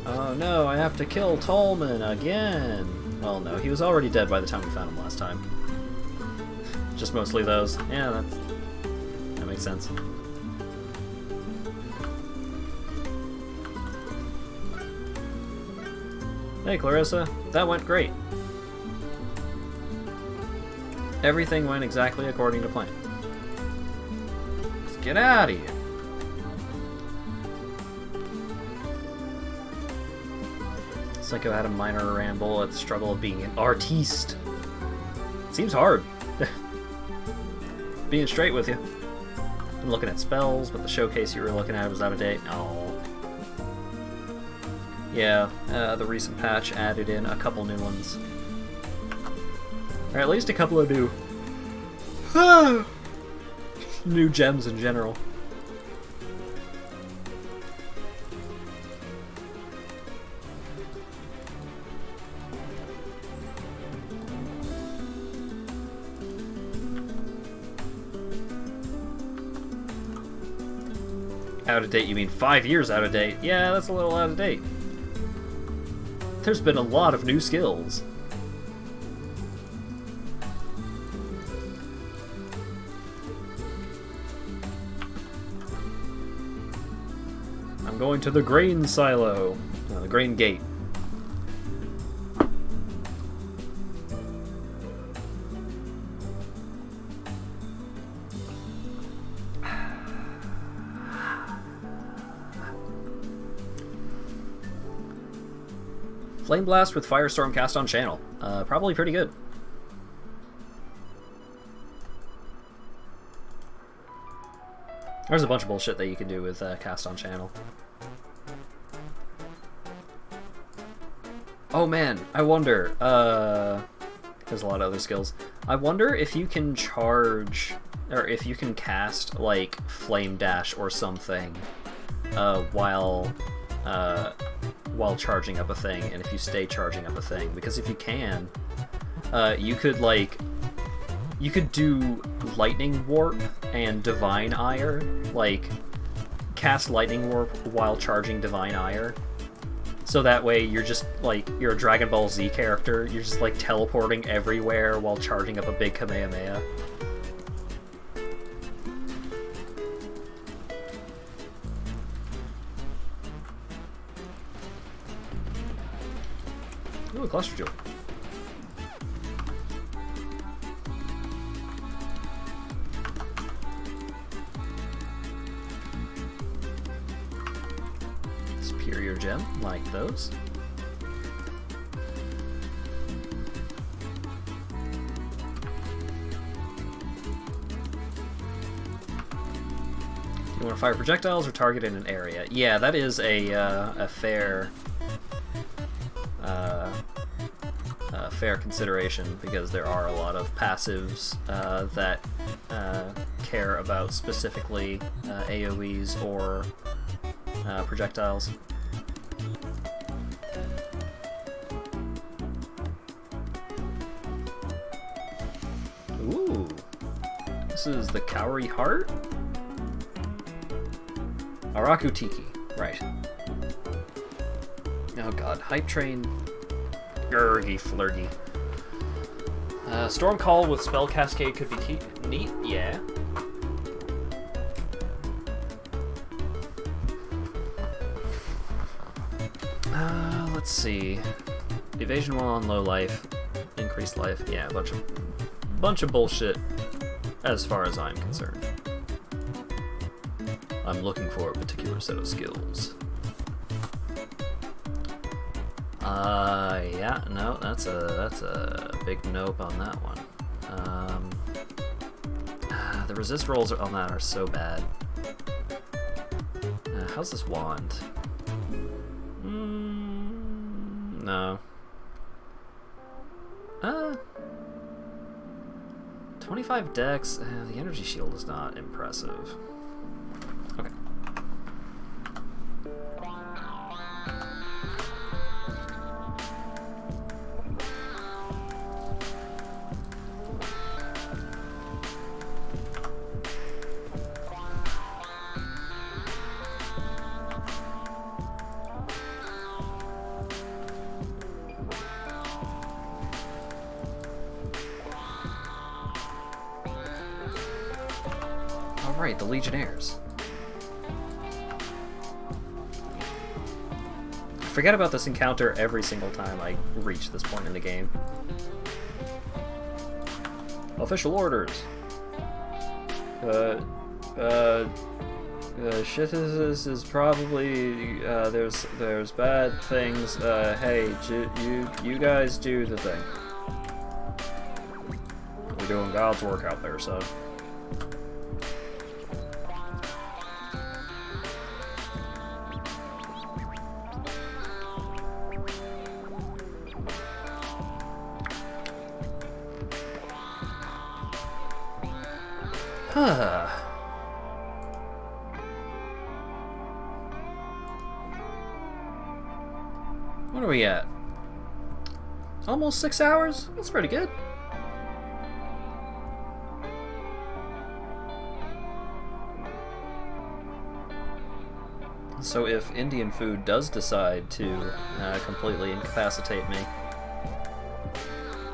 Oh no, I have to kill Tolman again! Well, no, he was already dead by the time we found him last time. Just mostly those. Yeah, that makes sense. Hey, Clarissa. That went great. Everything went exactly according to plan. Let's get out of here. Psycho had a minor ramble at the struggle of being an artiste. Seems hard. being straight with you. I'm looking at spells, but the showcase you were looking at was out of date. Oh. Yeah, the recent patch added in a couple new ones. Or at least a couple of new... new gems in general. Out of date, you mean 5 years out of date? Yeah, that's a little out of date. There's been a lot of new skills. I'm going to the grain silo. No, the grain gate. Flame Blast with Firestorm cast on channel. Probably pretty good. There's a bunch of bullshit that you can do with cast on channel. Oh man, I wonder. There's a lot of other skills. I wonder if you can charge, or if you can cast like Flame Dash or something while charging up a thing, and if you stay charging up a thing, because if you can, you could do Lightning Warp and Divine Ire, like cast Lightning Warp while charging Divine Ire, so that way you're just like, you're a Dragon Ball Z character, you're just like teleporting everywhere while charging up a big Kamehameha. Ooh, a cluster jewel. Superior gem, like those. You want to fire projectiles or target in an area? Yeah, that is a fair fair consideration, because there are a lot of passives that care about specifically AoEs or projectiles. Ooh, this is the Kaori Heart? Araku Tiki, right. Oh god, Hype Train. Gurgy flurgy. Storm Call with Spell Cascade could be neat, yeah. Let's see. Evasion while on low life, increased life, yeah, a bunch of bullshit as far as I'm concerned. I'm looking for a particular set of skills. Yeah, no, that's a big nope on that one. The resist rolls on that are so bad. How's this wand? No. 25 dex. The energy shield is not impressive. Okay. Alright, the Legionnaires. I forget about this encounter every single time I reach this point in the game. Official orders. Shit is probably, there's bad things. Hey, you guys do the thing. We're doing God's work out there, so. What are we at? Almost 6 hours? That's pretty good. So if Indian food does decide to completely incapacitate me,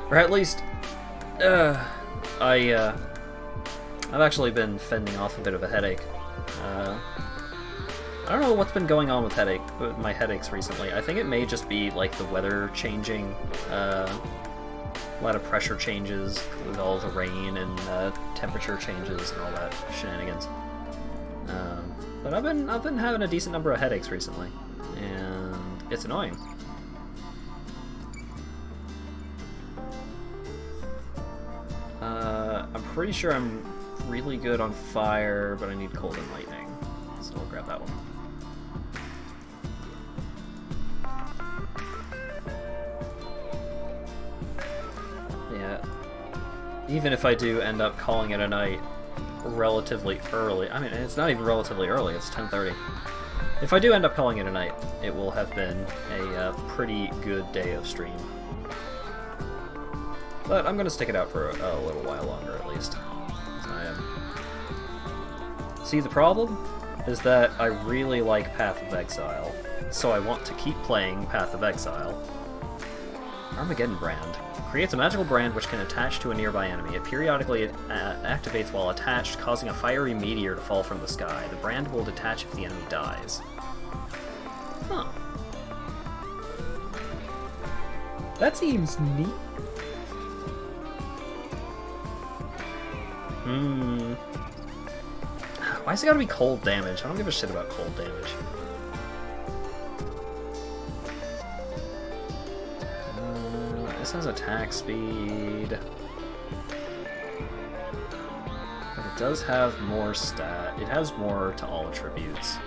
or at least, I've actually been fending off a bit of a headache. I don't know what's been going on with my headaches recently. I think it may just be like the weather changing, a lot of pressure changes with all the rain and temperature changes and all that shenanigans. But I've been having a decent number of headaches recently, and it's annoying. I'm pretty sure I'm really good on fire, but I need cold and lightning, so we'll grab that one. Yeah. Even if I do end up calling it a night relatively early, I mean, it's not even relatively early, it's 10:30. If I do end up calling it a night, it will have been a pretty good day of stream. But I'm going to stick it out for a little while longer, at least. See, the problem is that I really like Path of Exile, so I want to keep playing Path of Exile. Armageddon Brand. Creates a magical brand which can attach to a nearby enemy. It periodically activates while attached, causing a fiery meteor to fall from the sky. The brand will detach if the enemy dies. Huh. That seems neat. Why's it gotta be cold damage? I don't give a shit about cold damage. This has attack speed. But it does have more stat. It has more to all attributes.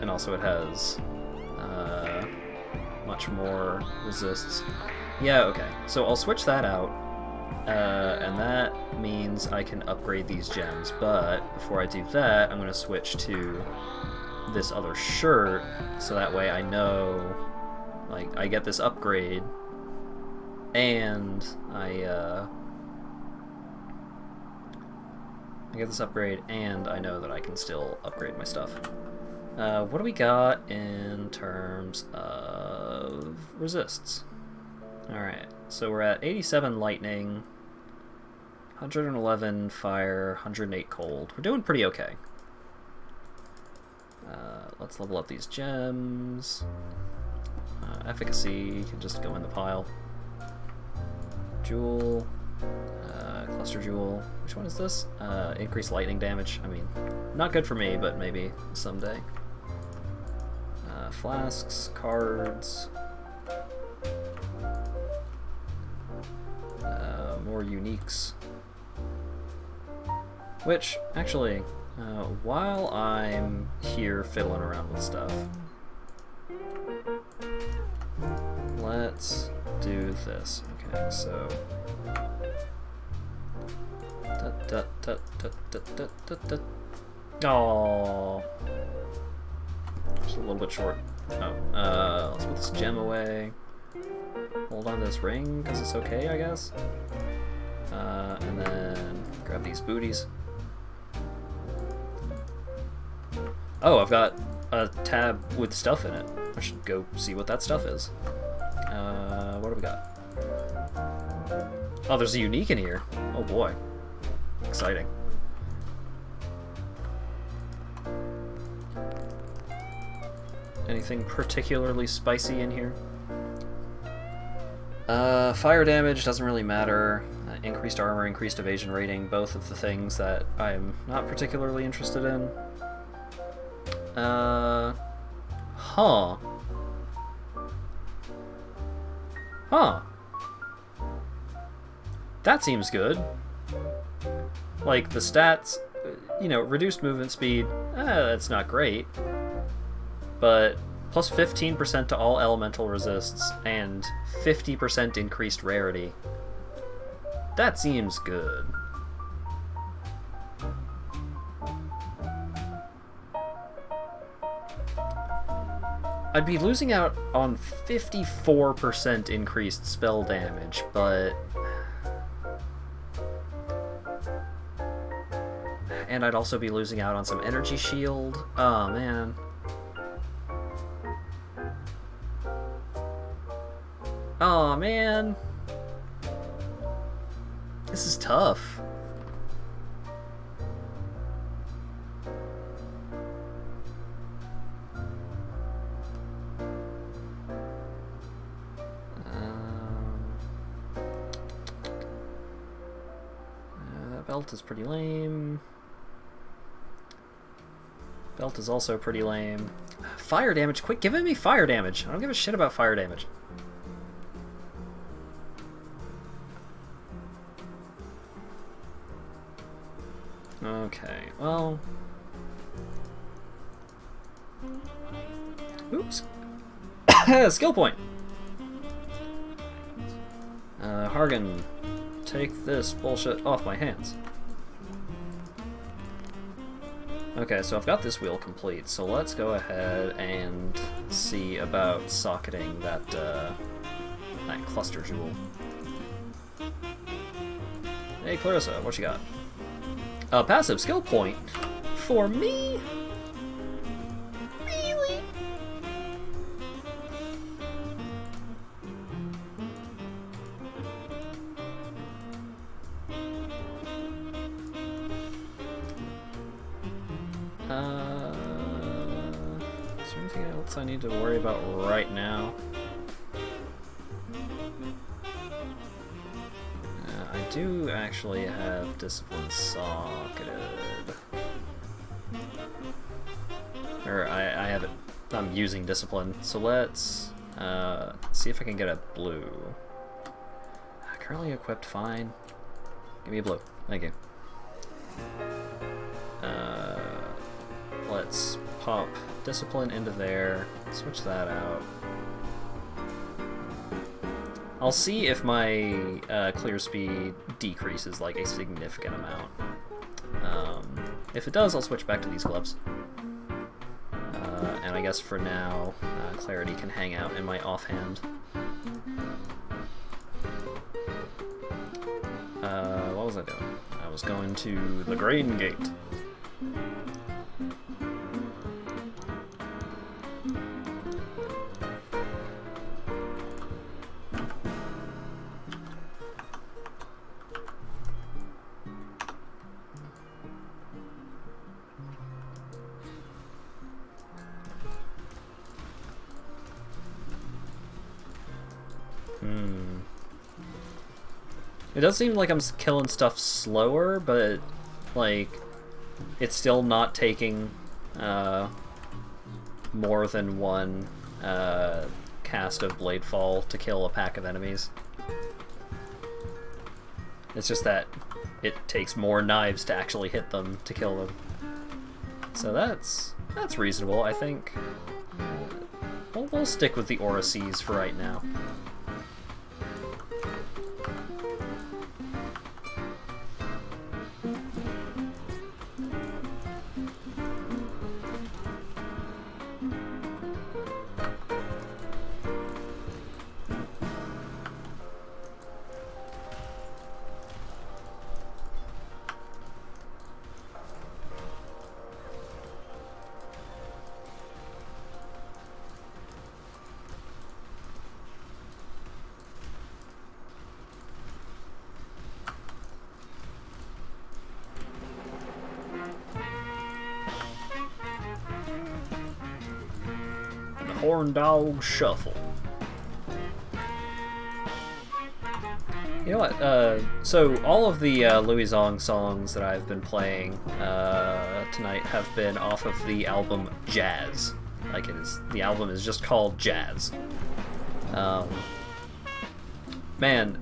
And also it has much more resists. Yeah, okay. So I'll switch that out. And that means I can upgrade these gems, but before I do that, I'm going to switch to this other shirt, so that way I know, like, I get this upgrade, and I get this upgrade, and I know that I can still upgrade my stuff. What do we got in terms of resists? Alright, so we're at 87 lightning, 111 fire, 108 cold. We're doing pretty okay. Let's level up these gems. Efficacy can just go in the pile. Jewel, cluster jewel. Which one is this? Increased lightning damage. I mean, not good for me, but maybe someday. Flasks, cards. More uniques. Which, actually, while I'm here fiddling around with stuff, let's do this. Okay, so... Aww. Just a little bit short. Oh, let's put this gem away. Hold on to this ring, because it's okay, I guess. And then grab these booties. Oh, I've got a tab with stuff in it. I should go see what that stuff is. What do we got? Oh, there's a unique in here. Oh boy. Exciting. Anything particularly spicy in here? Fire damage doesn't really matter. Increased armor, increased evasion rating, both of the things that I'm not particularly interested in. Huh. Huh. That seems good. Like, the stats, you know, reduced movement speed, that's not great. But plus 15% to all elemental resists and 50% increased rarity. That seems good. I'd be losing out on 54% increased spell damage, but... And I'd also be losing out on some energy shield. Oh, man. Oh, man. This is tough. That belt is pretty lame. Belt is also pretty lame. Fire damage, quit giving me fire damage. I don't give a shit about fire damage. Okay, well... Oops. Skill point! Hargan, take this bullshit off my hands. Okay, so I've got this wheel complete, so let's go ahead and see about socketing that, that cluster jewel. Hey Clarissa, what you got? A passive skill point? For me? Really? Is there anything else I need to worry about right now? I do actually have discipline socketed. Or I have it, I'm using discipline, so let's see if I can get a blue. Currently equipped, fine. Give me a blue, thank you. Let's pop discipline into there, switch that out. I'll see if my clear speed decreases like a significant amount. If it does, I'll switch back to these gloves. And I guess for now, clarity can hang out in my offhand. What was I doing? I was going to the grain gate. It does seem like I'm killing stuff slower, but, like, it's still not taking more than one cast of Bladefall to kill a pack of enemies. It's just that it takes more knives to actually hit them to kill them. So that's reasonable, I think. We'll stick with the Aura Seas for right now. Horn Dog Shuffle. You know what? So all of the Louis Zong songs that I've been playing tonight have been off of the album Jazz. Like it is, the album is just called Jazz. Man,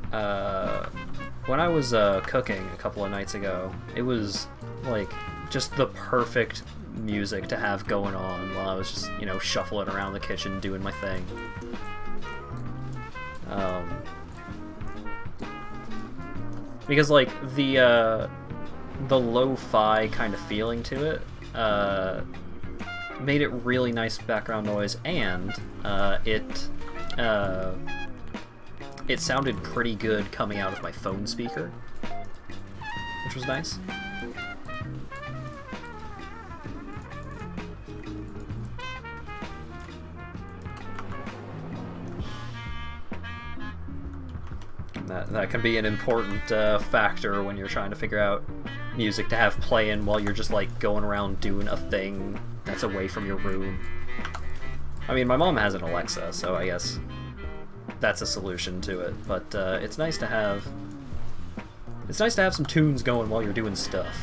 when I was cooking a couple of nights ago, it was like just the perfect music to have going on while I was just, you know, shuffling around the kitchen doing my thing. because like the lo-fi kind of feeling to it made it really nice background noise, and it sounded pretty good coming out of my phone speaker, which was nice. That can be an important factor when you're trying to figure out music to have playing while you're just like going around doing a thing that's away from your room. I mean, my mom has an Alexa, so I guess that's a solution to it. But it's nice to have some tunes going while you're doing stuff.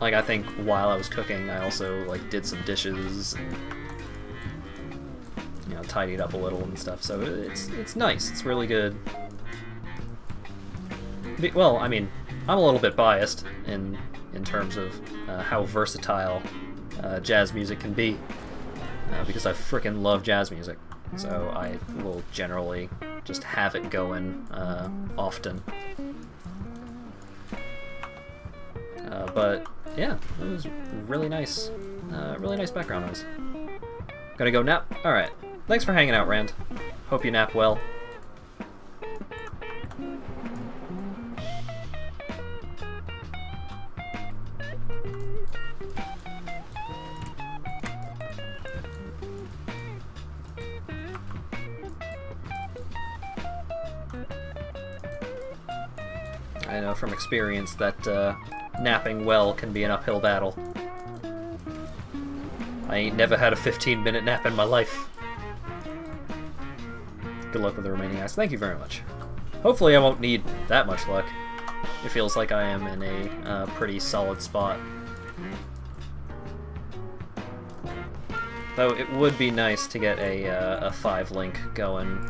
Like, I think while I was cooking, I also like did some dishes. And, you know, tidied up a little and stuff, so it's nice. It's really good. Well, I mean, I'm a little bit biased in terms of how versatile jazz music can be, because I frickin' love jazz music. So I will generally just have it going often. But yeah, it was really nice background noise. Gonna go nap? Alright. Thanks for hanging out, Rand. Hope you nap well. I know from experience that napping well can be an uphill battle. I ain't never had a 15-minute nap in my life. Good luck with the remaining acts. Thank you very much. Hopefully I won't need that much luck. It feels like I am in a pretty solid spot. Though it would be nice to get a 5-link going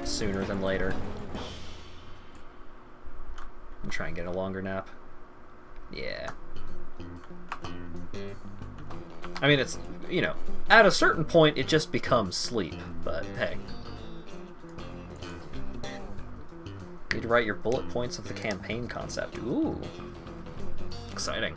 sooner than later. And try and get a longer nap. Yeah. I mean, it's, you know, at a certain point it just becomes sleep, but hey. Need to write your bullet points of the campaign concept. Ooh. Exciting.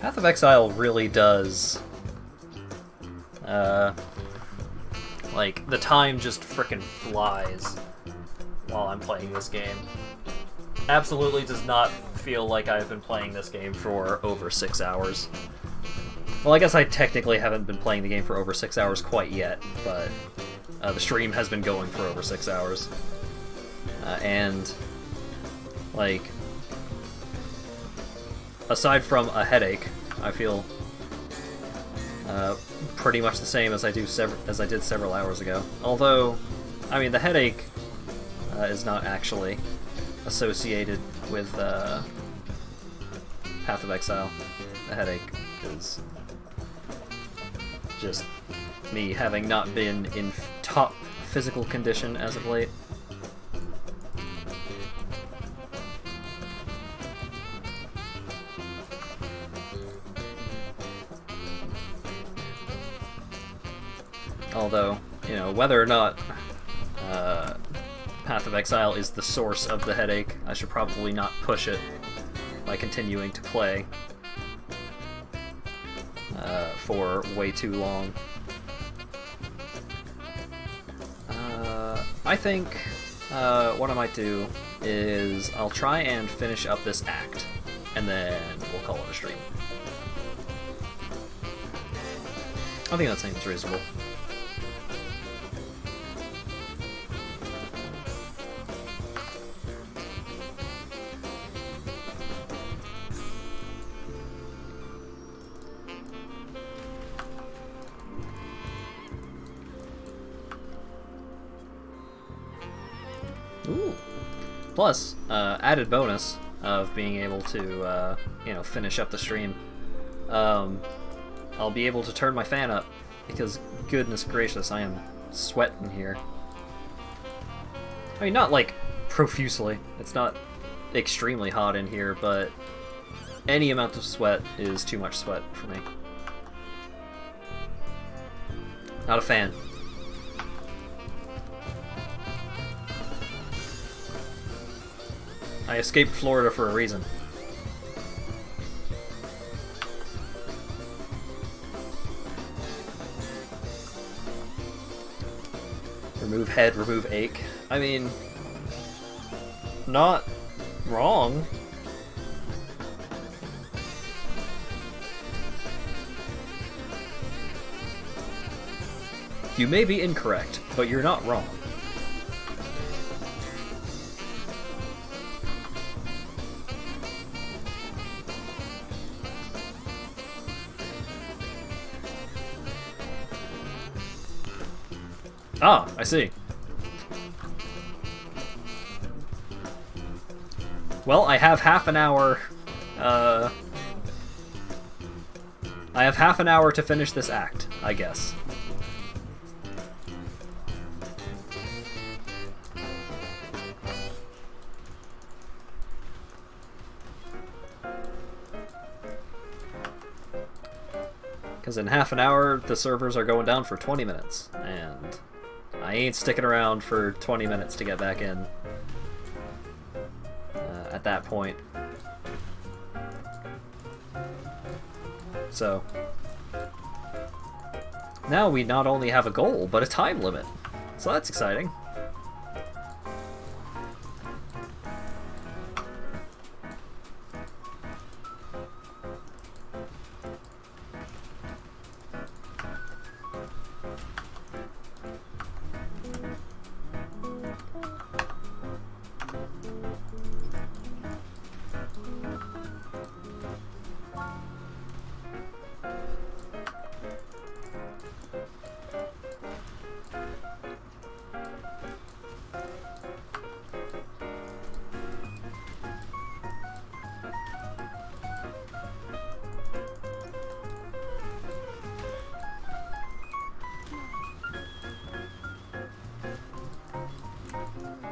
Path of Exile really does, like, the time just frickin' flies while I'm playing this game. Absolutely does not feel like I've been playing this game for over 6 hours. Well, I guess I technically haven't been playing the game for over 6 hours quite yet, but the stream has been going for over 6 hours. And, like, aside from a headache, I feel pretty much the same as I did several hours ago. Although, I mean, the headache is not actually associated with Path of Exile. The headache is just me having not been in top physical condition as of late. Although, you know, whether or not Path of Exile is the source of the headache, I should probably not push it by continuing to play for way too long. I think what I might do is I'll try and finish up this act, and then we'll call it a stream. I think that seems reasonable. Ooh. Plus, added bonus of being able to, you know, finish up the stream I'll be able to turn my fan up, because goodness gracious, I am sweating here. I mean, not like profusely. It's not extremely hot in here, but any amount of sweat is too much sweat for me. Not a fan. I escaped Florida for a reason. Remove head, remove ache. I mean, not wrong. You may be incorrect, but you're not wrong. Ah, I see. Well, I have half an hour. I have half an hour to finish this act, I guess. Because in half an hour, the servers are going down for 20 minutes, and I ain't sticking around for 20 minutes to get back in at that point. So, now we not only have a goal, but a time limit. So that's exciting.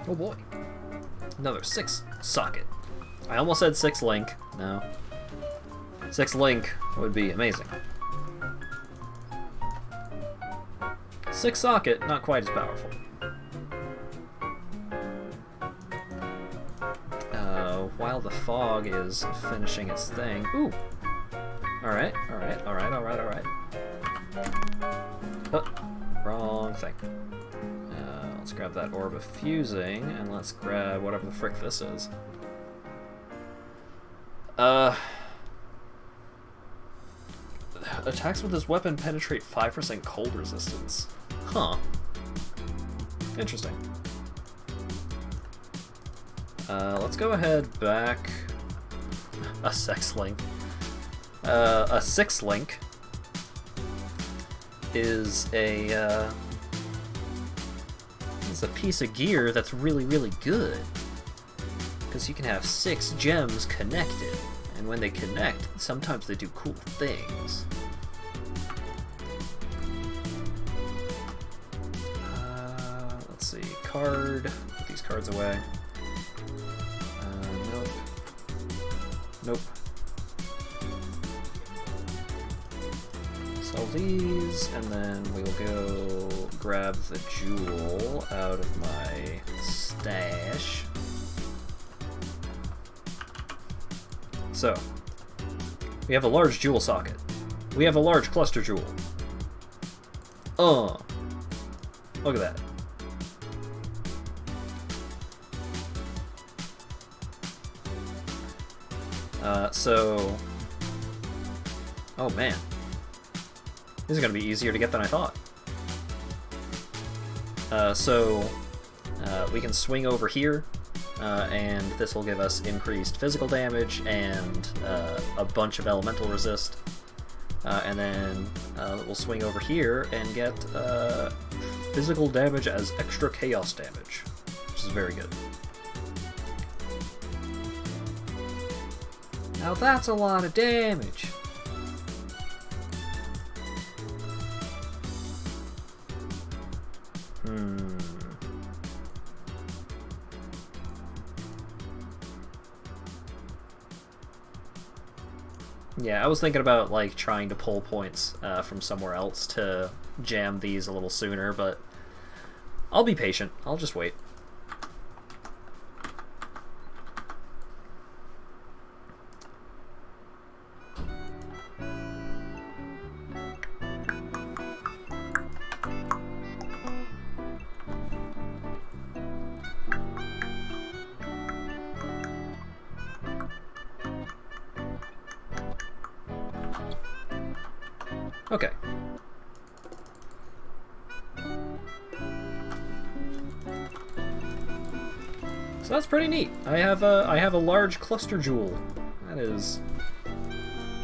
Oh boy. Another 6 socket. I almost said 6 link. No. 6 link would be amazing. 6 socket, not quite as powerful. While the fog is finishing its thing. Ooh! Alright, alright, alright, alright, alright. Oh, wrong thing. Let's grab that orb of fusing, and let's grab whatever the frick this is. Attacks with this weapon penetrate 5% cold resistance. Huh. Interesting. Let's go ahead back... A sex link. A 6 link is a, it's a piece of gear that's really, really good. Because you can have 6 gems connected, and when they connect, sometimes they do cool things. Let's see, card, put these cards away. Nope. Nope. Sell these, and then we'll go grab the jewel out of my stash. So, we have a large jewel socket. We have a large cluster jewel. Look at that. Oh man. This is going to be easier to get than I thought. We can swing over here, and this will give us increased physical damage and a bunch of elemental resist. And then we'll swing over here and get physical damage as extra chaos damage, which is very good. Now that's a lot of damage. Yeah, I was thinking about like trying to pull points from somewhere else to jam these a little sooner, but I'll be patient. I'll just wait. Okay. So that's pretty neat. I have a large cluster jewel. That is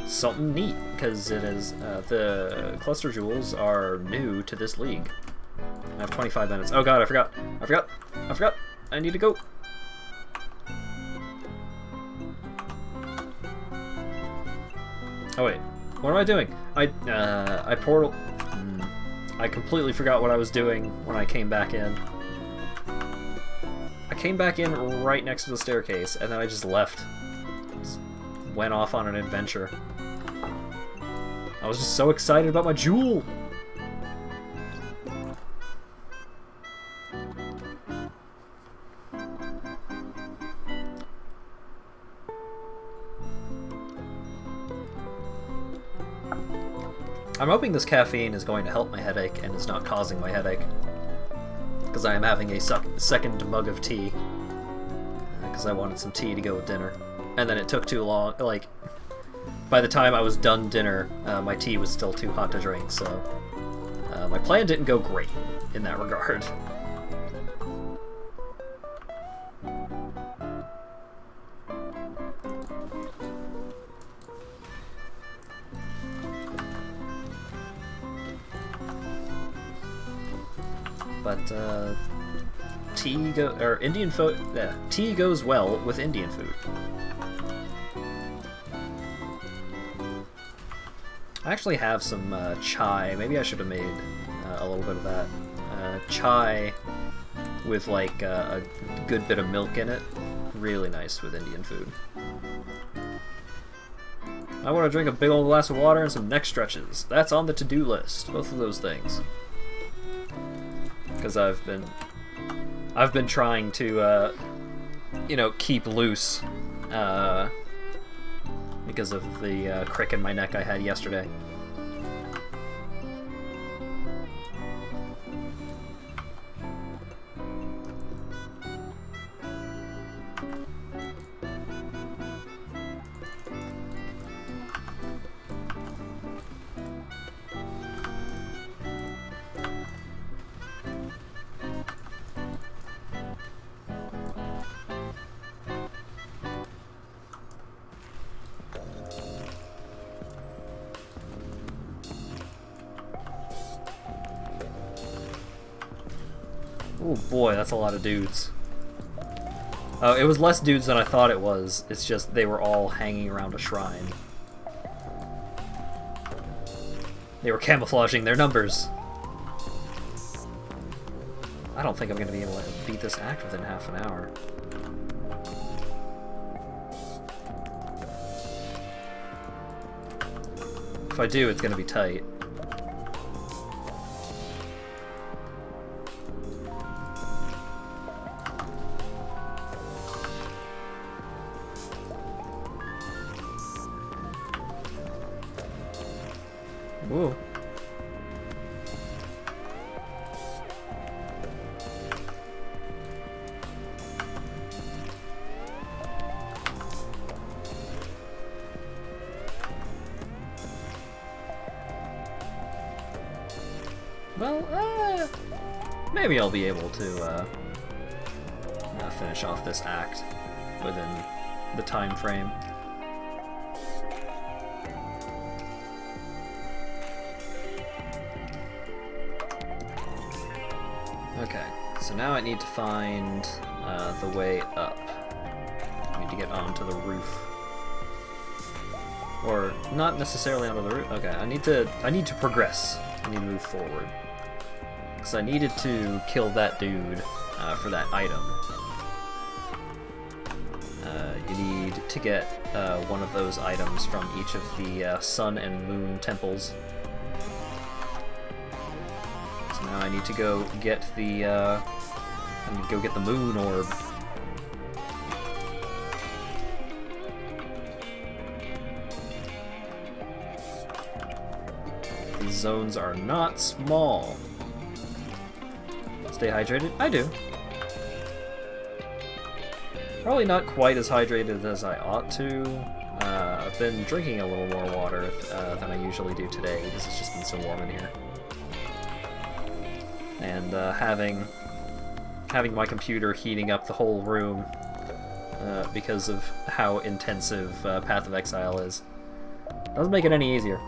something neat because it is the cluster jewels are new to this league. I have 25 minutes. Oh god, I forgot. I need to go. Oh wait. What am I doing? I portal... I completely forgot what I was doing when I came back in. I came back in right next to the staircase, and then I just left. Just went off on an adventure. I was just so excited about my jewel! I'm hoping this caffeine is going to help my headache and is not causing my headache. Because I am having a second mug of tea. Because I wanted some tea to go with dinner. And then it took too long. Like, by the time I was done dinner, my tea was still too hot to drink, so... my plan didn't go great in that regard. But tea goes well with Indian food. I actually have some chai. Maybe I should have made a little bit of that. Chai with like a good bit of milk in it. Really nice with Indian food. I want to drink a big old glass of water and some neck stretches. That's on the to-do list. Both of those things. Because I've been trying to, you know, keep loose, because of the crick in my neck I had yesterday. Oh boy, that's a lot of dudes. Oh, it was less dudes than I thought it was. It's just they were all hanging around a shrine. They were camouflaging their numbers. I don't think I'm going to be able to beat this act within half an hour. If I do, it's going to be tight. Whoa. Well, maybe I'll be able to finish off this act within the time frame. Okay, so now I need to find the way up. I need to get onto the roof. Or not necessarily onto the roof. Okay, I need to progress. I need to move forward. Because I needed to kill that dude for that item. You need to get one of those items from each of the sun and moon temples. So now I need to go get the moon orb. These zones are not small. Stay hydrated? I do. Probably not quite as hydrated as I ought to. I've been drinking a little more water than I usually do today because it's just been so warm in here. And having my computer heating up the whole room because of how intensive Path of Exile is doesn't make it any easier.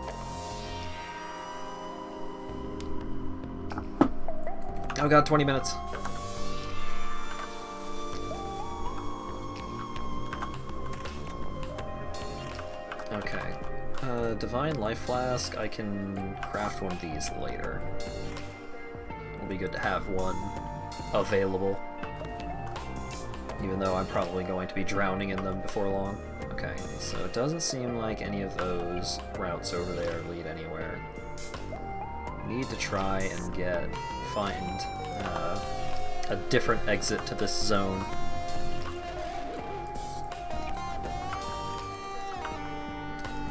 Oh god, 20 minutes. Okay. Divine Life Flask, I can craft one of these later. It'll be good to have one available. Even though I'm probably going to be drowning in them before long. Okay, so it doesn't seem like any of those routes over there lead anywhere. Need to try and find a different exit to this zone.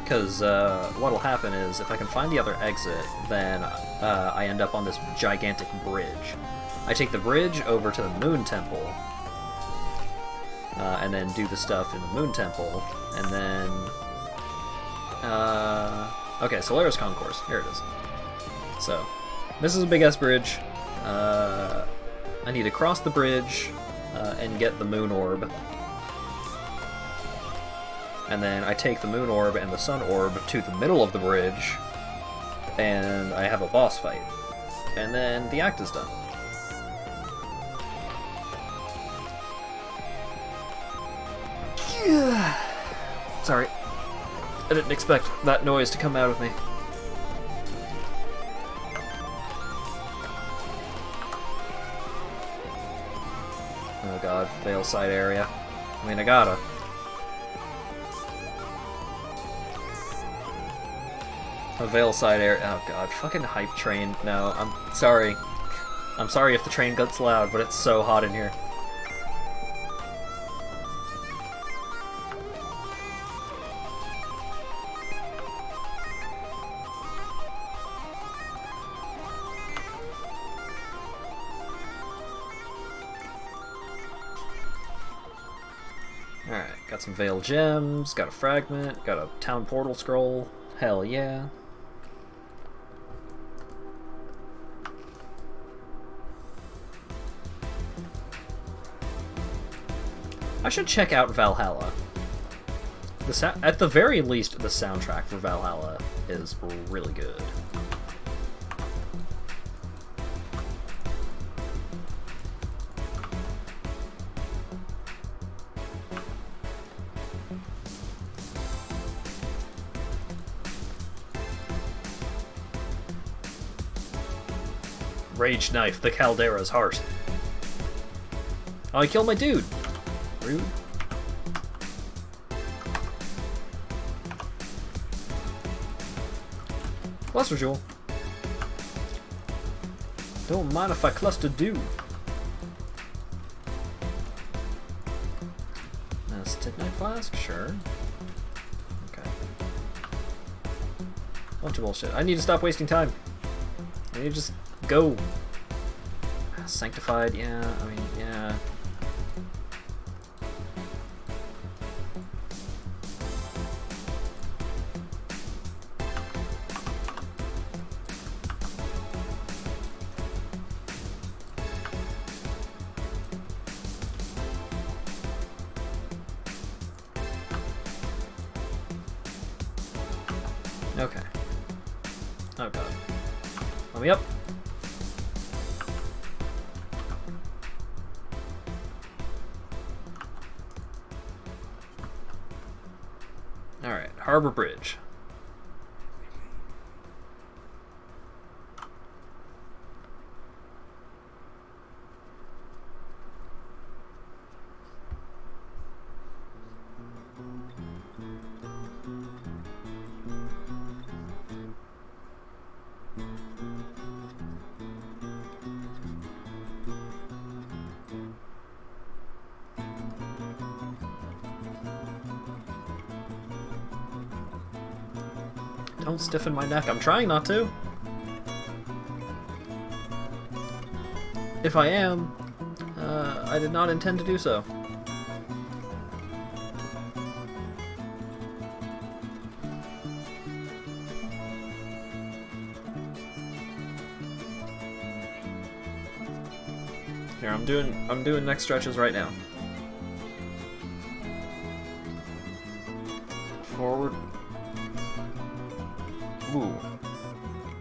Because what'll happen is, if I can find the other exit, then I end up on this gigantic bridge. I take the bridge over to the Moon Temple, and then do the stuff in the Moon Temple, and then... okay, Solaris Concourse. Here it is. So, this is a big-ass bridge. I need to cross the bridge and get the Moon Orb. And then I take the Moon Orb and the Sun Orb to the middle of the bridge, and I have a boss fight. And then the act is done. Sorry. I didn't expect that noise to come out of me. Oh god, Veil side area. I mean, I gotta. A Veil side area. Oh god, fucking hype train. No, I'm sorry. I'm sorry if the train gets loud, but it's so hot in here. Alright, got some Veil gems, got a fragment, got a town portal scroll. Hell yeah. I should check out Valhalla. At the very least, the soundtrack for Valhalla is really good. Rage knife the Caldera's heart. Oh, I killed my dude. Rude. Cluster Jewel. Don't mind if I cluster do. Stibnite Flask? Sure. Okay. Bunch of bullshit. I need to stop wasting time. I need to just go. Sanctified, yeah, I mean, yeah. Okay. Oh god. Let me up. Alright, Harbor Bridge. Don't stiffen my neck. I'm trying not to. If I am, I did not intend to do so. Here, I'm doing neck stretches right now. Forward. Ooh.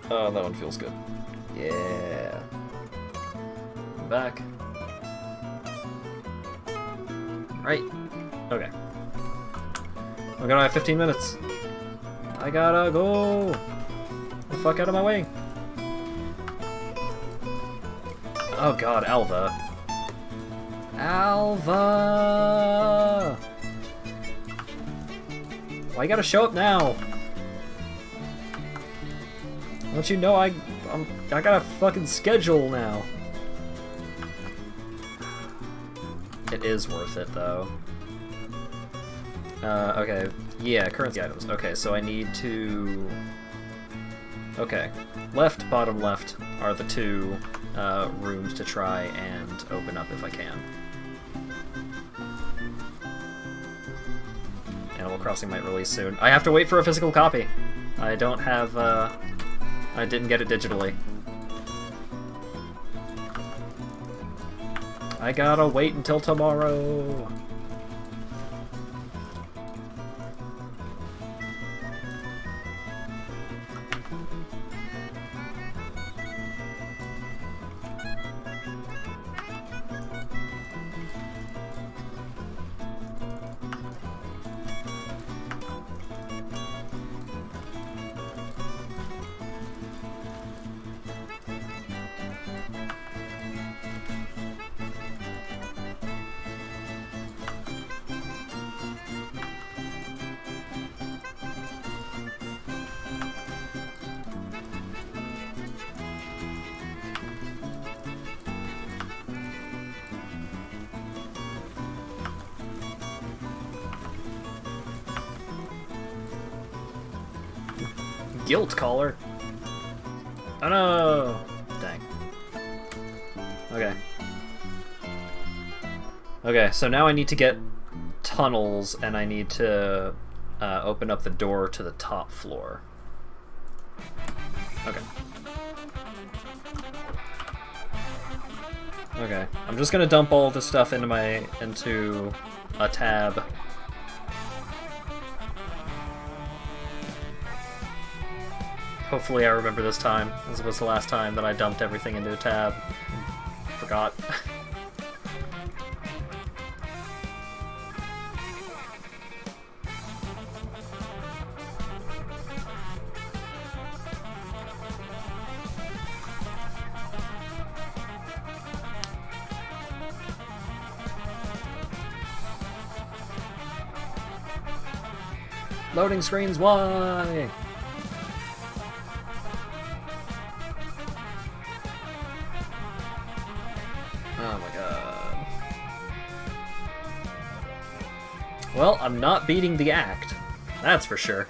Oh, that one feels good. Yeah. Back. Right. Okay. I'm gonna have 15 minutes. I gotta go. The fuck out of my way. Oh god, Alva. Alva! Why you gotta show up now? Don't you know I got a fucking schedule now. It is worth it though. Okay. Yeah, currency items. Okay, so I need to... Okay. Left, bottom left are the two rooms to try and open up if I can. Animal Crossing might release soon. I have to wait for a physical copy. I don't have, I didn't get it digitally. I gotta wait until tomorrow. Guilt caller. Oh no! Dang. Okay. Okay, so now I need to get tunnels, and I need to open up the door to the top floor. Okay. Okay. I'm just gonna dump all this stuff into a tab. Hopefully I remember this time. This was the last time that I dumped everything into a tab. Forgot. Loading screens, why? Oh my god. Well, I'm not beating the act. That's for sure.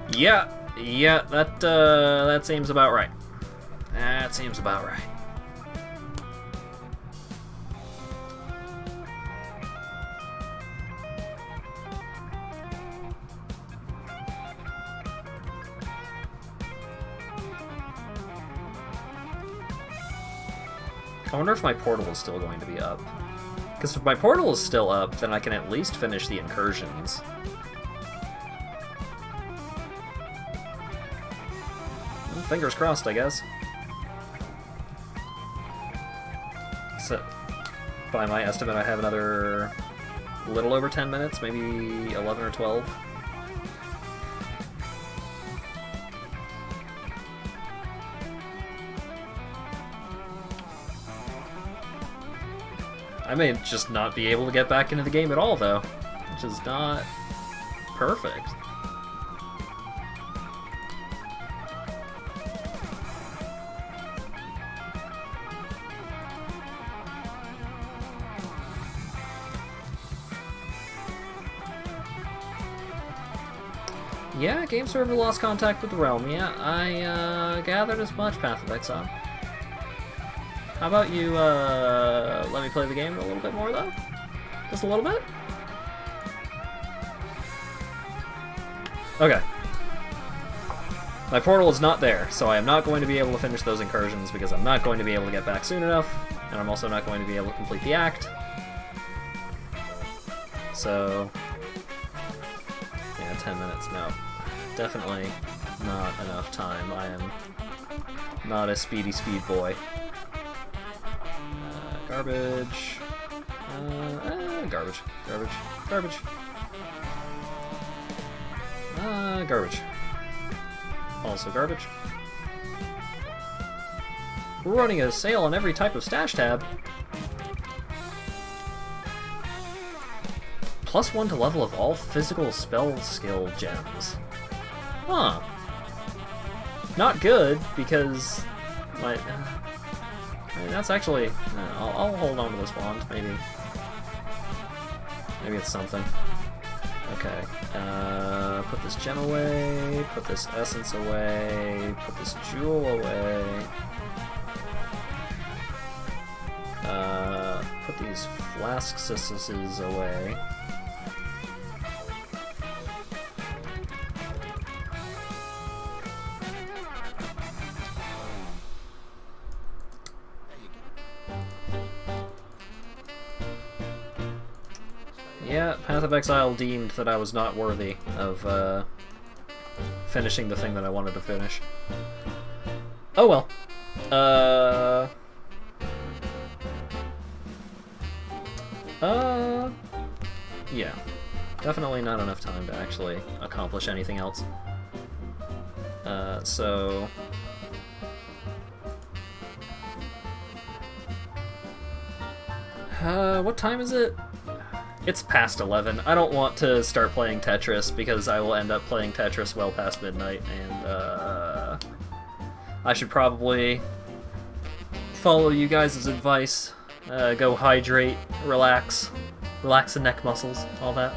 Yeah, that seems about right. That seems about right. I wonder if my portal is still going to be up. Because if my portal is still up, then I can at least finish the incursions. Well, fingers crossed, I guess. So, by my estimate, I have another little over 10 minutes, maybe 11 or 12. I may just not be able to get back into the game at all, though, which is not perfect. Yeah, game server lost contact with the realm. Yeah, I gathered as much, Path of Exile. How about you let me play the game a little bit more, though? Just a little bit? Okay. My portal is not there, so I am not going to be able to finish those incursions because I'm not going to be able to get back soon enough, and I'm also not going to be able to complete the act. So, yeah, 10 minutes, no. Definitely not enough time. I am not a speedy speed boy. Garbage. Garbage. Garbage. Garbage. Garbage. Also garbage. We're running a sale on every type of stash tab. +1 to level of all physical spell skill gems. Huh. Not good, because my... I mean, that's actually... I'll hold on to this wand, maybe. Maybe it's something. Okay. Put this gem away, put this essence away, put this jewel away. Put these flask sisters away. Yeah, Path of Exile deemed that I was not worthy of finishing the thing that I wanted to finish. Oh well. Yeah. Definitely not enough time to actually accomplish anything else. So... what time is it? It's past 11. I don't want to start playing Tetris because I will end up playing Tetris well past midnight, and I should probably follow you guys' advice. Go hydrate, relax the neck muscles, all that.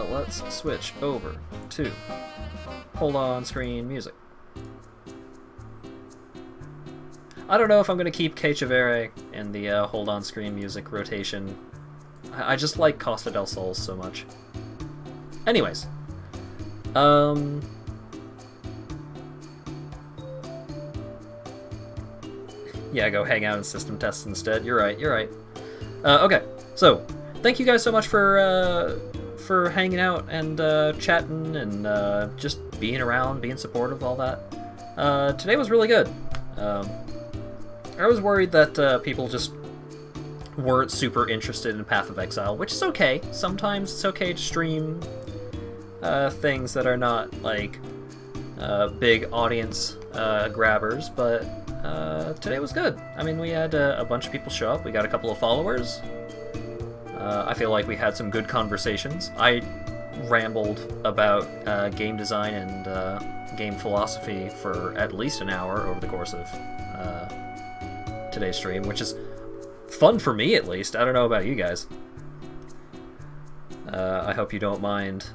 Let's switch over to hold on screen music. I don't know if I'm going to keep Cachavere in the hold on screen music rotation. I just like Costa del Sol so much. Anyways. Yeah, go hang out in system tests instead. You're right, you're right. Okay, so, thank you guys so much for hanging out and chatting and just being around, being supportive, all that. Today was really good. I was worried that people just weren't super interested in Path of Exile, which is okay. Sometimes it's okay to stream things that are not, like, big audience grabbers, but today was good. I mean, we had a bunch of people show up. We got a couple of followers. I feel like we had some good conversations. I rambled about game design and game philosophy for at least an hour over the course of today's stream, which is fun for me, at least. I don't know about you guys. I hope you don't mind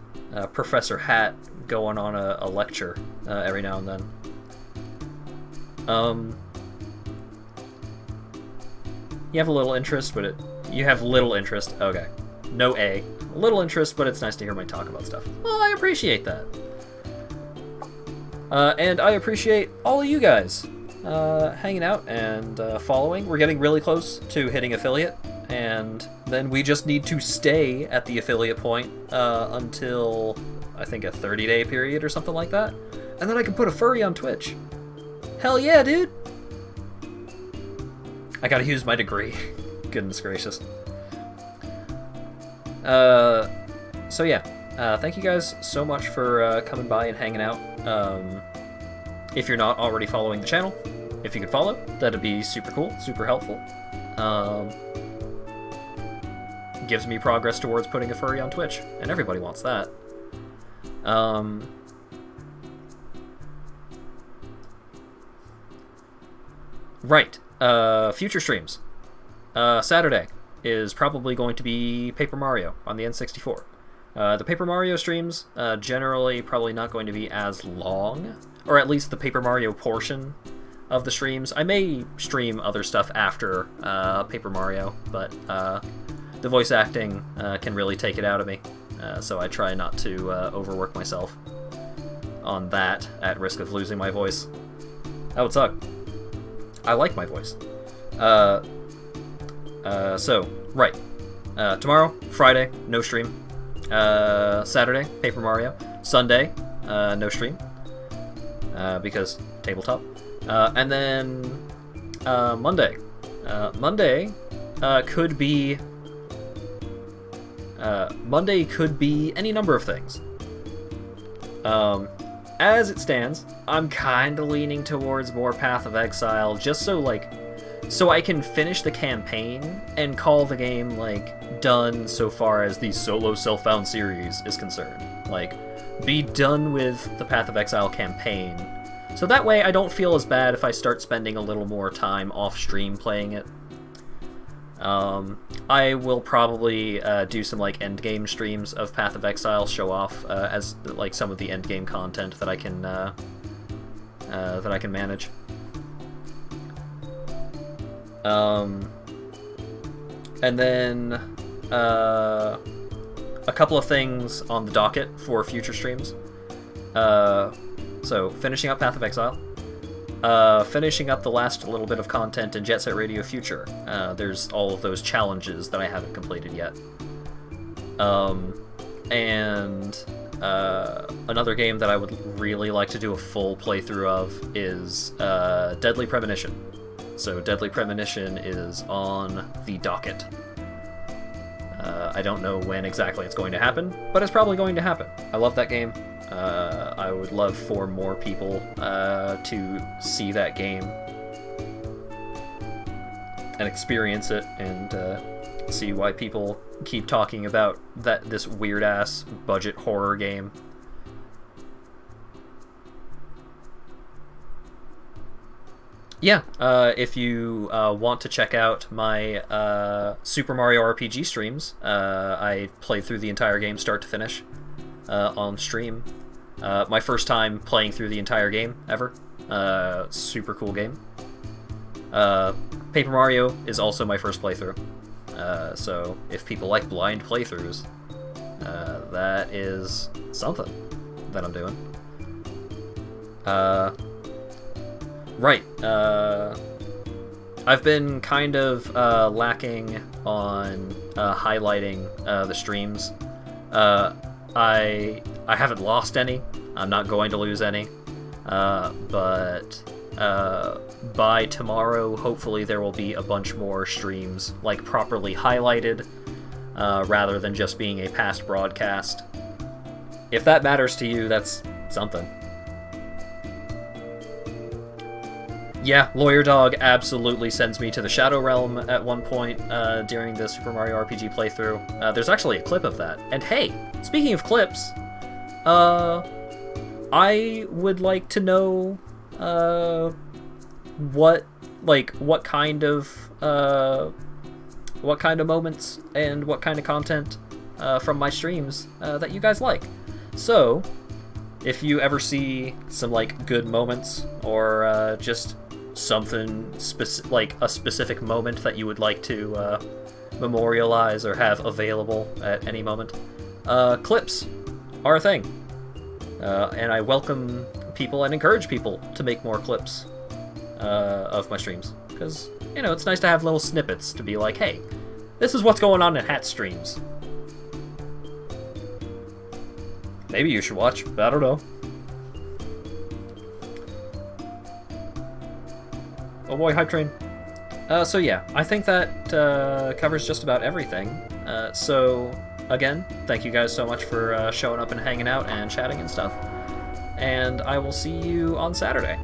Professor Hat going on a lecture every now and then. You have a little interest, but you have little interest. Okay. No A. Little interest, but it's nice to hear me talk about stuff. Well, I appreciate that. And I appreciate all of you guys hanging out and following. We're getting really close to hitting affiliate, and then we just need to stay at the affiliate point until, I think, a 30-day period or something like that. And then I can put a furry on Twitch. Hell yeah, dude! I gotta use my degree. Goodness gracious. So yeah, thank you guys so much for coming by and hanging out. If you're not already following the channel, if you could follow, that'd be super cool, super helpful. Gives me progress towards putting a furry on Twitch, and everybody wants that. Right. Future streams. Saturday. is probably going to be Paper Mario on the N64. The Paper Mario streams, generally probably not going to be as long, or at least the Paper Mario portion of the streams. I may stream other stuff after Paper Mario, but the voice acting can really take it out of me, so I try not to overwork myself on that at risk of losing my voice. That would suck. I like my voice. So, right. Tomorrow, Friday, no stream. Saturday, Paper Mario. Sunday, no stream. Because tabletop. And then Monday. Monday could be any number of things. As it stands, I'm kind of leaning towards more Path of Exile, just so I can finish the campaign and call the game done so far as the solo Self-Found series is concerned. Be done with the Path of Exile campaign, so that way I don't feel as bad if I start spending a little more time off stream playing it. I will probably do some endgame streams of Path of Exile, show off as some of the endgame content that I can manage. And then a couple of things on the docket for future streams. So finishing up Path of Exile. Finishing up the last little bit of content in Jet Set Radio Future. There's all of those challenges that I haven't completed yet. And another game that I would really like to do a full playthrough of is Deadly Premonition. So Deadly Premonition is on the docket. I don't know when exactly it's going to happen, but it's probably going to happen. I love that game. I would love for more people to see that game and experience it, and see why people keep talking about this weird-ass budget horror game. Yeah, if you want to check out my Super Mario RPG streams, I played through the entire game start to finish on stream. My first time playing through the entire game ever. Super cool game. Paper Mario is also my first playthrough. So if people like blind playthroughs, that is something that I'm doing. Right. I've been kind of lacking on highlighting the streams. I haven't lost any. I'm not going to lose any. But by tomorrow, hopefully there will be a bunch more streams, properly highlighted, rather than just being a past broadcast. If that matters to you, that's something. Yeah, Lawyer Dog absolutely sends me to the Shadow Realm at one point during the Super Mario RPG playthrough. There's actually a clip of that. And hey, speaking of clips, I would like to know what kind of moments and what kind of content from my streams that you guys like. So, if you ever see some good moments, or just something a specific moment that you would like to memorialize or have available at any moment, clips are a thing, and I welcome people and encourage people to make more clips of my streams, because it's nice to have little snippets to be like, hey, this is what's going on in Hat streams. Maybe you should watch, I don't know. Oh boy, Hype Train. So yeah, I think that covers just about everything. So again, thank you guys so much for showing up and hanging out and chatting and stuff. And I will see you on Saturday.